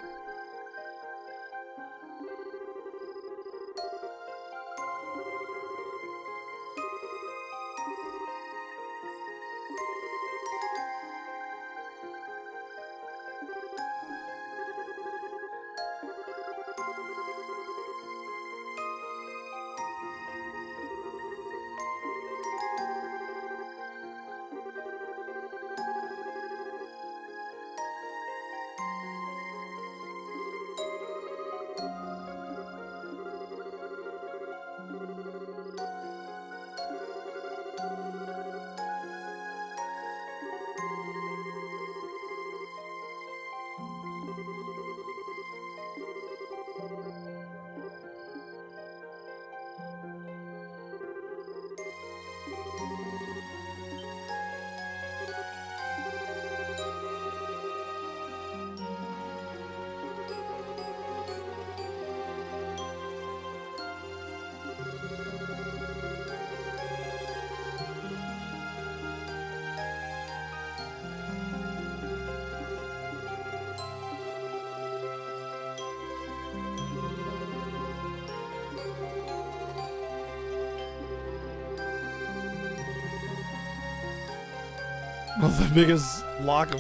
Well, the biggest lock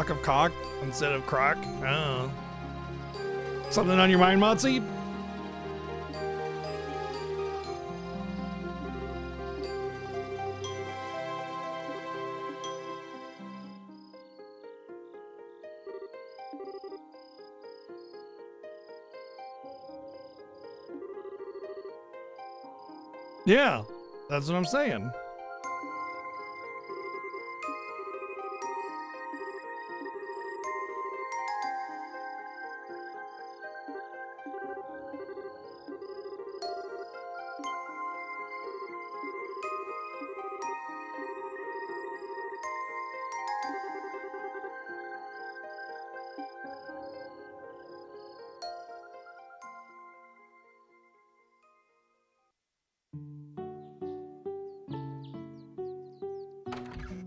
of cock instead of crock. Oh. Something on your mind, Motzi? Yeah, that's what I'm saying.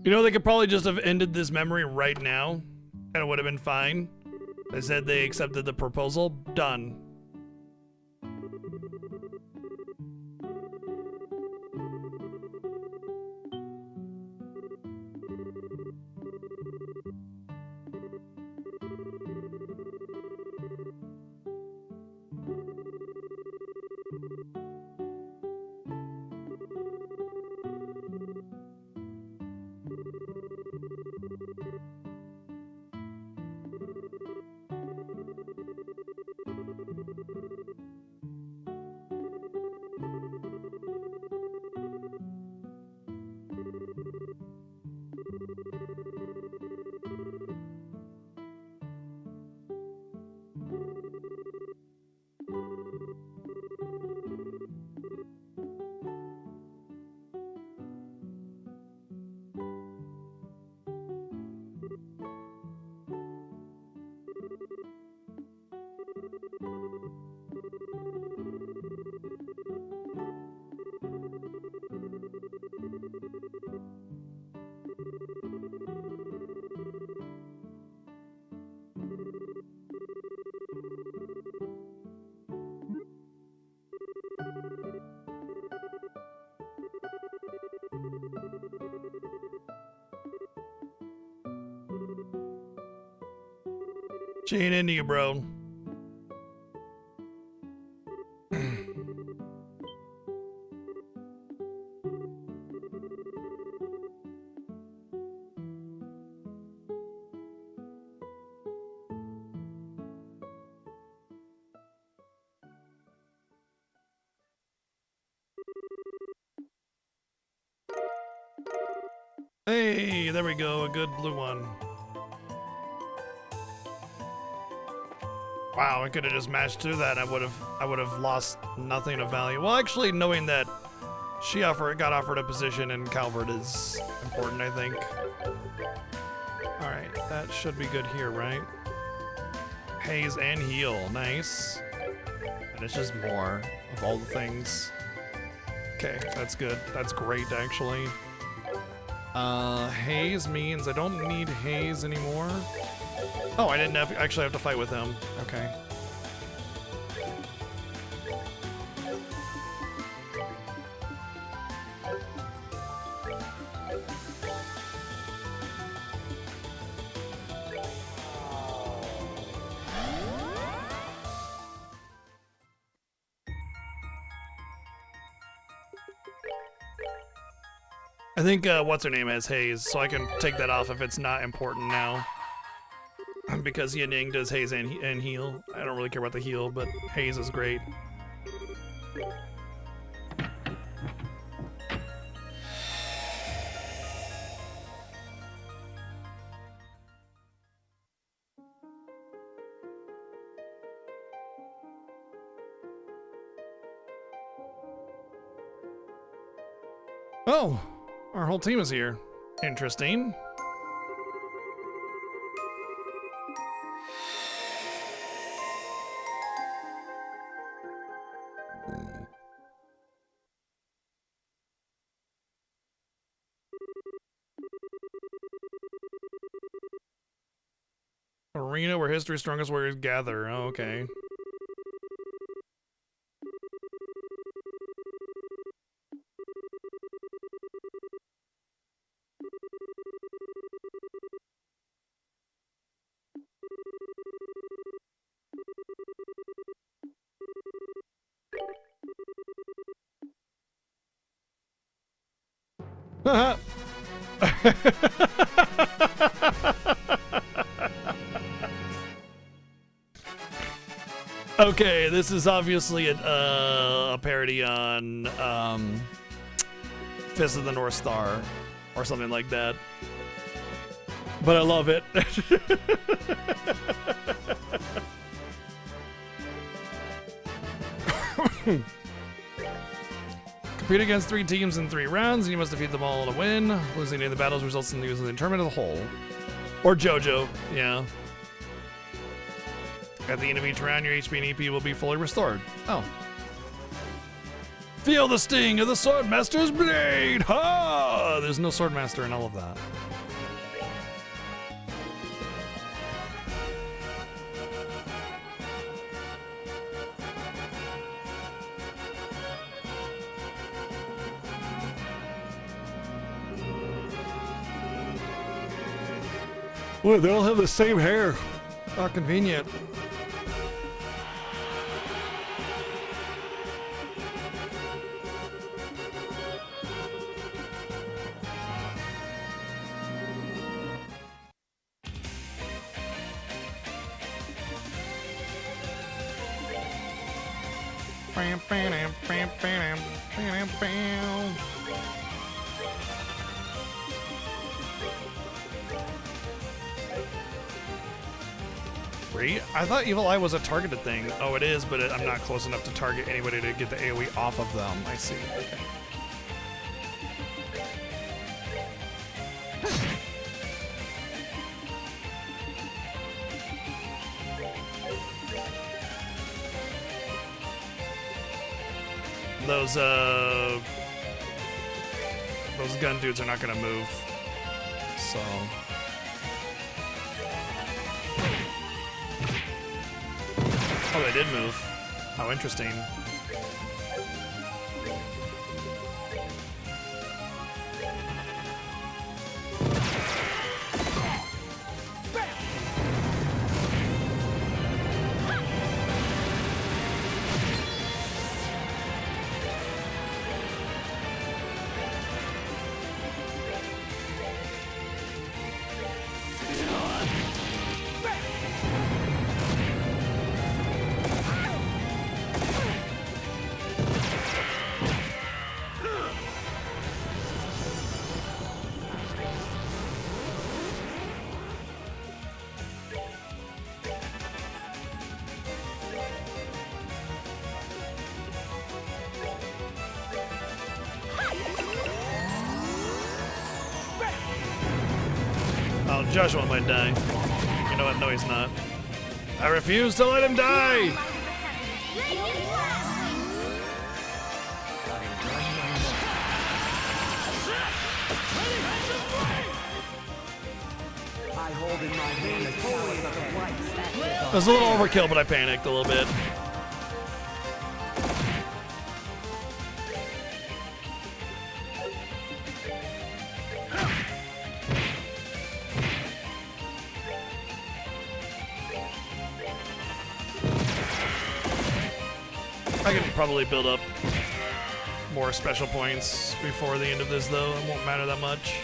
They could probably just have ended this memory right now, and it would have been fine. They said they accepted the proposal. Done. She ain't into you, bro. Hey, there we go, a good blue one. Wow, I could have just matched through that. I would have lost nothing of value. Well, actually, knowing that she got offered a position in Calvert is important, I think. All right, that should be good here, right? Haze and heal, nice. And it's just more of all the things. Okay, that's good. That's great, actually. Haze means I don't need Haze anymore. Oh, I didn't actually have to fight with him. Okay. I think, what's her name has Haze, so I can take that off if it's not important now. Because Yanning does Haze and heal. I don't really care about the heal, but Haze is great. Oh, our whole team is here. Interesting. Arena where history's strongest warriors gather. Oh, okay. Okay, this is obviously a parody on Fist of the North Star or something like that. But I love it. Compete against 3 teams in 3 rounds, and you must defeat them all to win. Losing any of the battles results in losing the tournament as a whole. Or JoJo, yeah. At the end of each round, your HP and EP will be fully restored. Oh. Feel the sting of the Swordmaster's blade! Ha! There's no Swordmaster in all of that. Well, they all have the same hair. How convenient. I thought Evil Eye was a targeted thing. Oh, it is, but I'm not close enough to target anybody to get the AoE off of them. I see. Okay. Those gun dudes are not gonna move. So. Oh, they did move. How interesting. Oh, Joshua might die. You know what? No, he's not. I refuse to let him die! I hold in my hand the chalice of the lights that live It was a little overkill, but I panicked a little bit. I can probably build up more special points before the end of this, though. It won't matter that much.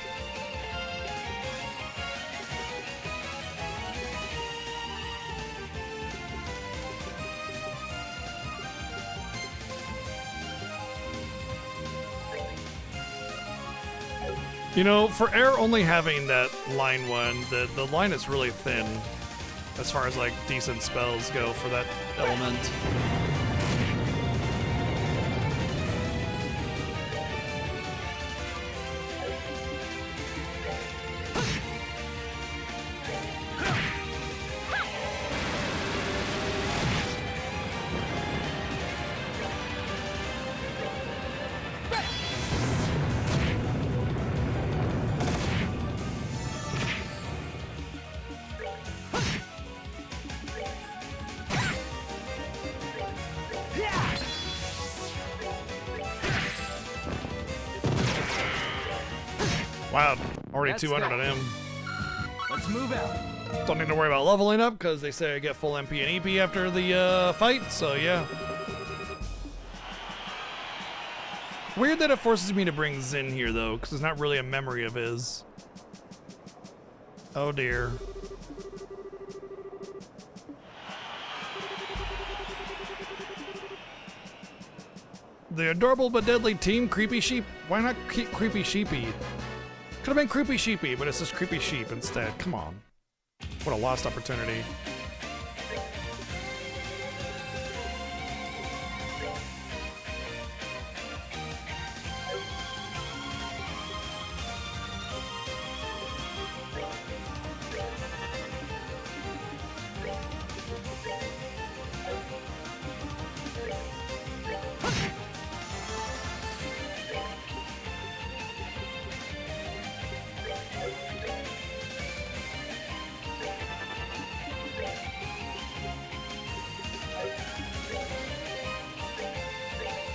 You know, for Air only having that line one, the line is really thin as far as like decent spells go for that element. Wow, already That's 200 that. on him. Let's move out. Don't need to worry about leveling up because they say I get full MP and EP after the fight, so yeah. Weird that it forces me to bring Zin here though, because it's not really a memory of his. Oh dear. The adorable but deadly team Creepy Sheep. Why not Creepy Sheepy? Could have been Creepy Sheepy, but it's just Creepy Sheep instead. Come on. What a lost opportunity.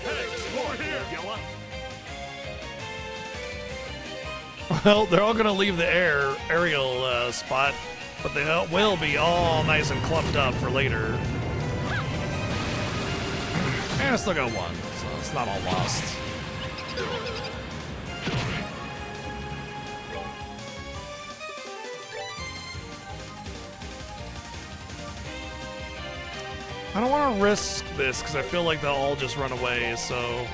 Hey, more here, Yella. Well, they're all gonna leave the aerial spot, but they will be all nice and clumped up for later. And I still got one, so it's not all lost. I don't want to risk this because I feel like they'll all just run away, so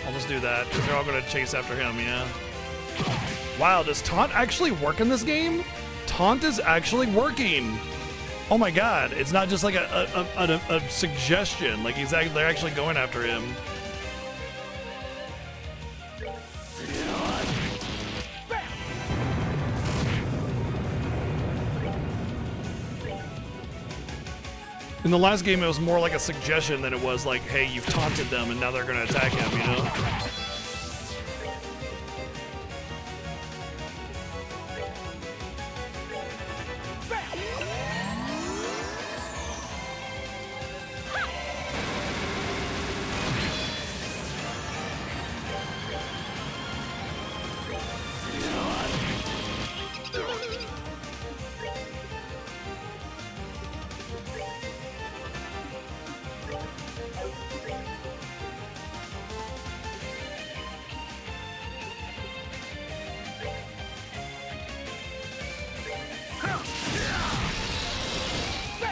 I'll just do that because they're all going to chase after him, yeah. Wow, does Taunt actually work in this game? Taunt is actually working. Oh my god, it's not just like a suggestion, like they're actually going after him. In the last game, it was more like a suggestion than it was like, hey, you've taunted them and now they're going to attack him, you know?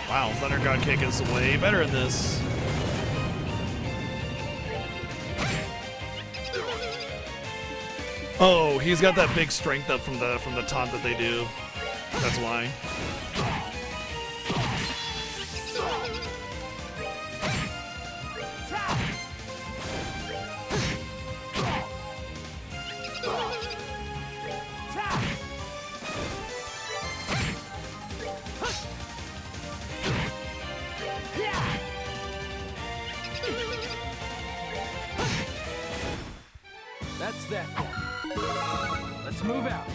Wow, Thunder God Kick is way better in this. Oh, he's got that big strength up from the taunt that they do. That's why. That's that. Let's move out.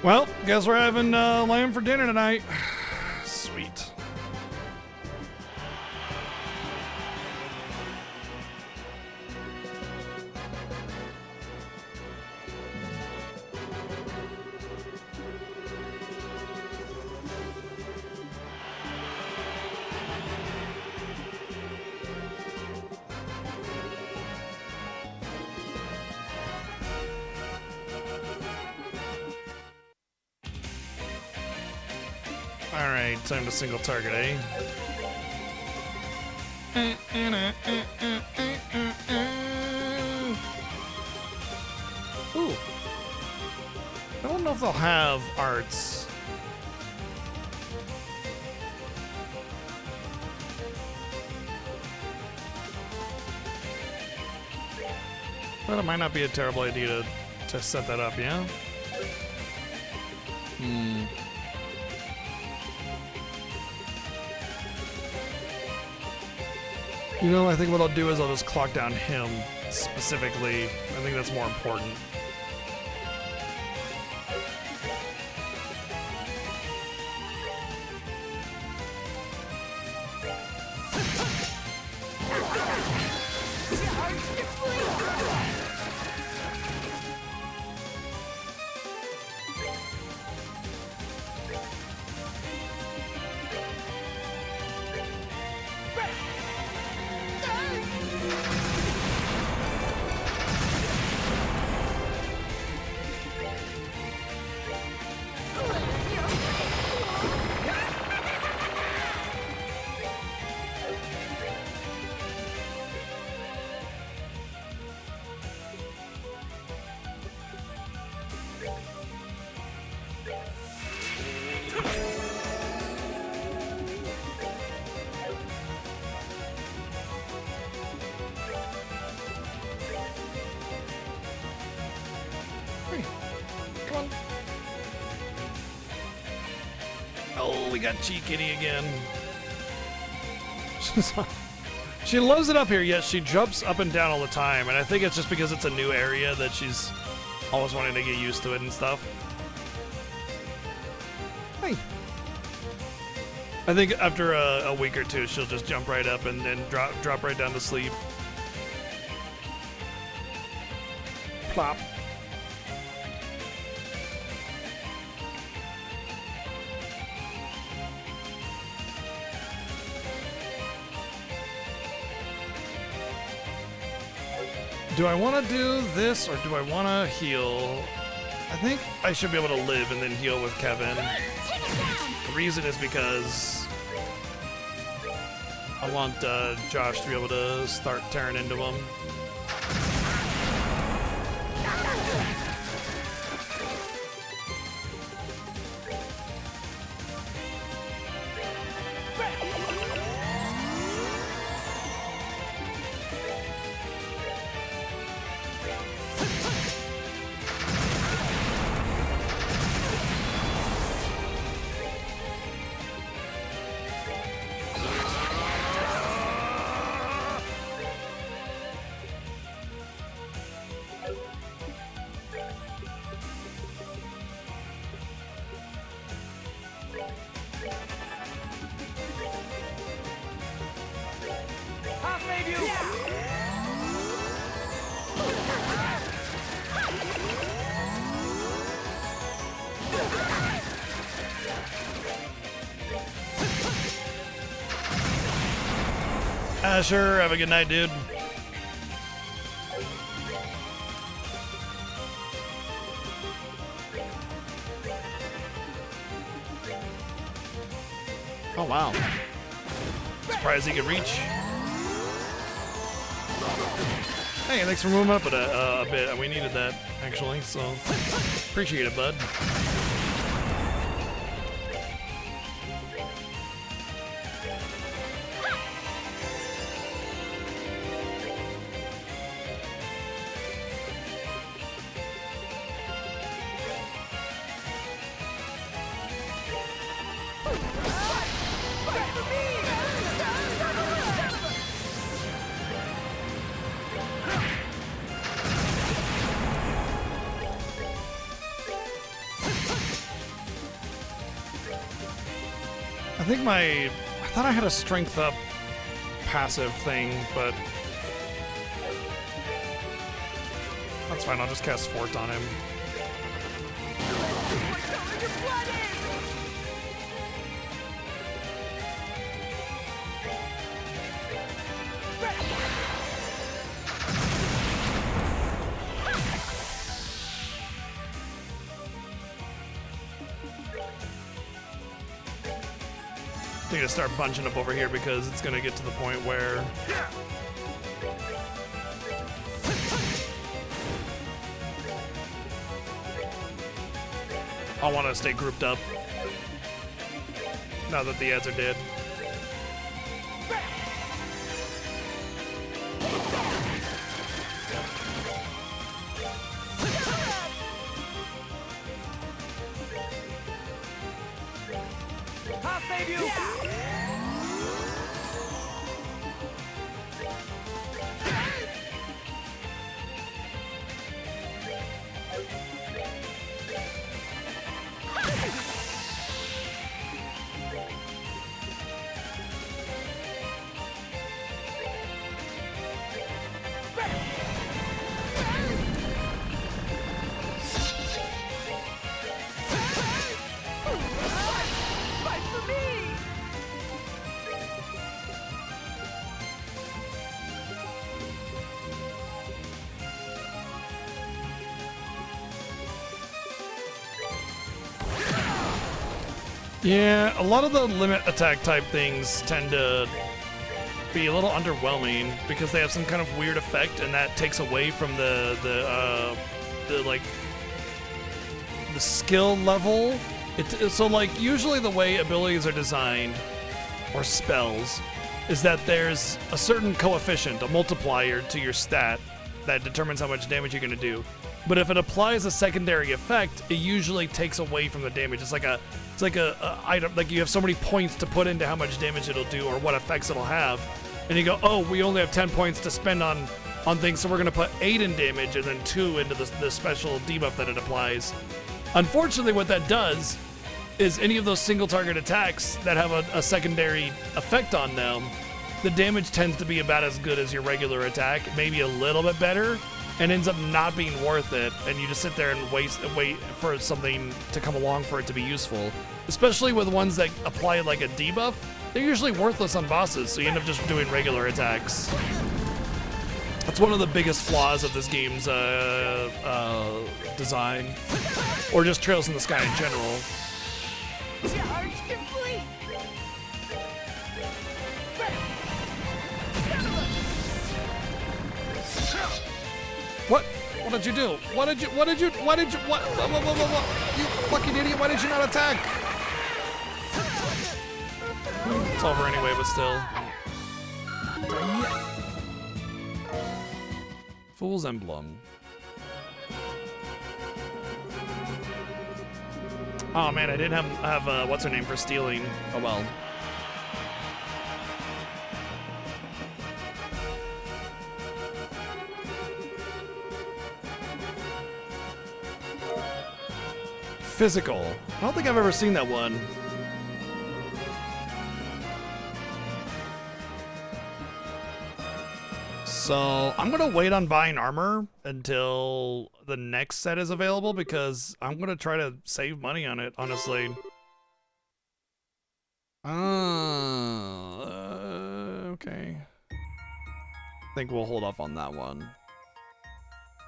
Well, guess we're having lamb for dinner tonight. Sweet. Alright, time to single target, eh? Ooh. I don't know if they'll have arts. But it might not be a terrible idea to set that up, yeah? You know, I think what I'll do is I'll just clock down him specifically. I think that's more important. Come on. Oh, we got Cheat Kitty again. She loves it up here, yet she jumps up and down all the time, and I think it's just because it's a new area that she's always wanting to get used to it and stuff. Hey. I think after a week or two, she'll just jump right up and then drop right down to sleep. Plop. Do I want to do this or do I want to heal? I think I should be able to live and then heal with Kevin. The reason is because I want Josh to be able to start tearing into him. Sure, have a good night, dude. Oh, wow. Surprised he could reach. Hey, thanks for moving up a bit. We needed that, actually, so appreciate it, bud. I thought I had a strength up passive thing, but that's fine. I'll just cast Fort on him. I need to start bunching up over here because it's gonna get to the point where I want to stay grouped up now that the ads are dead. I'll save you! Fight for me! Yeah, a lot of the limit attack type things tend to be a little underwhelming because they have some kind of weird effect, and that takes away from the skill level. So like usually the way abilities are designed or spells is that there's a certain coefficient, a multiplier to your stat that determines how much damage you're going to do. But if it applies a secondary effect, it usually takes away from the damage. It's like a item, like you have so many points to put into how much damage it'll do or what effects it'll have, and you go, oh, we only have 10 points to spend on things, so we're gonna put 8 in damage and then 2 into the special debuff that it applies. Unfortunately, what that does is any of those single target attacks that have a secondary effect on them, the damage tends to be about as good as your regular attack, maybe a little bit better, and ends up not being worth it, and you just sit there and wait for something to come along for it to be useful. Especially with ones that apply like a debuff, they're usually worthless on bosses, so you end up just doing regular attacks. That's one of the biggest flaws of this game's design, or just Trails in the Sky in general. Charge complete! What? What did you do? What? You fucking idiot, why did you not attack? It's over anyway, but still. Fool's Emblem. Oh man, I didn't have what's her name for stealing. Oh well. Physical. I don't think I've ever seen that one. So I'm gonna wait on buying armor until the next set is available because I'm gonna try to save money on it, honestly. Okay. I think we'll hold off on that one.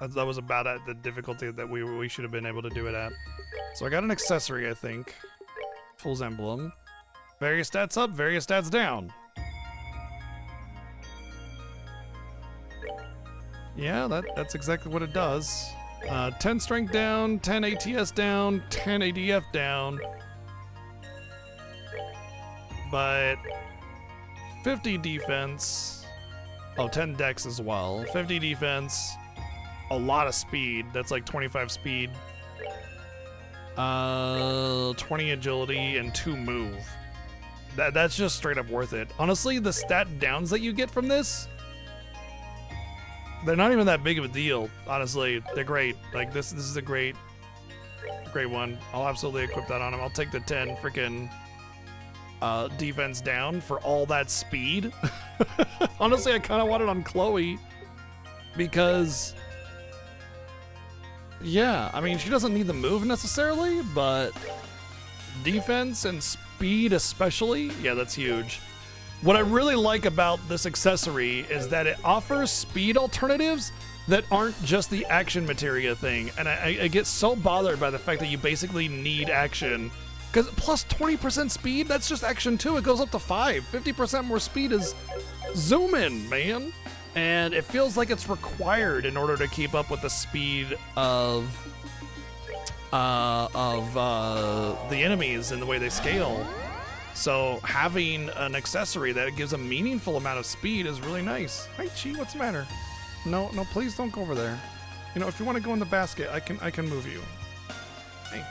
That was about at the difficulty that we should have been able to do it at. So I got an accessory, I think. Fool's Emblem. Various stats up, various stats down. Yeah, that's exactly what it does. 10 strength down, 10 ATS down, 10 ADF down. But 50 defense. Oh, 10 dex as well. 50 defense. A lot of speed. That's like 25 speed. 20 agility and 2 move. That's just straight up worth it. Honestly, the stat downs that you get from this, they're not even that big of a deal. Honestly, they're great. Like this is a great one. I'll absolutely equip that on him. I'll take the 10 freaking defense down for all that speed. Honestly, I kind of want it on Chloe because, yeah, I mean, she doesn't need the move necessarily, but defense and speed especially, yeah, that's huge. What I really like about this accessory is that it offers speed alternatives that aren't just the action materia thing, and I get so bothered by the fact that you basically need action. Because plus 20% speed, that's just action 2. It goes up to 5. 50% more speed is zooming, man. And it feels like it's required in order to keep up with the speed of the enemies and the way they scale. So having an accessory that gives a meaningful amount of speed is really nice. Hey, Chi, what's the matter? No, please don't go over there. You know, if you want to go in the basket, I can move you. Hey.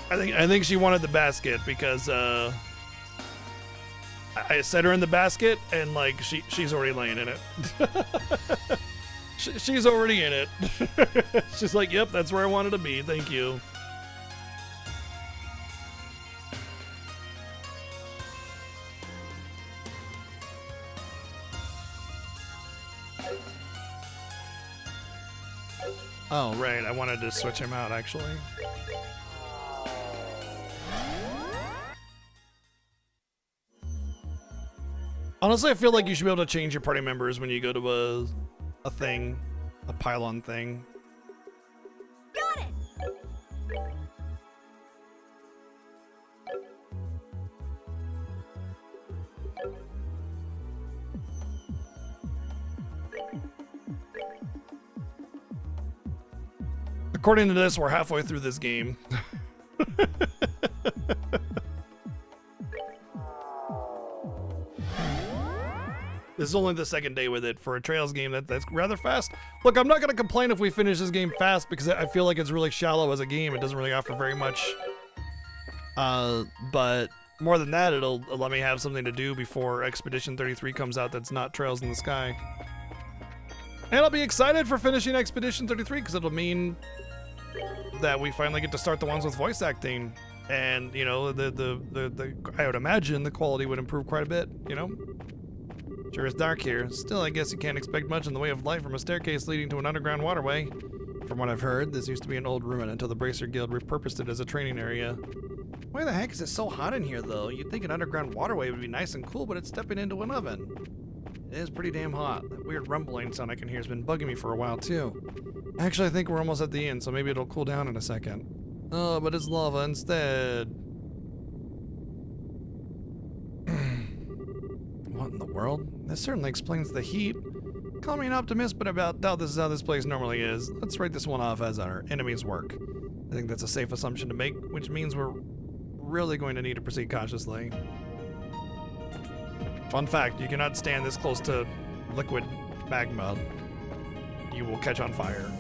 I think she wanted the basket because I set her in the basket and like she's already laying in it. She's already in it. She's like, yep, that's where I wanted to be. Thank you. Oh, right. I wanted to switch him out, actually. Honestly, I feel like you should be able to change your party members when you go to a thing, a pylon thing. Got it. According to this, we're halfway through this game. This is only the second day with it for a Trails game that's rather fast. Look, I'm not going to complain if we finish this game fast because I feel like it's really shallow as a game. It doesn't really offer very much. But more than that, it'll let me have something to do before Expedition 33 comes out that's not Trails in the Sky. And I'll be excited for finishing Expedition 33 because it'll mean that we finally get to start the ones with voice acting. And, you know, the I would imagine the quality would improve quite a bit, you know? Sure, it's dark here. Still, I guess you can't expect much in the way of light from a staircase leading to an underground waterway. From what I've heard, this used to be an old ruin until the Bracer Guild repurposed it as a training area. Why the heck is it so hot in here, though? You'd think an underground waterway would be nice and cool, but it's stepping into an oven. It is pretty damn hot. That weird rumbling sound I can hear has been bugging me for a while, too. Actually, I think we're almost at the end, so maybe it'll cool down in a second. Oh, but it's lava instead. What in the world? This certainly explains the heat. Call me an optimist, but I doubt this is how this place normally is. Let's write this one off as our enemy's work. I think that's a safe assumption to make, which means we're really going to need to proceed cautiously. Fun fact, you cannot stand this close to liquid magma. You will catch on fire.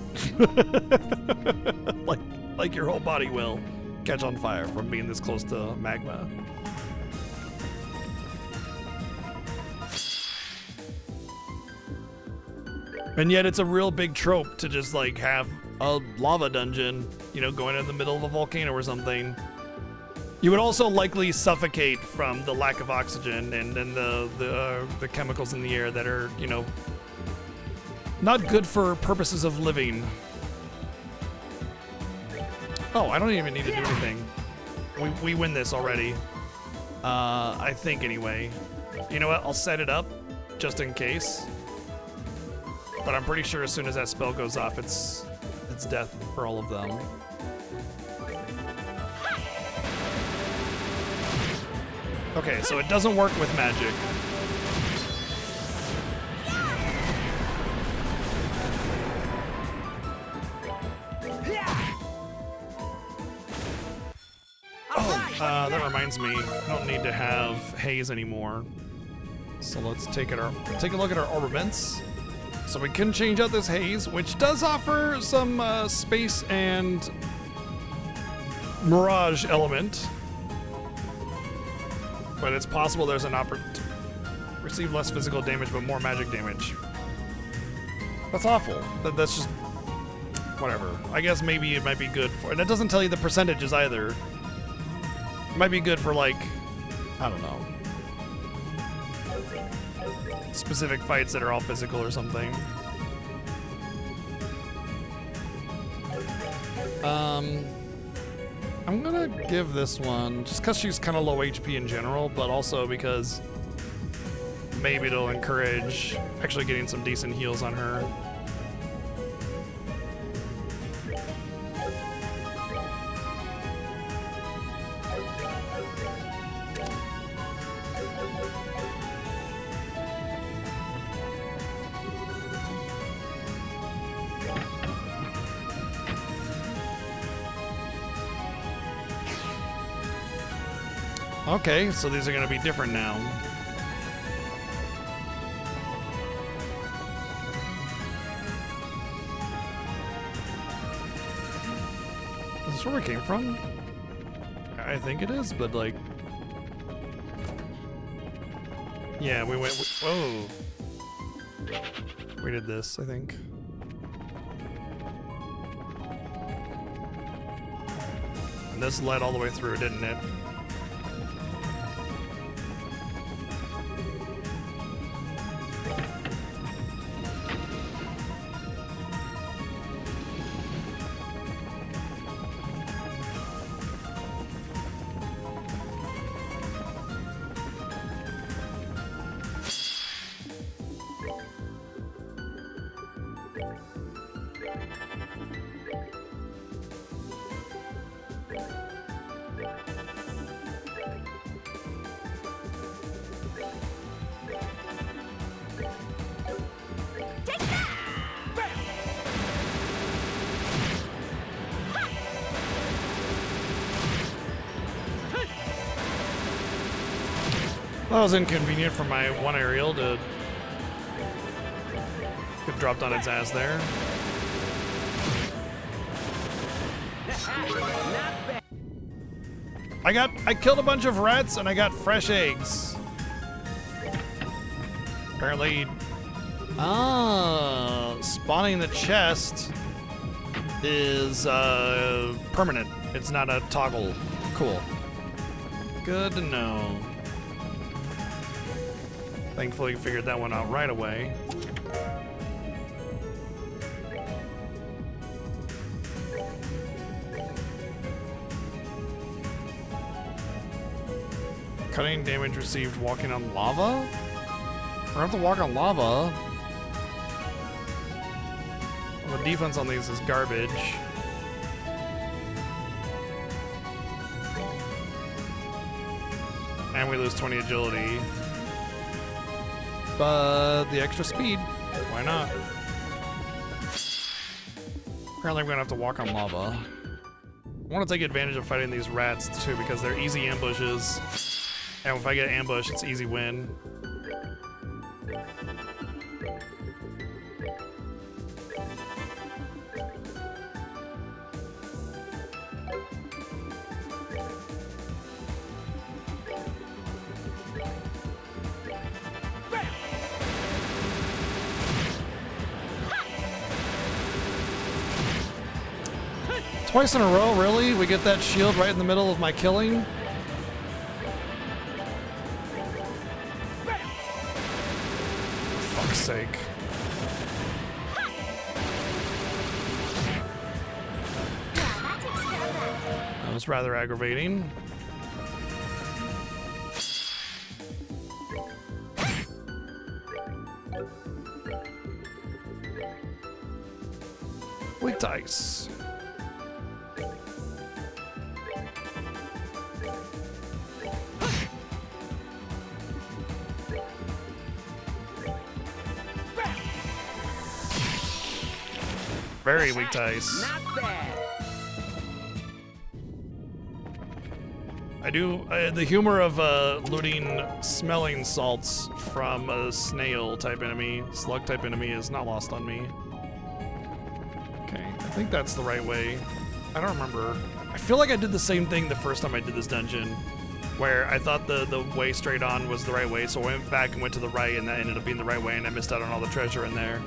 like your whole body will catch on fire from being this close to magma. And yet it's a real big trope to just like have a lava dungeon, you know, going in the middle of a volcano or something. You would also likely suffocate from the lack of oxygen and the chemicals in the air that are, you know, not good for purposes of living. Oh, I don't even need to do anything. We win this already. I think anyway. You know what? I'll set it up just in case. But I'm pretty sure as soon as that spell goes off, it's death for all of them. Okay, so it doesn't work with magic. Oh, that reminds me, I don't need to have haze anymore. So let's take a look at our orbaments. So we can change out this haze, which does offer some space and mirage element. But it's possible there's an opportunity. We're receive less physical damage but more magic damage. That's awful. That's just whatever. I guess maybe it might be good for, and it doesn't tell you the percentages either. It might be good for like, I don't know, specific fights that are all physical or something. I'm gonna give this one just because she's kind of low HP in general, but also because maybe it'll encourage actually getting some decent heals on her. Okay, so these are going to be different now. Is this where we came from? I think it is, but like... Yeah, we went... Whoa! We did this, I think. And this led all the way through, didn't it? That was inconvenient for my one aerial to get dropped on its ass there. I killed a bunch of rats and I got fresh eggs. Apparently, spawning the chest is permanent. It's not a toggle. Cool. Good to know. Thankfully, figured that one out right away. Cutting damage received walking on lava? I have to walk on lava. Well, the defense on these is garbage. And we lose 20 agility. But the extra speed, why not? Apparently I'm gonna have to walk on lava. I want to take advantage of fighting these rats too because they're easy ambushes. And if I get ambushed, it's easy win. Twice in a row, really? We get that shield right in the middle of my killing? For fuck's sake. That was rather aggravating. Weak dice. Very weak dice. Not bad. I do the humor of looting smelling salts from a snail type enemy, slug type enemy is not lost on me. Okay, I think that's the right way. I don't remember. I feel like I did the same thing the first time I did this dungeon. where I thought the way straight on was the right way, so I went back and went to the right, and that ended up being the right way, and I missed out on all the treasure in there.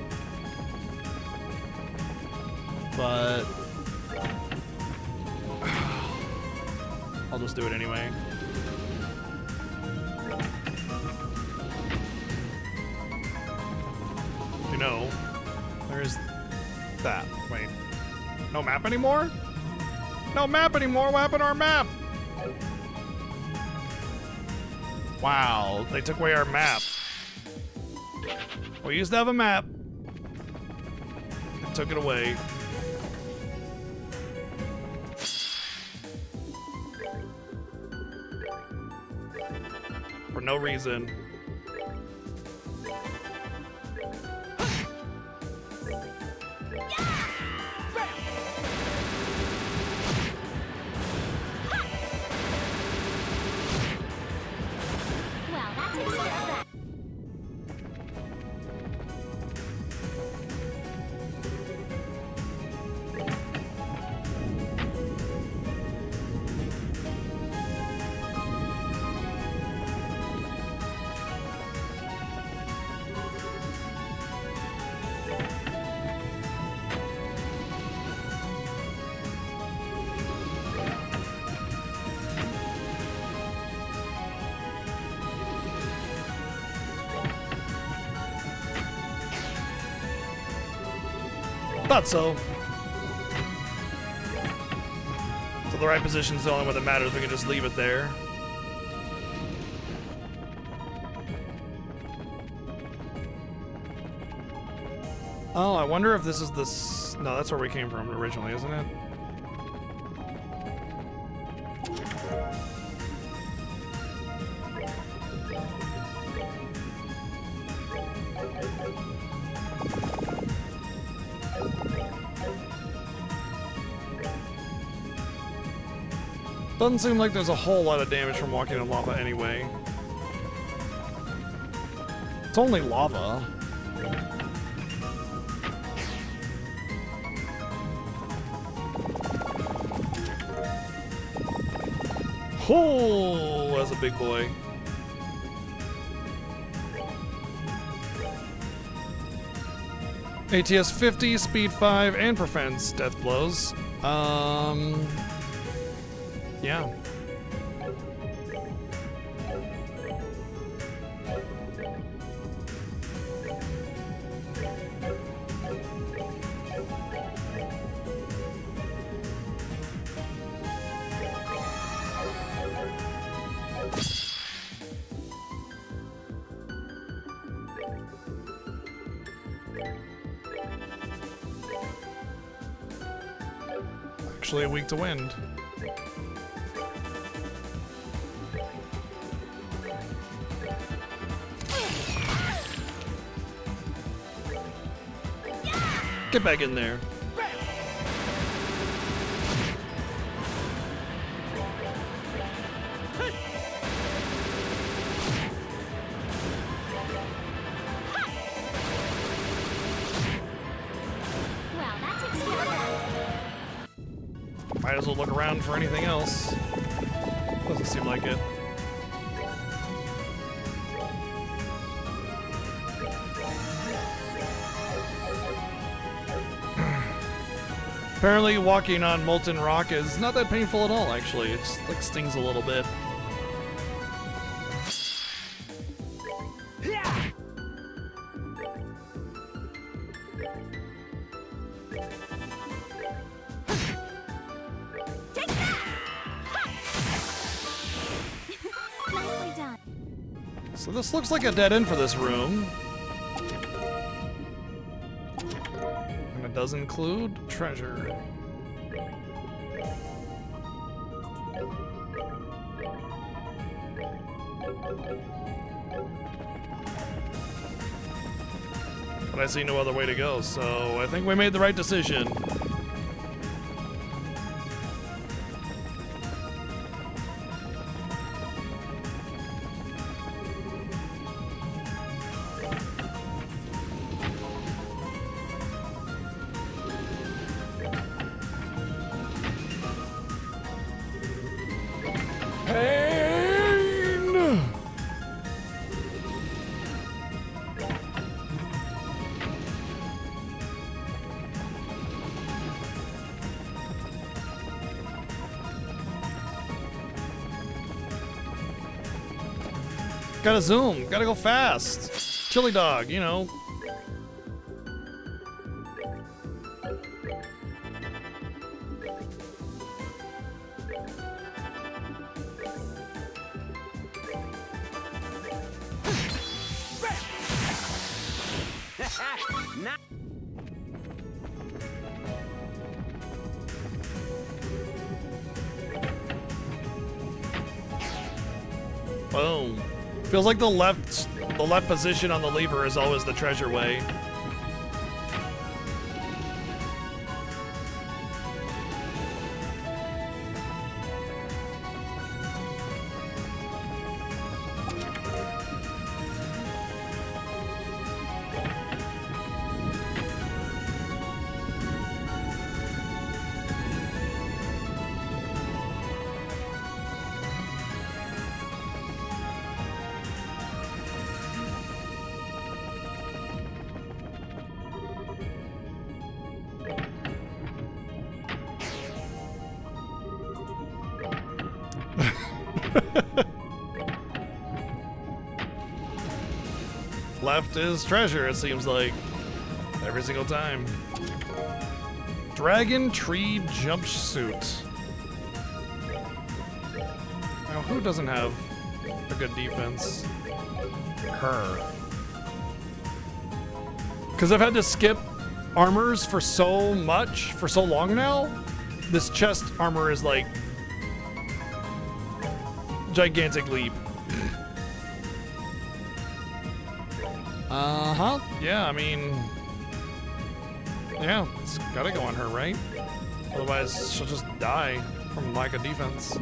But I'll just do it anyway. You know, there's that. Wait, no map anymore? No map anymore? What happened to our map? Wow, they took away our map. We used to have a map. They took it away. For no reason. Well, that takes care of that. Thought so. So the right position's the only one that matters. We can just leave it there. Oh, I wonder if this is this. No, that's where we came from originally, isn't it? Doesn't seem like there's a whole lot of damage from walking in lava anyway. It's only lava. Oh, that's a big boy. ATS 50, speed 5, and prevents death blows. Yeah. Actually, a weak to wind. Get back in there. Well, that takes care of that. Might as well look around for anything else. Doesn't seem like it. Apparently walking on molten rock is not that painful at all, actually. It just like stings a little bit. Take that! Nicely done. So this looks like a dead end for this room. And it does include treasure. But I see no other way to go, so I think we made the right decision. Hey! Gotta zoom. Gotta go fast. Chili dog, you know. Not Boom. Feels like the left position on the lever is always the treasure way. Left is treasure, it seems like. Every single time. Dragon Tree Jumpsuit. Now, who doesn't have a good defense? Her. Because I've had to skip armors for so long now. This chest armor is like gigantic leap. Uh-huh. Yeah, I mean, yeah, it's gotta go on her, right? Otherwise, she'll just die from lack of defense.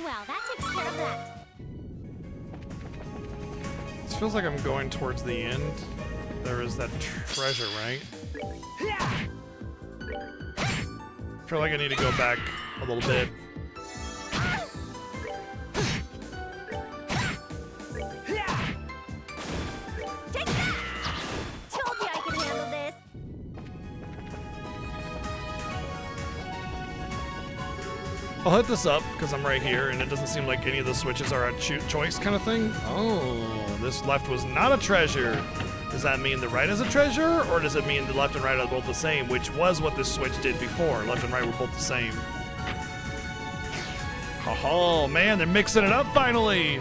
Well, that takes care of that. This feels like I'm going towards the end. There is that treasure, right? I feel like I need to go back a little bit. Take that! Told you I could handle this. I'll hit this up because I'm right here and it doesn't seem like any of the switches are a choice kind of thing. Oh, this left was not a treasure. Does that mean the right is a treasure, or does it mean the left and right are both the same, which was what this switch did before? Left and right were both the same. Oh man, they're mixing it up finally.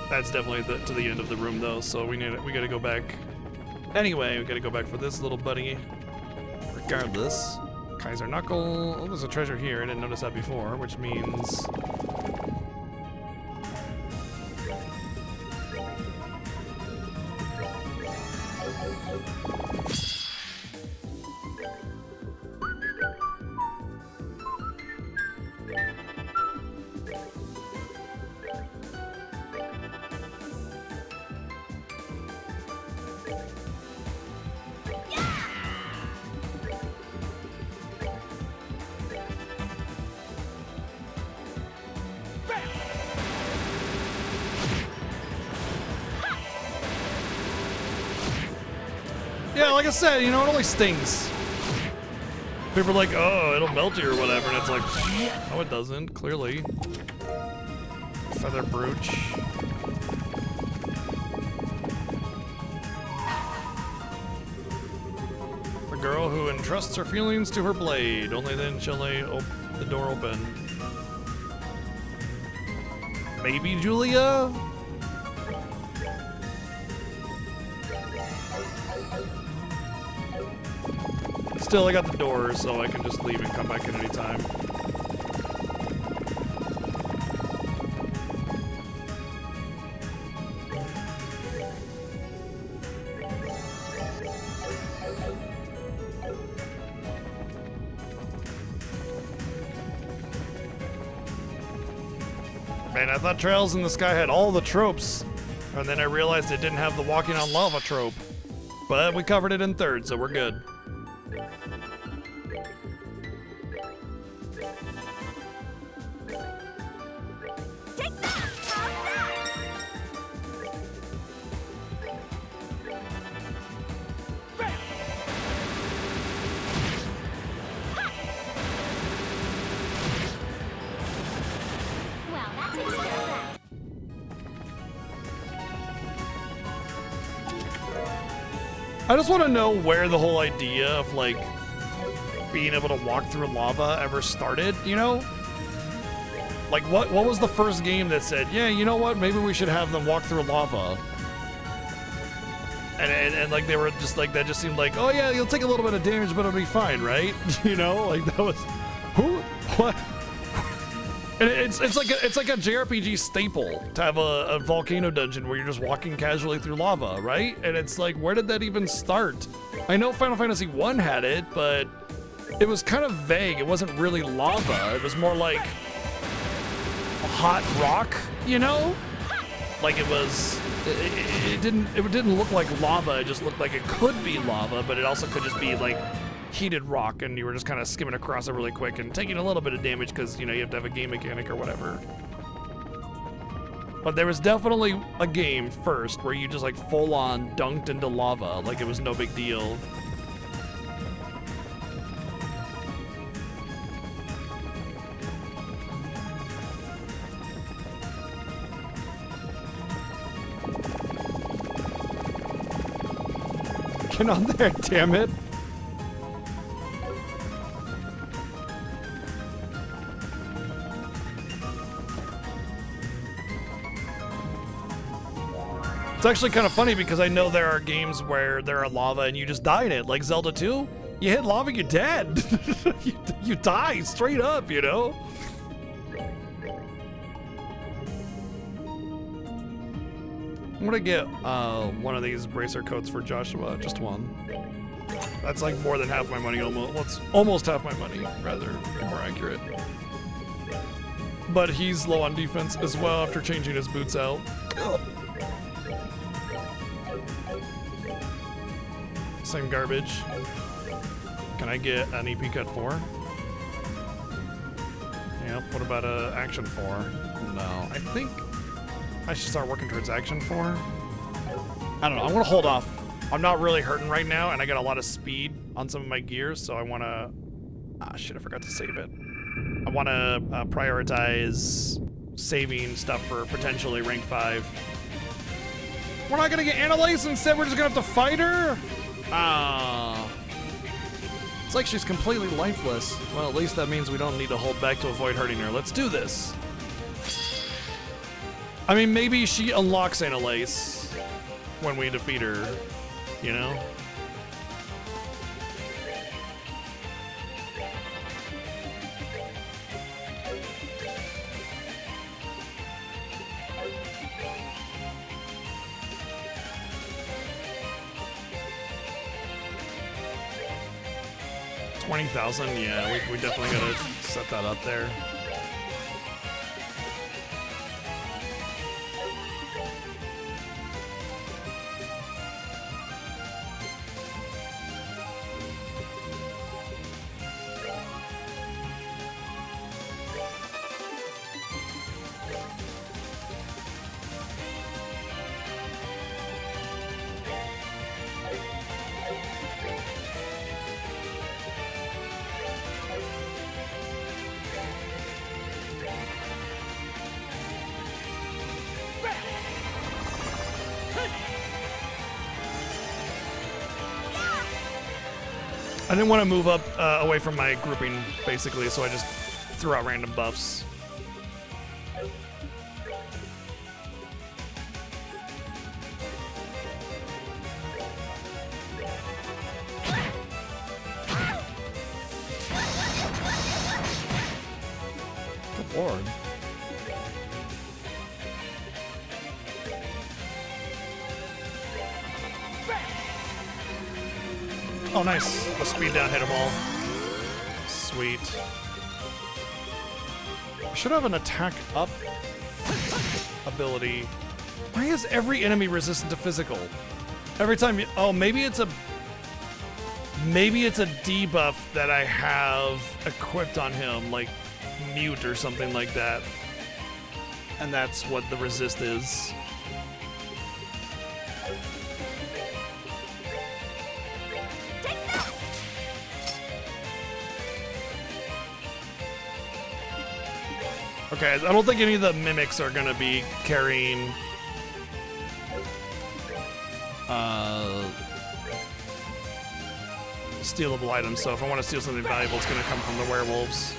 That's definitely to the end of the room though, so we gotta go back. Anyway, we gotta go back for this little buddy. Regardless, Kaiser Knuckle. Oh, there's a treasure here. I didn't notice that before, which means yeah, like I said, you know, it only stings. People are like, oh, it'll melt you or whatever, and it's like, no, it doesn't, clearly. Feather brooch. The girl who entrusts her feelings to her blade, only then shall lay the door open. Maybe Julia? Still, I got the door, so I can just leave and come back at any time. Man, I thought Trails in the Sky had all the tropes, and then I realized it didn't have the walking on lava trope. But we covered it in third, so we're good. Take that! How's that? Well, that takes care of that. I just want to know where the whole idea of like being able to walk through lava ever started, you know? Like what was the first game that said, yeah, you know what, maybe we should have them walk through lava? And like they were just like, that just seemed like, oh yeah, you'll take a little bit of damage, but it'll be fine, right? You know, like that was, who, what? And it's like a JRPG staple to have a volcano dungeon where you're just walking casually through lava, right? And it's like, where did that even start? I know Final Fantasy I had it, but it was kind of vague. It wasn't really lava. It was more like hot rock, you know? Like it was, it didn't look like lava. It just looked like it could be lava, but it also could just be like heated rock, and you were just kind of skimming across it really quick and taking a little bit of damage because, you know, you have to have a game mechanic or whatever. But there was definitely a game first where you just like full on dunked into lava like it was no big deal. Get on there, damn it. It's actually kind of funny because I know there are games where there are lava and you just die in it, like Zelda 2. You hit lava, you're dead. you die straight up, you know? I'm gonna get one of these bracer coats for Joshua, just one. That's like more than half my money, almost. Well, it's almost half my money, rather, to be more accurate. But he's low on defense as well after changing his boots out. Same garbage. Can I get an EP cut 4? Yep, what about a action 4? No, I think I should start working towards action 4. I don't know, I'm gonna hold off. I'm not really hurting right now, and I got a lot of speed on some of my gears, so I wanna... Ah, shit, I forgot to save it. I wanna prioritize saving stuff for potentially rank 5. We're not gonna get Annalise, instead we're just gonna have to fight her? Ah. It's like she's completely lifeless. Well, at least that means we don't need to hold back to avoid hurting her. Let's do this. I mean, maybe she unlocks Annalise when we defeat her, you know? $20,000, yeah, we definitely gotta set that up there. I didn't want to move up away from my grouping, basically, so I just threw out random buffs. Good lord. Oh, nice. The speed down hit them all. Sweet. I should have an attack up. ability. Why is every enemy resistant to physical? Every time you, oh, maybe it's a debuff that I have equipped on him, like mute or something like that. And that's what the resist is. Okay, I don't think any of the mimics are gonna be carrying stealable items, so if I want to steal something valuable, it's gonna come from the werewolves.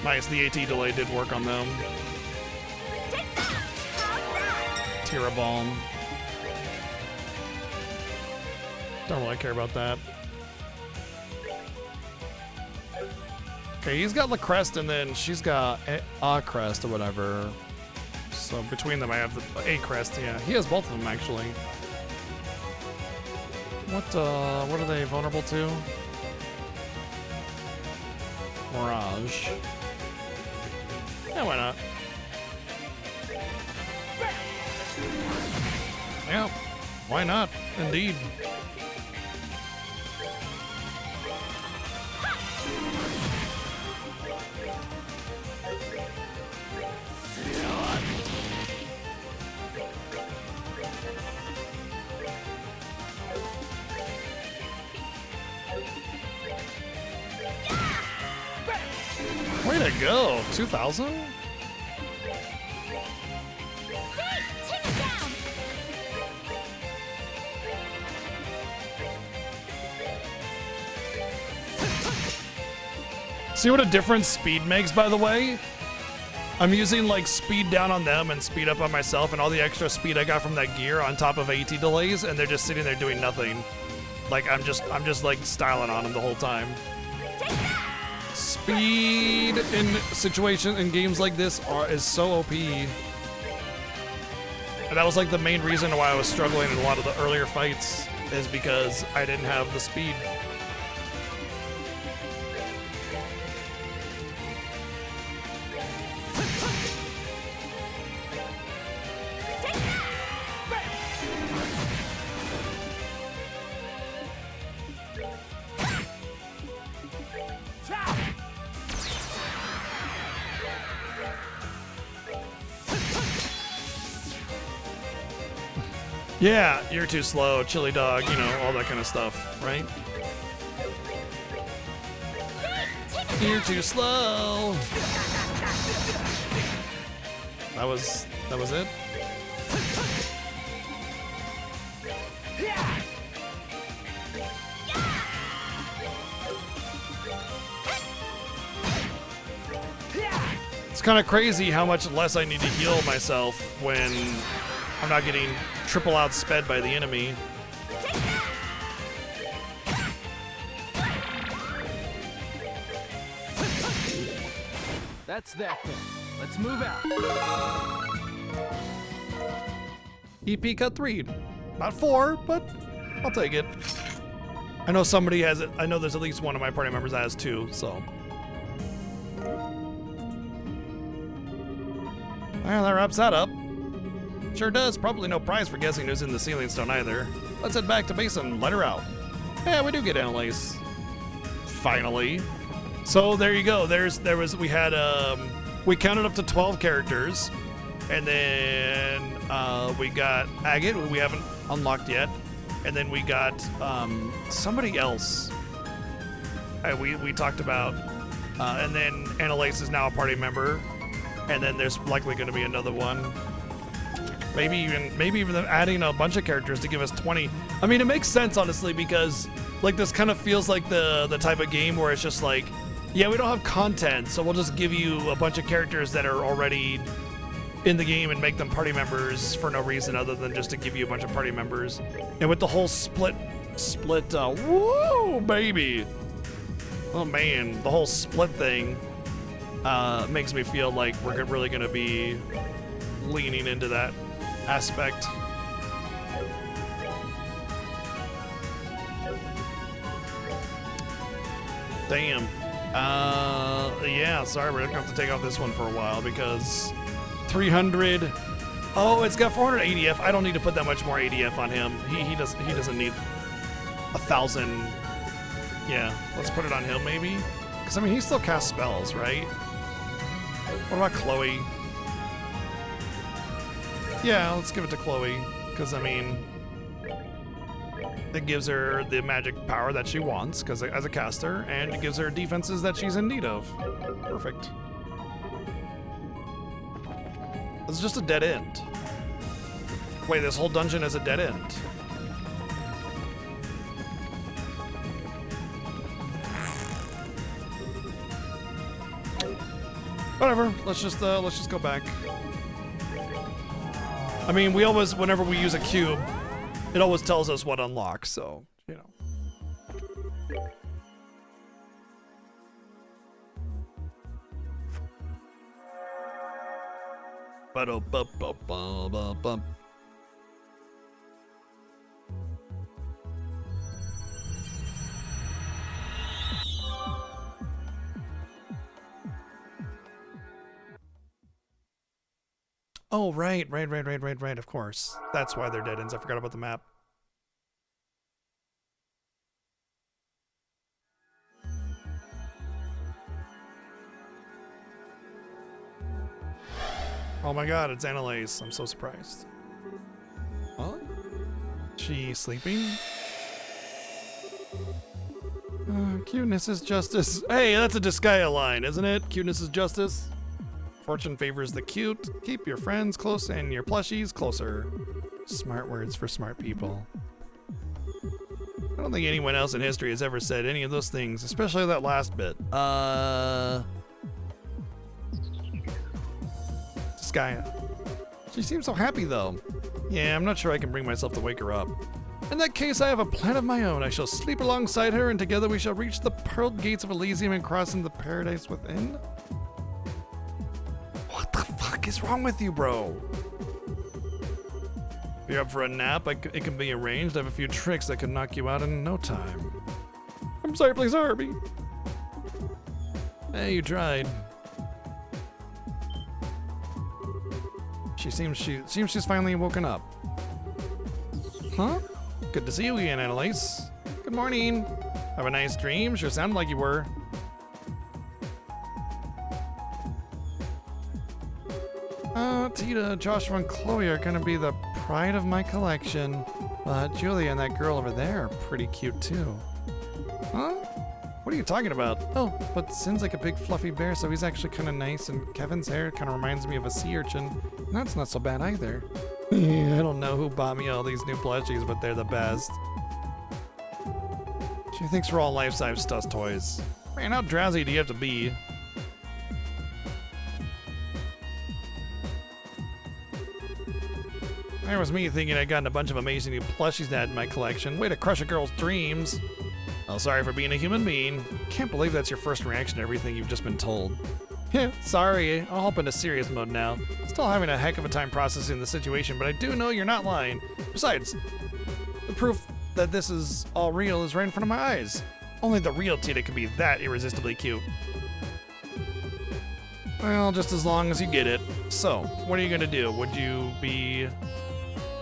Nice, the AT delay did work on them. Tira Balm. Don't really care about that. Okay, he's got La Crest and then she's got a Crest or whatever. So between them I have the A Crest, yeah. He has both of them actually. What are they vulnerable to? Mirage. Yeah, why not? Yeah, why not? Indeed. Way to go, 2,000? See what a difference speed makes, by the way? I'm using like speed down on them and speed up on myself, and all the extra speed I got from that gear on top of AT delays, and they're just sitting there doing nothing. Like I'm just like styling on them the whole time. Speed in games like this is so OP. And that was like the main reason why I was struggling in a lot of the earlier fights, is because I didn't have the speed. Yeah, you're too slow, chili dog, you know, all that kind of stuff, right? You're too slow. That was it? It's kind of crazy how much less I need to heal myself when I'm not getting triple outsped by the enemy. That's that then. Let's move out. EP cut 3. Not 4, but I'll take it. I know somebody has it. I know there's at least one of my party members that has 2, so. Well, that wraps that up. Sure does. Probably no prize for guessing who's in the Sealing Stone either. Let's head back to base and let her out. Yeah, we do get Annalise. Finally. So there you go. We counted up to 12 characters, and then we got Agate, who we haven't unlocked yet, and then we got somebody else. We talked about, and then Annalise is now a party member, and then there's likely going to be another one. Maybe even adding a bunch of characters to give us 20. I mean, it makes sense, honestly, because like this kind of feels like the type of game where it's just like, yeah, we don't have content, so we'll just give you a bunch of characters that are already in the game and make them party members for no reason other than just to give you a bunch of party members. And with the whole split, woo, baby. Oh man, the whole split thing. makes me feel like we're really gonna be leaning into that aspect. Damn. Yeah, sorry, we're gonna have to take off this one for a while because 300. Oh, it's got 400 ADF. I don't need to put that much more ADF on him. He doesn't need 1,000. Yeah, let's put it on him maybe. Because I mean, he still casts spells, right? What about Chloe? Yeah, let's give it to Chloe. Because I mean, it gives her the magic power that she wants because as a caster, and it gives her defenses that she's in need of. Perfect. It's just a dead end. Wait, this whole dungeon is a dead end. Whatever. Let's just go back. I mean, we always, whenever we use a cube, it always tells us what unlocks. So you know. Ba-do-ba-ba-ba-ba-bum. Oh, right, of course. That's why they're dead ends. I forgot about the map. Oh my god, it's Annalise. I'm so surprised. Huh? She sleeping? Cuteness is justice. Hey, that's a Disgaea line, isn't it? Cuteness is justice. Fortune favors the cute. Keep your friends close and your plushies closer. Smart words for smart people. I don't think anyone else in history has ever said any of those things, especially that last bit. Disgaea. She seems so happy though. Yeah, I'm not sure I can bring myself to wake her up. In that case, I have a plan of my own. I shall sleep alongside her, and together we shall reach the pearled gates of Elysium and cross into the paradise within. What the fuck is wrong with you, bro? If you're up for a nap, it can be arranged. I have a few tricks that can knock you out in no time. I'm sorry, please hurry me. Hey, you tried. Seems she's finally woken up. Huh? Good to see you again, Annalise. Good morning. Have a nice dream? Sure sounded like you were. Tita, Joshua, and Chloe are gonna be the pride of my collection. But Julia and that girl over there are pretty cute too. Huh? What are you talking about? Oh, but Sin's like a big fluffy bear, so he's actually kind of nice, and Kevin's hair kind of reminds me of a sea urchin. And that's not so bad either. I don't know who bought me all these new plushies, but they're the best. She thinks we're all life-size stuffed toys. Man, how drowsy do you have to be? There was me thinking I'd gotten a bunch of amazing new plushies to add in my collection. Way to crush a girl's dreams. Oh, sorry for being a human being. Can't believe that's your first reaction to everything you've just been told. Yeah, sorry. I'll hop into serious mode now. Still having a heck of a time processing the situation, but I do know you're not lying. Besides, the proof that this is all real is right in front of my eyes. Only the real Tita can be that irresistibly cute. Well, just as long as you get it. So, what are you gonna do? Would you be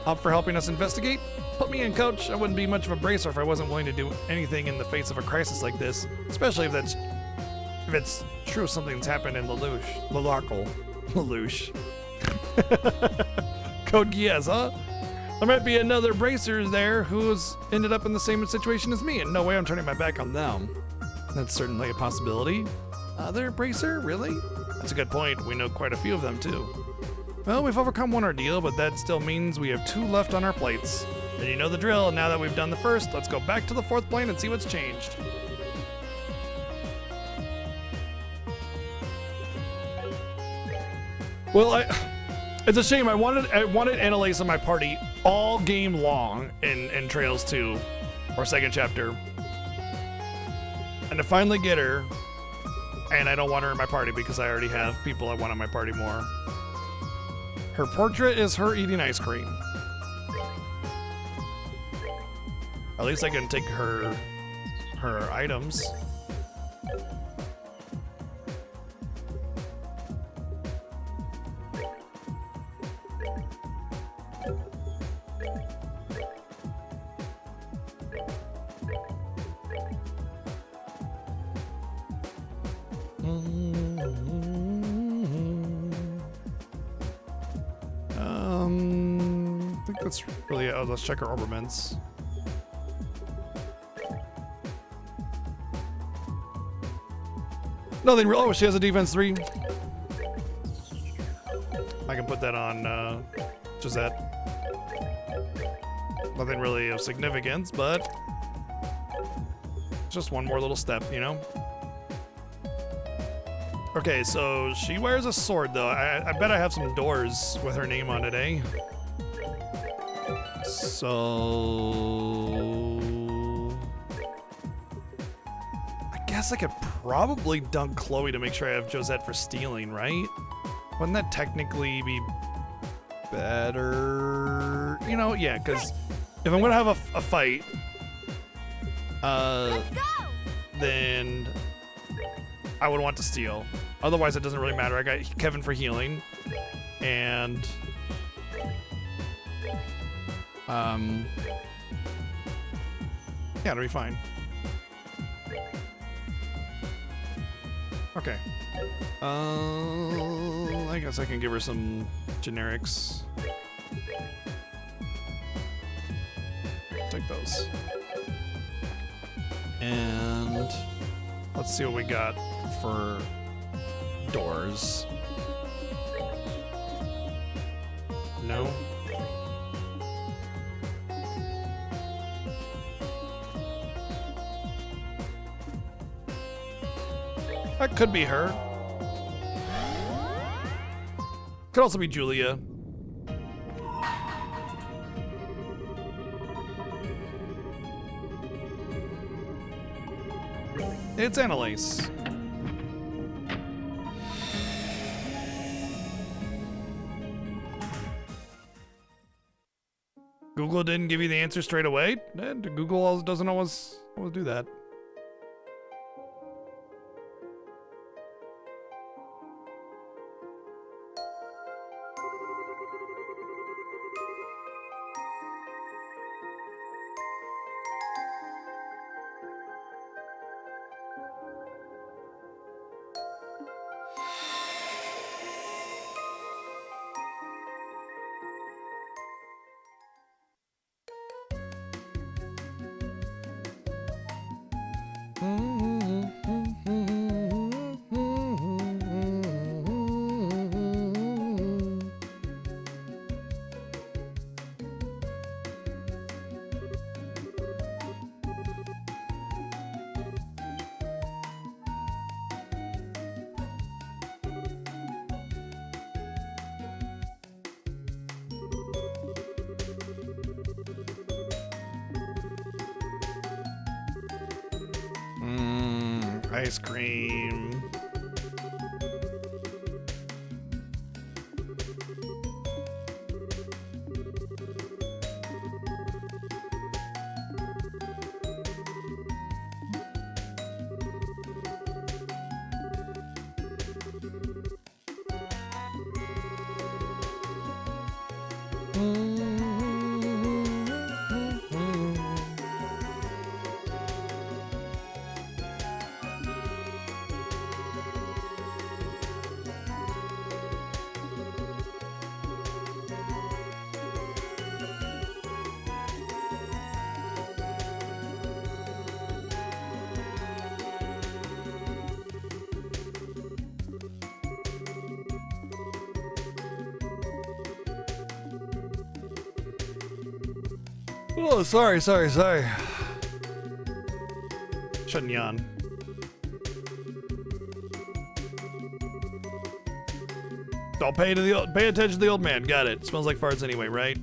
up for helping us investigate? Put me in, coach. I wouldn't be much of a bracer if I wasn't willing to do anything in the face of a crisis like this, especially if it's true something's happened in Lelouch. Code Geass, huh? There might be another bracer there who's ended up in the same situation as me, and no way I'm turning my back on them. That's certainly a possibility. Other bracer? Really? That's a good point. We know quite a few of them, too. Well, we've overcome one ordeal, but that still means we have 2 left on our plates. And you know the drill, and now that we've done the first, let's go back to the 4th plane and see what's changed. Well, it's a shame. I wanted Annalise in my party all game long in Trails 2, or 2nd chapter. And to finally get her, And I don't want her in my party because I already have people I want in my party more. Her portrait is her eating ice cream. At least I can take her items. I think that's really it. Oh, let's check her armaments. Nothing real. Oh, she has a defense 3. I can put that on Gisette. Nothing really of significance, but just one more little step, you know? Okay, so she wears a sword, though. I bet I have some doors with her name on it, eh? So... I guess I could probably dunk Chloe to make sure I have Josette for stealing, right? Wouldn't that technically be better? You know, yeah, because if I'm gonna have a fight, Let's go! then I would want to steal. Otherwise, it doesn't really matter. I got Kevin for healing, and yeah, it'll be fine. Okay. I guess I can give her some generics. Take those. And let's see what we got for doors. No. That could be her. Could also be Julia. It's Annalise. Google didn't give you the answer straight away? Google doesn't always do that. Ice cream. Oh, sorry. Shouldn't yawn. I'll pay attention to the old man. Got it. Smells like farts anyway, right?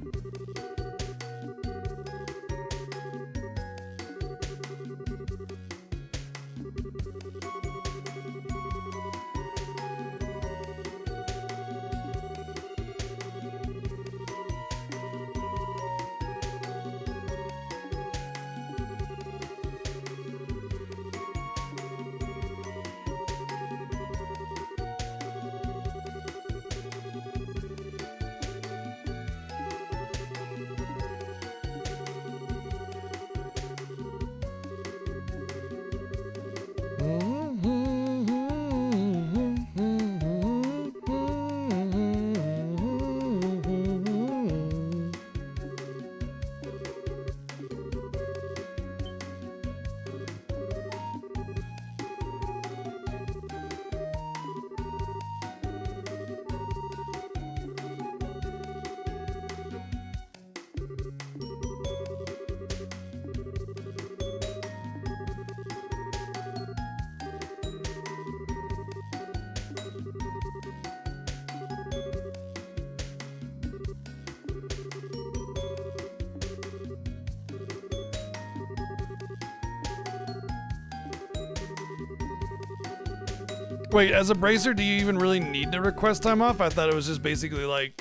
Wait, as a bracer, do you even really need to request time off? I thought it was just basically like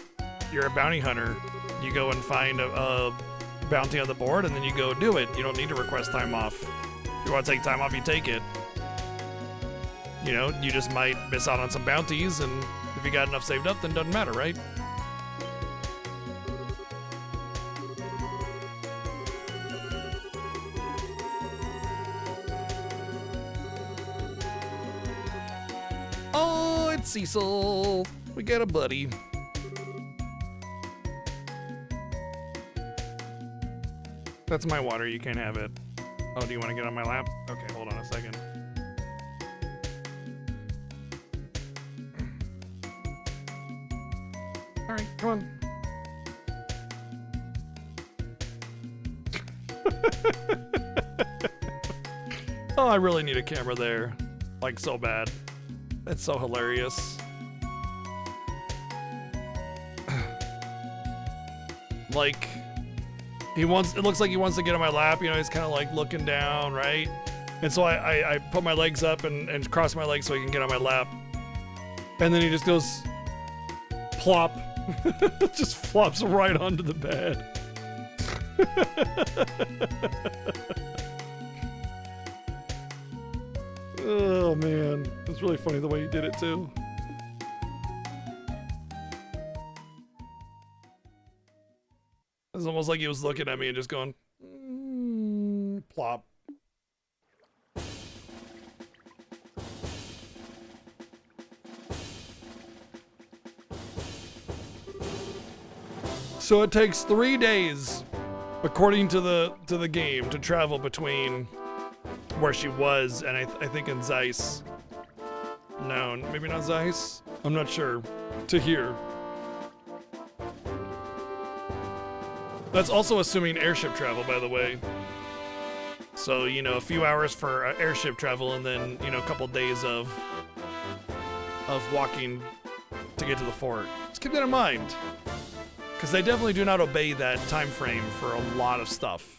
you're a bounty hunter. You go and find a bounty on the board, and then you go do it. You don't need to request time off. If you want to take time off, you take it. You know, you just might miss out on some bounties, and if you got enough saved up, then it doesn't matter, right? Oh, it's Cecil. We got a buddy. That's my water. You can't have it. Oh, do you want to get on my lap? Okay, hold on a second. All right, come on. Oh, I really need a camera there. Like, so bad. That's so hilarious. Like, it looks like he wants to get on my lap, you know, he's kind of like looking down, right? And so I put my legs up and cross my legs so he can get on my lap. And then he just goes, plop. Just flops right onto the bed. Oh man, it's really funny the way he did it too. It's almost like he was looking at me and just going, plop. So it takes 3 days, according to the game, to travel between where she was and I think in Zeiss. No, maybe not Zeiss. I'm not sure. To here. That's also assuming airship travel, by the way. So, you know, a few hours for airship travel and then, you know, a couple days of walking to get to the fort. Just keep that in mind. Because they definitely do not obey that time frame for a lot of stuff.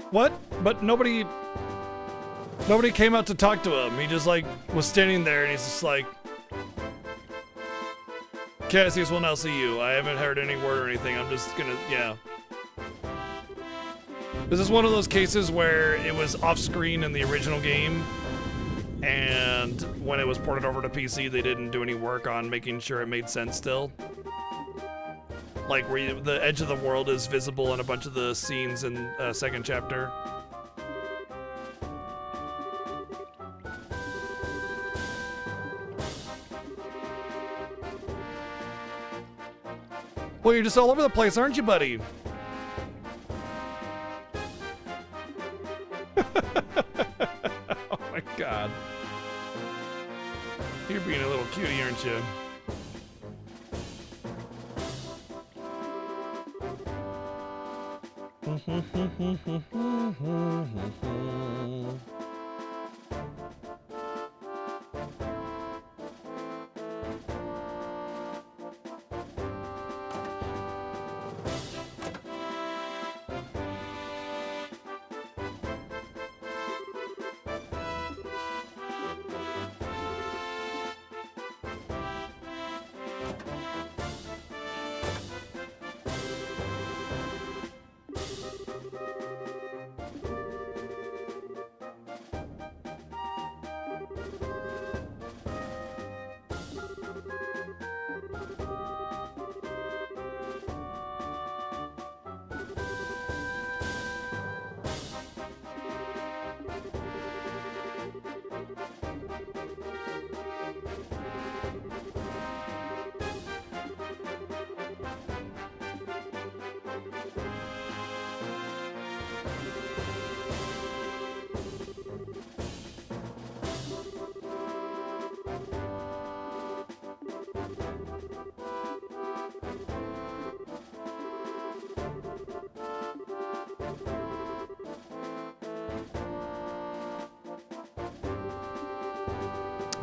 What? But nobody came out to talk to him. He just like was standing there and he's just like, Cassius will now see you. I haven't heard any word or anything. I'm just gonna, yeah. This is one of those cases where it was off screen in the original game, and when it was ported over to PC, they didn't do any work on making sure it made sense still. Like where the edge of the world is visible in a bunch of the scenes in second chapter. Well, you're just all over the place, aren't you, buddy? Oh my god. You're being a little cutie, aren't you?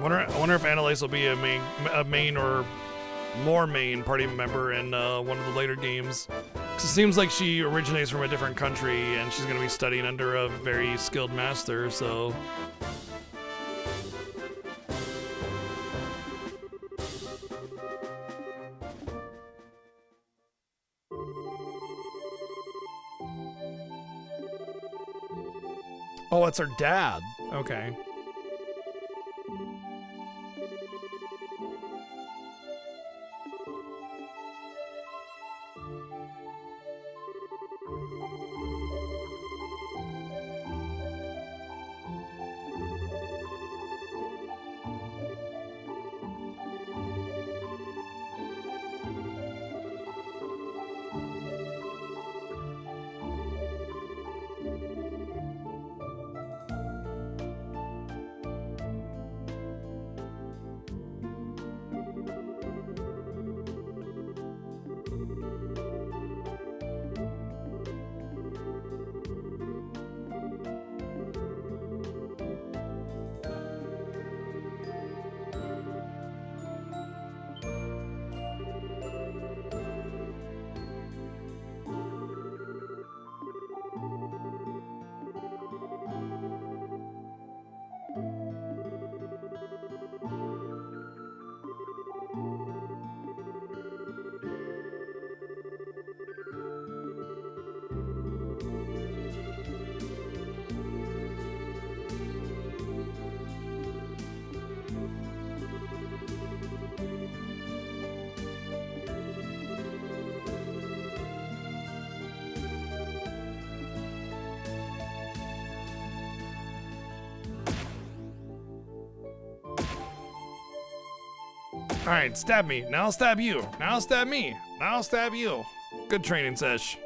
I wonder if Annalise will be a main or more main party member in one of the later games. 'Cause it seems like she originates from a different country and she's gonna be studying under a very skilled master, so. Oh, it's her dad. Okay. All right, stab me. Now I'll stab you. Now I'll stab me. Now I'll stab you. Good training sesh.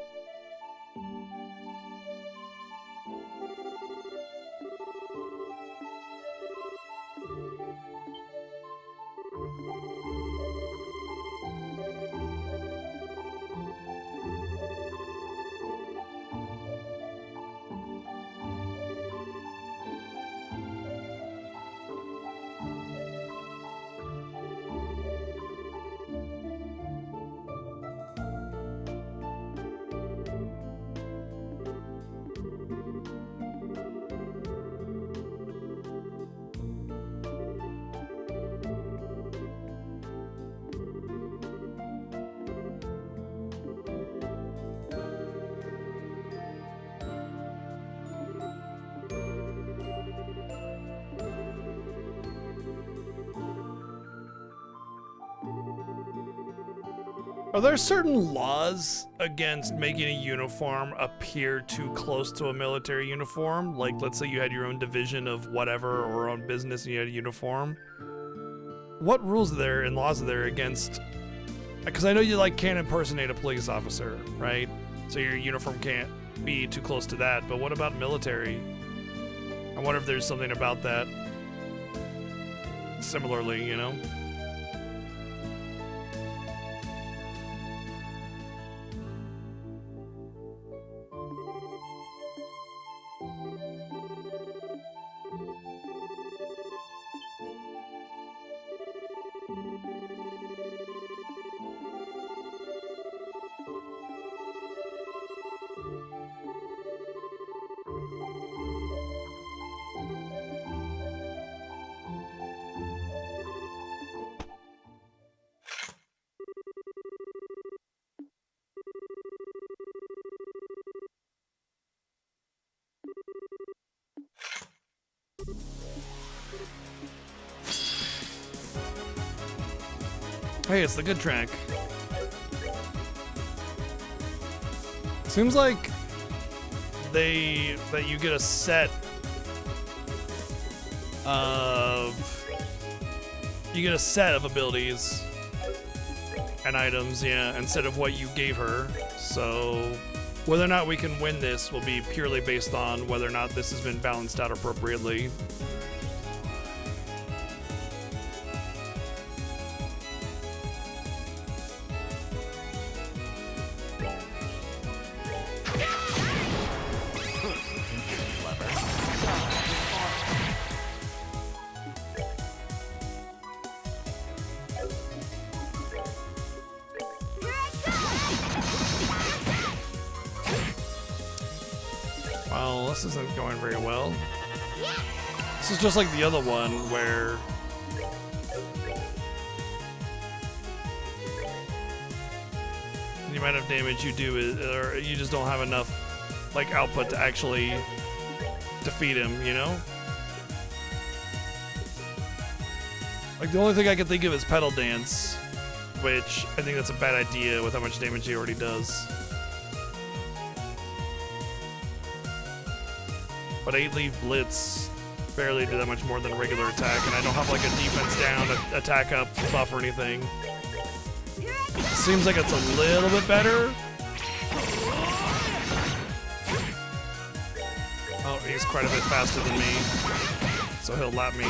Are there certain laws against making a uniform appear too close to a military uniform? Like, let's say you had your own division of whatever or own business and you had a uniform. What rules are there and laws are there against? Because I know you can't impersonate a police officer, right? So your uniform can't be too close to that. But what about military? I wonder if there's something about that. Similarly, you know? Hey, it's the good track. Seems like that you get a set of abilities and items, yeah, instead of what you gave her. So whether or not we can win this will be purely based on whether or not this has been balanced out appropriately. this isn't going very well. This is just like the other one where the amount of damage you do is, or you just don't have enough like output to actually defeat him, you know? Like the only thing I can think of is Pedal Dance, which I think that's a bad idea with how much damage he already does. But 8-Leaf Blitz barely did that much more than a regular attack, and I don't have like a defense down, attack up buff or anything. Seems like it's a little bit better. Oh, he's quite a bit faster than me, so he'll lap me.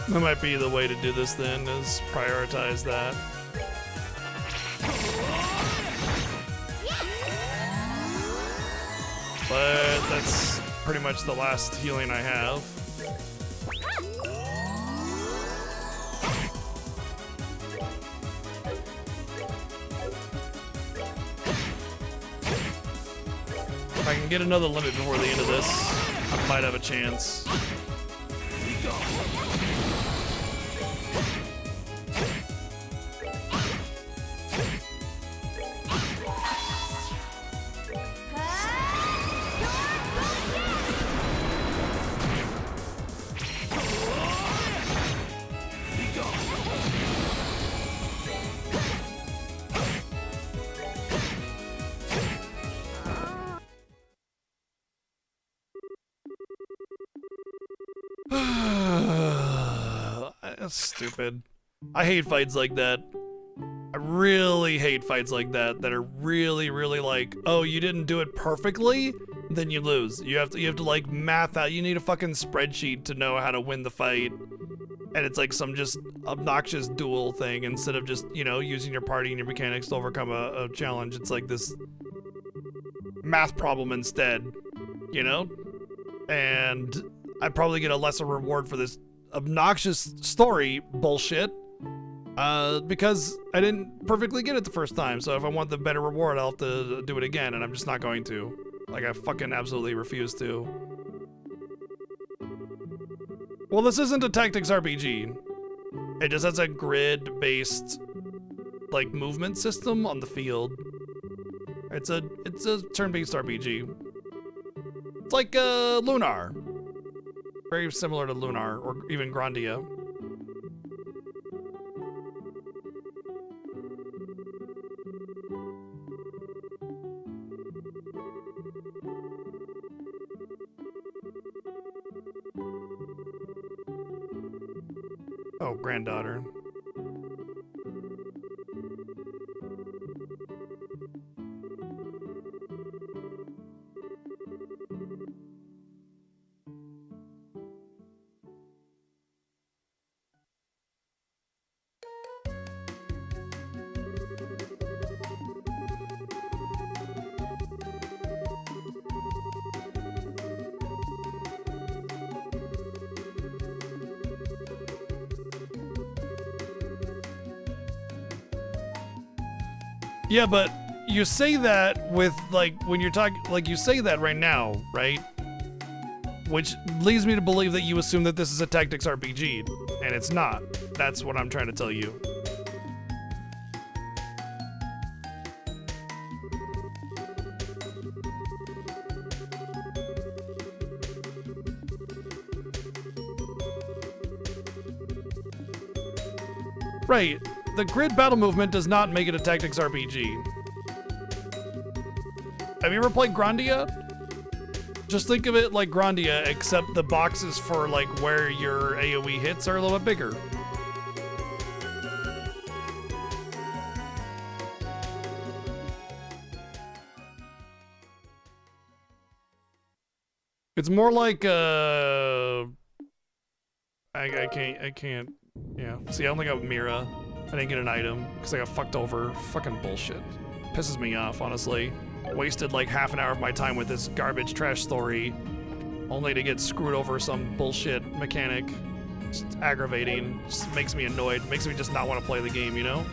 That might be the way to do this then, is prioritize that. But that's pretty much the last healing I have. If I can get another limit before the end of this, I might have a chance. That's stupid. I hate fights like that. I really hate fights like that are really, really like, oh, you didn't do it perfectly, then you lose. You have to like math out. You need a fucking spreadsheet to know how to win the fight. And it's like some just obnoxious duel thing instead of just, you know, using your party and your mechanics to overcome a challenge. It's like this math problem instead, you know? And I probably get a lesser reward for this obnoxious story bullshit because I didn't perfectly get it the first time. So if I want the better reward, I'll have to do it again, and I'm just not going to. Like, I fucking absolutely refuse to. Well, this isn't a tactics RPG. It just has a grid-based, like, movement system on the field. It's a turn-based RPG. It's like Lunar. Very similar to Lunar, or even Grandia. Oh, granddaughter. Yeah, but you say that with, like, when you're talking, like, you say that right now, right? Which leads me to believe that you assume that this is a tactics RPG, and it's not. That's what I'm trying to tell you. Right. The grid battle movement does not make it a tactics RPG. Have you ever played Grandia? Just think of it like Grandia, except the boxes for like where your AoE hits are a little bit bigger. It's more like I can't. Yeah. See, I only got Mira. I didn't get an item because I got fucked over. Fucking bullshit. Pisses me off, honestly. Wasted like half an hour of my time with this garbage trash story, only to get screwed over some bullshit mechanic. Just aggravating. Just makes me annoyed. Makes me just not want to play the game, you know?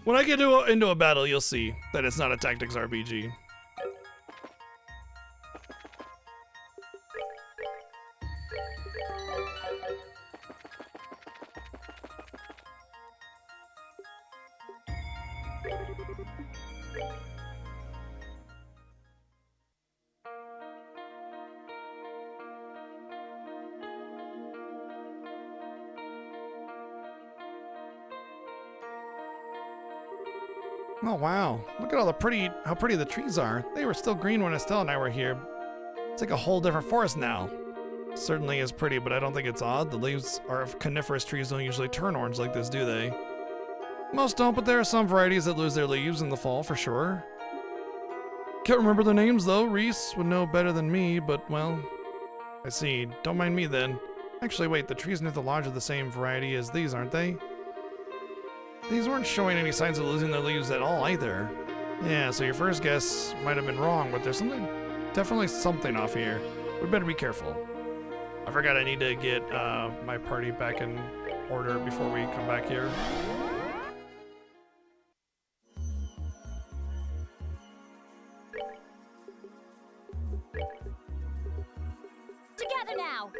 When I get into a battle, you'll see that it's not a tactics RPG. Oh wow, look at all the how pretty the trees are. They were still green when Estelle and I were here. It's like a whole different forest now. Certainly is pretty, but I don't think it's odd. The leaves of coniferous trees don't usually turn orange like this, do they? Most don't, but there are some varieties that lose their leaves in the fall for sure. Can't remember their names though. Reese would know better than me, but well, I see. Don't mind me then. Actually, wait, the trees near the lodge are the same variety as these, aren't they? These weren't showing any signs of losing their leaves at all either. Yeah, so your first guess might have been wrong, but there's definitely something off here. We better be careful. I forgot I need to get my party back in order before we come back here. Together now.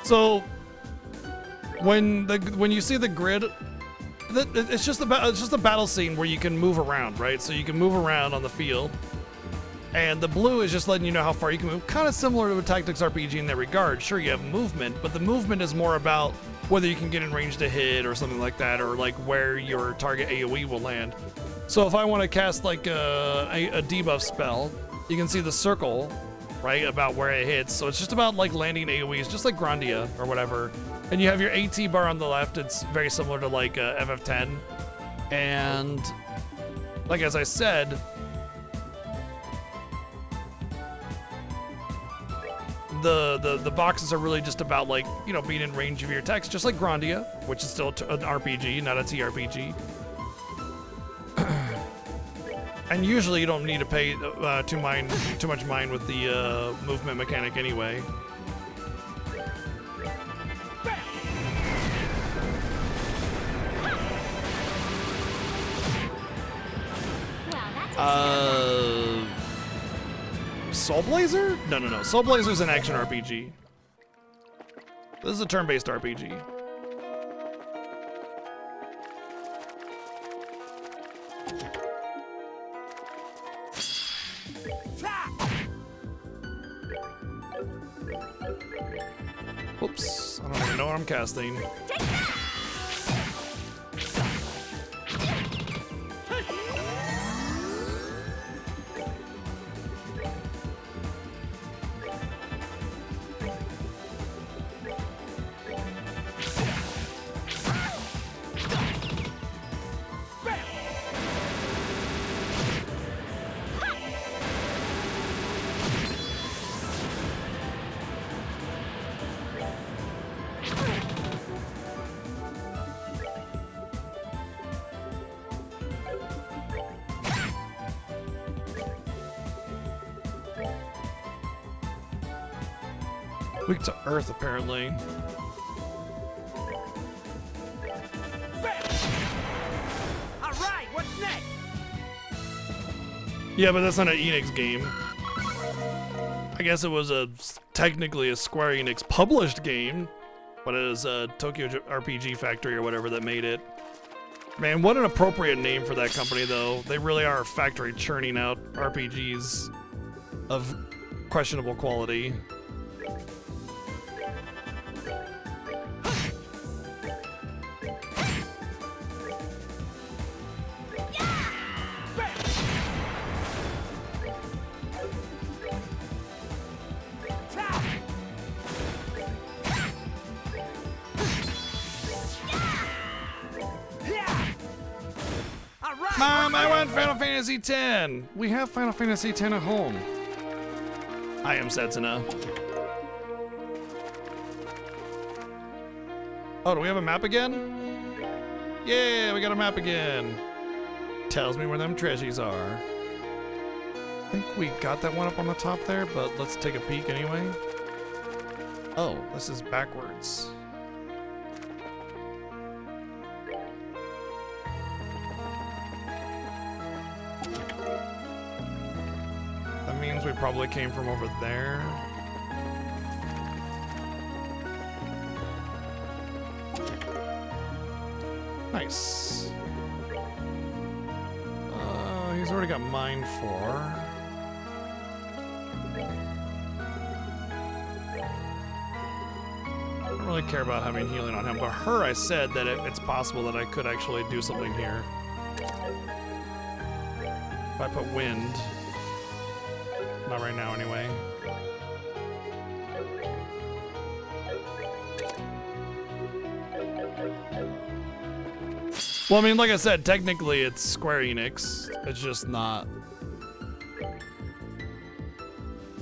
So when you see the grid, it's just a battle scene where you can move around, right? So you can move around on the field, and the blue is just letting you know how far you can move. Kind of similar to a tactics RPG in that regard. Sure, you have movement, but the movement is more about whether you can get in range to hit or something like that, or like where your target AoE will land. So if I want to cast like a debuff spell, you can see the circle, right, about where it hits. So it's just about like landing AoEs, just like Grandia or whatever. And you have your AT bar on the left. It's very similar to like FF10. And like as I said, the boxes are really just about like, you know, being in range of your attacks, just like Grandia, which is still an RPG, not a TRPG. And usually you don't need to pay too much mind with the movement mechanic anyway. Soul Blazer? No. Soul Blazer's an action RPG. This is a turn-based RPG. Oops, I don't even know what I'm casting. Take that! Weak to earth, apparently. All right, what's next? Yeah, but that's not an Enix game. I guess it was technically a Square Enix published game, but it was Tokyo RPG Factory or whatever that made it. Man, what an appropriate name for that company, though. They really are a factory churning out RPGs of questionable quality. Mom, I want Final Fantasy X! We have Final Fantasy X at home. I am Setsuna. Oh, do we have a map again? Yeah, we got a map again. Tells me where them treasures are. I think we got that one up on the top there, but let's take a peek anyway. Oh, this is backwards. That means we probably came from over there. Nice. He's already got mine 4. I don't really care about having healing on him, but her, I said that it's possible that I could actually do something here. If I put wind. Not right now, anyway. Well, I mean, like I said, technically it's Square Enix. It's just not.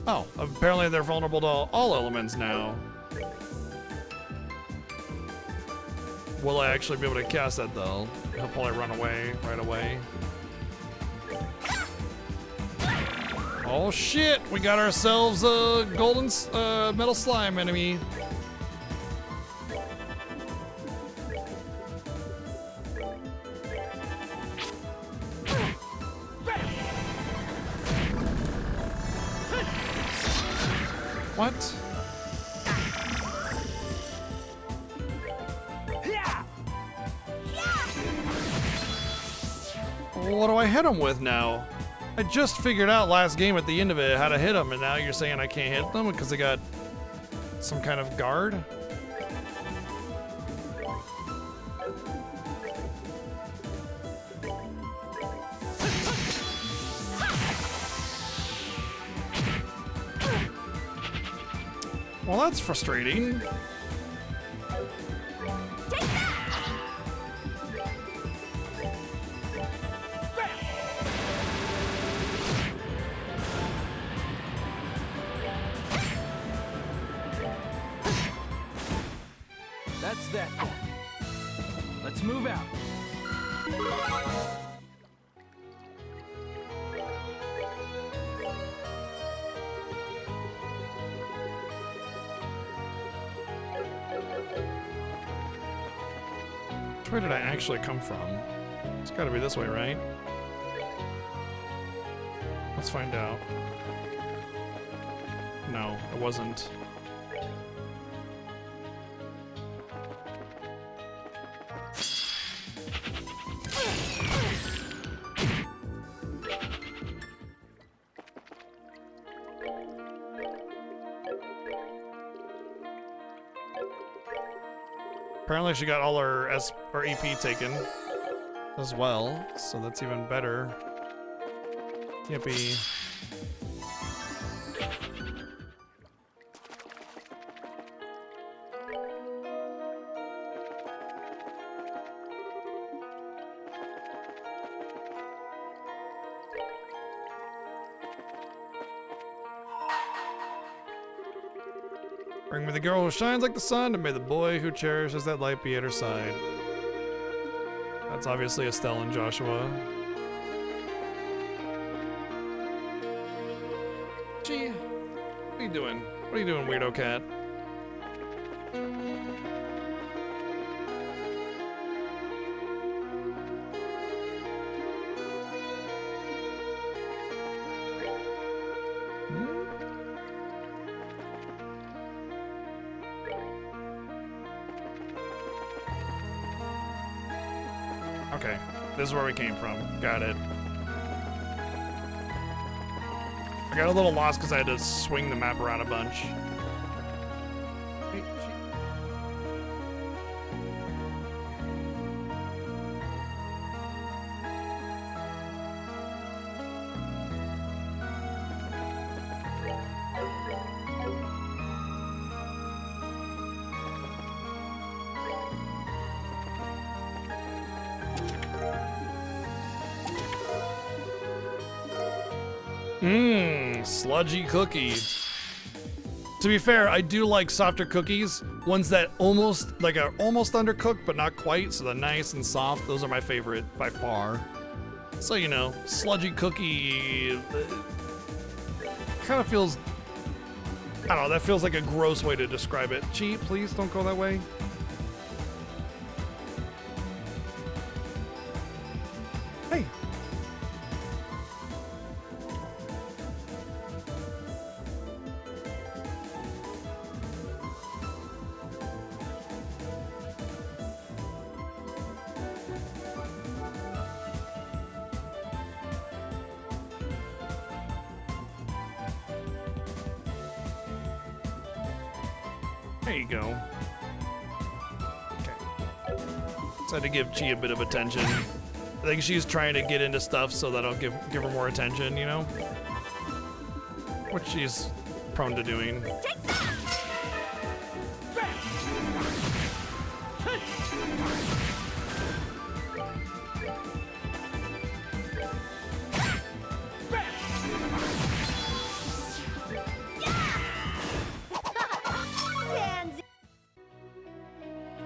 Oh, apparently they're vulnerable to all elements now. Will I actually be able to cast that, though? He'll probably run away right away. Oh shit, we got ourselves a golden metal slime enemy. What? What do I hit him with now? I just figured out last game at the end of it how to hit them, and now you're saying I can't hit them because they got some kind of guard? Well, that's frustrating. That's that. Let's move out. Where did I actually come from? It's gotta be this way, right? Let's find out. No, it wasn't. Apparently she got all her EP taken as well, so that's even better. Yippee. Bring me the girl who shines like the sun, and may the boy who cherishes that light be at her side. That's obviously Estelle and Joshua. Gee, what are you doing? What are you doing, weirdo cat? Okay, this is where we came from. Got it. I got a little lost because I had to swing the map around a bunch. Sludgy cookie. To be fair, I do like softer cookies, ones that almost are almost undercooked but not quite, so they're nice and soft. Those are my favorite by far. So you know, sludgy cookie kind of feels, I don't know, that feels like a gross way to describe it. Gee, please don't go that way. Hey. There you go. Okay. Just had to give Chi a bit of attention. I think she's trying to get into stuff so that'll give her more attention, you know? Which she's prone to doing.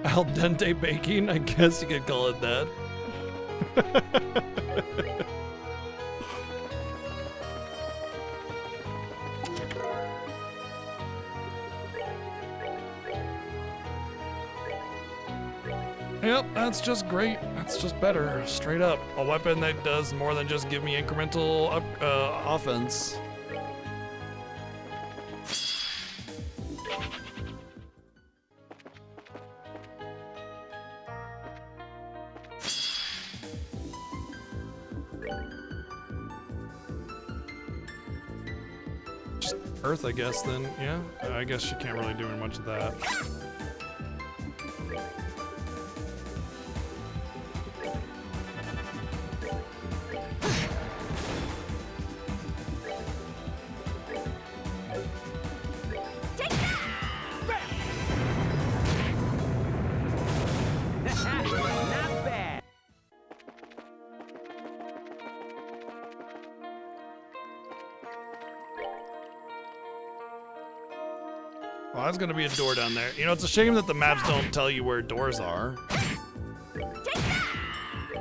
Al dente baking? I guess you could call it that. Yep, that's just great. That's just better. Straight up. A weapon that does more than just give me incremental offense. Earth, I guess, then, yeah? I guess she can't really do much of that. Not bad. Well, there's gonna be a door down there. You know, it's a shame that the maps don't tell you where doors are.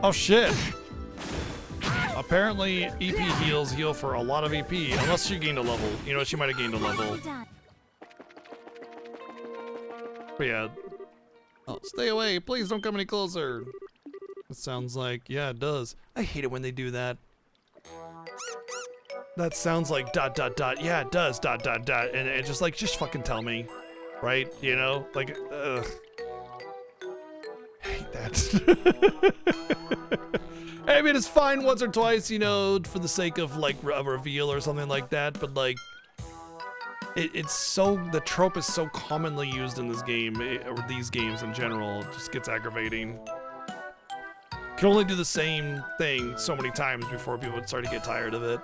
Oh shit! Apparently, EP heals heal for a lot of EP, unless she gained a level. You know, she might have gained a level. But yeah. Oh, stay away! Please don't come any closer! It sounds like, yeah, it does. I hate it when they do that. That sounds like ... Yeah, it does ... And it just like, just fucking tell me, right? You know, like, ugh. I hate that. I mean, it's fine once or twice, you know, for the sake of like a reveal or something like that, but like, it's so, the trope is so commonly used in this game, or these games in general, it just gets aggravating. Can only do the same thing so many times before people would start to get tired of it.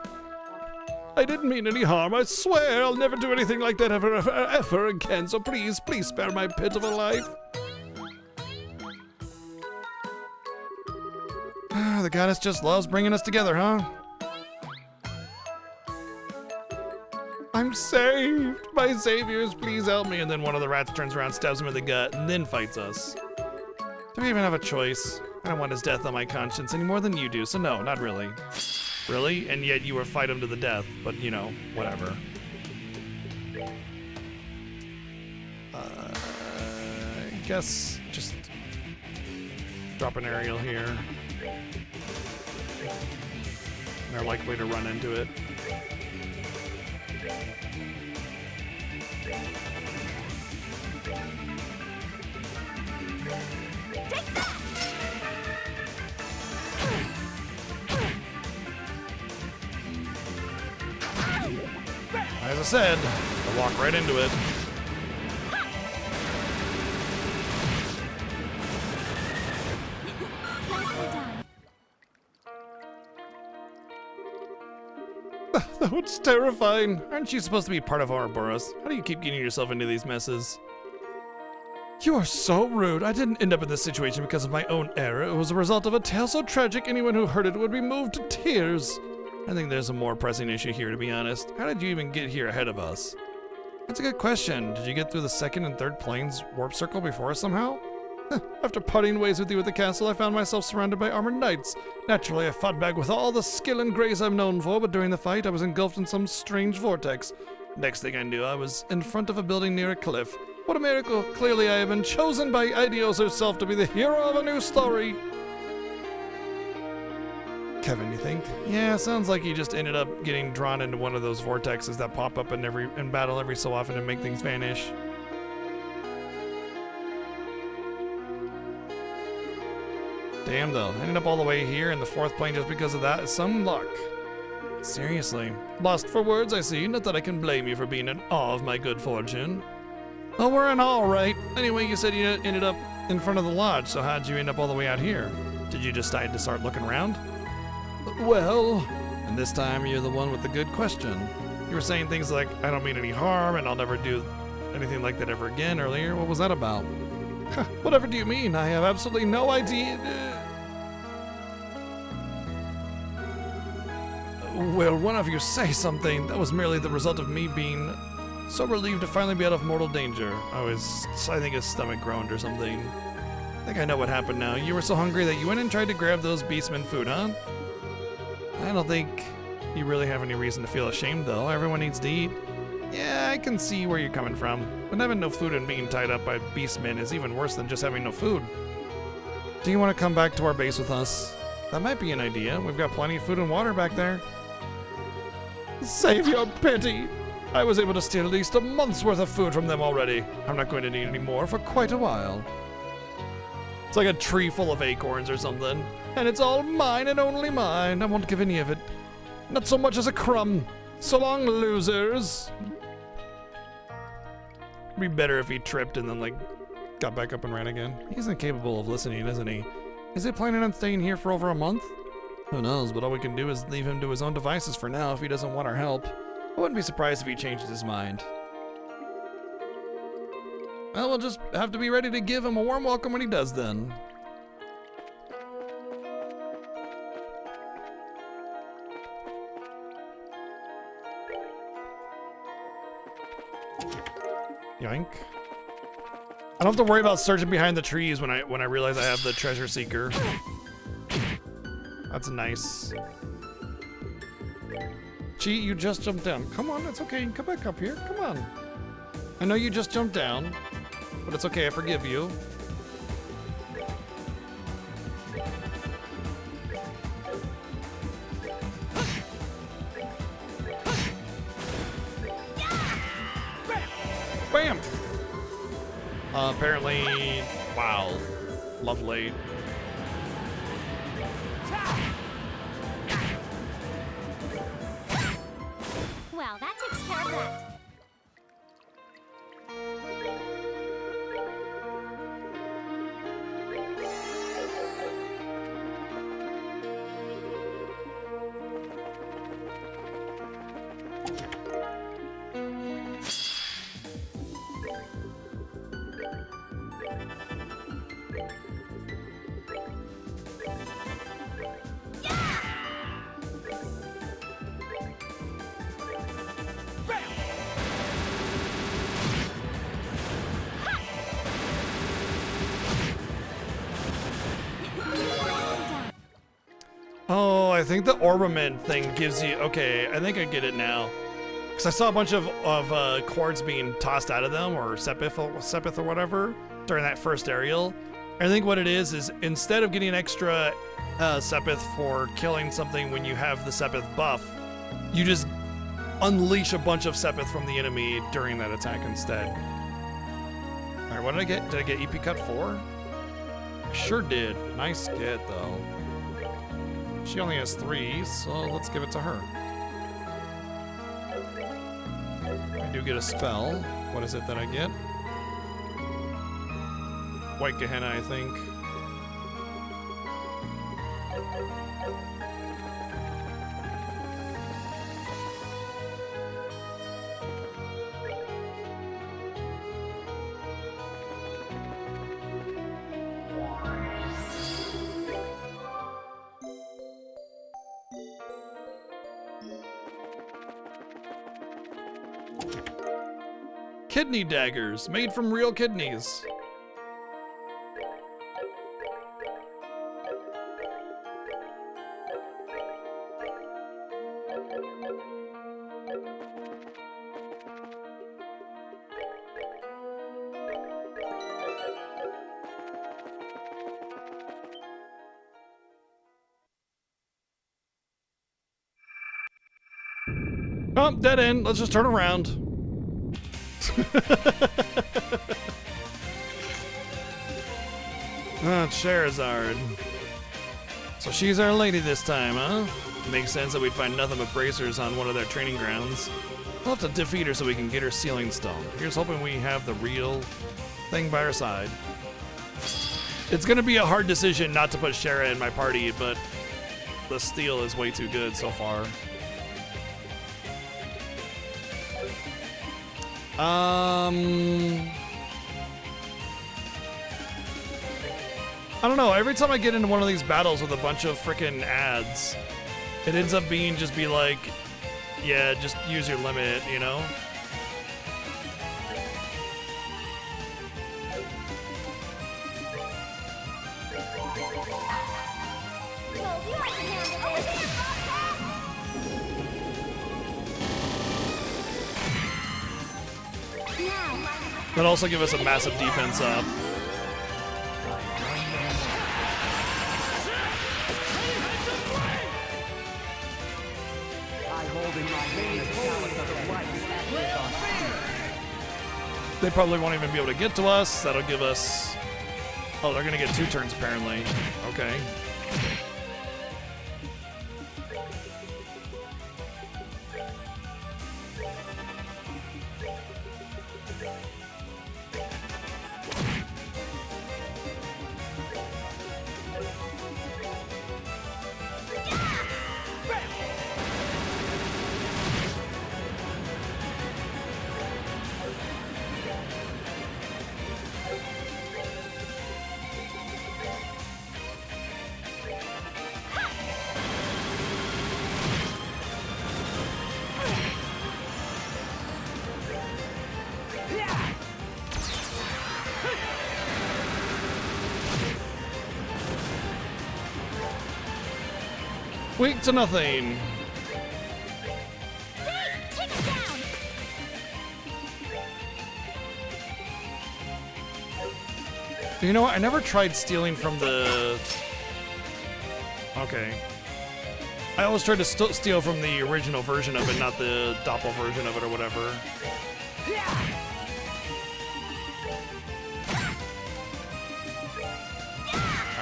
I didn't mean any harm, I swear I'll never do anything like that ever again, so please spare my pitiful life. The goddess just loves bringing us together, huh? I'm saved! My saviors, please help me! And then one of the rats turns around, stabs him in the gut, and then fights us. Do we even have a choice? I don't want his death on my conscience any more than you do, so no, not really. Really? And yet you were fight him to the death, but you know, whatever. I guess just drop an aerial here. They're likely to run into it. As I said, I'll walk right into it. Nicely done. That was terrifying. Aren't you supposed to be part of Ouroboros? How do you keep getting yourself into these messes? You are so rude. I didn't end up in this situation because of my own error. It was a result of a tale so tragic anyone who heard it would be moved to tears. I think there's a more pressing issue here, to be honest. How did you even get here ahead of us? That's a good question. Did you get through the second and third planes warp circle before us somehow? After parting ways with you at the castle, I found myself surrounded by armored knights. Naturally, I fought back with all the skill and grace I'm known for, but during the fight, I was engulfed in some strange vortex. Next thing I knew, I was in front of a building near a cliff. What a miracle! Clearly, I have been chosen by Eidos herself to be the hero of a new story. Kevin, you think? Yeah, sounds like you just ended up getting drawn into one of those vortexes that pop up in battle every so often and make things vanish. Damn though, ended up all the way here in the fourth plane just because of that is some luck. Seriously. Lost for words, I see. Not that I can blame you for being in awe of my good fortune. Well, we're in awe, right? Anyway, you said you ended up in front of the lodge, so how'd you end up all the way out here? Did you decide to start looking around? Well, and this time you're the one with the good question. You were saying things like, I don't mean any harm and I'll never do anything like that ever again earlier. What was that about? Whatever do you mean? I have absolutely no idea. Well, one of you say something. That was merely the result of me being so relieved to finally be out of mortal danger. I think his stomach groaned or something. I think I know what happened now. You were so hungry that you went and tried to grab those beastmen food, huh? I don't think you really have any reason to feel ashamed, though. Everyone needs to eat. Yeah, I can see where you're coming from. But having no food and being tied up by beastmen is even worse than just having no food. Do you want to come back to our base with us? That might be an idea. We've got plenty of food and water back there. Save your pity! I was able to steal at least a month's worth of food from them already. I'm not going to need any more for quite a while. It's like a tree full of acorns or something. And it's all mine and only mine. I won't give any of it. Not so much as a crumb. So long, losers. It'd be better if he tripped and then, like, got back up and ran again. He's incapable of listening, isn't he? Is he planning on staying here for over a month? Who knows, but all we can do is leave him to his own devices for now if he doesn't want our help. I wouldn't be surprised if he changes his mind. Well, we'll just have to be ready to give him a warm welcome when he does then. Yoink. I don't have to worry about searching behind the trees when I realize I have the treasure seeker. That's nice. Gee, you just jumped down. Come on, it's okay. Come back up here. Come on. I know you just jumped down, but it's okay. I forgive you. Triumph! Apparently, wow, lovely. Well, that takes care of that. Oh, I think the Orbiment thing gives you... Okay, I think I get it now. Because I saw a bunch of quartz being tossed out of them, or Sepith or whatever, during that first aerial. I think what it is instead of getting extra Sepith for killing something when you have the Sepith buff, you just unleash a bunch of Sepith from the enemy during that attack instead. Alright, what did I get? Did I get EP Cut 4? Sure did. Nice get, though. She only has 3, so let's give it to her. I do get a spell. What is it that I get? White Gehenna, I think. Kidney daggers, made from real kidneys. Oh, dead end. Let's just turn around. Charizard. So she's our lady this time, huh? Makes sense that we'd find nothing but bracers on one of their training grounds. We'll have to defeat her so we can get her Sealing Stone. Here's hoping we have the real thing by our side. It's gonna be a hard decision not to put Shara in my party, but the steel is way too good so far. I don't know, every time I get into one of these battles with a bunch of freaking ads, it ends up being just be like, yeah, just use your limit, you know? That'll also give us a massive defense up. They probably won't even be able to get to us. That'll give us... Oh, they're gonna get 2 turns apparently. Okay. Weak to nothing. Take it down. You know what? I never tried stealing from the... Okay. I always tried to steal from the original version of it, not the Doppel version of it or whatever.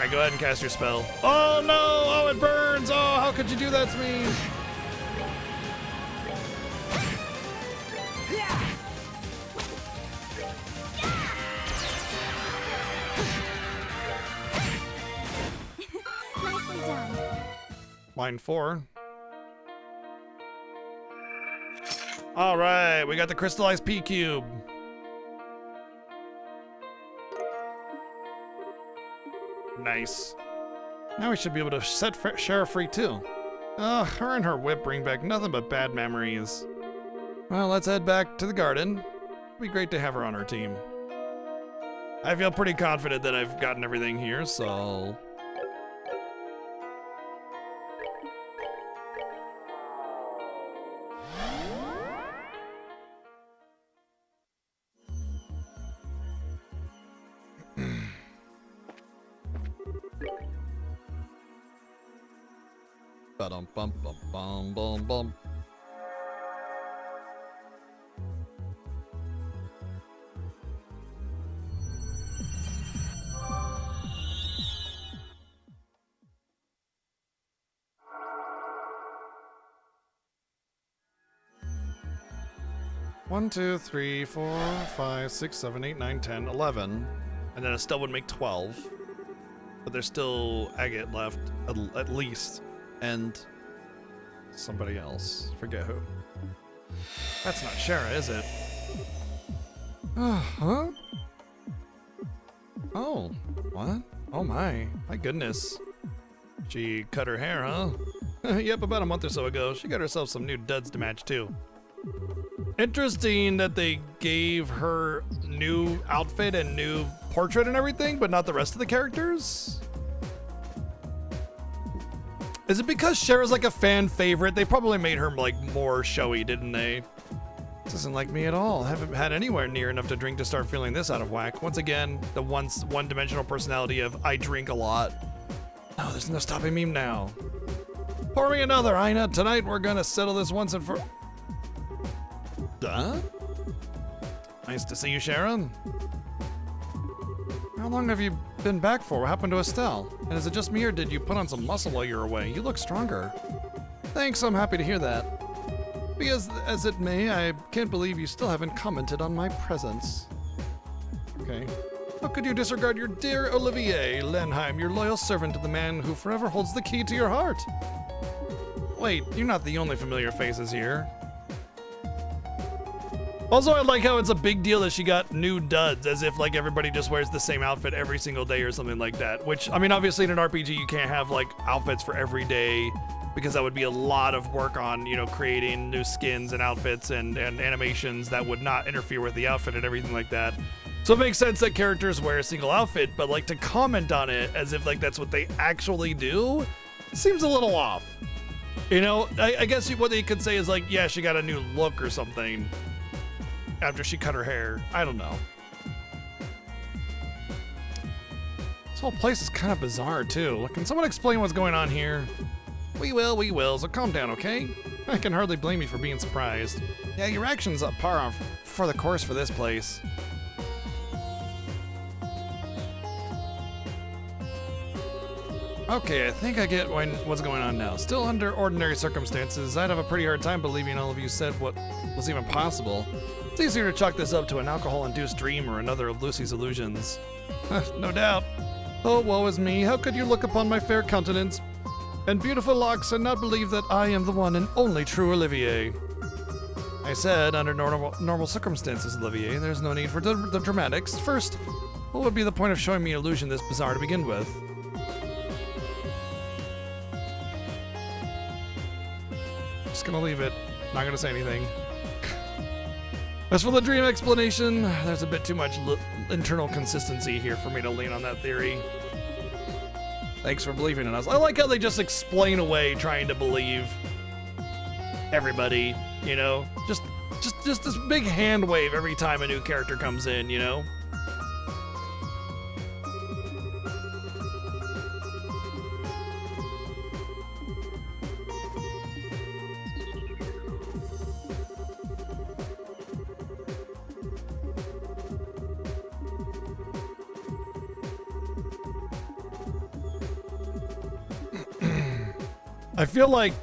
Alright, go ahead and cast your spell. Oh no! Oh, it burns! Oh, how could you do that to me? Nicely done. Line 4. Alright, we got the crystallized P cube. Nice. Now we should be able to set Shara free too. Ugh, her and her whip bring back nothing but bad memories. Well, let's head back to the garden. It'd be great to have her on our team. I feel pretty confident that I've gotten everything here, so... Ba-dum bum bum bum bum bum. One, 2, 3, 4, 5, 6, 7, 8, 9, 10, 11. And then it still would make 12. But there's still agate left, at least. And somebody else. Forget who. That's not Shara, is it? Huh? Oh, what? Oh my goodness. She cut her hair, huh? Yep, about a month or so ago. She got herself some new duds to match too. Interesting that they gave her new outfit and new portrait and everything, but not the rest of the characters? Is it because Shara's like a fan favorite? They probably made her like more showy, didn't they? This isn't like me at all. Haven't had anywhere near enough to drink to start feeling this out of whack. Once again, the one-dimensional personality of I drink a lot. No, there's no stopping me now. Pour me another, Aina. Tonight we're gonna settle this once and for... Duh? Nice to see you, Sharon. How long have you been back for? What happened to Estelle? And is it just me or did you put on some muscle while you were away? You look stronger. Thanks, I'm happy to hear that. Because, as it may, I can't believe you still haven't commented on my presence. Okay. How could you disregard your dear Olivier Lenheim, your loyal servant to the man who forever holds the key to your heart? Wait, you're not the only familiar faces here. Also, I like how it's a big deal that she got new duds, as if like everybody just wears the same outfit every single day or something like that. Which, I mean, obviously in an RPG you can't have like outfits for every day because that would be a lot of work on, you know, creating new skins and outfits and animations that would not interfere with the outfit and everything like that. So it makes sense that characters wear a single outfit, but like to comment on it as if like that's what they actually do seems a little off. You know, I guess what they could say is like, yeah, she got a new look or something after she cut her hair. I don't know. This whole place is kind of bizarre too. Can someone explain what's going on here? We will, so calm down, okay? I can hardly blame you for being surprised. Yeah, your actions are par for the course for this place. Okay, I think I get what's going on now. Still, under ordinary circumstances, I'd have a pretty hard time believing all of you said what was even possible. It's easier to chalk this up to an alcohol-induced dream or another of Lucy's illusions. No doubt. Oh, woe is me. How could you look upon my fair countenance and beautiful locks and not believe that I am the one and only true Olivier? I said, under normal circumstances, Olivier, there's no need for the dramatics. First, what would be the point of showing me an illusion this bizarre to begin with? Just gonna leave it. Not gonna say anything. As for the dream explanation, there's a bit too much internal consistency here for me to lean on that theory. Thanks for believing in us. I like how they just explain away trying to believe everybody, you know? Just this big hand wave every time a new character comes in, you know? I feel like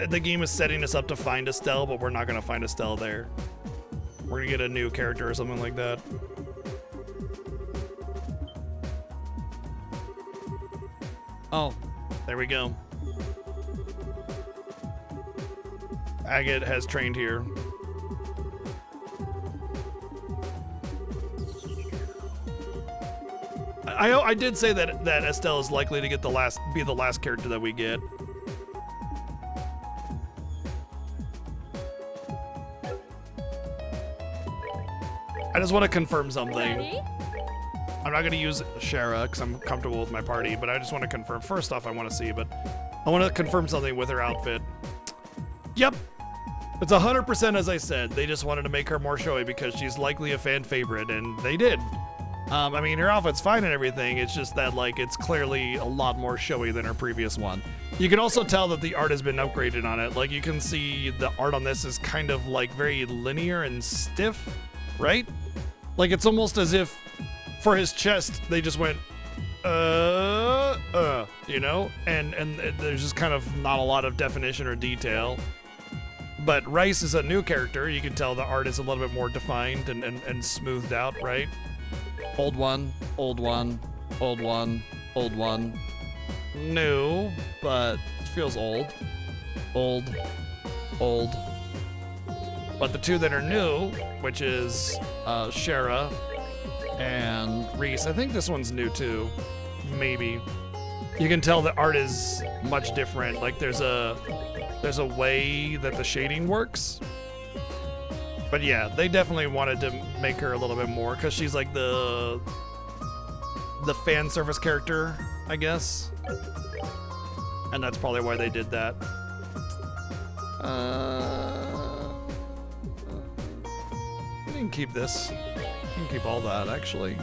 the game is setting us up to find Estelle, but we're not gonna find Estelle there. We're gonna get a new character or something like that. Oh, there we go. Agate has trained here. I did say that Estelle is likely to get be the last character that we get. I just want to confirm something. Ready? I'm not going to use Shara because I'm comfortable with my party, but I just want to confirm. First off, I want to see, but I want to confirm something with her outfit. Yep. It's 100% as I said. They just wanted to make her more showy because she's likely a fan favorite, and they did. I mean, her outfit's fine and everything. It's just that, like, it's clearly a lot more showy than her previous one. You can also tell that the art has been upgraded on it. Like, you can see the art on this is kind of, like, very linear and stiff, right? Like, it's almost as if for his chest, they just went, you know? And there's just kind of not a lot of definition or detail. But Rice is a new character. You can tell the art is a little bit more defined and smoothed out, right? Old one, old one, old one, old one. New, but it feels old. Old, old. But the two that are new, which is Shara and Reese, I think this one's new too. Maybe. You can tell the art is much different. Like there's a way that the shading works. But yeah, they definitely wanted to make her a little bit more because she's like the fan service character, I guess. And that's probably why they did that. You can keep this. You can keep all that, actually.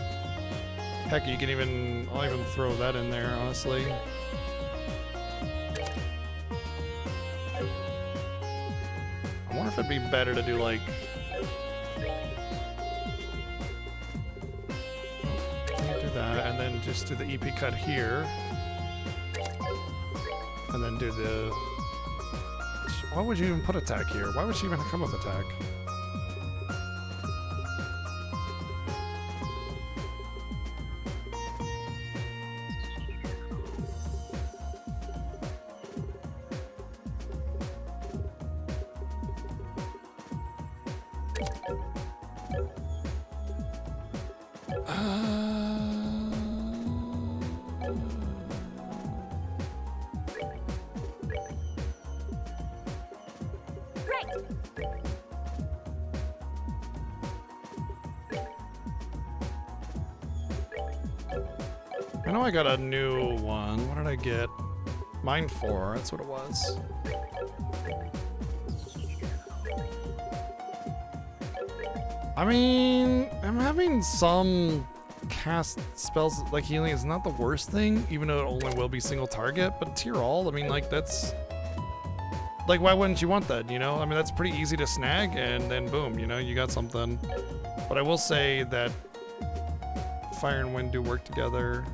Heck, you can even... I'll even throw that in there, honestly. I wonder if it'd be better to do, like... Do that, and then just do the EP cut here. And then do the... Why would you even put attack here? Why would she even come with attack? I know I got a new one. What did I get? Mine 4. That's what it was. I mean, I'm having some cast spells like healing is not the worst thing, even though it only will be single target, but tier all, I mean, like, that's... Like, why wouldn't you want that, you know? I mean, that's pretty easy to snag, and then boom, you know, you got something. But I will say that Fire and Wind do work together.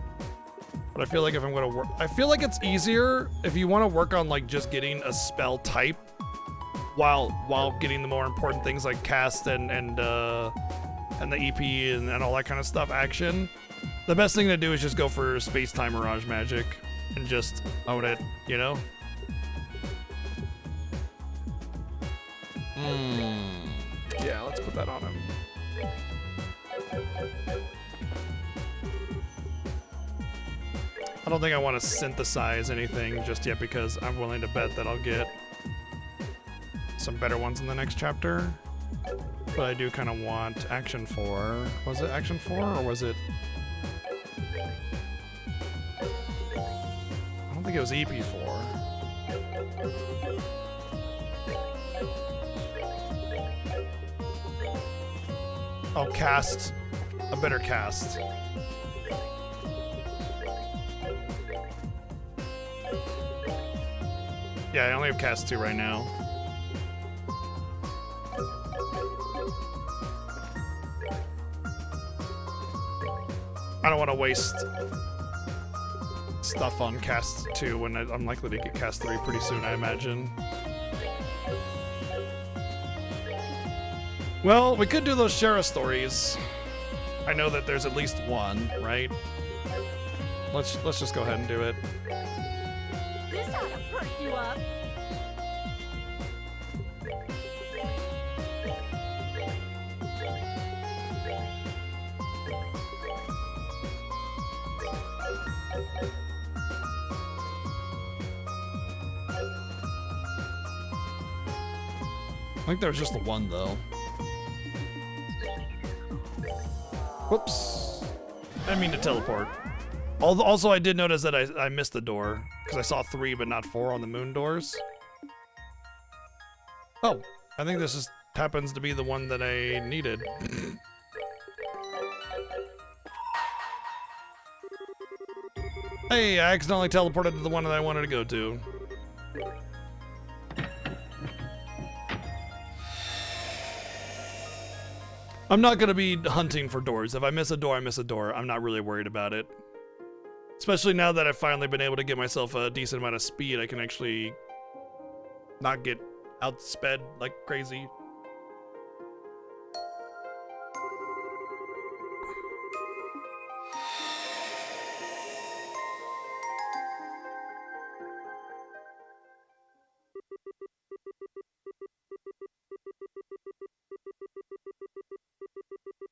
But I feel like if I'm gonna work... I feel like it's easier if you want to work on, like, just getting a spell type while getting the more important things like cast and the EP and all that kind of stuff action. The best thing to do is just go for Space-Time Mirage Magic and just own it, you know? Yeah, let's put that on him. I don't think I want to synthesize anything just yet because I'm willing to bet that I'll get some better ones in the next chapter. But I do kind of want Action 4. Was it Action 4 or was it... I don't think it was EP 4. Oh, cast. A better cast. Yeah, I only have cast 2 right now. I don't want to waste stuff on cast 2 when I'm likely to get cast 3 pretty soon, I imagine. Well, we could do those Shara stories. I know that there's at least one, right? Let's just go ahead and do it. This ought to perk you up. I think there was just the one, though. Whoops. I didn't mean to teleport. Also, I did notice that I missed the door, because I saw 3 but not 4 on the moon doors. Oh, I think this just happens to be the one that I needed. Hey, I accidentally teleported to the one that I wanted to go to. I'm not gonna be hunting for doors. If I miss a door, I miss a door. I'm not really worried about it. Especially now that I've finally been able to get myself a decent amount of speed, I can actually not get outsped like crazy.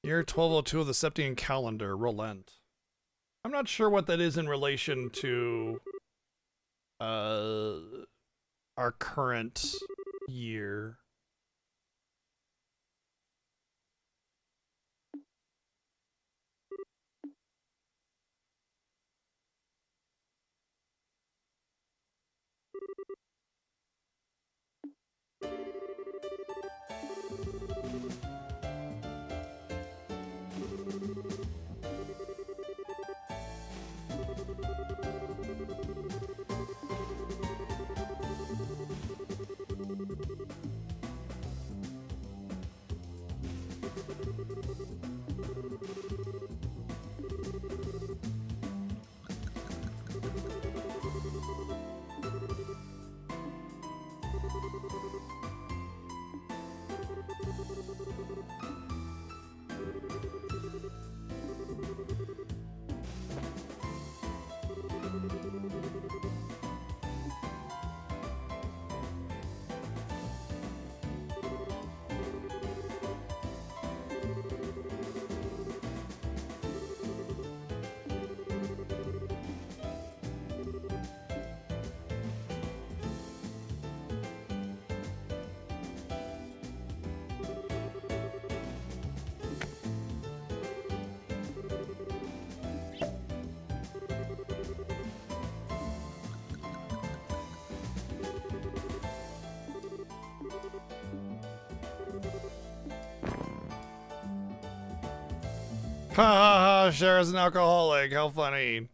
Year 1202 of the Septian calendar, Relent. I'm not sure what that is in relation to our current year. Ha ha ha, Shara's an alcoholic, how funny.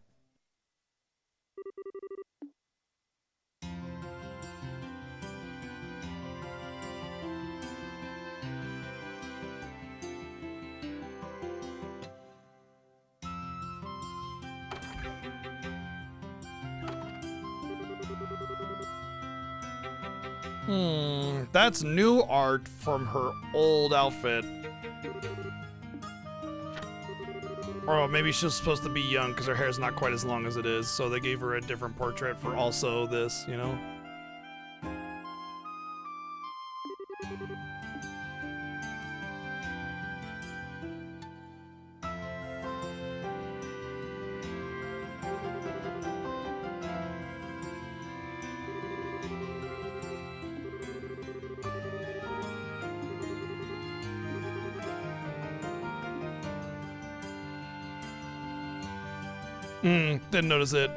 That's new art from her old outfit. Or maybe she's supposed to be young because her hair's not quite as long as it is, so they gave her a different portrait for also this, you know? Didn't notice it.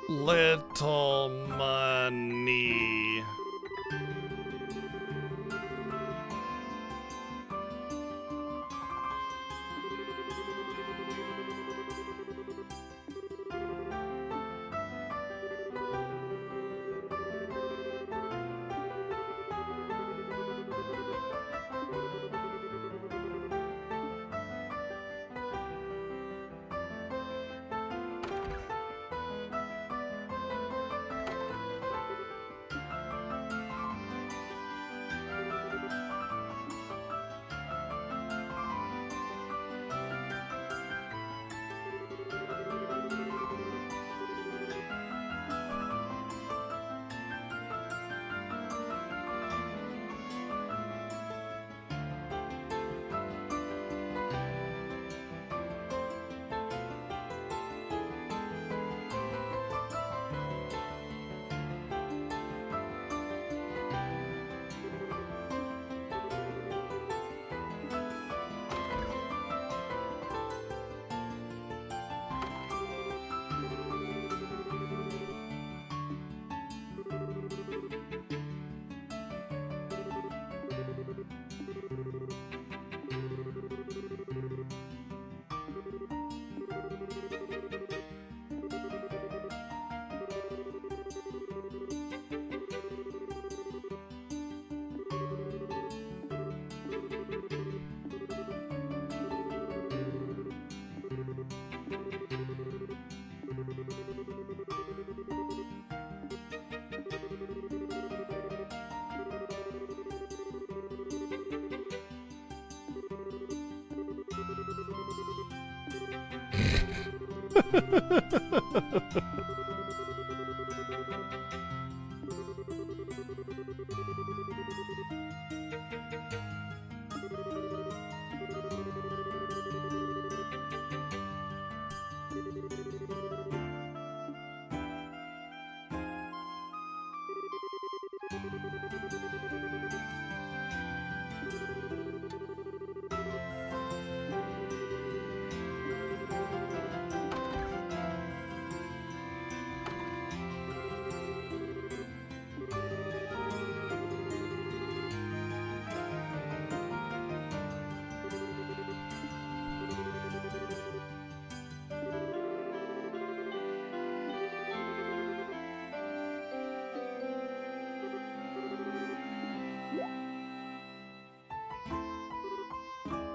Little money.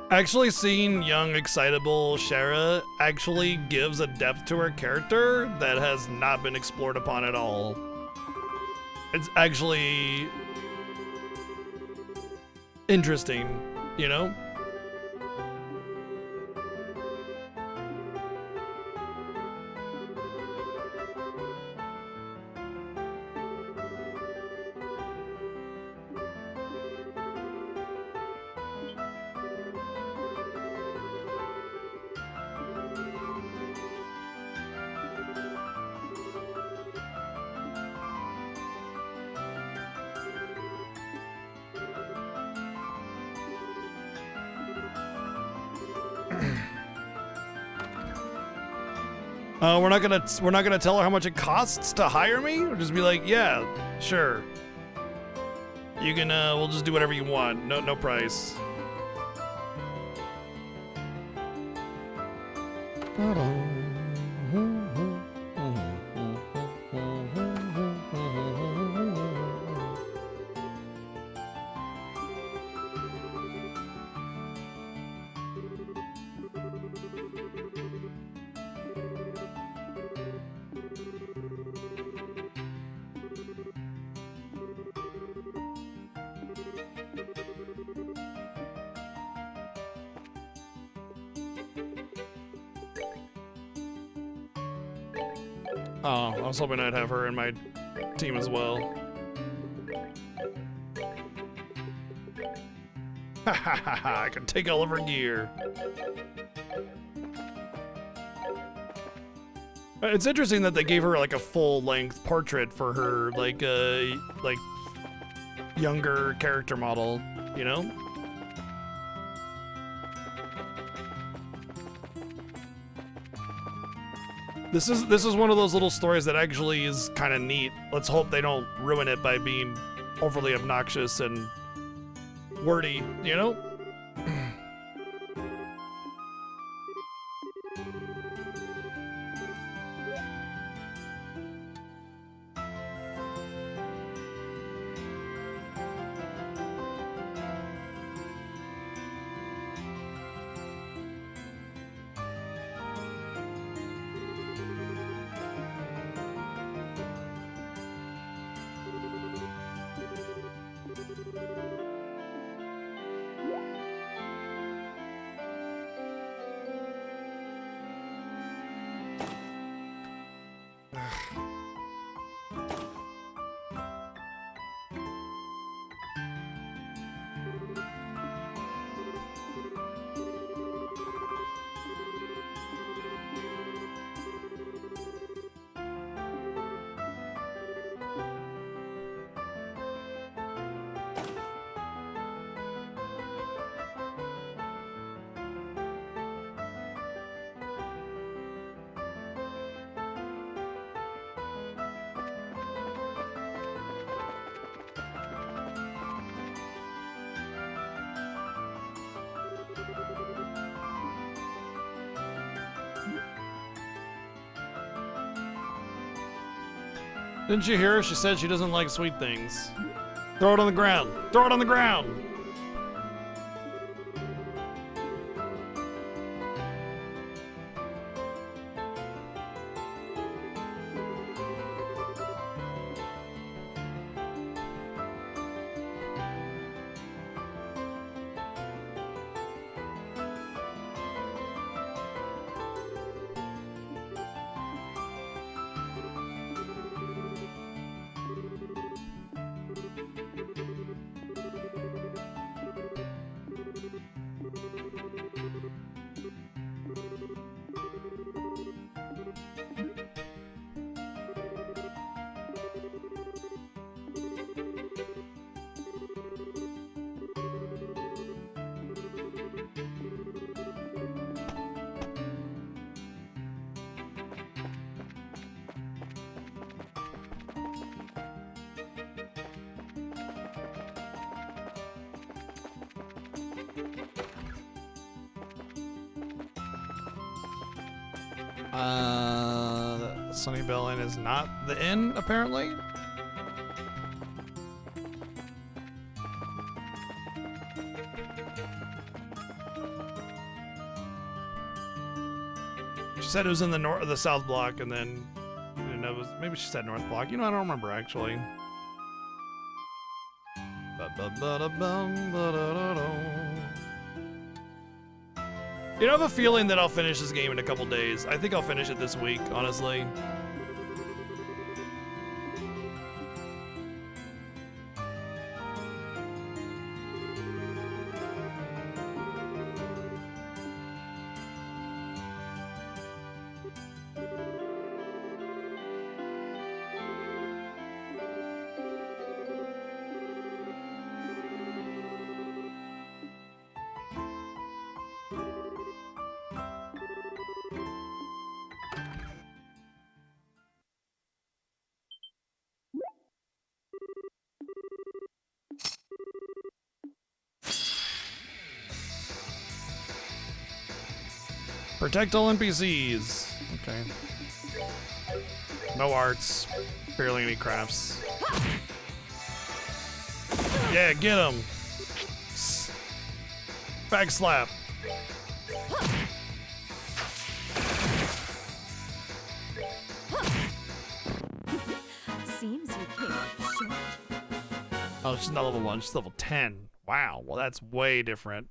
Actually seeing young, excitable Shara actually gives a depth to her character that has not been explored upon at all. It's actually interesting, you know? We're not gonna tell her how much it costs to hire me. We'll just be like, yeah, sure. You can. We'll just do whatever you want. No price. Oh, I was hoping I'd have her in my team as well. Ha ha ha ha, I can take all of her gear. It's interesting that they gave her like a full-length portrait for her, like younger character model, you know? This is one of those little stories that actually is kind of neat. Let's hope they don't ruin it by being overly obnoxious and wordy, you know? Didn't you hear her? She said she doesn't like sweet things. Throw it on the ground. Throw it on the ground. Sunnyvale Inn is not the inn, apparently. She said it was in the north, the south block, and then it was maybe she said north block. You know, I don't remember actually. You know, I have a feeling that I'll finish this game in a couple days. I think I'll finish it this week, honestly. Protect all NPCs. Okay. No arts. Barely any crafts. Yeah, get him. Bag slap. Seems you came up short. Oh, she's not level 1. She's level 10. Wow. Well, that's way different.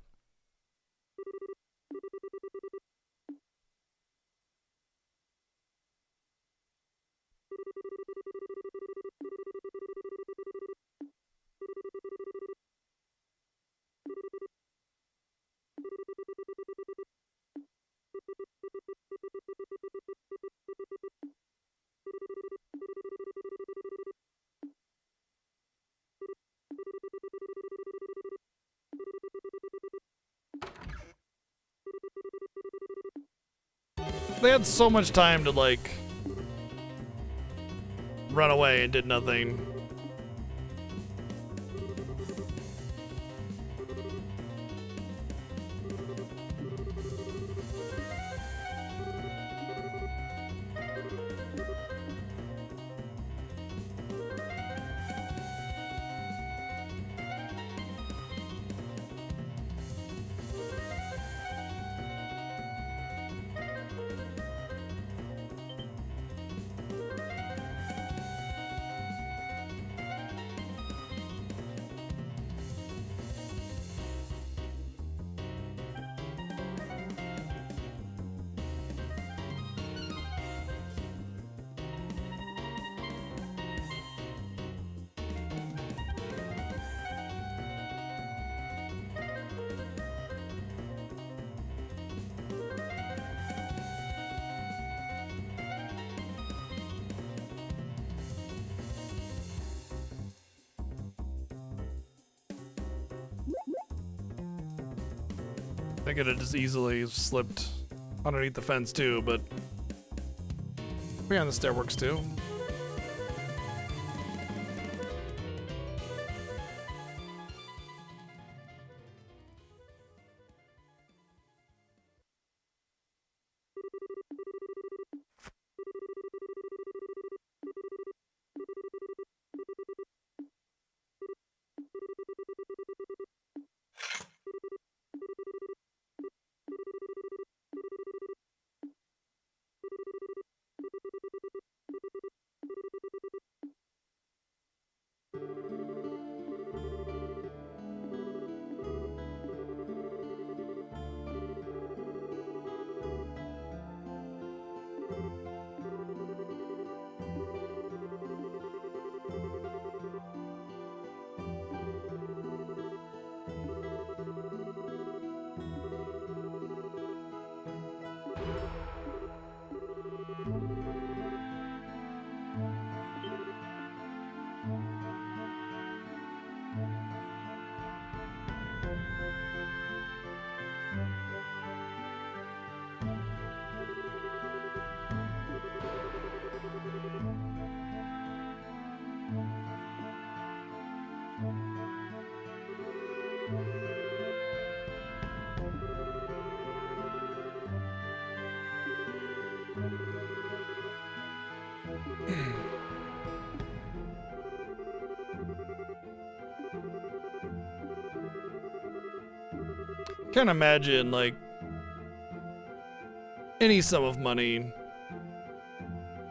They had so much time to, like, run away and did nothing. I could have just easily slipped underneath the fence too, but behind the stair works too. Can't imagine, like, any sum of money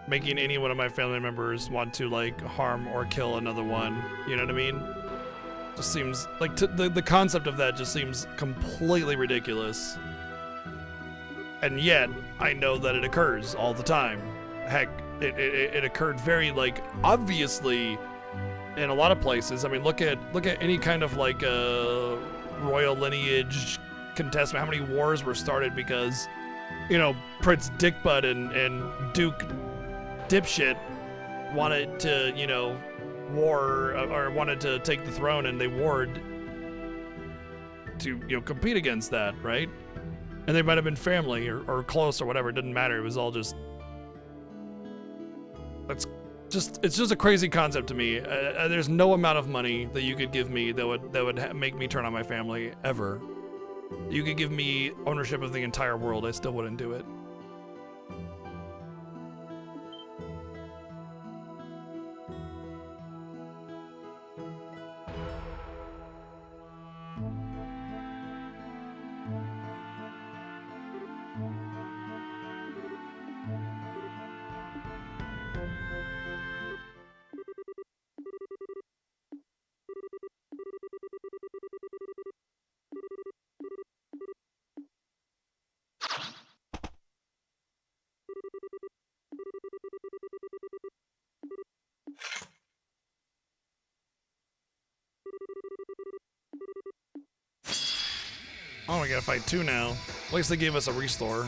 making any one of my family members want to, like, harm or kill another one. You know what I mean? Just seems, like, the concept of that just seems completely ridiculous. And yet, I know that it occurs all the time. Heck, it occurred very, like, obviously in a lot of places. I mean, look at any kind of, like, royal lineage contestment. How many wars were started because, you know, Prince Dickbutt and Duke Dipshit wanted to, you know, war or wanted to take the throne, and they warred to, you know, compete against that, right? And they might have been family or close or whatever. It didn't matter. It was all just. It's just a crazy concept to me. There's no amount of money that you could give me that would make me turn on my family ever. You could give me ownership of the entire world, I still wouldn't do it. Oh, we gotta fight 2 now. At least they gave us a restore.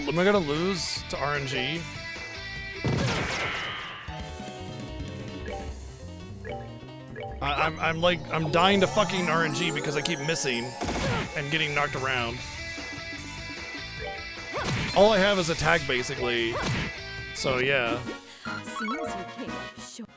Am I gonna lose to RNG? I'm dying to fucking RNG because I keep missing and getting knocked around. All I have is attack basically. So yeah. Seems you came up short.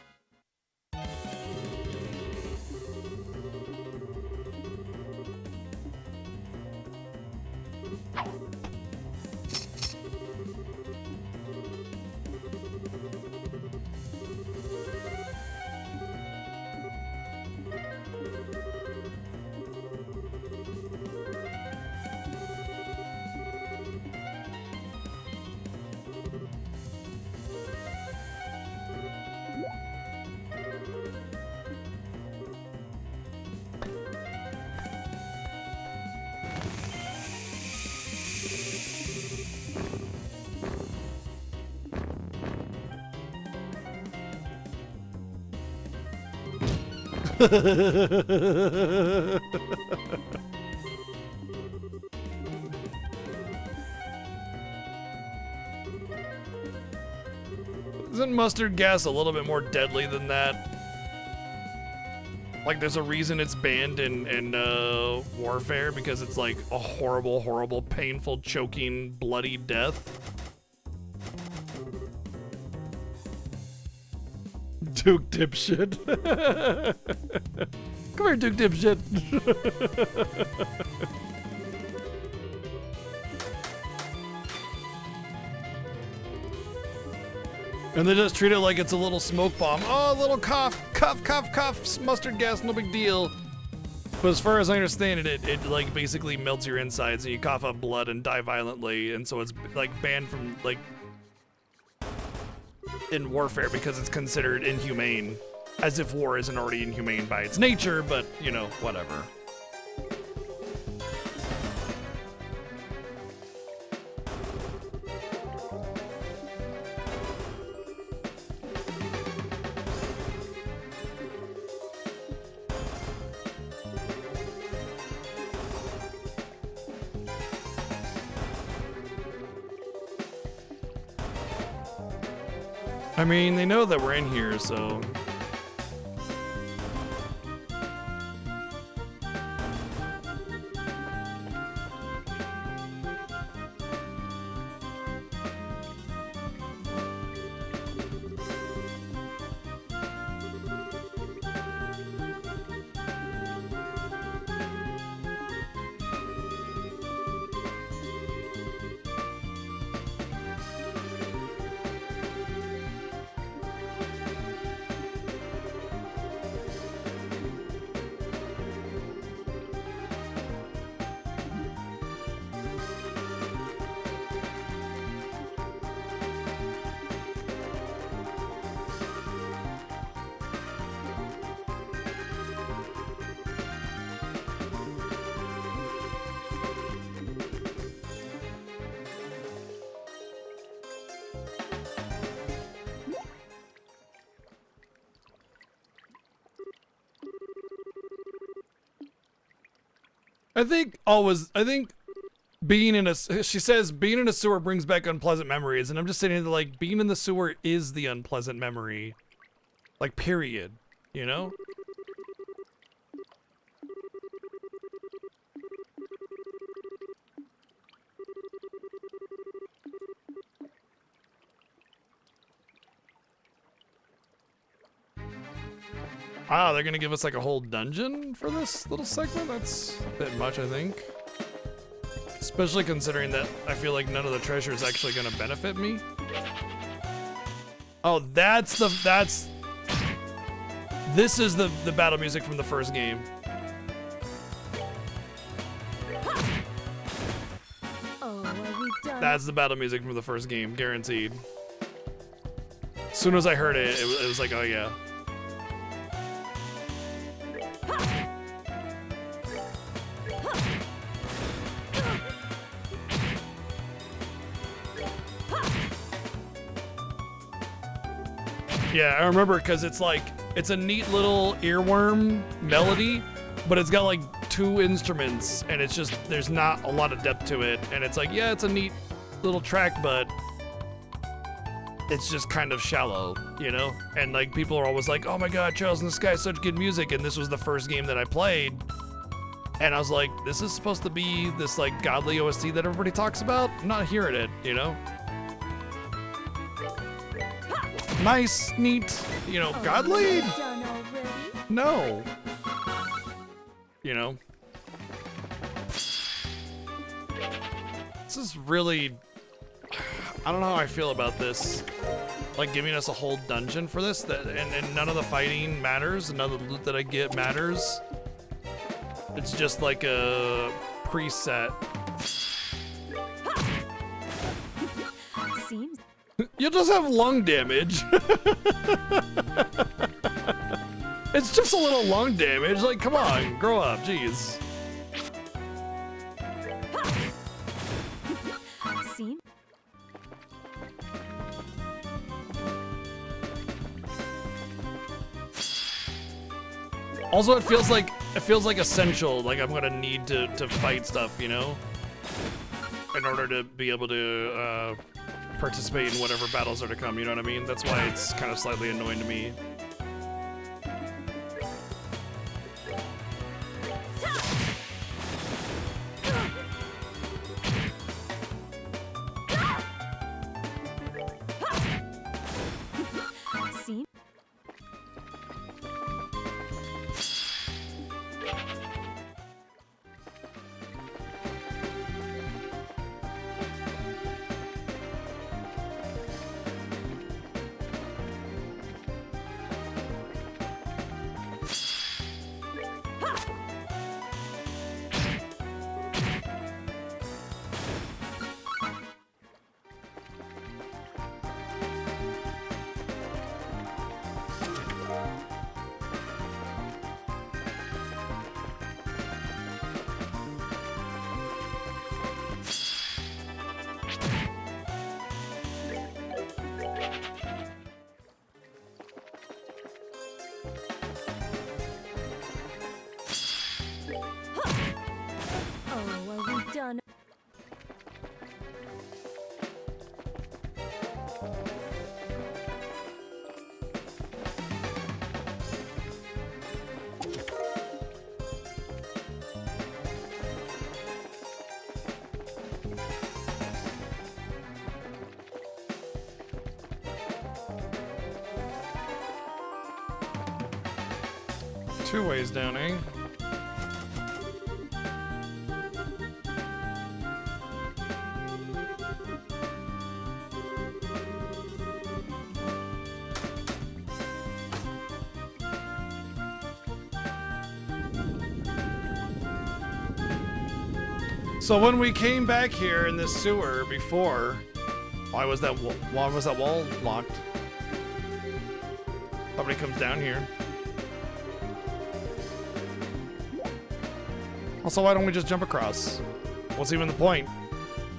Isn't mustard gas a little bit more deadly than that? Like, there's a reason it's banned in Warfare, because it's like a horrible, horrible, painful, choking, bloody death. Duke Dipshit. Come here, Duke Dipshit. And they just treat it like it's a little smoke bomb. Oh, a little cough, cough, cough, cough, mustard gas, no big deal. But as far as I understand it, it like basically melts your insides and you cough up blood and die violently. And so it's like banned from like in Warfare because it's considered inhumane. As if war isn't already inhumane by its nature, but you know, whatever. I mean, they know that we're in here, so... I think being in a, she says being in a sewer brings back unpleasant memories, and I'm just sitting there like, being in the sewer is the unpleasant memory. Like, period, you know? Wow, they're gonna give us like a whole dungeon for this little segment? That's a bit much, I think. Especially considering that I feel like none of the treasure is actually gonna benefit me. Oh, this is the battle music from the first game. Oh, are we done? That's the battle music from the first game, guaranteed. As soon as I heard it, it was like, oh yeah. Yeah, I remember because it's like, it's a neat little earworm melody, but it's got like 2 instruments and it's just, there's not a lot of depth to it. And it's like, yeah, it's a neat little track, but it's just kind of shallow, you know? And like people are always like, oh my God, Trails in the Sky is such good music. And this was the first game that I played. And I was like, this is supposed to be this like godly OST that everybody talks about? I'm not hearing it, you know? Nice, neat, you know, godly? Done already? No. You know? This is really, I don't know how I feel about this. Like giving us a whole dungeon for this, and none of the fighting matters, none of the loot that I get matters. It's just like a preset. Seems You just have lung damage. It's just a little lung damage. Like, come on, grow up, jeez. seem Also, it feels like essential. Like I'm gonna need to fight stuff, you know, in order to be able to participate in whatever battles are to come. You know what I mean? That's why it's kind of slightly annoying to me. seem Oh, are we done? Two ways down, eh? So when we came back here in this sewer before, why was that wall locked? Somebody comes down here. Also, why don't we just jump across? What's even the point?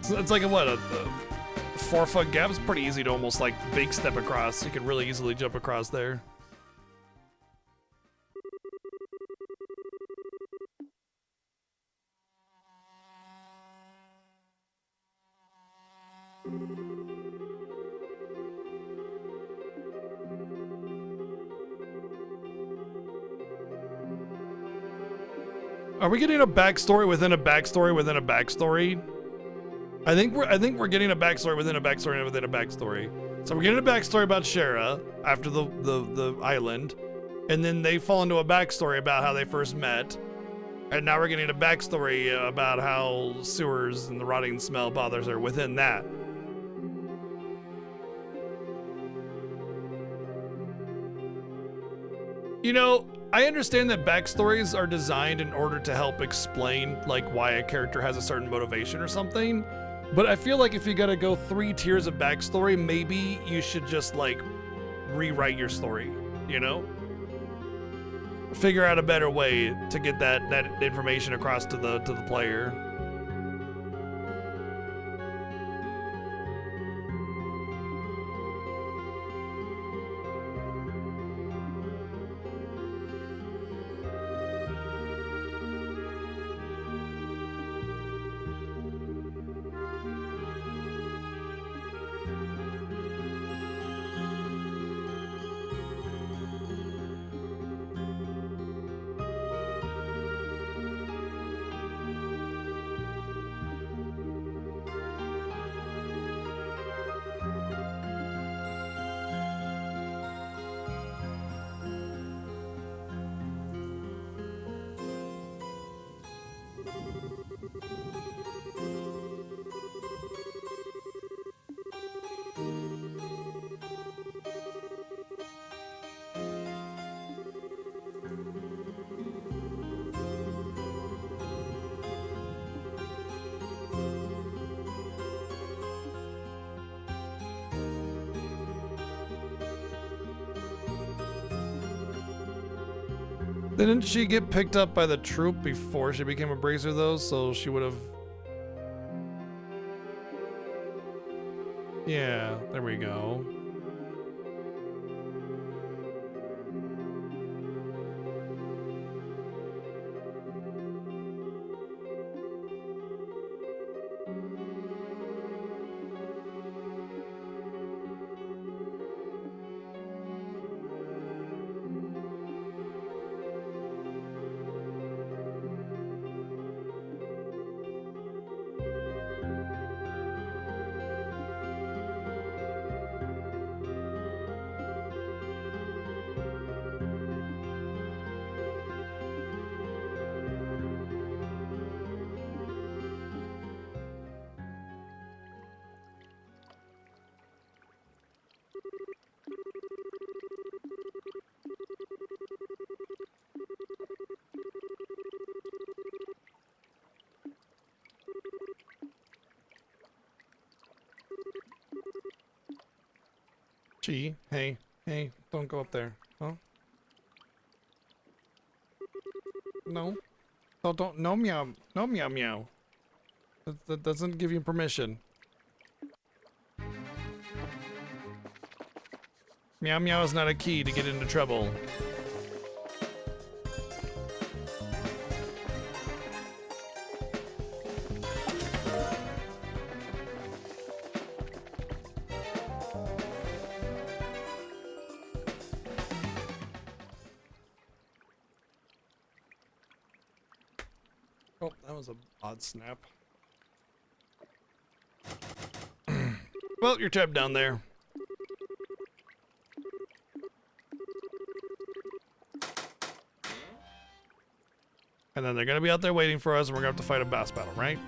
It's like a 4-foot gap. It's pretty easy to almost like big step across. You can really easily jump across there. Are we getting a backstory within a backstory within a backstory? I think we're getting a backstory within a backstory within a backstory. So we're getting a backstory about Shara after the island, and then they fall into a backstory about how they first met, and now we're getting a backstory about how sewers and the rotting smell bothers her within that. You know, I understand that backstories are designed in order to help explain like why a character has a certain motivation or something, but I feel like if you gotta go 3 tiers of backstory, maybe you should just like rewrite your story, you know? Figure out a better way to get that information across to the player. Didn't she get picked up by the troop before she became a brazier though? So she would have... Yeah, there we go. Gee, hey, don't go up there. Huh? No. Don't, no meow. No meow meow. That doesn't give you permission. Meow meow is not a key to get into trouble. Oh, that was an odd snap. Well, you're trapped down there. And then they're gonna be out there waiting for us, and we're gonna have to fight a boss battle, right?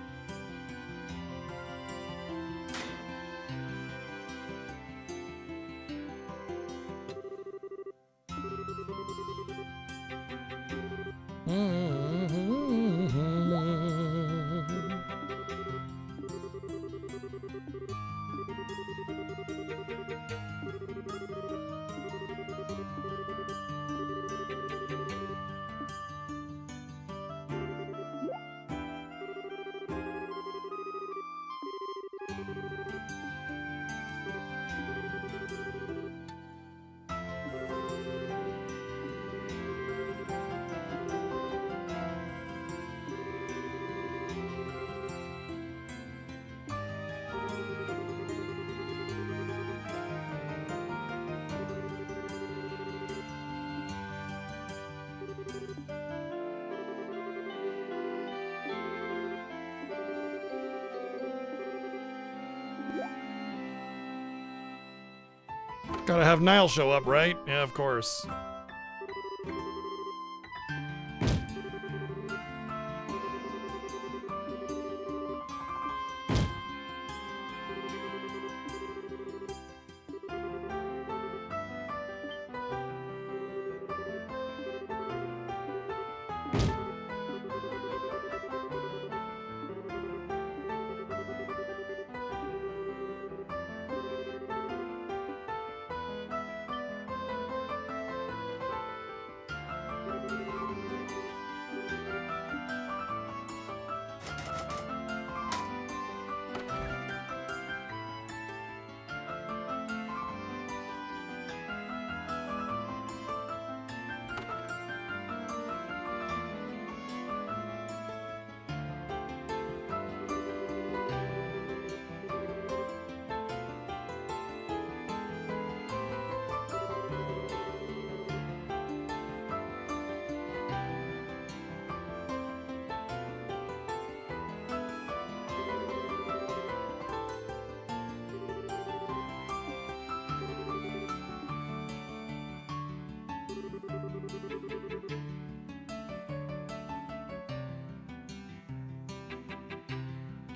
Gotta have Niall show up, right? Yeah, of course.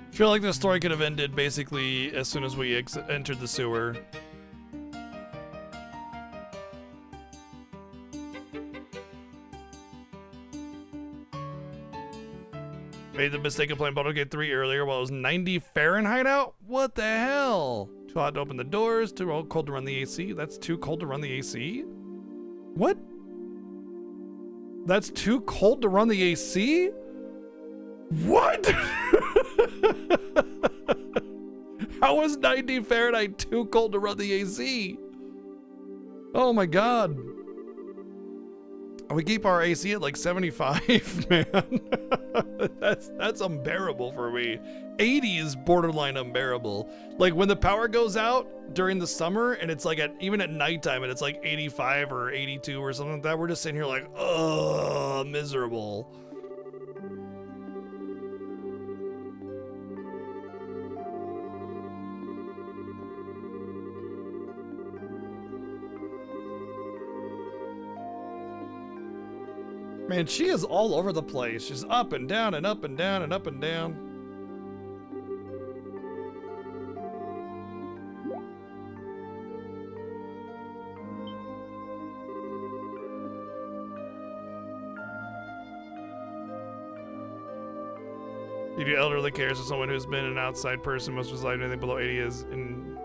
I feel like the story could have ended basically as soon as we entered the sewer. Made the mistake of playing Baldur's Gate 3 earlier while it was 90 Fahrenheit out? What the hell? Too hot to open the doors, too cold to run the AC. That's too cold to run the AC? What? That's too cold to run the AC? What? How is 90 Fahrenheit too cold to run the AC? Oh my god. We keep our AC at like 75, man. That's unbearable for me. 80 is borderline unbearable. Like when the power goes out during the summer and it's like even at nighttime and it's like 85 or 82 or something like that, we're just sitting here like, ugh, miserable. Man, she is all over the place. She's up and down and up and down and up and down. You do elderly care, so someone who's been an outside person must reside anything below 80 is in...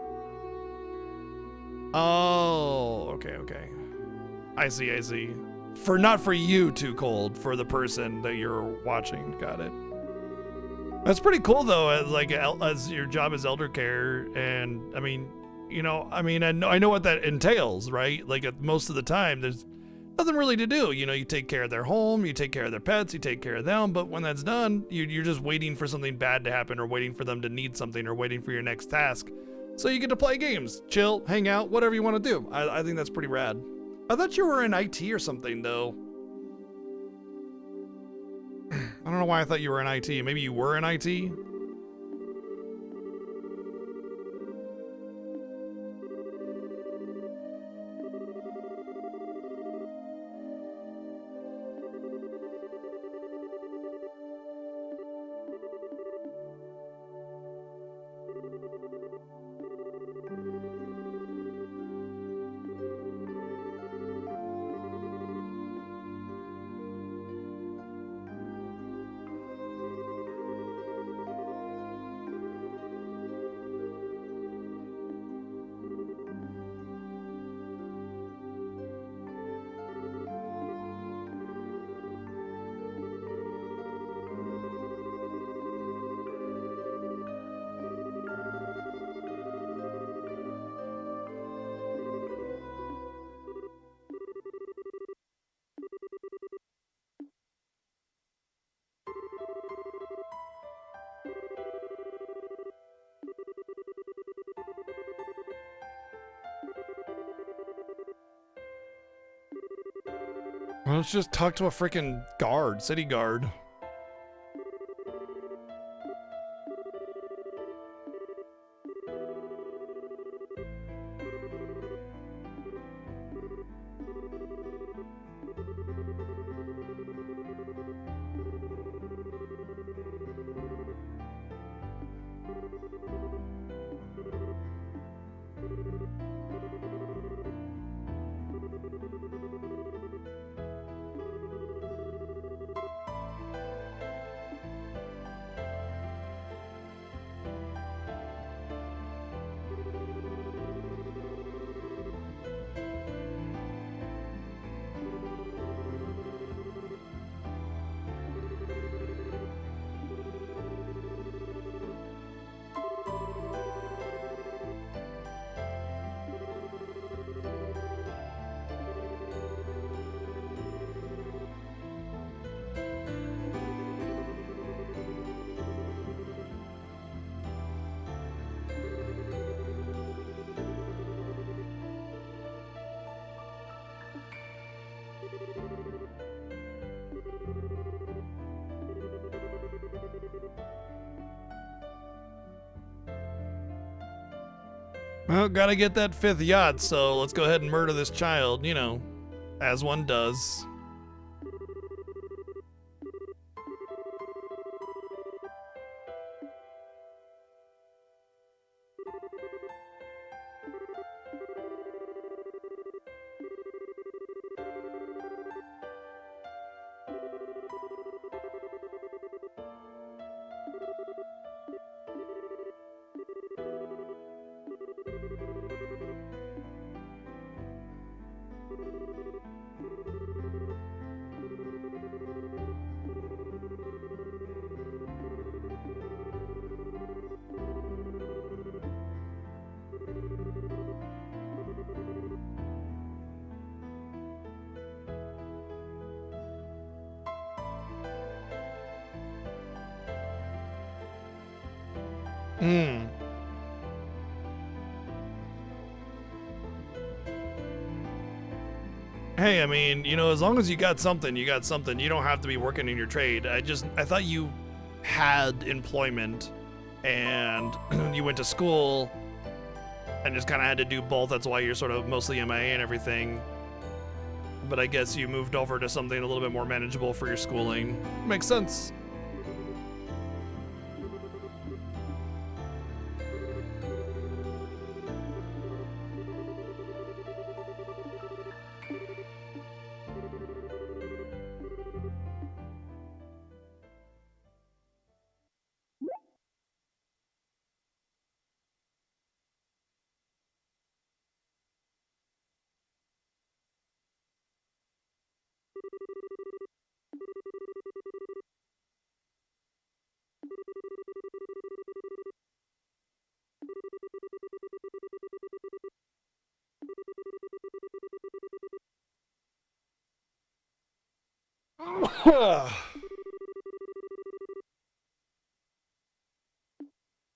Oh, okay. I see. Not for you, too cold. For the person that you're watching. Got it. That's pretty cool, though. As your job is elder care, and I mean, I know what that entails, right? Like most of the time, there's nothing really to do. You know, you take care of their home, you take care of their pets, you take care of them. But when that's done, you're just waiting for something bad to happen, or waiting for them to need something, or waiting for your next task. So you get to play games, chill, hang out, whatever you want to do. I think that's pretty rad. I thought you were in IT or something, though. I don't know why I thought you were in IT. Maybe you were in IT? Well, let's just talk to a freaking guard, city guard. Well, gotta get that 5th yacht, so let's go ahead and murder this child, you know, as one does. Hmm. Hey, I mean, you know, as long as you got something, you got something. You don't have to be working in your trade. I thought you had employment and you went to school and just kind of had to do both. That's why you're sort of mostly MIA and everything. But I guess you moved over to something a little bit more manageable for your schooling. Makes sense.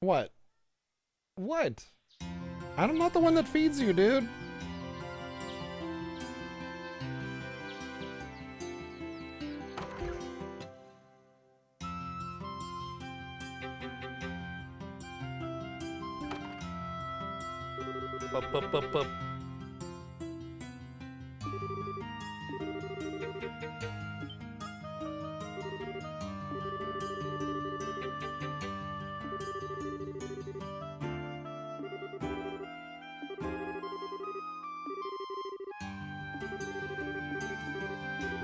What? What? I'm not the one that feeds you, dude. Up.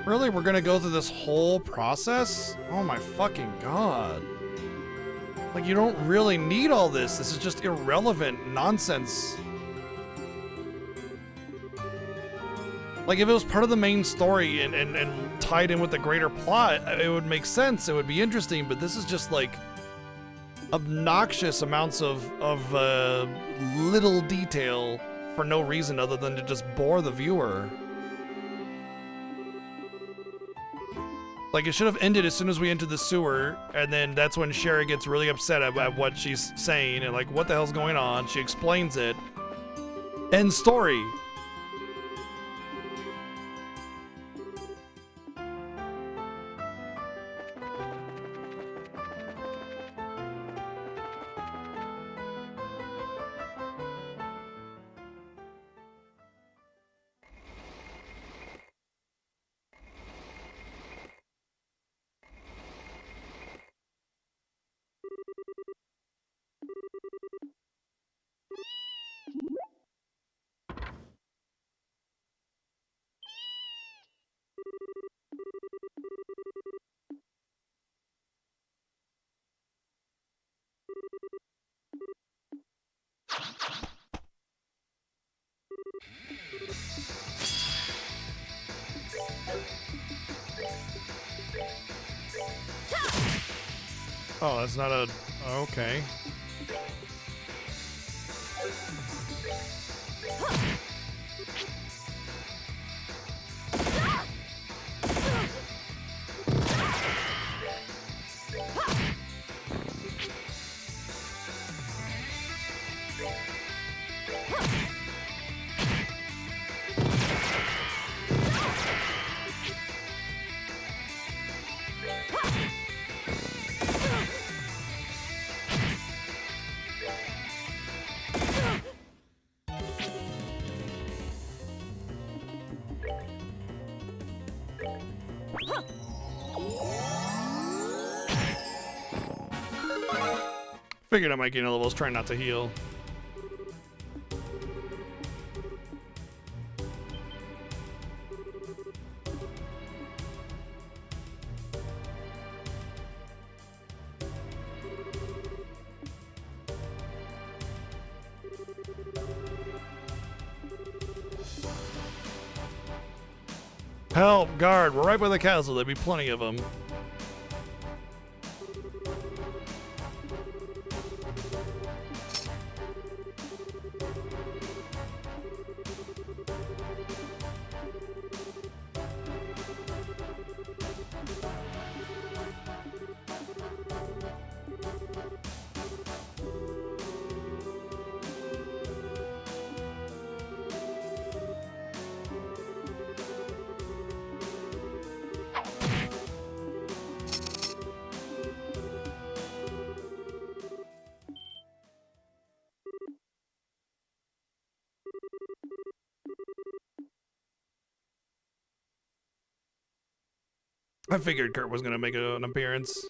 Really? We're gonna go through this whole process? Oh my fucking god. Like, you don't really need all this. This is just irrelevant nonsense. Like, if it was part of the main story and tied in with the greater plot, it would make sense. It would be interesting, but this is just like obnoxious amounts of little detail for no reason other than to just bore the viewer. Like, it should have ended as soon as we entered the sewer, and then that's when Sherry gets really upset about what she's saying and like, what the hell's going on? She explains it. End story. Oh, that's not a... Okay. Figured I might gain a level. I was trying not to heal. Help, guard, we're right by the castle. There'd be plenty of them. I figured Kurt was gonna make an appearance.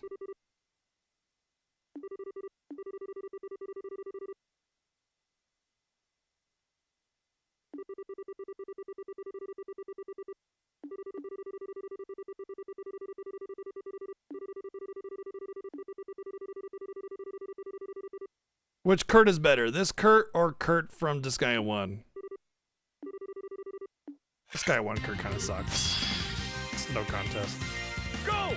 Which Kurt is better, this Kurt or Kurt from Disgaea 1? Disgaea 1 Kurt kind of sucks. It's no contest. Go!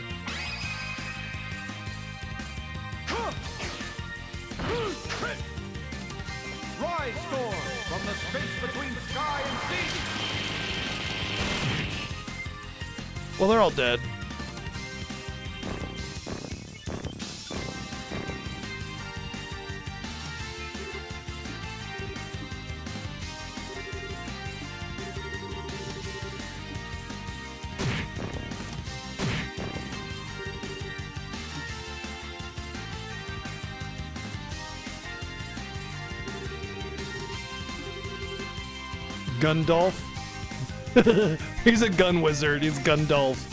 Rise, Storm, from the space between sky and sea! Well, they're all dead. Gundalf. He's a gun wizard. He's Gundalf.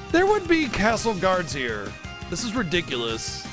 There would be castle guards here. This is ridiculous.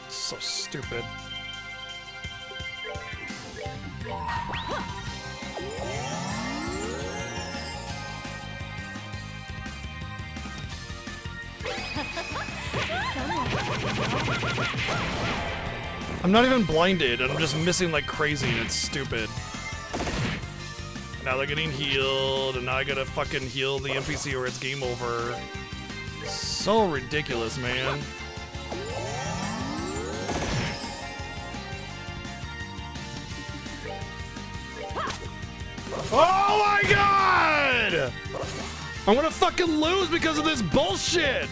So stupid. I'm not even blinded, I'm just missing like crazy and it's stupid. Now they're getting healed, and now I gotta fucking heal the NPC or it's game over. So ridiculous, man. Oh my god! I'm gonna fucking lose because of this bullshit!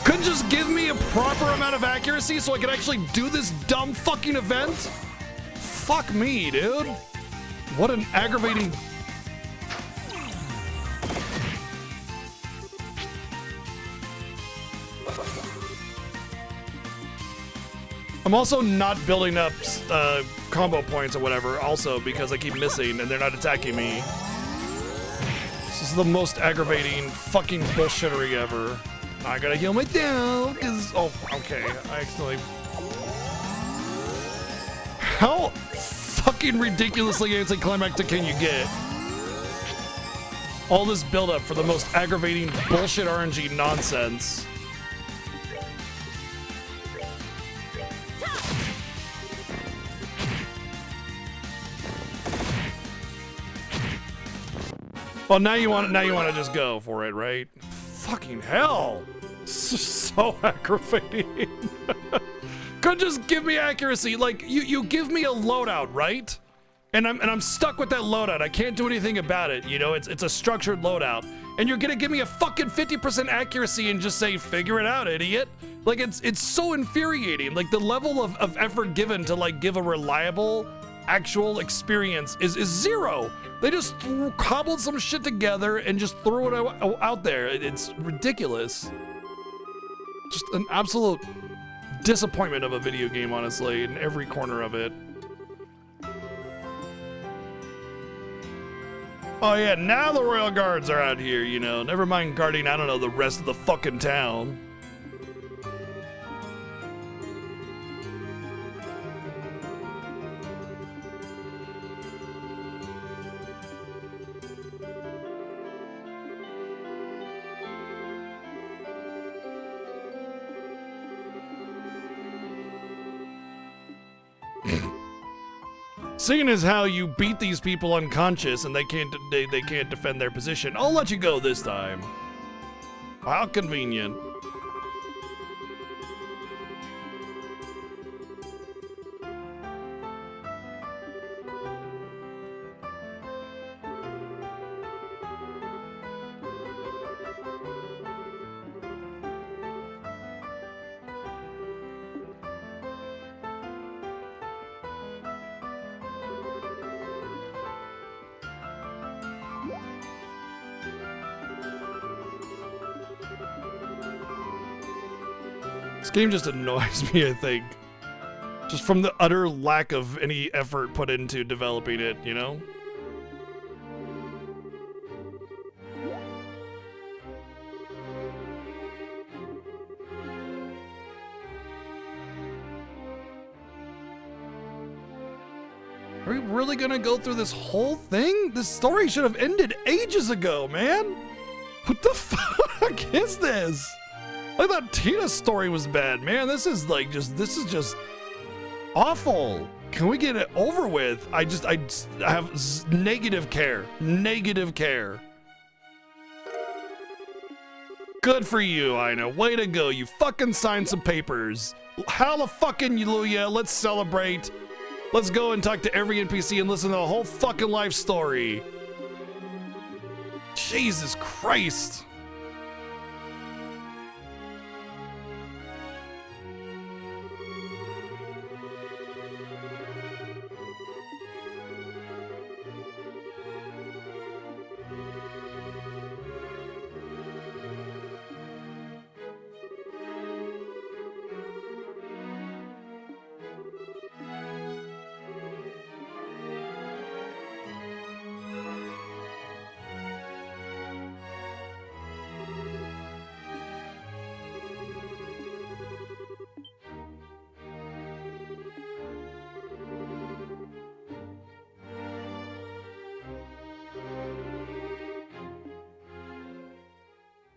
Couldn't just give me a proper amount of accuracy so I could actually do this dumb fucking event? Fuck me, dude. What an aggravating... I'm also not building up combo points or whatever, also because I keep missing and they're not attacking me. This is the most aggravating fucking bullshittery ever. I gotta heal my down, cause oh, okay, I accidentally. How fucking ridiculously anticlimactic can you get? All this buildup for the most aggravating bullshit RNG nonsense. Well, now you want to just go for it, right? Fucking hell! So aggravating. Could just give me accuracy. Like you give me a loadout, right? And I'm stuck with that loadout. I can't do anything about it. You know, it's a structured loadout, and you're gonna give me a fucking 50% accuracy and just say, "Figure it out, idiot." Like it's so infuriating. Like the level of effort given to like give a reliable, actual experience is zero. They just cobbled some shit together and just threw it out there. It's ridiculous. Just an absolute disappointment of a video game, honestly, in every corner of it. Oh yeah, now the Royal Guards are out here, you know. Never mind guarding, I don't know, the rest of the fucking town. Seeing as how you beat these people unconscious and they can't defend their position, I'll let you go this time. How convenient. This game just annoys me, I think. Just from the utter lack of any effort put into developing it, you know? Are we really gonna go through this whole thing? This story should have ended ages ago, man! What the fuck is this? I thought Tina's story was bad, man. This is just awful. Can we get it over with? I have negative care. Negative care. Good for you, Ina. Way to go. You fucking signed some papers. Hallelujah. Let's celebrate. Let's go and talk to every NPC and listen to the whole fucking life story. Jesus Christ.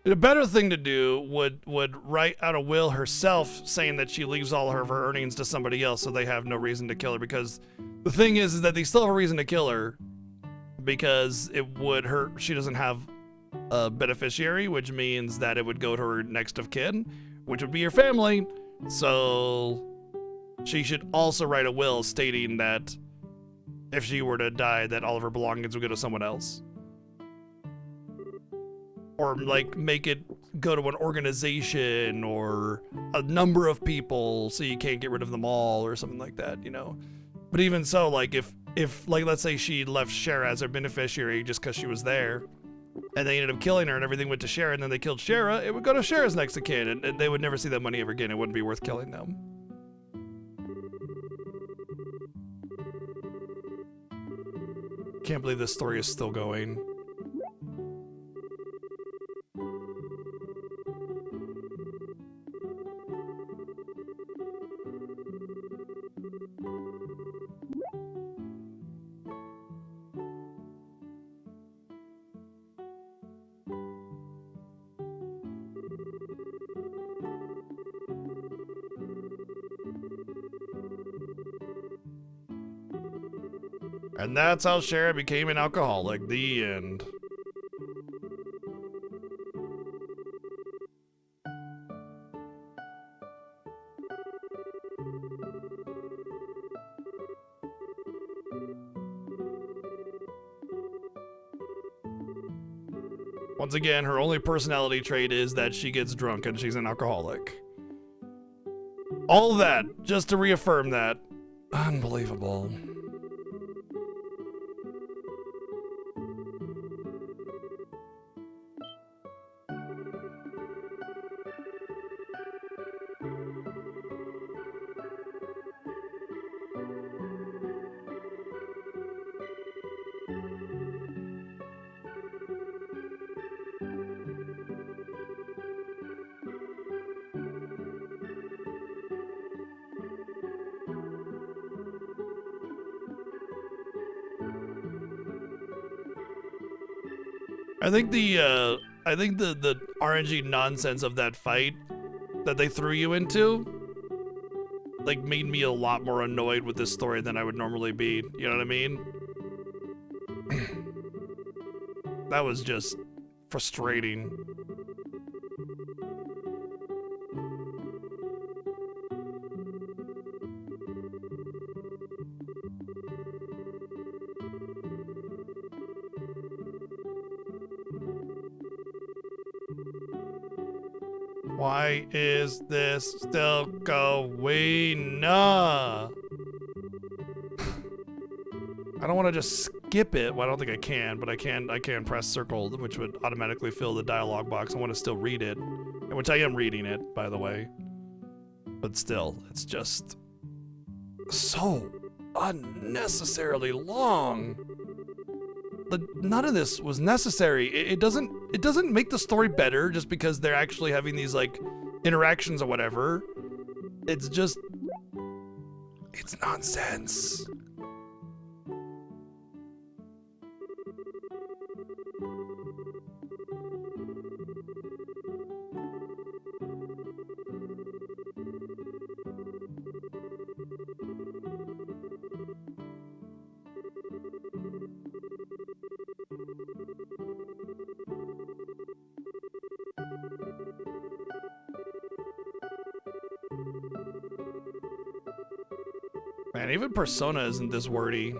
The better thing to do would write out a will herself saying that she leaves all of her earnings to somebody else so they have no reason to kill her, because the thing is that they still have a reason to kill her because it would hurt. She doesn't have a beneficiary, which means that it would go to her next of kin, which would be your family. So she should also write a will stating that if she were to die, that all of her belongings would go to someone else. Or like make it go to an organization or a number of people so you can't get rid of them all or something like that, you know. But even so, like if like let's say she left Shara as her beneficiary just because she was there, and they ended up killing her and everything went to Shara, and then they killed Shara, it would go to Shara's next of kin, and they would never see that money ever again. It wouldn't be worth killing them. Can't believe this story is still going. And that's how Shara became an alcoholic. The end. Once again, her only personality trait is that she gets drunk and she's an alcoholic. All that, just to reaffirm that. Unbelievable. I think the RNG nonsense of that fight that they threw you into, like, made me a lot more annoyed with this story than I would normally be. You know what I mean? That was just frustrating. Why is this still going? Nah. I don't want to just skip it. Well, I don't think I can, but I can press circle, which would automatically fill the dialogue box. I want to still read it, which I am reading it, by the way. But still, it's just so unnecessarily long. None of this was necessary. It doesn't make the story better just because they're actually having these like interactions or whatever. It's nonsense. Man, even Persona isn't this wordy.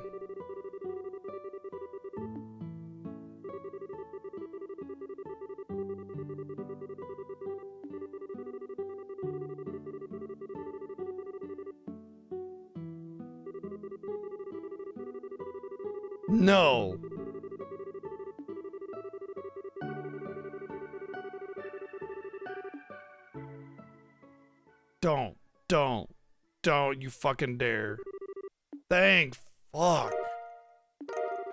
No. Don't you fucking dare. Thank fuck.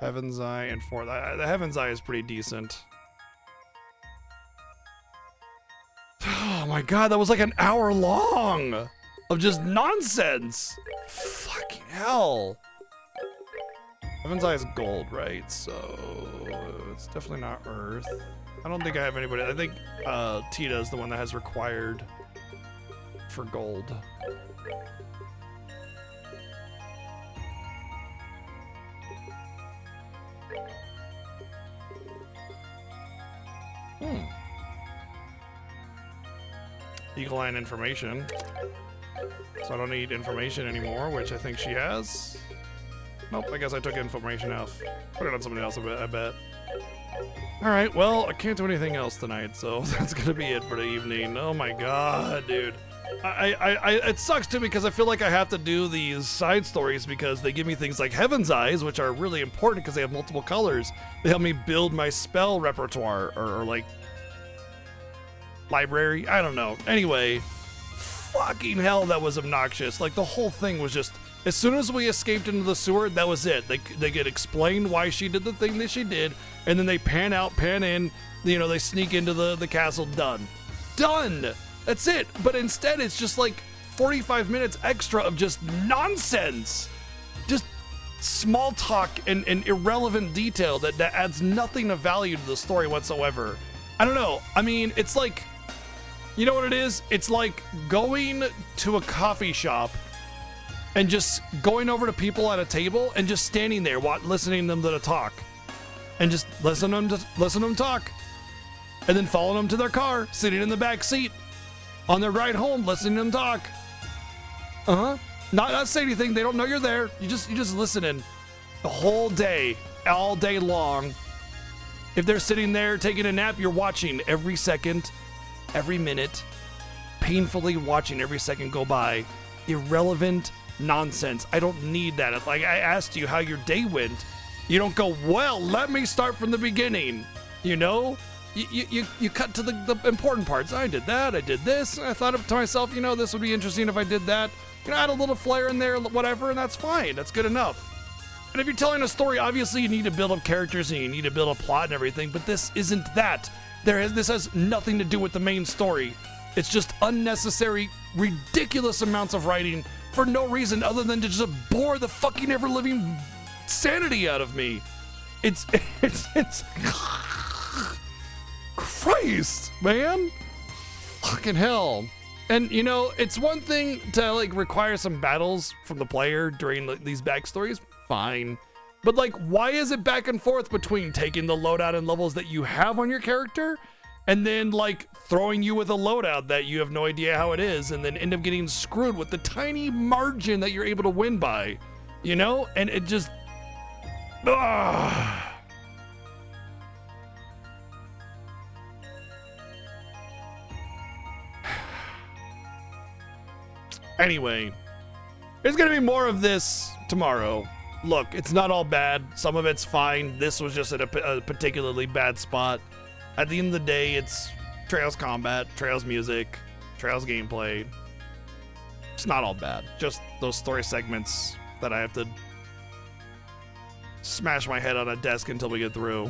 Heaven's Eye and Fourth. The Heaven's Eye is pretty decent. Oh my god, that was like an hour long of just nonsense. Fucking hell. Heaven's Eye is gold, right? So it's definitely not Earth. I don't think I have anybody. I think Tita is the one that has required for gold. Eagle Line information. So I don't need information anymore, which I think she has. Nope, I guess I took information out. Put it on somebody else, I bet. Alright, well, I can't do anything else tonight, so that's gonna be it for the evening. Oh my god, dude. It sucks too because I feel like I have to do these side stories because they give me things like Heaven's Eyes, which are really important because they have multiple colors. They help me build my spell repertoire or like library. I don't know. Anyway, fucking hell, that was obnoxious. Like the whole thing was just. As soon as we escaped into the sewer, that was it. They get explained why she did the thing that she did, and then they pan out, pan in. You know, they sneak into the castle. Done. That's it. But instead, it's just like 45 minutes extra of just nonsense. Just small talk and irrelevant detail that adds nothing of value to the story whatsoever. I don't know. I mean, it's like, you know what it is? It's like going to a coffee shop and just going over to people at a table and just standing there listening to them talk. And just listen to them talk. And then following them to their car, sitting in the back seat. On their ride home, listening to them talk. Not say anything. They don't know you're there. You just listening the whole day, all day long. If they're sitting there taking a nap, you're watching every second, every minute, painfully watching every second go by. Irrelevant nonsense. I don't need that. If like I asked you how your day went, you don't go, well, let me start from the beginning. You know? You cut to the important parts. I did that, I did this. I thought to myself, you know, this would be interesting if I did that. You know, add a little flair in there, whatever, and that's fine. That's good enough. And if you're telling a story, obviously you need to build up characters and you need to build a plot and everything, but this isn't that. This has nothing to do with the main story. It's just unnecessary, ridiculous amounts of writing for no reason other than to just bore the fucking ever-living sanity out of me. It's Christ, man. Fucking hell. And, you know, it's one thing to, like, require some battles from the player during like, these backstories. Fine. But, like, why is it back and forth between taking the loadout and levels that you have on your character and then, like, throwing you with a loadout that you have no idea how it is and then end up getting screwed with the tiny margin that you're able to win by, you know? And it just... Ugh. Anyway, there's gonna be more of this tomorrow. Look, it's not all bad. Some of it's fine. This was just at a particularly bad spot. At the end of the day, it's Trails combat, Trails music, Trails gameplay. It's not all bad. Just those story segments that I have to smash my head on a desk until we get through.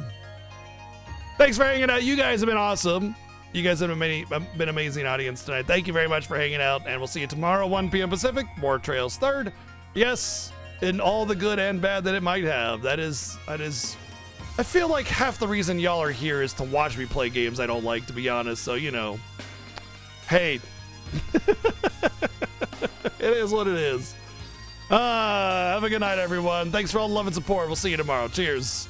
Thanks for hanging out. You guys have been awesome. You guys have been amazing audience tonight. Thank you very much for hanging out, and we'll see you tomorrow, 1 p.m. Pacific. More Trails 3rd. Yes, in all the good and bad that it might have. That is. I feel like half the reason y'all are here is to watch me play games I don't like, to be honest. So, you know, hey, it is what it is. Have a good night, everyone. Thanks for all the love and support. We'll see you tomorrow. Cheers.